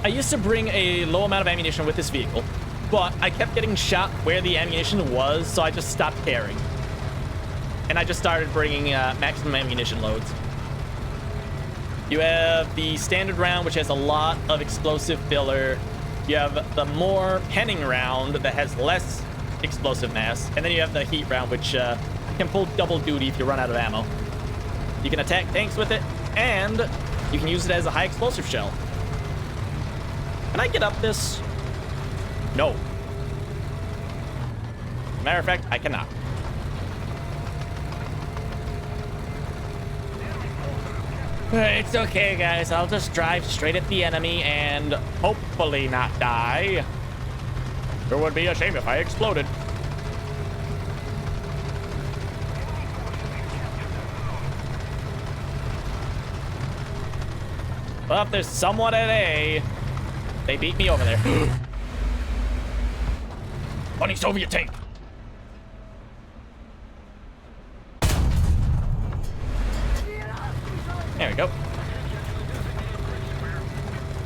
I used to bring a low amount of ammunition with this vehicle, but I kept getting shot where the ammunition was, so I just stopped caring. And I just started bringing maximum ammunition loads. You have the standard round, which has a lot of explosive filler. You have the more penning round that has less explosive mass. And then you have the heat round, which can pull double duty if you run out of ammo. You can attack tanks with it, and you can use it as a high explosive shell. Can I get up this? No. Matter of fact, I cannot. It's okay, guys. I'll just drive straight at the enemy and hopefully not die. It would be a shame if I exploded. Well, there's someone at A. They beat me over there. Funny Soviet tank. There we go.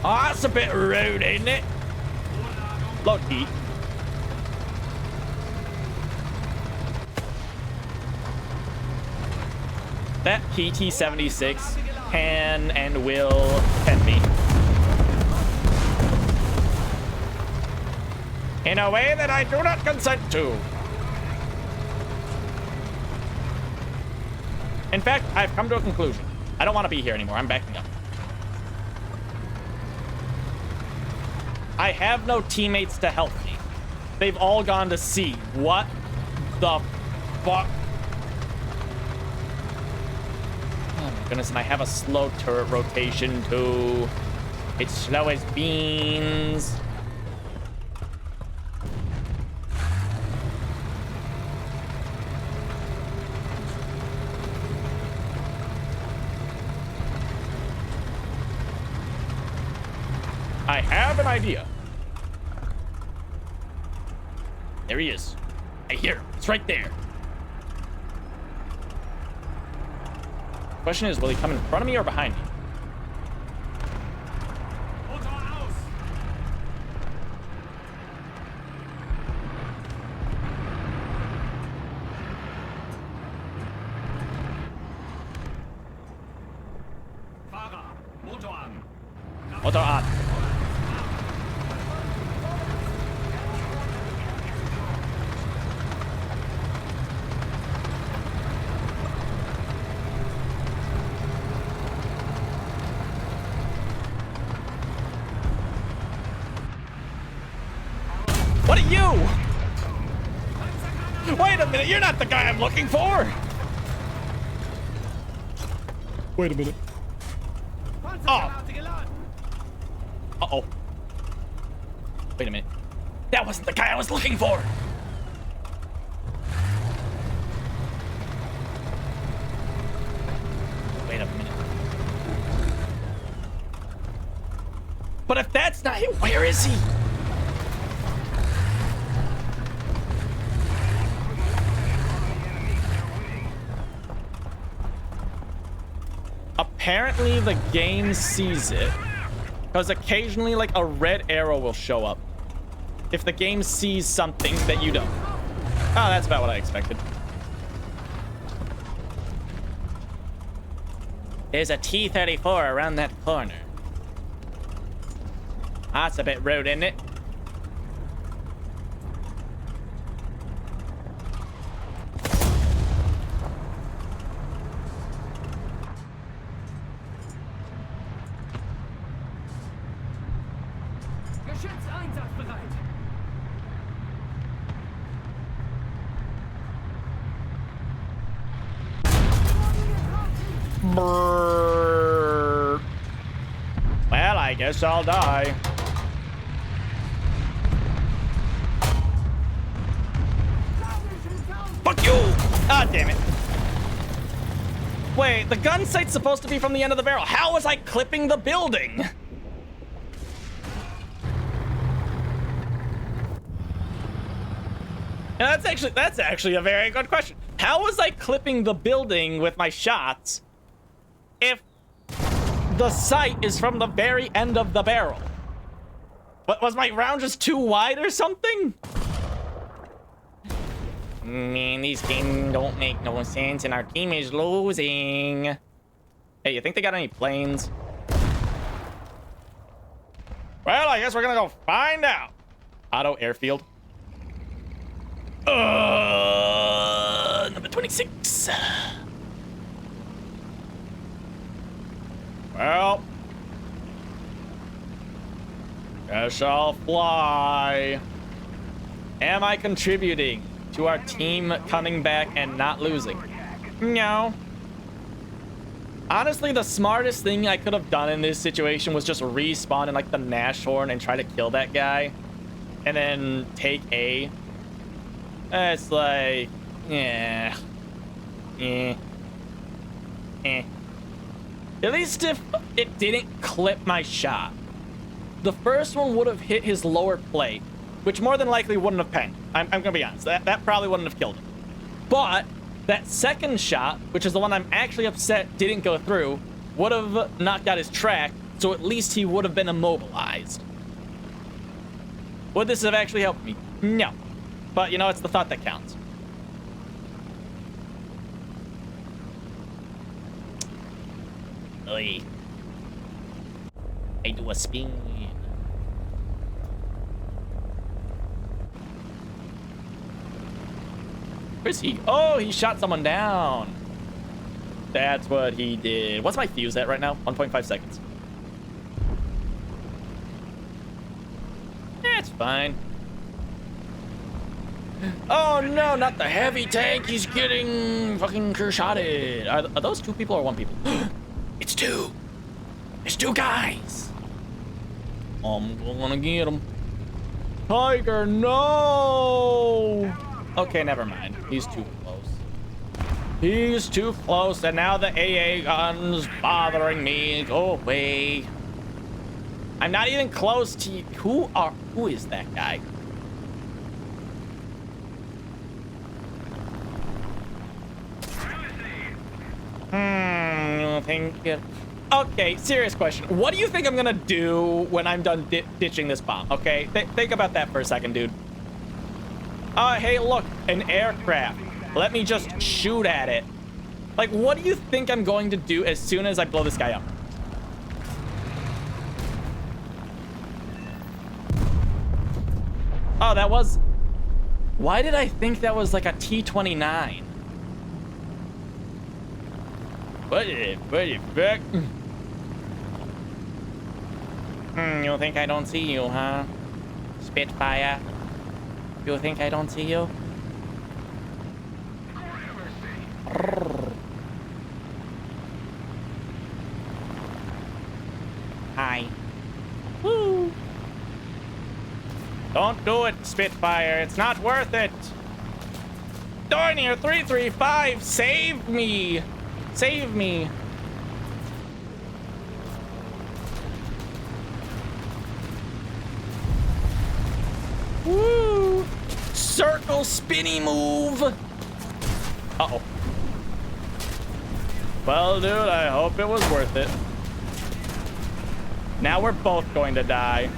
Oh, that's a bit rude, isn't it? Load heat. That PT-76 can and will pen me. In a way that I do not consent to. In fact, I've come to a conclusion. I don't want to be here anymore. I'm backing up. I have no teammates to help me. They've all gone to C. What the fuck? Oh my goodness, and I have a slow turret rotation too. It's slow as beans. I have an idea. There he is. I hear him. It's right there. Question is, will he come in front of me or behind me? Motor on. What are you? Wait a minute, you're not the guy I'm looking for. Wait a minute. Oh. Uh-oh. Wait a minute. That wasn't the guy I was looking for. Wait a minute. But if that's not him, where is he? apparently the game sees it. Because occasionally, like, a red arrow will show up. If the game sees something that you don't. Oh, that's about what I expected. There's a T-34 around that corner. That's a bit rude, isn't it? Geschütz einsatzbereit. Brrr. Well, I guess I'll die. Fuck you! Ah, damn it. Wait, the gun sight's supposed to be from the end of the barrel. How was I clipping the building? Now, that's actually a very good question. How was I clipping the building with my shots if the sight is from the very end of the barrel? What, was my round just too wide or something? Man, these games don't make no sense and our team is losing. Hey, you think they got any planes? Well, I guess we're gonna go find out. Auto airfield. Number 26. Well, guess I'll fly. Am I contributing to our team coming back and not losing? No. Honestly, the smartest thing I could have done in this situation was just respawn in like the Nashorn and try to kill that guy and then take A. It's like, yeah. At least if it didn't clip my shot. The first one would have hit his lower plate, which more than likely wouldn't have penned. I'm gonna be honest, that probably wouldn't have killed him. But that second shot, which is the one I'm actually upset didn't go through, would have knocked out his track, so at least he would have been immobilized. Would this have actually helped me? No. But, you know, it's the thought that counts. Oy. I do a spin. Where's he? Oh, he shot someone down. That's what he did. What's my fuse at right now? 1.5 seconds. That's fine. Oh no, not the heavy tank. He's getting fucking kershotted. Are those two people or one people? It's two. There's two guys. I'm gonna get him. Tiger, no. Okay, never mind. He's too close. He's too close, and now the AA gun's bothering me. Go away. I'm not even close to you. Who is that guy? You think it... Okay, serious question. What do you think I'm gonna do when I'm done ditching this bomb? Okay, think about that for a second, dude. Hey, look, an aircraft. Let me just shoot at it. Like, what do you think I'm going to do as soon as I blow this guy up? Oh, that was... Why did I think that was like a T-29? What the fuck? You think I don't see you, huh? Spitfire. You think I don't see you? Hi. Woo! Don't do it, Spitfire. It's not worth it. Dornier 335, save me. Save me. Woo! Circle spinny move. Uh-oh. Well, dude, I hope it was worth it. Now we're both going to die.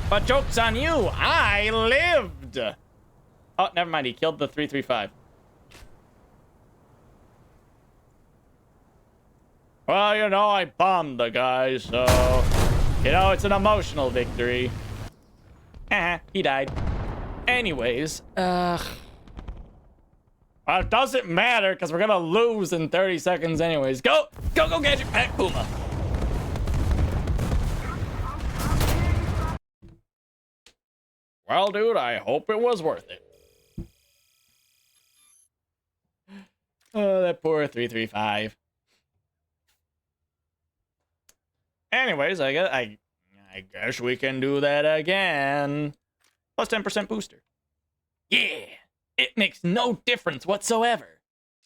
But joke's on you, I lived! Oh, never mind, he killed the 335. Well, you know, I bombed the guy, so... You know, it's an emotional victory. He died. Anyways, well, it doesn't matter, because we're gonna lose in 30 seconds anyways. Go, Gadget Pack Puma! Well, dude, I hope it was worth it. Oh, that poor 335. Anyways, I guess we can do that again. Plus 10% booster. Yeah, it makes no difference whatsoever.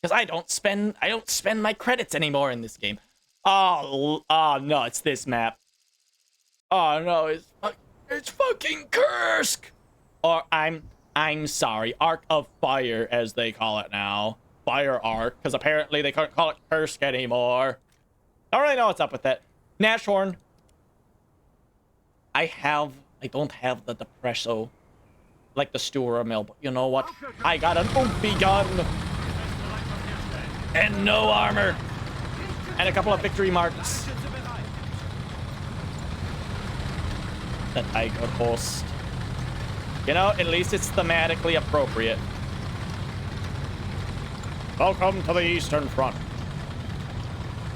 Because I don't spend my credits anymore in this game. Oh no, it's this map. Oh no, it's fucking Kursk. Or I'm sorry, Arc of Fire, as they call it now. Fire Arc, because apparently they can't call it Kursk anymore. Don't really know what's up with that. Nashorn. I don't have the Depresso, like the Stura Mill, but you know what? I got an oompy gun. And no armor. And a couple of victory marks. That I could host. You know, at least it's thematically appropriate. Welcome to the Eastern Front.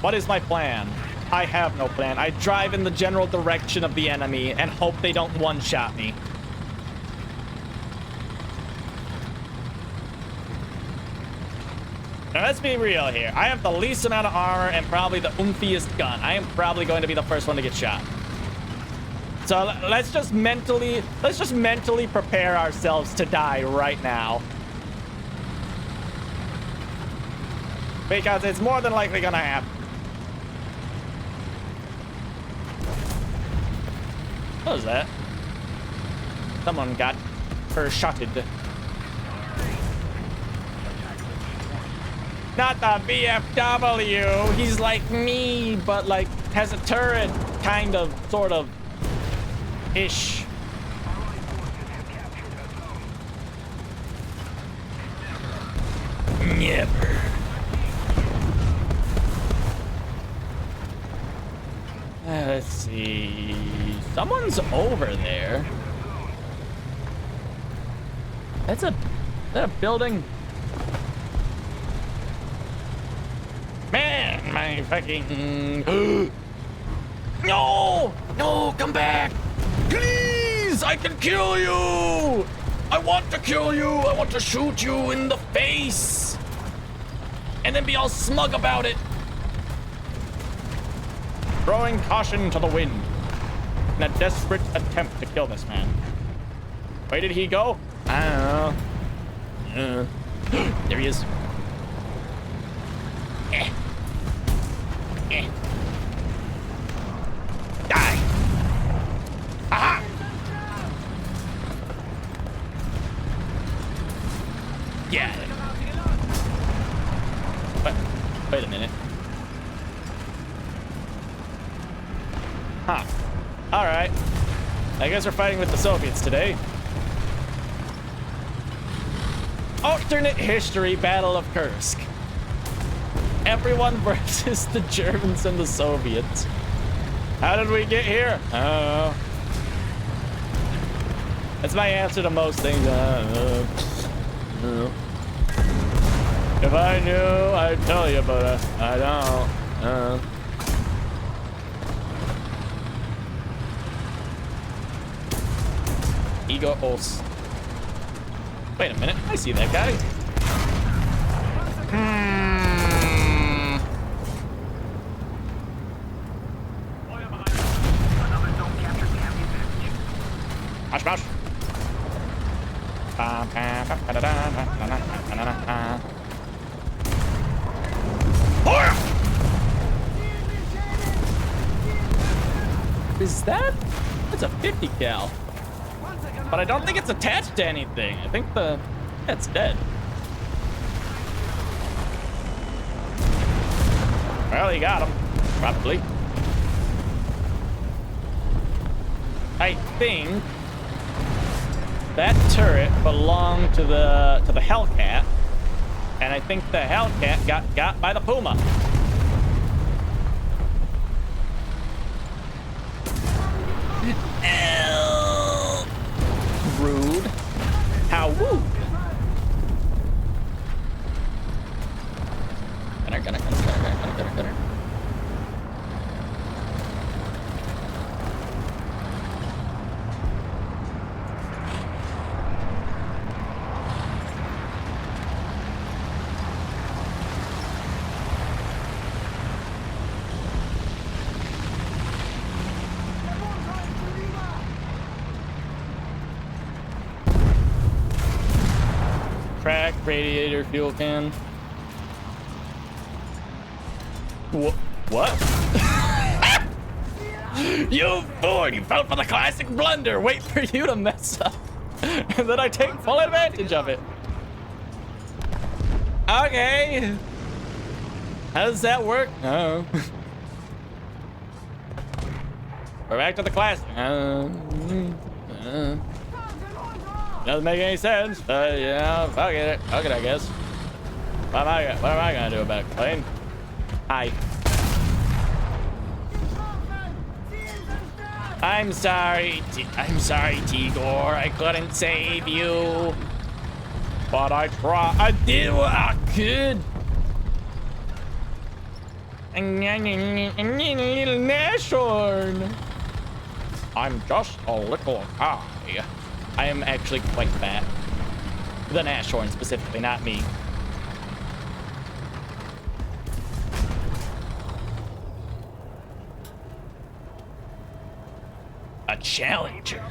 What is my plan? I have no plan. I drive in the general direction of the enemy and hope they don't one-shot me. Now, let's be real here. I have the least amount of armor and probably the oomfiest gun. I am probably going to be the first one to get shot. So let's just mentally prepare ourselves to die right now. Because it's more than likely gonna happen. What was that? Someone got shotted. Not the VFW. He's like me, but like has a turret, kind of, sort of. Ish. Never. Let's see. Someone's over there. That's a building. Man, my fucking. No! No, come back! Please! I can kill you! I want to kill you! I want to shoot you in the face! And then be all smug about it! Throwing caution to the wind in a desperate attempt to kill this man. Where did he go? I don't know. There he is. Die! Aha! Yeah. Wait a minute. Huh. Alright. I guess we're fighting with the Soviets today. Alternate history, Battle of Kursk. Everyone versus the Germans and the Soviets. How did we get here? I don't know. That's my answer to most things. I don't know. If I knew, I'd tell you, but I don't. Ego Os. Wait a minute, I see that guy. Mosh, mosh. Is that? That's a 50 cal. But I don't think it's attached to anything. I think it's dead. Well, he got him, probably. I think that turret belonged to the Hellcat, and I think the Hellcat got by the Puma. Rude. How rude. Gunner. Crack radiator fuel can. What? You fool! You fell for the classic blunder. Wait for you to mess up, and then I take full advantage of it. Okay. How does that work? Oh. We're back to the classic. Doesn't make any sense, but yeah, fuck it, I guess. What am I gonna do about it, Clayton? Hi. I'm sorry, Tigor. I couldn't save you, but I tried. I did what I could. Nashorn. I'm just a little guy. I am actually quite fat. The Nashorn specifically, not me. A challenger.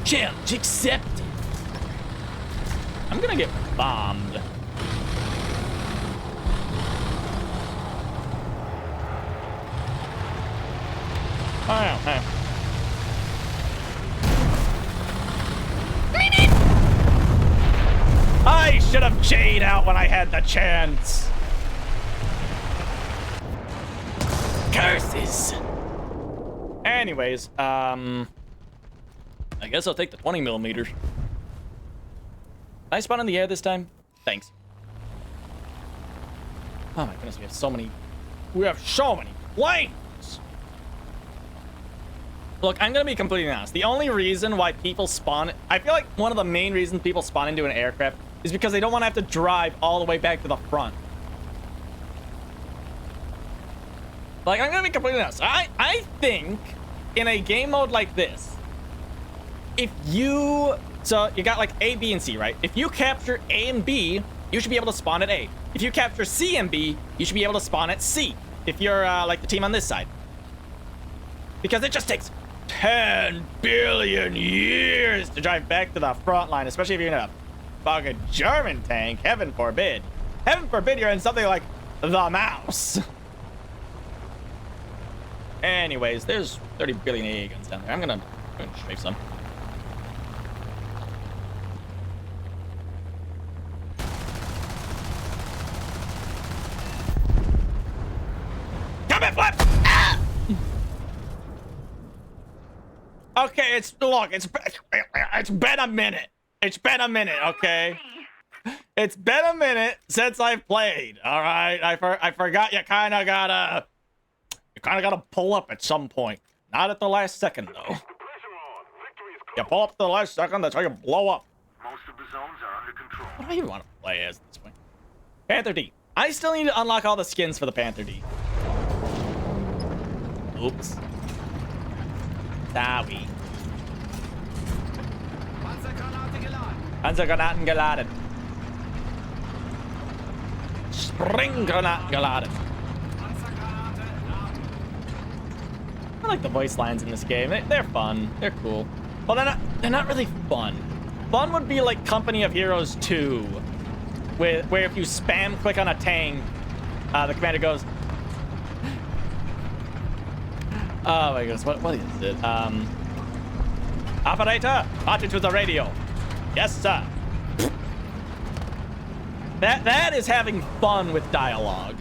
Challenge accepted. I'm gonna get bombed. Oh. I should have Jade out when I had the chance. Curses. Anyways, I guess I'll take the 20 millimeters. Can I spawn in the air this time? Thanks. Oh my goodness, we have so many planes. Look, I'm gonna be completely honest. The only reason why people spawn, I feel like one of the main reasons people spawn into an aircraft is because they don't want to have to drive all the way back to the front. Like, I'm gonna be completely honest. I think in a game mode like this, so you got like A, B, and C, right? If you capture A and B, you should be able to spawn at A. If you capture C and B, you should be able to spawn at C. If you're like the team on this side. Because it just takes 10 billion years to drive back to the front line, especially if you're in a fucking German tank. Heaven forbid. Heaven forbid you're in something like the Mouse. Anyways, there's 30 billion AA guns down there. I'm gonna strafe some. Come and flip! Ah! Okay, it's been a minute. It's been a minute, okay? It's been a minute since I've played. All right, I forgot you kind of gotta pull up at some point. Not at the last second though. You pull up at the last second, that's how you blow up. Most of the zones are under control. What do I even want to play as this point? Panther D. I still need to unlock all the skins for the Panther D. Oops. Sorry. Panzergranaten geladen. Springgranaten geladen. I like the voice lines in this game. They're fun. They're cool. Well, they're not really fun. Fun would be like Company of Heroes 2, where if you spam click on a tank, the commander goes, oh my goodness, what is it? Operator, watch into the radio. Yes, sir. That is having fun with dialogue.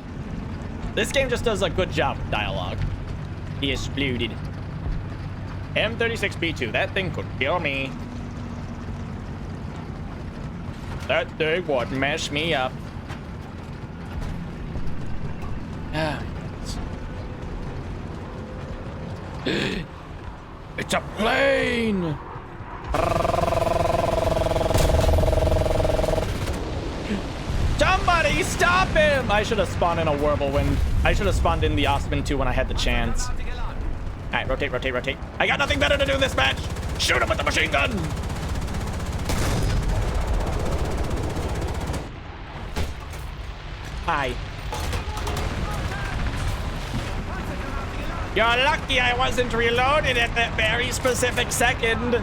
This game just does a good job with dialogue. He exploded. M36B2, that thing could kill me. That thing would mess me up. Ah, it's a plane! Somebody stop him! I should have spawned in a whirlwind. I should have spawned in the Osman 2 when I had the chance. Alright, rotate, rotate, rotate. I got nothing better to do this match! Shoot him with the machine gun! Hi. You're lucky I wasn't reloaded at that very specific second.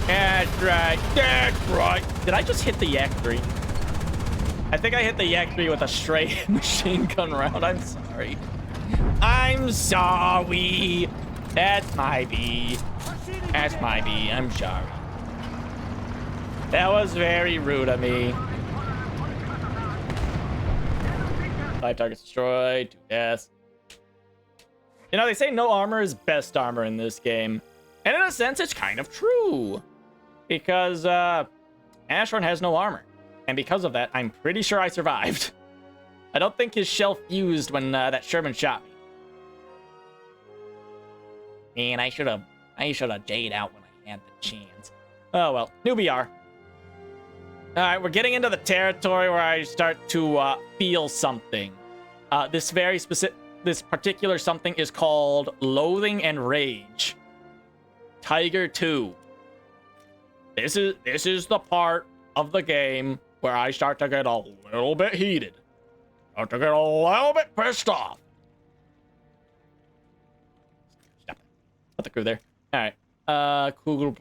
That's right. That's right. Did I just hit the Yak 3? I think I hit the Yak 3 with a straight machine gun round. I'm sorry. I'm sorry. That's my B. That's my B. I'm sorry. That was very rude of me. 5 targets destroyed. 2 deaths. You know, they say no armor is best armor in this game. And in a sense, it's kind of true. Because, Ashorn has no armor. And because of that, I'm pretty sure I survived. I don't think his shell fused when that Sherman shot me. Man, I should have Jade out when I had the chance. Oh well, new BR. Alright, we're getting into the territory where I start to feel something. This particular something is called Loathing and Rage. Tiger 2. This is the part of the game where I start to get a little bit heated. Start to get a little bit pissed off. Stop it. Put the crew there. Alright. Kugel.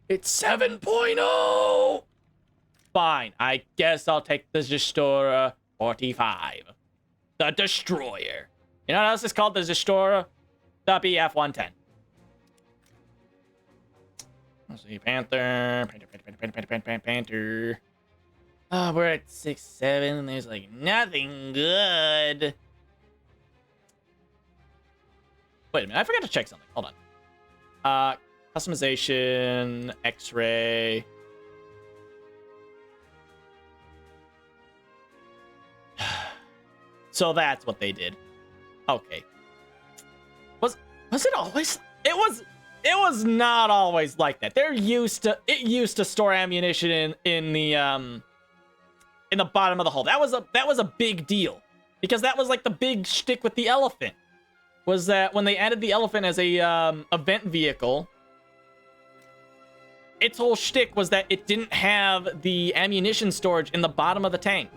It's 7.0! Fine. I guess I'll take the Destroyer 45. The Destroyer. You know what else is called the Destroyer? The BF-110. Let's see. Panther. Panther. Oh, we're at 6-7. There's like nothing good. Wait a minute. I forgot to check something. Hold on. Customization, X-ray. So that's what they did. Okay. Was it always? It was not always like that. It used to store ammunition in the bottom of the hull. That was a big deal because that was like the big shtick with the elephant. Was that when they added the elephant as a event vehicle? Its whole shtick was that it didn't have the ammunition storage in the bottom of the tank.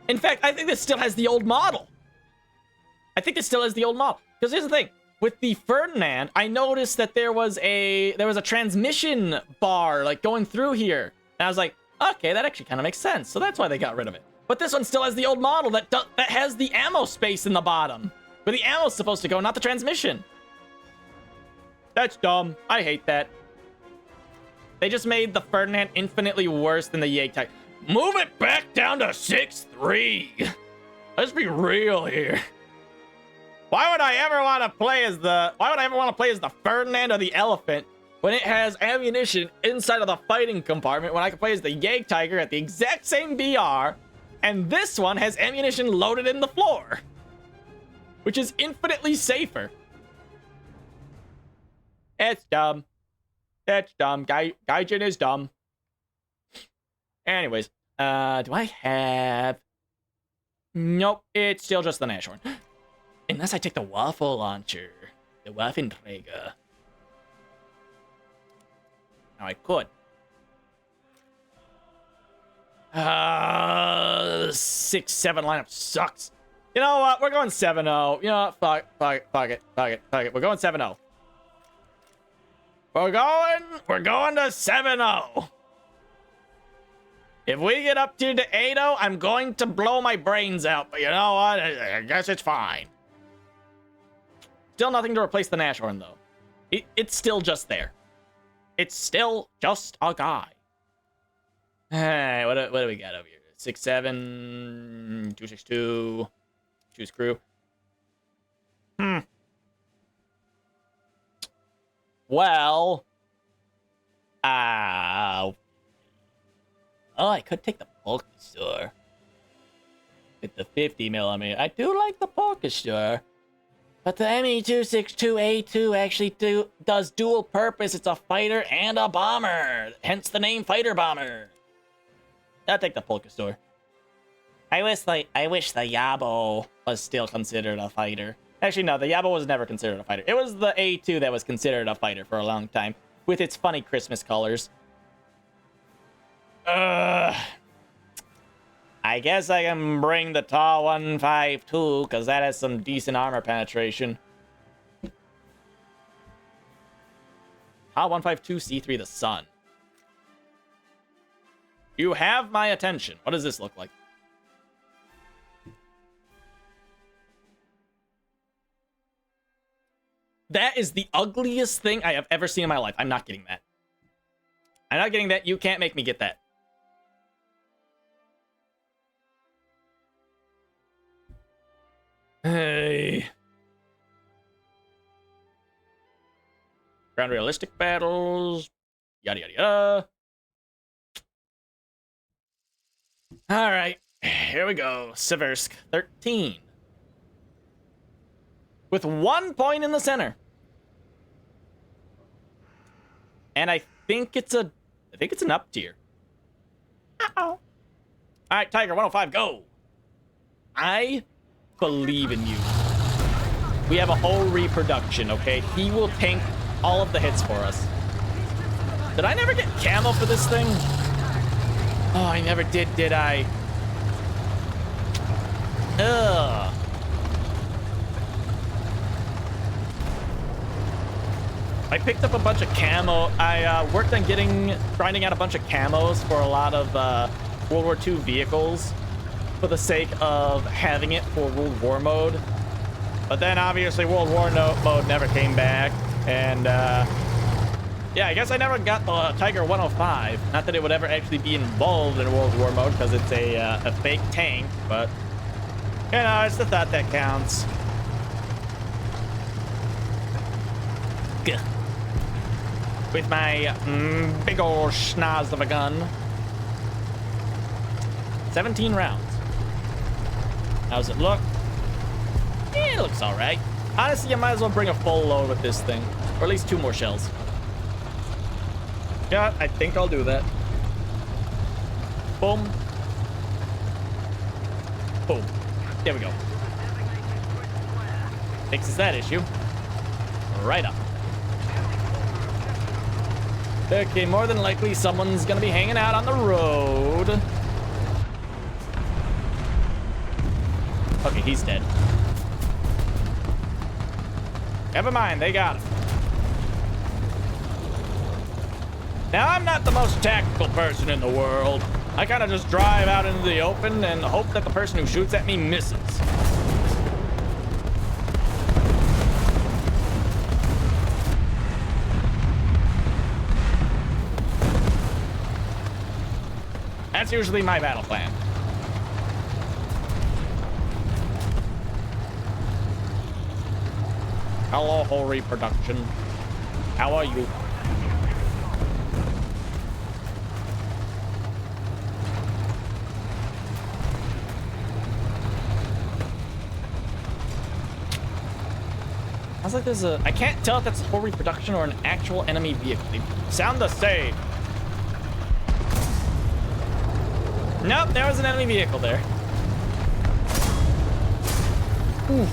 In fact, I think this still has the old model. Because here's the thing. With the Ferdinand, I noticed that there was a transmission bar like going through here. And I was like, okay, that actually kind of makes sense. So that's why they got rid of it. But this one still has the old model that has the ammo space in the bottom. Where the ammo's supposed to go, not the transmission. That's dumb. I hate that. They just made the Ferdinand infinitely worse than the Yag type. Move it back down to 6-3. Let's be real here. Why would I ever want to play as the Ferdinand or the Elephant when it has ammunition inside of the fighting compartment when I can play as the Yag Tiger at the exact same BR, and this one has ammunition loaded in the floor, which is infinitely safer. It's dumb. That's dumb. Gaijin is dumb. Anyways, do I have... Nope, it's still just the Nashorn. Unless I take the waffle launcher. The Waffenträger. Now I could. 6-7 lineup sucks. You know what? We're going 7-0. You know what? Fuck it. We're going 7-0. We're going to 7-0. If we get up to the 8-0, I'm going to blow my brains out. But you know what? I guess it's fine. Still nothing to replace the Nashorn, though. It's still just there. It's still just a guy. Hey, what do we got over here? 6-7, 262, choose crew. Well, oh, I could take the Polkasaur with the 50mm. I do like the Polkasaur, but the ME-262A2 actually does dual purpose. It's a fighter and a bomber, hence the name Fighter Bomber. I'll take the Polkasaur. I wish the Yabo was still considered a fighter. Actually, no, the Yabo was never considered a fighter. It was the A2 that was considered a fighter for a long time, with its funny Christmas colors. I guess I can bring the TAW 152, because that has some decent armor penetration. TAW 152 C3 the Sun. You have my attention. What does this look like? That is the ugliest thing I have ever seen in my life. I'm not getting that. I'm not getting that. You can't make me get that. Hey. Ground realistic battles. Yada, yada, yada. All right. Here we go. Seversk 13. With 1 point in the center. And I think it's an up tier. Uh-oh. All right, Tiger 105, go. I believe in you. We have a whole reproduction, okay? He will tank all of the hits for us. Did I never get camo for this thing? Oh, I never did I? Ugh. I picked up a bunch of camo. I worked on grinding out a bunch of camos for a lot of World War II vehicles for the sake of having it for World War mode. But then obviously World War mode never came back. And yeah, I guess I never got the Tiger 105. Not that it would ever actually be involved in World War mode because it's a fake tank, but you know, it's the thought that counts. Gah. With my big ol' schnoz of a gun. 17 rounds. How's it look? It looks all right. Honestly, you might as well bring a full load with this thing. Or at least 2 more shells. Yeah, I think I'll do that. Boom. Boom. There we go. Fixes that issue. Right up. Okay, more than likely someone's gonna be hanging out on the road. Okay, he's dead. Never mind, they got him. Now, I'm not the most tactical person in the world. I kind of just drive out into the open and hope that the person who shoots at me misses. That's usually my battle plan. Hello, whole reproduction. How are you? Sounds like there's a... I can't tell if that's a whole reproduction or an actual enemy vehicle. They sound the same. Nope, there was an enemy vehicle there. Ooh.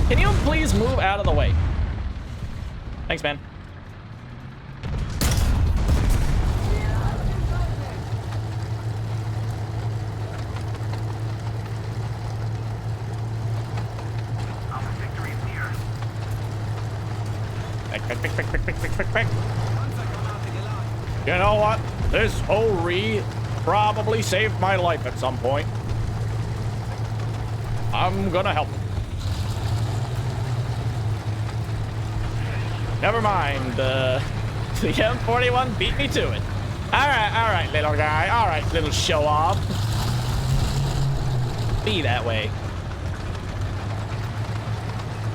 Can you please move out of the way? Thanks, man. Back. You know what? This whole probably saved my life at some point. I'm gonna help him. Never mind. The M41 beat me to it. All right, little guy. All right, little show off. Be that way.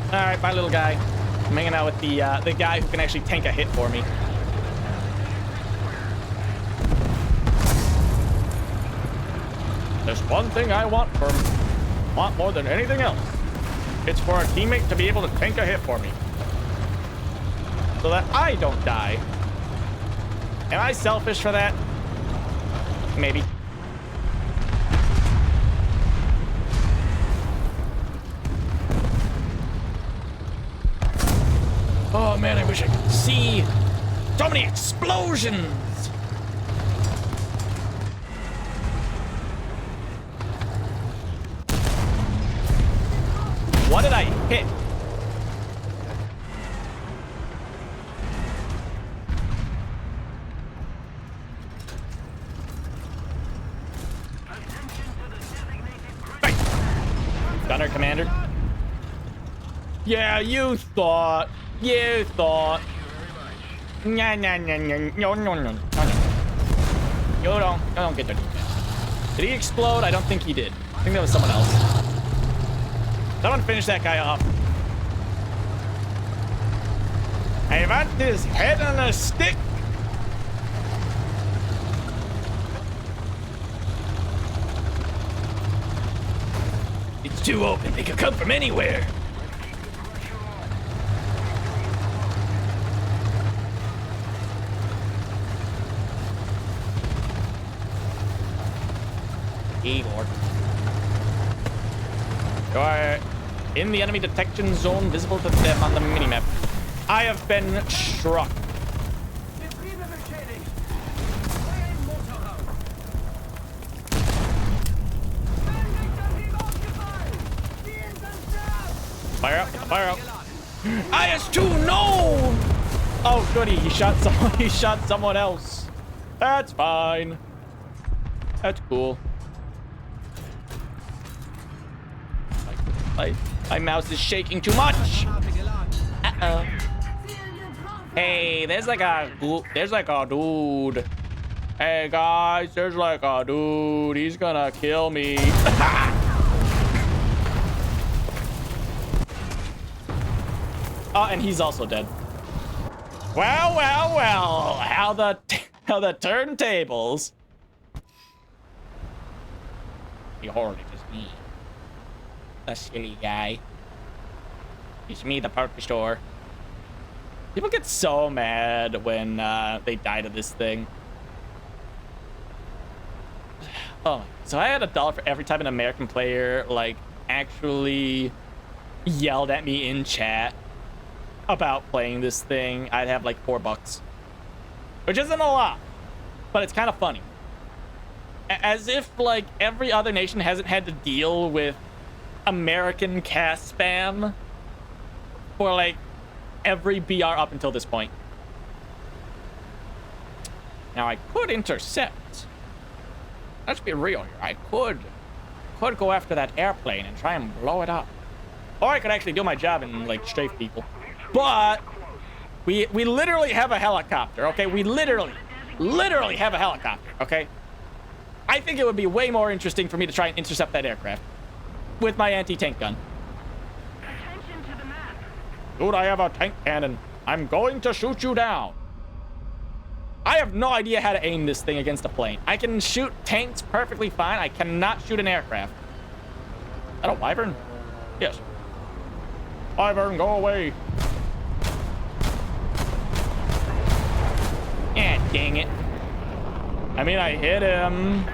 All right, bye, little guy. I'm hanging out with the guy who can actually tank a hit for me. There's one thing I want more than anything else. It's for a teammate to be able to tank a hit for me, so that I don't die. Am I selfish for that? Maybe. Oh man, I wish I could see so many explosions. What did I hit? Right. Gunner commander. Yeah, you thought. You thought. No. You don't get to do that. Did he explode? I don't think he did. I think that was someone else. Someone finish that guy off. I want his head on a stick. It's too open. They could come from anywhere. Igor. You are in the enemy detection zone, visible to them on the minimap. I have been struck. Fire up, fire up. IS-2, no! Oh, goody, he shot someone. He shot someone else. That's fine. That's cool. My mouse is shaking too much. Uh-oh. Hey, there's like a dude. Hey guys, there's like a dude. He's gonna kill me. Oh, and he's also dead. Well. How the turntables. You horrid, it's me. The silly guy. It's me, the park store. People get so mad when they die to this thing. Oh, so I had $1 for every time an American player like actually yelled at me in chat about playing this thing. I'd have like $4, which isn't a lot, but it's kind of funny. As if like every other nation hasn't had to deal with American cast spam for like every BR up until this point. Now I could intercept. Let's be real here. I could go after that airplane and try and blow it up, or I could actually do my job and like strafe people. But we literally have a helicopter. Okay, we literally have a helicopter. Okay, I think it would be way more interesting for me to try and intercept that aircraft with my anti-tank gun. Attention to the map. Dude, I have a tank cannon. I'm going to shoot you down. I have no idea how to aim this thing against a plane. I can shoot tanks perfectly fine. I cannot shoot an aircraft. Is that a wyvern? Yes. Wyvern, go away. Yeah, dang it. I mean, I hit him.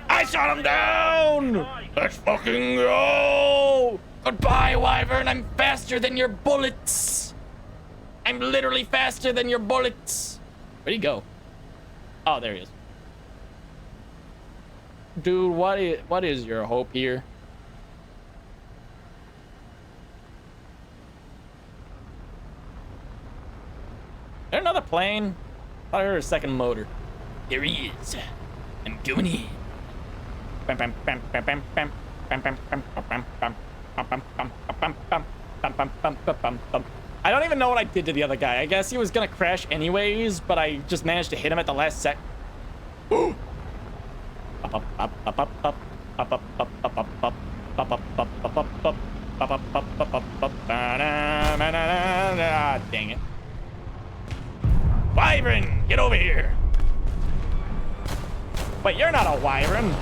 I shot him down! Let's fucking go! Goodbye, Wyvern. I'm faster than your bullets. I'm literally faster than your bullets. Where'd he go? Oh, there he is. Dude, what is your hope here? Is there another plane? I thought I heard a second motor. There he is. I'm going in. Bam, bam, bam, bam, bam, bam. Bam, bam, bam, bam, bam, bam. Bam, bam, bam, bam, bam, bam, bam, bam, bam, bam, bam. I don't even know what I did to the other guy. I guess he was gonna crash anyways, but I just managed to hit him at the last sec. Dang it. Wyvern, get over here. Wait, you're not a wyvern.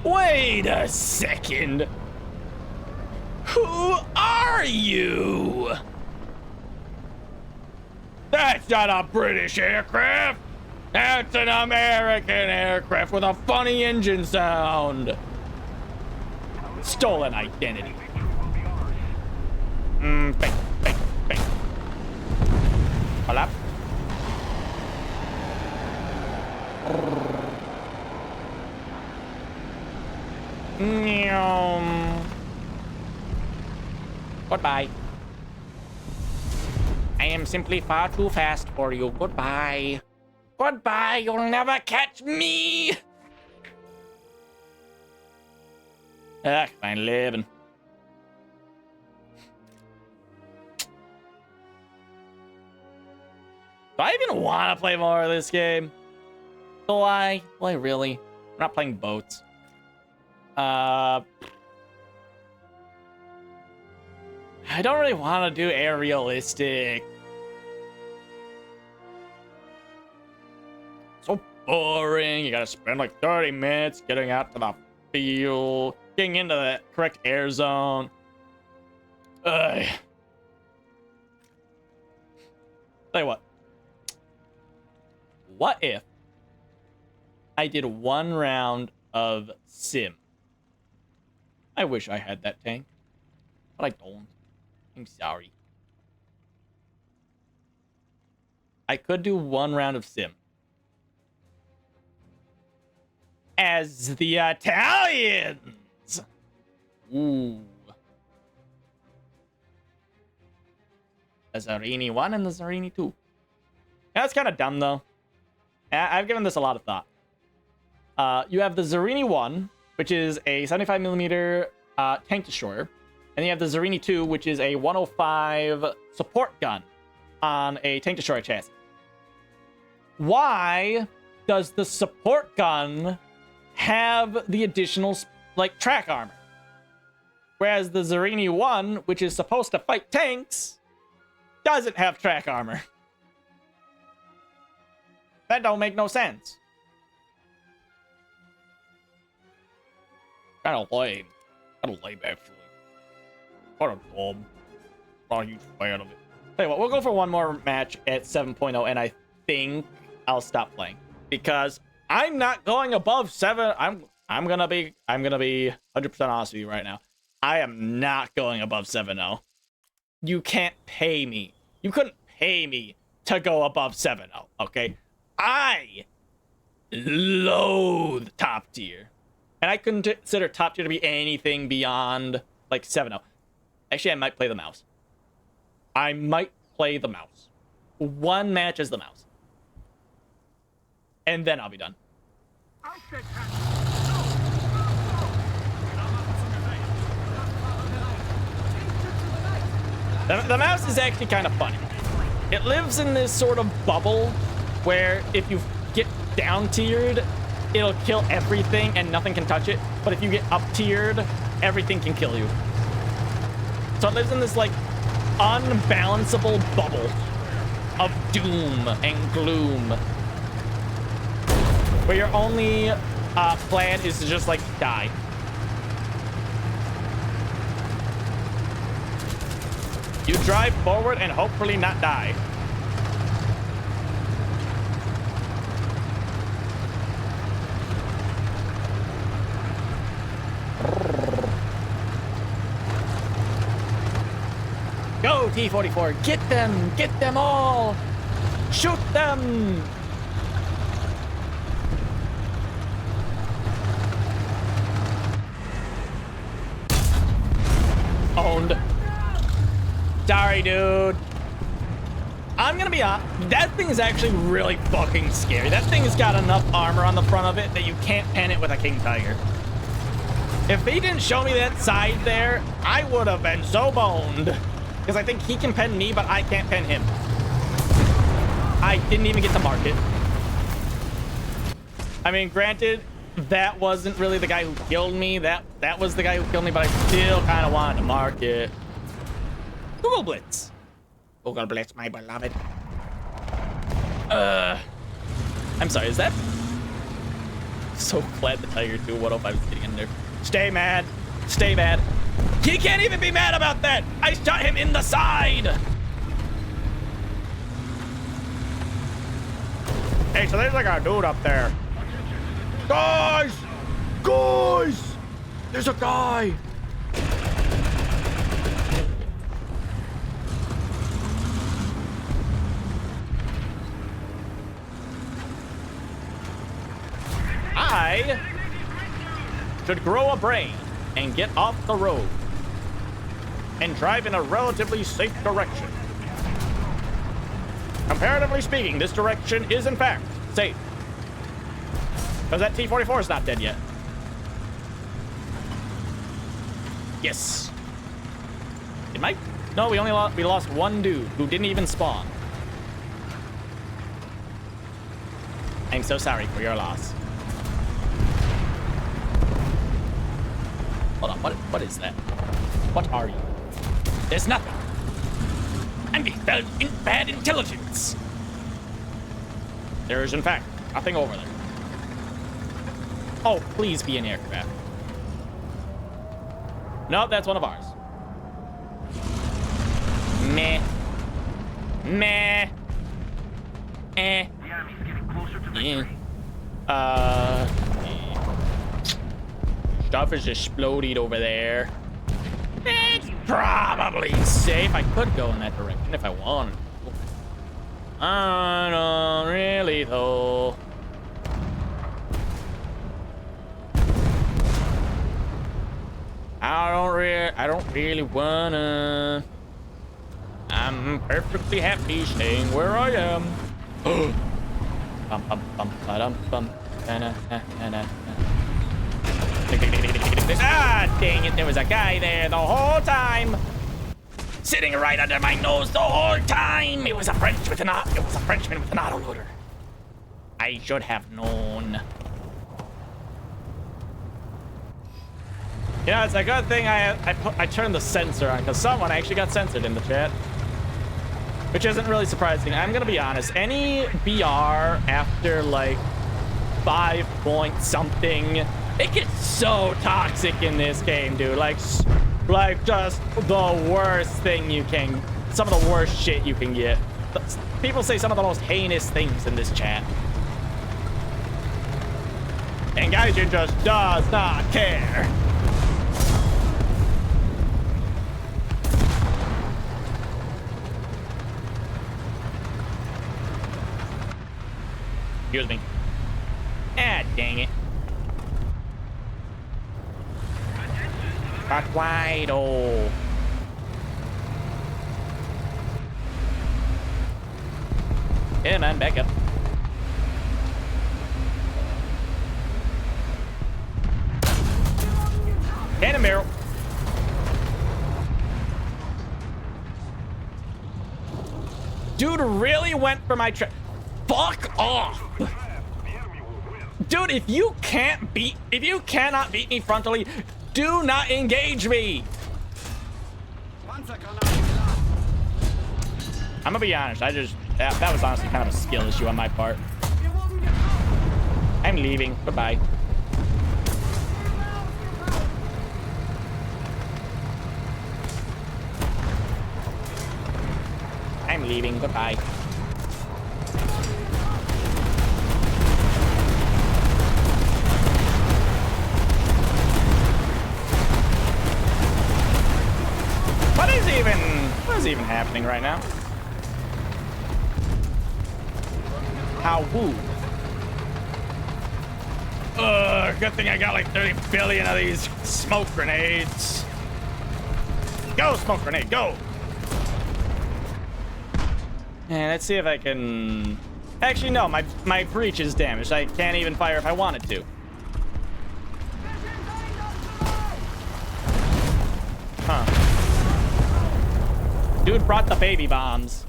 Wait a second. Who are you? That's not a British aircraft. That's an American aircraft with a funny engine sound. Stolen identity. Bang, bang, bang. Hold up. Goodbye. I am simply far too fast for you. Goodbye. Goodbye. You'll never catch me. Fine living. Do I even want to play more of this game? Do I? Do I really? I'm not playing boats. I don't really want to do aerialistic. So boring. You gotta spend like 30 minutes getting out to the field, getting into the correct air zone. Ugh. Tell you what. What if I did one round of sim? I wish I had that tank, but I don't. I'm sorry. I could do one round of sim. As the Italians! Ooh. The Zarini 1 and the Zarini 2. Yeah, that's kind of dumb, though. I've given this a lot of thought. You have the Zarini 1, which is a 75mm tank destroyer. And you have the Zarini 2, which is a 105 support gun on a tank destroyer chassis. Why does the support gun have the additional, like, track armor? Whereas the Zarini 1, which is supposed to fight tanks, doesn't have track armor. That don't make no sense. Kind of lame. Kind of lame, actually. What a bomb. Not a huge fan of it. Tell you what, we'll go for one more match at 7.0, and I think I'll stop playing because I'm not going above 7. I'm gonna be 100% honest with you right now. I am not going above 7.0. You can't pay me. You couldn't pay me to go above 7.0. Okay, I loathe top tier, and I couldn't consider top tier to be anything beyond like 7.0. Actually, I might play the mouse. I might play the mouse. One match as the mouse. And then I'll be done. The mouse is actually kind of funny. It lives in this sort of bubble where if you get down tiered, it'll kill everything and nothing can touch it. But if you get up tiered, everything can kill you. So it lives in this, like, unbalanceable bubble of doom and gloom. Where your only plan is to just, like, die. You drive forward and hopefully not die. T-44. Get them! Get them all! Shoot them! Owned. Sorry, dude. I'm gonna be honest, that thing is actually really fucking scary. That thing has got enough armor on the front of it that you can't pen it with a King Tiger. If he didn't show me that side there, I would have been so boned. Because I think he can pen me, but I can't pen him. I didn't even get to mark it. I mean, granted, that wasn't really the guy who killed me. That was the guy who killed me, but I still kind of wanted to mark it. Google Blitz. Google Blitz, my beloved. I'm sorry, is that? So glad the Tiger 2 105 is getting in there. Stay mad. Stay mad. He can't even be mad about that. I shot him in the side. Hey, so there's like a dude up there. Guys! Guys! There's a guy! I should grow a brain and get off the road and drive in a relatively safe direction. Comparatively speaking, this direction is in fact safe. Because that T-44 is not dead yet. Yes. It might. No, we lost one dude who didn't even spawn. I'm so sorry for your loss. Hold on, what is that? What are you? There's nothing. I'm being bad intelligence. There is, in fact, nothing over there. Oh, please be an aircraft. No, that's one of ours. Meh. Meh. Eh. Stuff is exploded over there. It's probably safe. I could go in that direction if I wanted. I don't really though. I don't really wanna. I'm perfectly happy staying where I am. Bum bum bum bum bum. Ah, dang it! There was a guy there the whole time, sitting right under my nose the whole time. It was a Frenchman with an autoloader. I should have known. Yeah, it's a good thing I turned the sensor on, because someone actually got censored in the chat. Which isn't really surprising. I'm gonna be honest, any BR after like 5 point something, it gets so toxic in this game, dude. Like just the worst thing you can, some of the worst shit you can get. People say some of the most heinous things in this chat. And Gaijin just does not care. Excuse me. Ah, dang it. But wide, oh. Yeah, man, back up. Cannon barrel. Dude really went for my trap. Fuck off! Dude, if you cannot beat me frontally, do not engage me! I'm gonna be honest, that was honestly kind of a skill issue on my part. I'm leaving, goodbye. I'm leaving, goodbye. What is even happening? happening right now. How woo. Good thing I got like 30 billion of these smoke grenades. Go, smoke grenade, go! And let's see if I can... Actually, no, my breach is damaged. I can't even fire if I wanted to. Huh. Dude brought the baby bombs.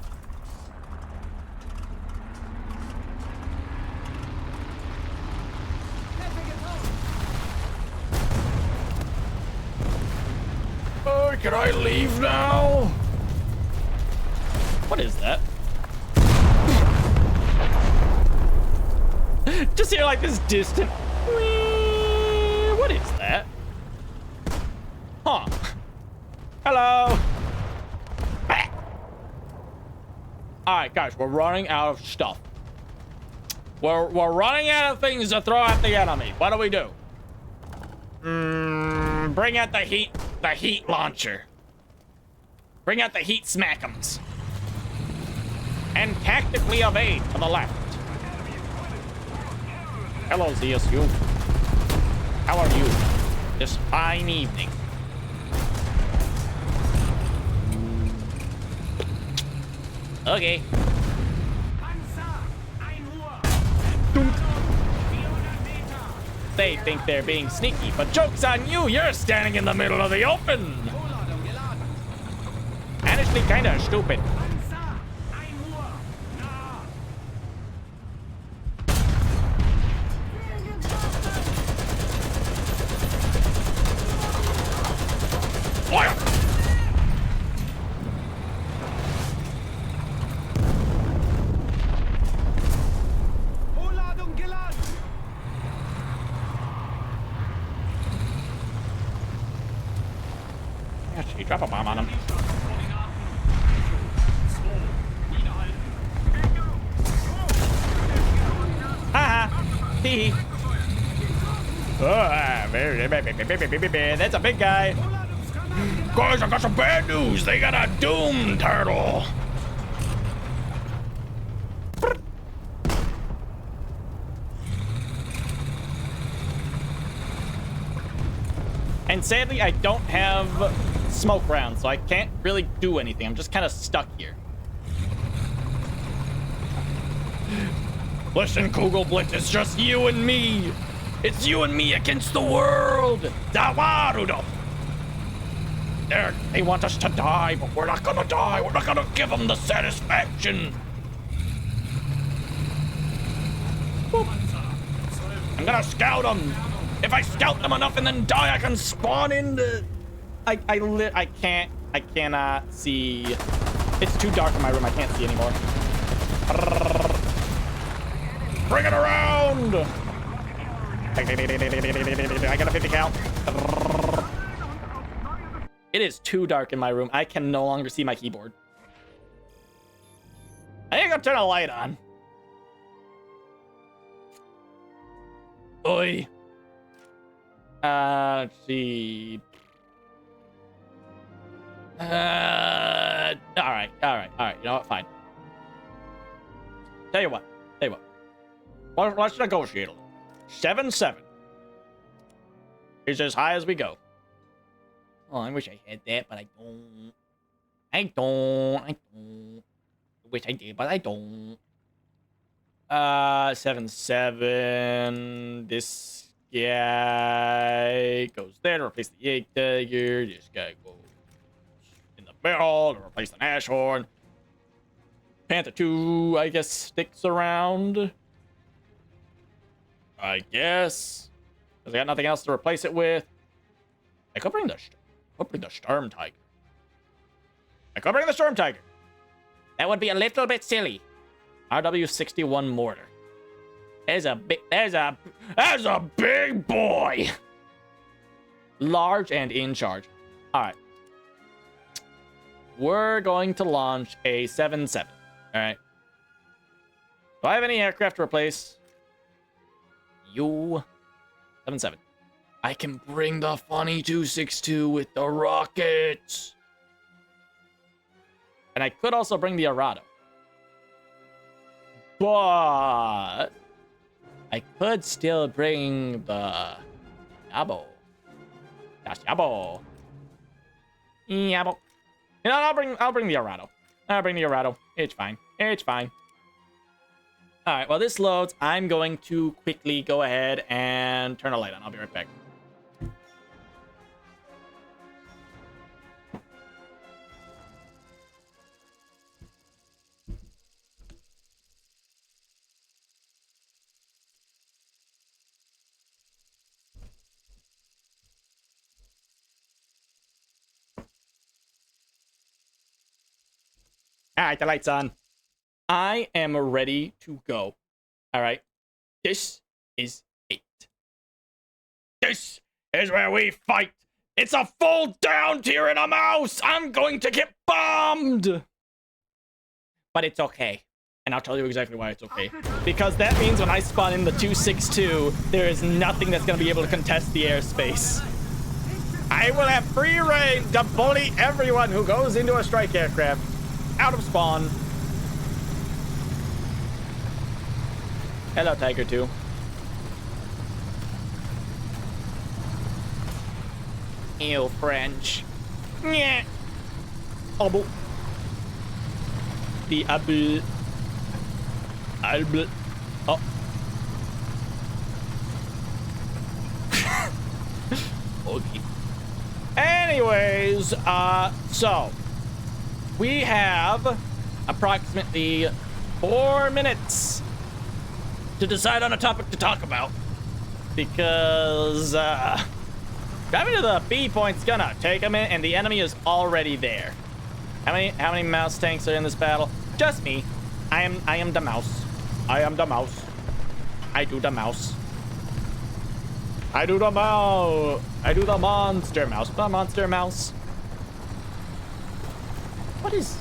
Oh, can I leave now? What is that? Just hear like this distant. What is that? Huh. Hello. Alright, guys, we're running out of stuff. We're running out of things to throw at the enemy. What do we do? Bring out the heat launcher. Bring out the heat smack'ems. And tactically evade to the left. Hello, ZSU. How are you? This fine evening. Okay. They think they're being sneaky, but joke's on you. You're standing in the middle of the open. Honestly, kind of stupid. Fire! Actually, drop a bomb on him. Haha! Hee. That's a big guy. Guys, I got some bad news. They got a doom turtle. And sadly, I don't have smoke rounds, so I can't really do anything. I'm just kind of stuck here. Listen, Kugelblitz, it's just you and me. It's you and me against the world. Zawarudo. They want us to die, but we're not gonna die. We're not gonna give them the satisfaction. Boop. I'm gonna scout them. If I scout them enough and then die, I can spawn into... I cannot see. It's too dark in my room. I can't see anymore. Bring it around. I got a 50 cal. It is too dark in my room. I can no longer see my keyboard. I think I'm gonna turn a light on. Oi. Let's see. All right. You know what? Fine. Tell you what. Let's negotiate a little. 7-7 is as high as we go. Oh, I wish I had that, but I don't. I wish I did, but I don't. 7-7. This guy goes there to replace the 8 dagger. This guy goes in the middle to replace the Nashorn. Panther 2, I guess, sticks around. I guess. Because I got nothing else to replace it with. I could bring the Storm Tiger. That would be a little bit silly. RW61 mortar. There's a big boy. Large and in charge. All right. We're going to launch a 7-7. All right. Do I have any aircraft to replace? You. 7-7. I can bring the funny 262 with the rockets. And I could also bring the Arado. But I could still bring the Yabo. That's Yabo. Yabo. You know, I'll bring the Arado. I'll bring the Arado. It's fine. It's fine. All right, while this loads, I'm going to quickly go ahead and turn a light on. I'll be right back. All right, the light's on. I am ready to go. All right. This is it. This is where we fight. It's a full down tier in a mouse. I'm going to get bombed. But it's okay. And I'll tell you exactly why it's okay. Because that means when I spawn in the 262, there is nothing that's going to be able to contest the airspace. I will have free reign to bully everyone who goes into a strike aircraft. Out of spawn. Hello, Tiger 2. Ew, French. Yeah. Obble. The able. Alble. Oh. Okay. Anyways, so we have approximately 4 minutes to decide on a topic to talk about, because driving to the B point's gonna take a minute, and the enemy is already there. How many mouse tanks are in this battle? Just me. I am the mouse. I am the mouse. I do the mouse. I do the mouse. I do the monster mouse. The monster mouse. What is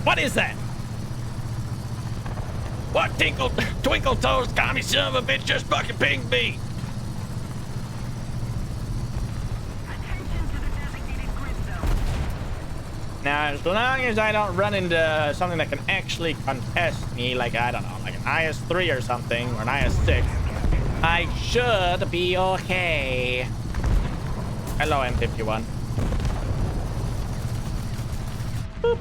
what is that? What twinkle toes commie son of a bitch just fucking pinged me? Now, as long as I don't run into something that can actually contest me, like, I don't know, like an IS-3 or something, or an IS-6, I should be okay. Hello, M51. Boop.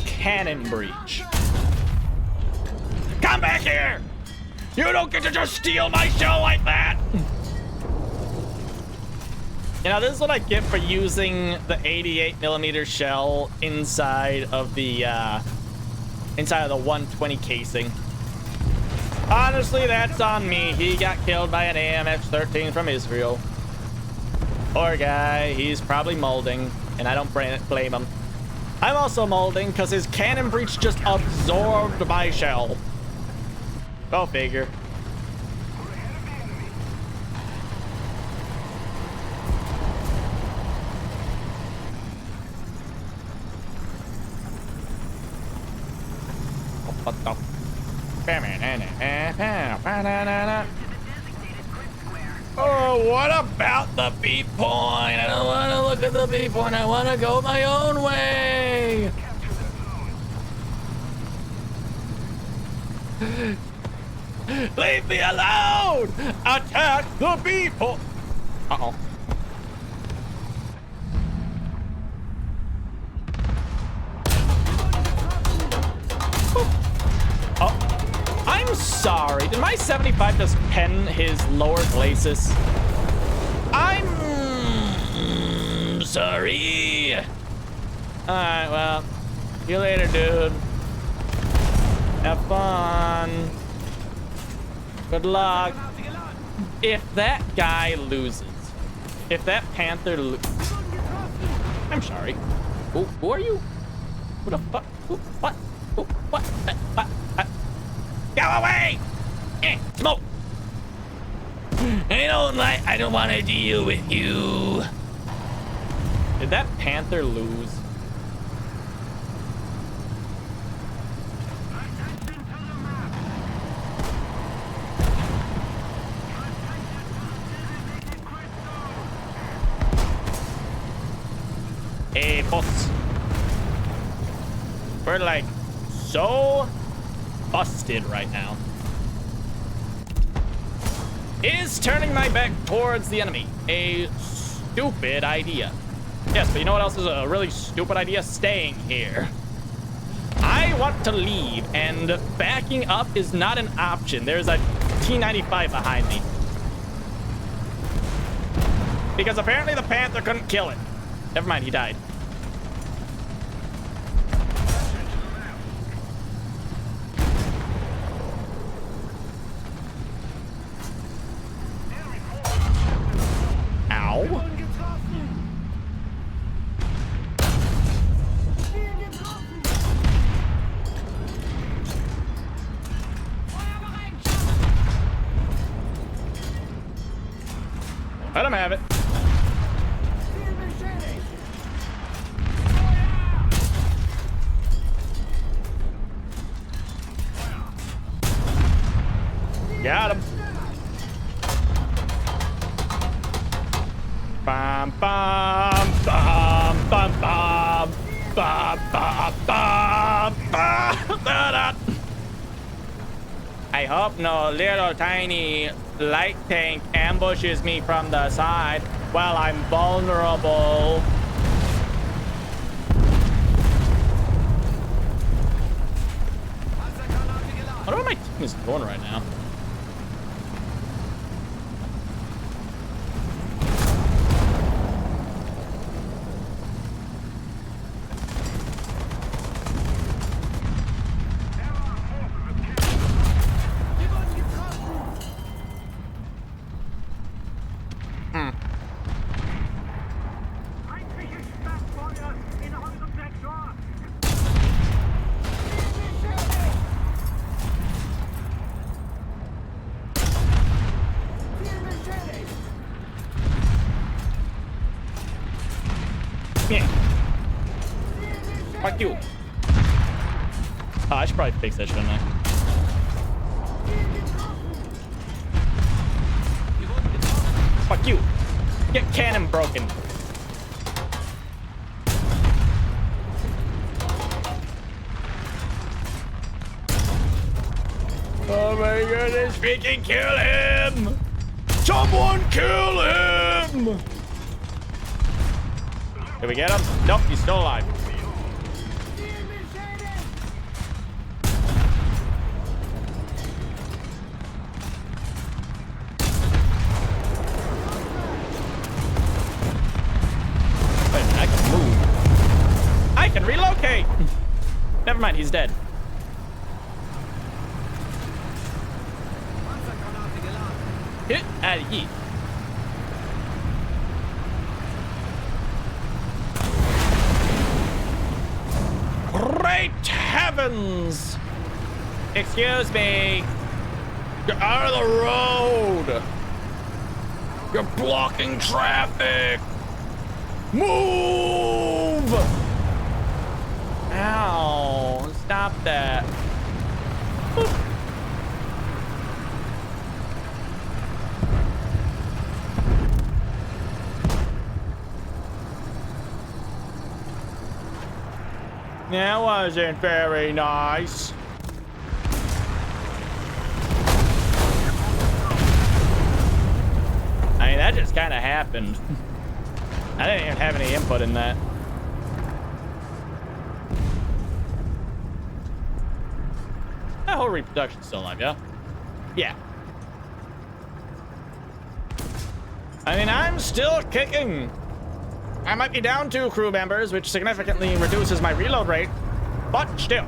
Cannon breach. Come back here! You don't get to just steal my shell like that! You know, this is what I get for using the 88mm shell inside of the 120 casing. Honestly, that's on me. He got killed by an AMX-13 from Israel. Poor guy. He's probably molding, and I don't blame him. I'm also molding because his cannon breach just absorbed my shell. Go figure. Oh, what about the B point? I don't want to look at the B point. I want to go my own way. Leave me alone! Attack the B point! Uh-oh. Oh, I'm sorry. Did my 75 just pen his lower glacis? I'm sorry. Alright, well, see you later, dude. Have fun. Good luck. If that guy loses, if that Panther loses, I'm sorry. Who are you? Who the fuck? Who? What? Who? What? Go away! Smoke! I don't want to deal with you. Did that Panther lose? We're like so busted right now. Is turning my back towards the enemy a stupid idea? Yes, but you know what else is a really stupid idea? Staying here. I want to leave, and backing up is not an option. There's a T-95 behind me. Because apparently the Panther couldn't kill it. Never mind, he died. Ow. Let him have it. Got him. Bam, bam, bam, bam, bam, bam, bam, bam, bam, da. I hope no little tiny light tank ambushes me from the side while I'm vulnerable. I wonder where my team is going right now. Fuck you. Oh, I should probably fix that, shouldn't I? Fuck you. Get cannon broken. Oh my goodness, we can kill him! Someone kill him! Did we get him? Nope, he's still alive. Wait a minute, I can move. I can relocate! Never mind, he's dead. Hit and yeet. Great heavens! Excuse me. Get out of the road! You're blocking traffic! Move! Ow, stop that. Boop. That wasn't very nice. I mean, that just kind of happened. I didn't even have any input in that. That whole reproduction's still alive, yeah? Yeah. I mean, I'm still kicking. I might be down 2 crew members, which significantly reduces my reload rate, but still.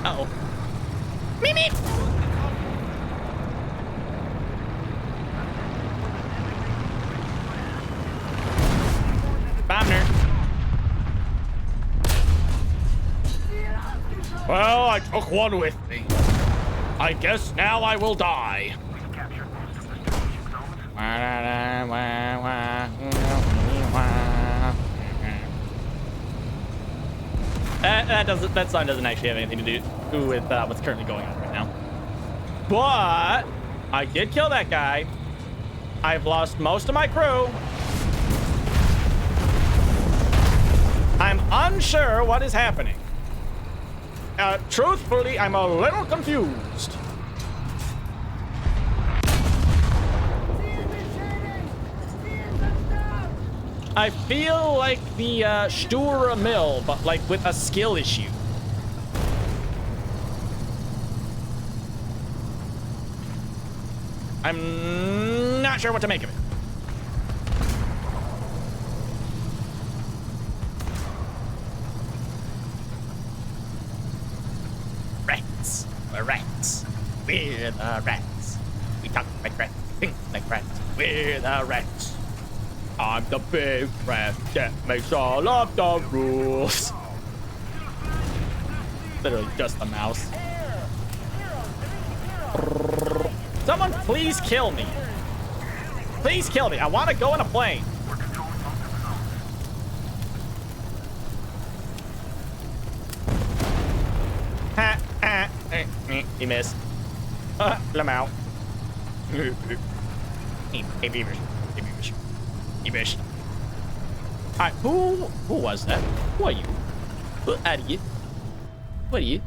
Uh-oh. Meep. Bomber. Well, I took one with me. I guess now I will die. That song doesn't actually have anything to do with what's currently going on right now. But I did kill that guy. I've lost most of my crew. I'm unsure what is happening. Truthfully, I'm a little confused. I feel like the Stura Mill, but like with a skill issue. I'm not sure what to make of it. Rats. We're rats. We're the rats. We talk like rats. Think like rats. We're the rats. I'm the big rat that makes all of the rules. Literally just a mouse. Someone please kill me. Please kill me. I want to go in a plane. Ha, ha. He missed. Let out. Hey, beavers. Hey, beavers. Hey, beavers. Alright, who was that? Who are you? Who are you? What are you?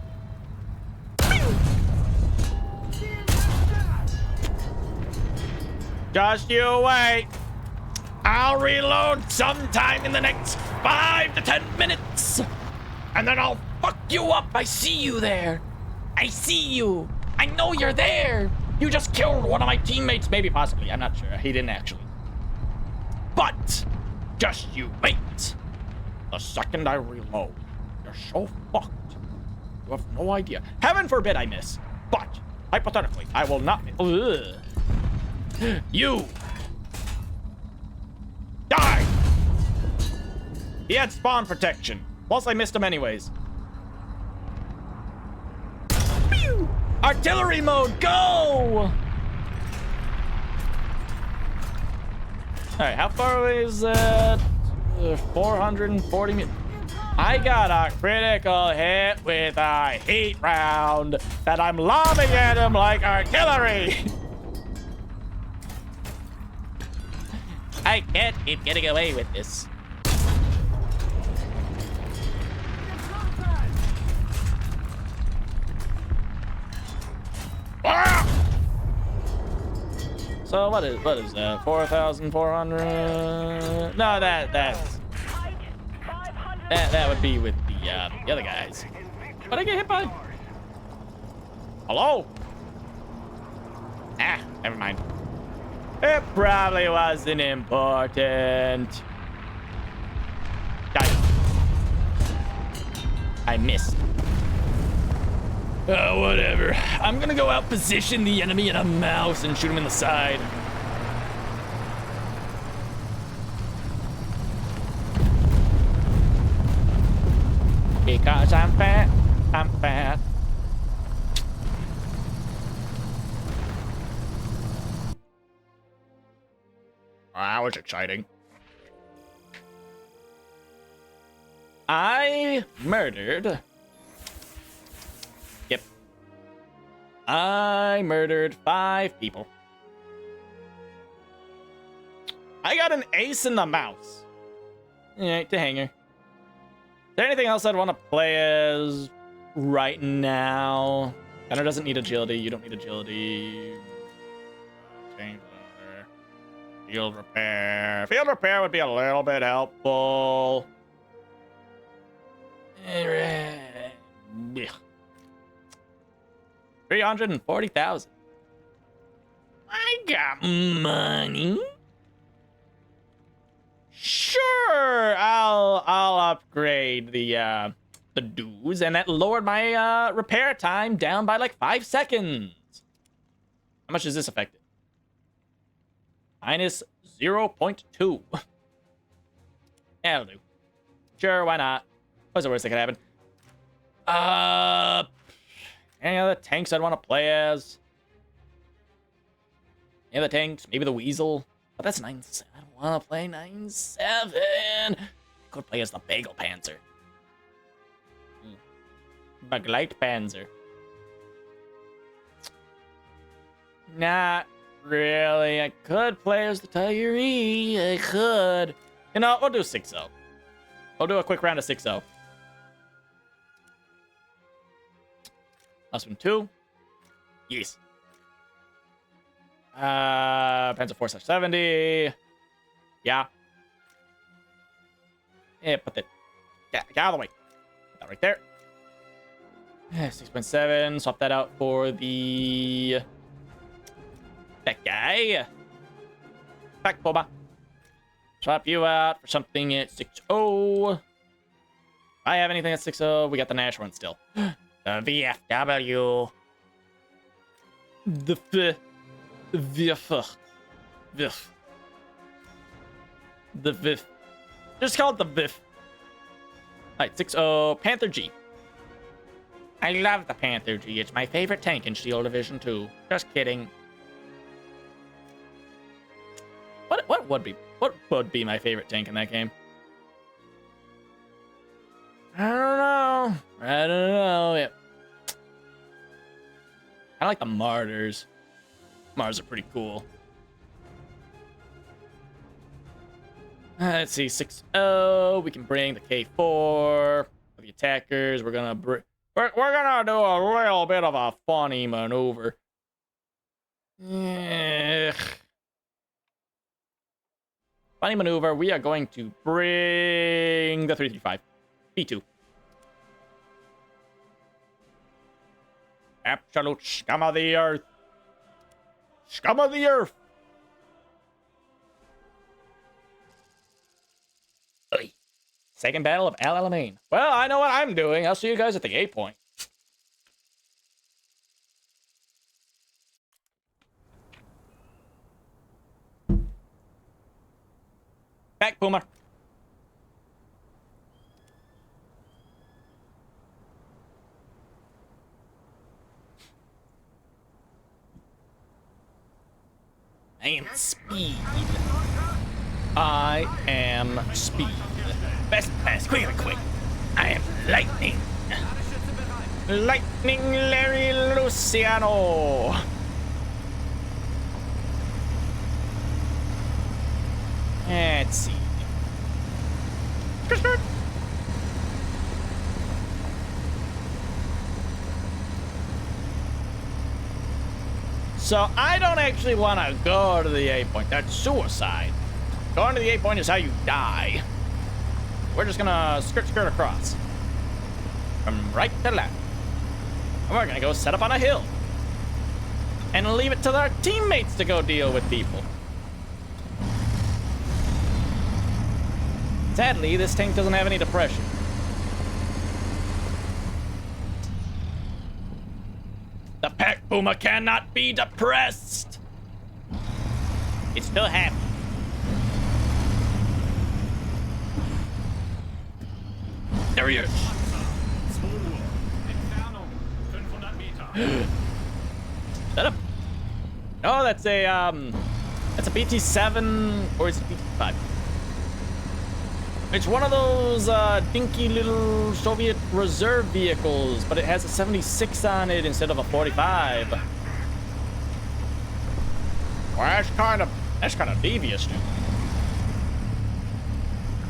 Just you wait. I'll reload sometime in the next 5 to 10 minutes. And then I'll fuck you up. I see you there. I see you. I know you're there. You just killed one of my teammates. Maybe, possibly. I'm not sure. He didn't actually. But just you wait. The second I reload, you're so fucked. You have no idea. Heaven forbid I miss. But hypothetically, I will not miss. Ugh. You die. He had spawn protection. Plus, I missed him anyways. Pew! Artillery mode, go! All right, how far away is that? 440 meters. I got a critical hit with a heat round that I'm lobbing at him like artillery. I can't keep getting away with this. Ah! So what is that? 4,400? No, that would be with the other guys. What did I get hit by? Hello? Ah, never mind. It probably wasn't important. Die. I missed. Oh, whatever. I'm gonna go out position the enemy in a mouse and shoot him in the side. Because I'm fat. I'm fat. That was exciting. I murdered. Yep. I murdered 5 people. I got an ace in the mouse. Alright, to hanger. Is there anything else I'd want to play as right now? Gunner doesn't need agility. You don't need agility. Change. Field repair. Field repair would be a little bit helpful. 340,000. I got money. Sure, I'll upgrade the the dudes, and that lowered my repair time down by like 5 seconds. How much is this affected? Minus 0.2. That'll do. Sure, why not? What's the worst that could happen? Any other tanks I'd want to play as? Any other tanks? Maybe the Weasel? But that's 9-7. I don't want to play 9-7. I could play as the Bagel Panzer. Baglite Panzer. Not really. I could play as the Tiger E. I could. You know, we'll do 6-0. We'll do a quick round of 6-0. Last one, 2. Yes. Panzer 4/70. Yeah. Yeah, put that. Yeah, get out of the way. Put that right there. 6.7. Swap that out for the. That guy. Back, Boba. Swap you out for something at 6-0. If I have anything at 6-0, we got the Nash one still. The VFW. The VF. The VIF. Just call it the VIF. Alright, 6-0. Panther G. I love the Panther G. It's my favorite tank in Steel Division 2. Just kidding. What would be my favorite tank in that game? I don't know. Yeah. I like the Martyrs. Mars are pretty cool. Let's see, 6-0. We can bring the K4 for the attackers. We're gonna do a little bit of a funny maneuver. Funny maneuver. We are going to bring the 335 B2. Absolute scum of the earth. Scum of the earth. Oy. Second battle of Al Alamein. Well, I know what I'm doing. I'll see you guys at the A point. Back, Puma. I am speed. I am speed. Best pass, quick. I am lightning. Lightning Larry Luciano. Let's see. So I don't actually want to go to the A point. That's suicide. Going to the A point is how you die. We're just gonna skirt across. From right to left. And we're gonna go set up on a hill. And leave it to our teammates to go deal with people. Sadly, this tank doesn't have any depression. The Pack Puma cannot be depressed. It's still happy. There he is. Is that a... Oh, that's a BT-7, or is it BT-5? It's one of those dinky little Soviet reserve vehicles, but it has a 76 on it instead of a 45. Well, that's kind of devious, dude.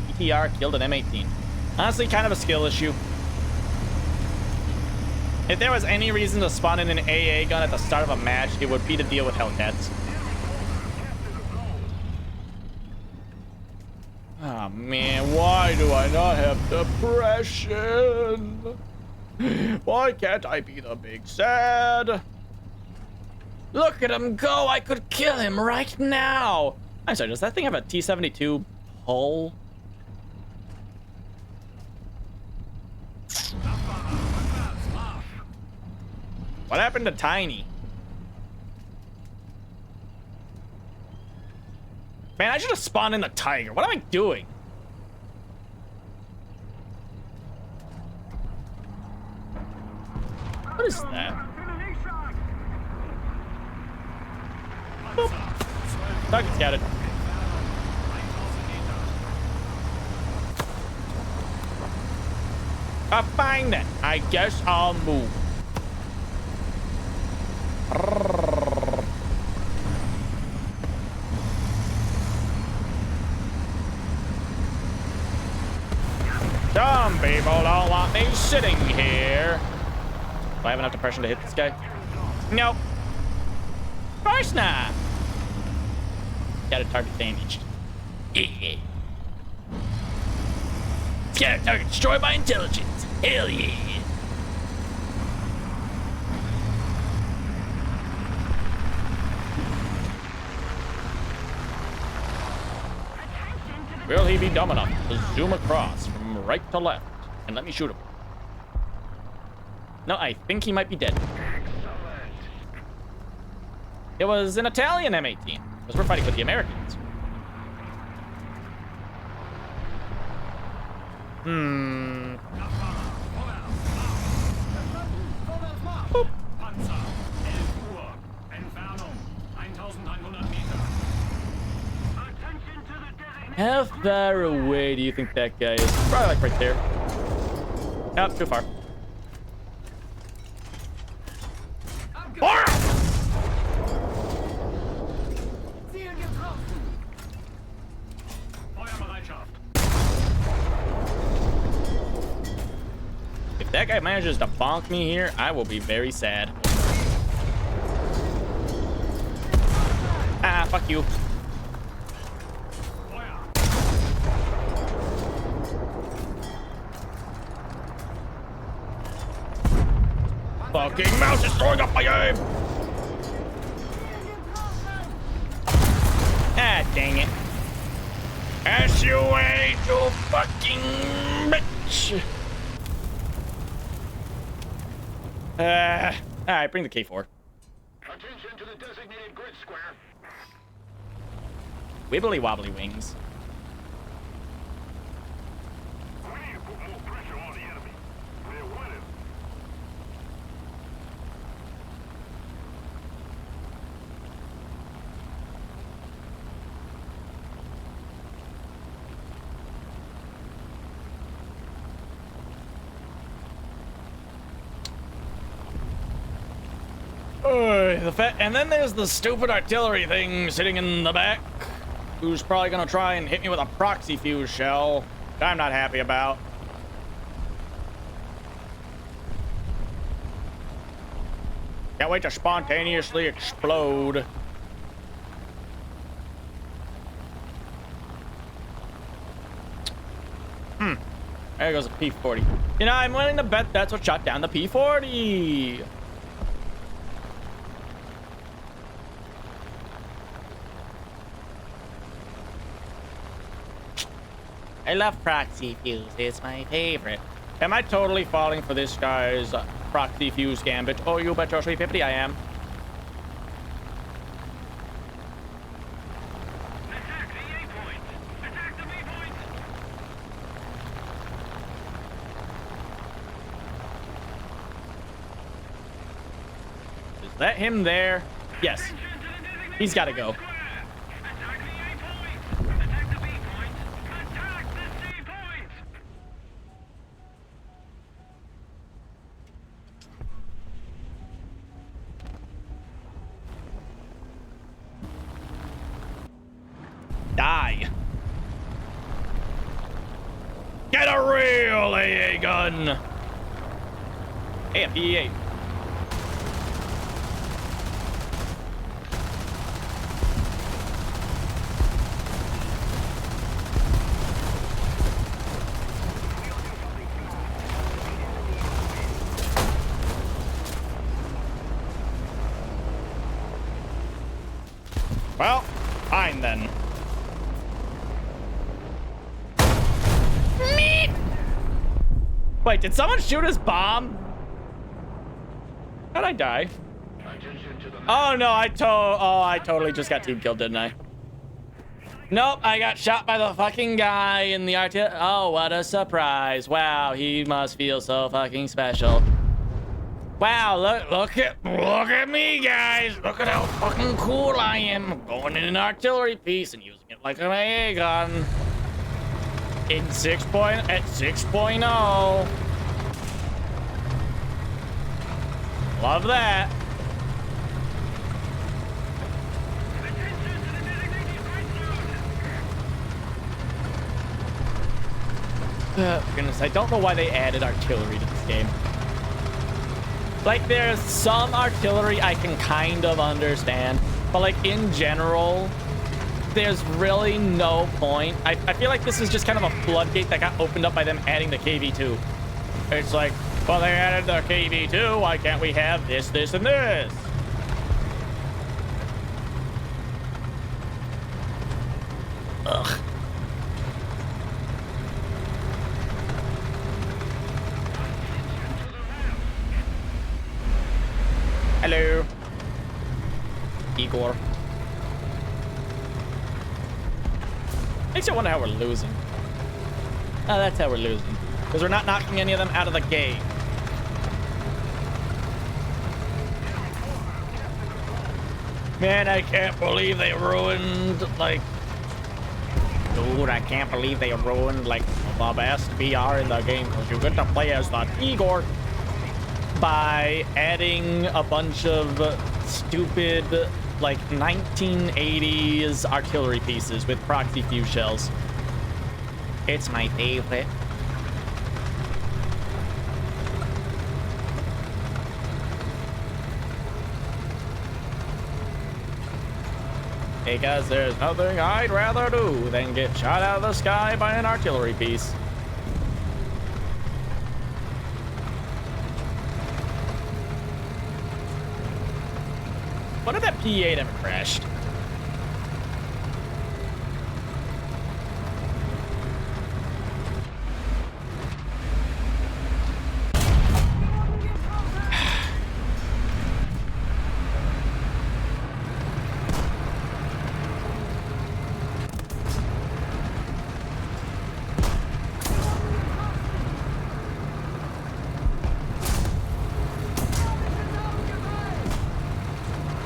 BTR killed an M18. Honestly, kind of a skill issue. If there was any reason to spawn in an AA gun at the start of a match, it would be to deal with Hellcats. Oh man, why do I not have depression? Why can't I be the big sad? Look at him go, I could kill him right now. I'm sorry, does that thing have a T-72 hull? What happened to Tiny? Man, I should have spawned in the Tiger. What am I doing? What is that? Boop. Target scouted. Fine then. I guess I'll move. Some people don't want me sitting here. Do I have enough depression to hit this guy? Nope. Of course not. Got a target damaged. Yeah. Scout target destroyed by intelligence. Hell yeah. Will he be dumb enough to zoom across from right to left and let me shoot him? No, I think he might be dead. It was an Italian M18, because we're fighting with the Americans. Boop. Panzer, 11 Uhr. Entfernung, 1100 Meter. Attention to the designated... How far away do you think that guy is? Probably like right there. Nope, too far. Feuerbereitschaft. If that guy manages to bonk me here, I will be very sad. Ah, fuck you. Fucking mouse is throwing up my aim! Ah, dang it. SUA to fucking bitch! Alright, bring the K4. Attention to the designated grid square. Wibbly wobbly wings. We need to put more pressure on the enemy. They're winning. And then there's the stupid artillery thing sitting in the back, who's probably gonna try and hit me with a proxy fuse shell that I'm not happy about. Can't wait to spontaneously explode. There goes a P-40. You know, I'm willing to bet that's what shot down the P-40. I love proxy fuse. It's my favorite. Am I totally falling for this guy's proxy fuse gambit? Oh, you bet your 350 I am. Attack the A point. Attack the B point. Is that him there? Yes. He's got to go. Attack the A point. Attack the B point. Attack the C point. Die. Get a real AA gun. Hey, a PE-8. Well, fine then. Meep. Wait, did someone shoot his bomb? How'd I die? Oh no, I totally just got team killed, didn't I? Nope, I got shot by the fucking guy in the artillery. Oh, what a surprise. Wow, he must feel so fucking special. Wow, look at me, guys. Look at how fucking cool I am. I'm going in an artillery piece and using it like an AA gun. In 6.0. Love that. Goodness, I don't know why they added artillery to this game. Like, there's some artillery I can kind of understand, but like in general, there's really no point. I feel like this is just kind of a floodgate that got opened up by them adding the KV-2. It's like, well, they added the KV-2, why can't we have this, this, and this? Ugh. Hello. Igor. Makes you wonder how we're losing. Oh, that's how we're losing. Because we're not knocking any of them out of the game. Man, I can't believe they ruined, like... Dude, I can't believe they ruined, like, the best VR in the game. Because you get to play as the Igor. By adding a bunch of stupid, like, 1980s artillery pieces with proxy fuse shells. It's my favorite. Because there's nothing I'd rather do than get shot out of the sky by an artillery piece. What if that P8 ever crashed?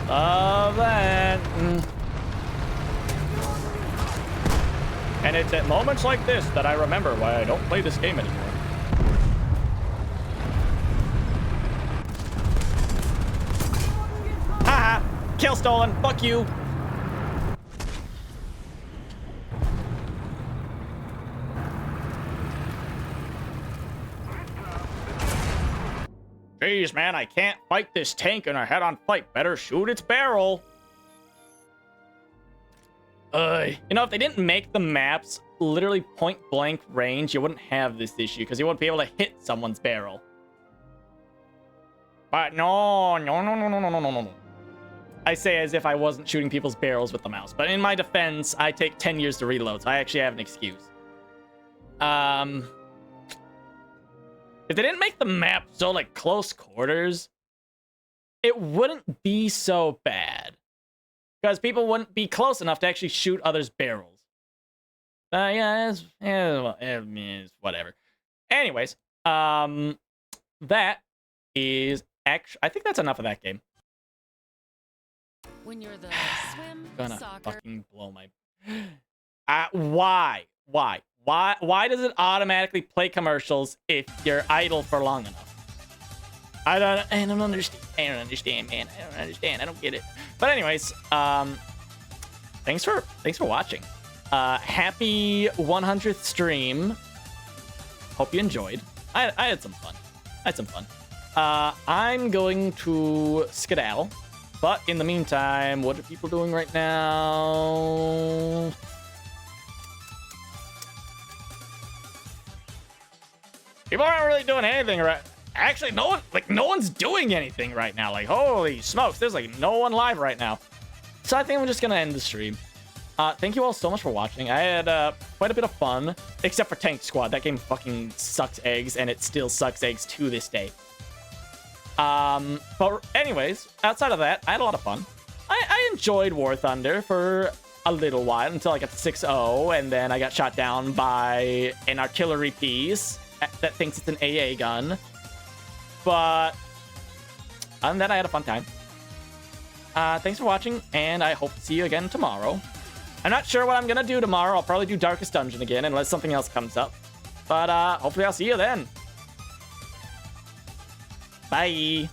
Love that. And it's at moments like this that I remember why I don't play this game anymore. Haha! Kill stolen! Fuck you! Jeez, man, I can't fight this tank in a head-on fight. Better shoot its barrel. You know, if they didn't make the maps literally point-blank range, you wouldn't have this issue, because you wouldn't be able to hit someone's barrel. But no. I say as if I wasn't shooting people's barrels with the mouse. But in my defense, I take 10 years to reload, so I actually have an excuse. If they didn't make the map so, like, close quarters, it wouldn't be so bad. Because people wouldn't be close enough to actually shoot others' barrels. Yeah, it's whatever. Anyways, that is actually... I think that's enough of that game. When you're the swim, Gonna soccer... fucking blow my... Why? Why does it automatically play commercials if you're idle for long enough? I don't understand, man. I don't understand. I don't get it. But anyways, thanks for watching. Happy 100th stream. Hope you enjoyed. I had some fun. I'm going to skedaddle. But in the meantime, what are people doing right now? People aren't really doing anything right. Actually, no one's doing anything right now. Like, holy smokes, there's like no one live right now. So I think I'm just gonna end the stream. Thank you all so much for watching. I had quite a bit of fun, except for Tank Squad. That game fucking sucks eggs, and it still sucks eggs to this day. But anyways, outside of that, I had a lot of fun. I enjoyed War Thunder for a little while until I got to 6-0, and then I got shot down by an artillery piece that thinks it's an AA gun. But other than that, I had a fun time. Thanks for watching, and I hope to see you again tomorrow. I'm not sure what I'm gonna do tomorrow. I'll probably do Darkest Dungeon again, unless something else comes up. But hopefully I'll see you then. Bye.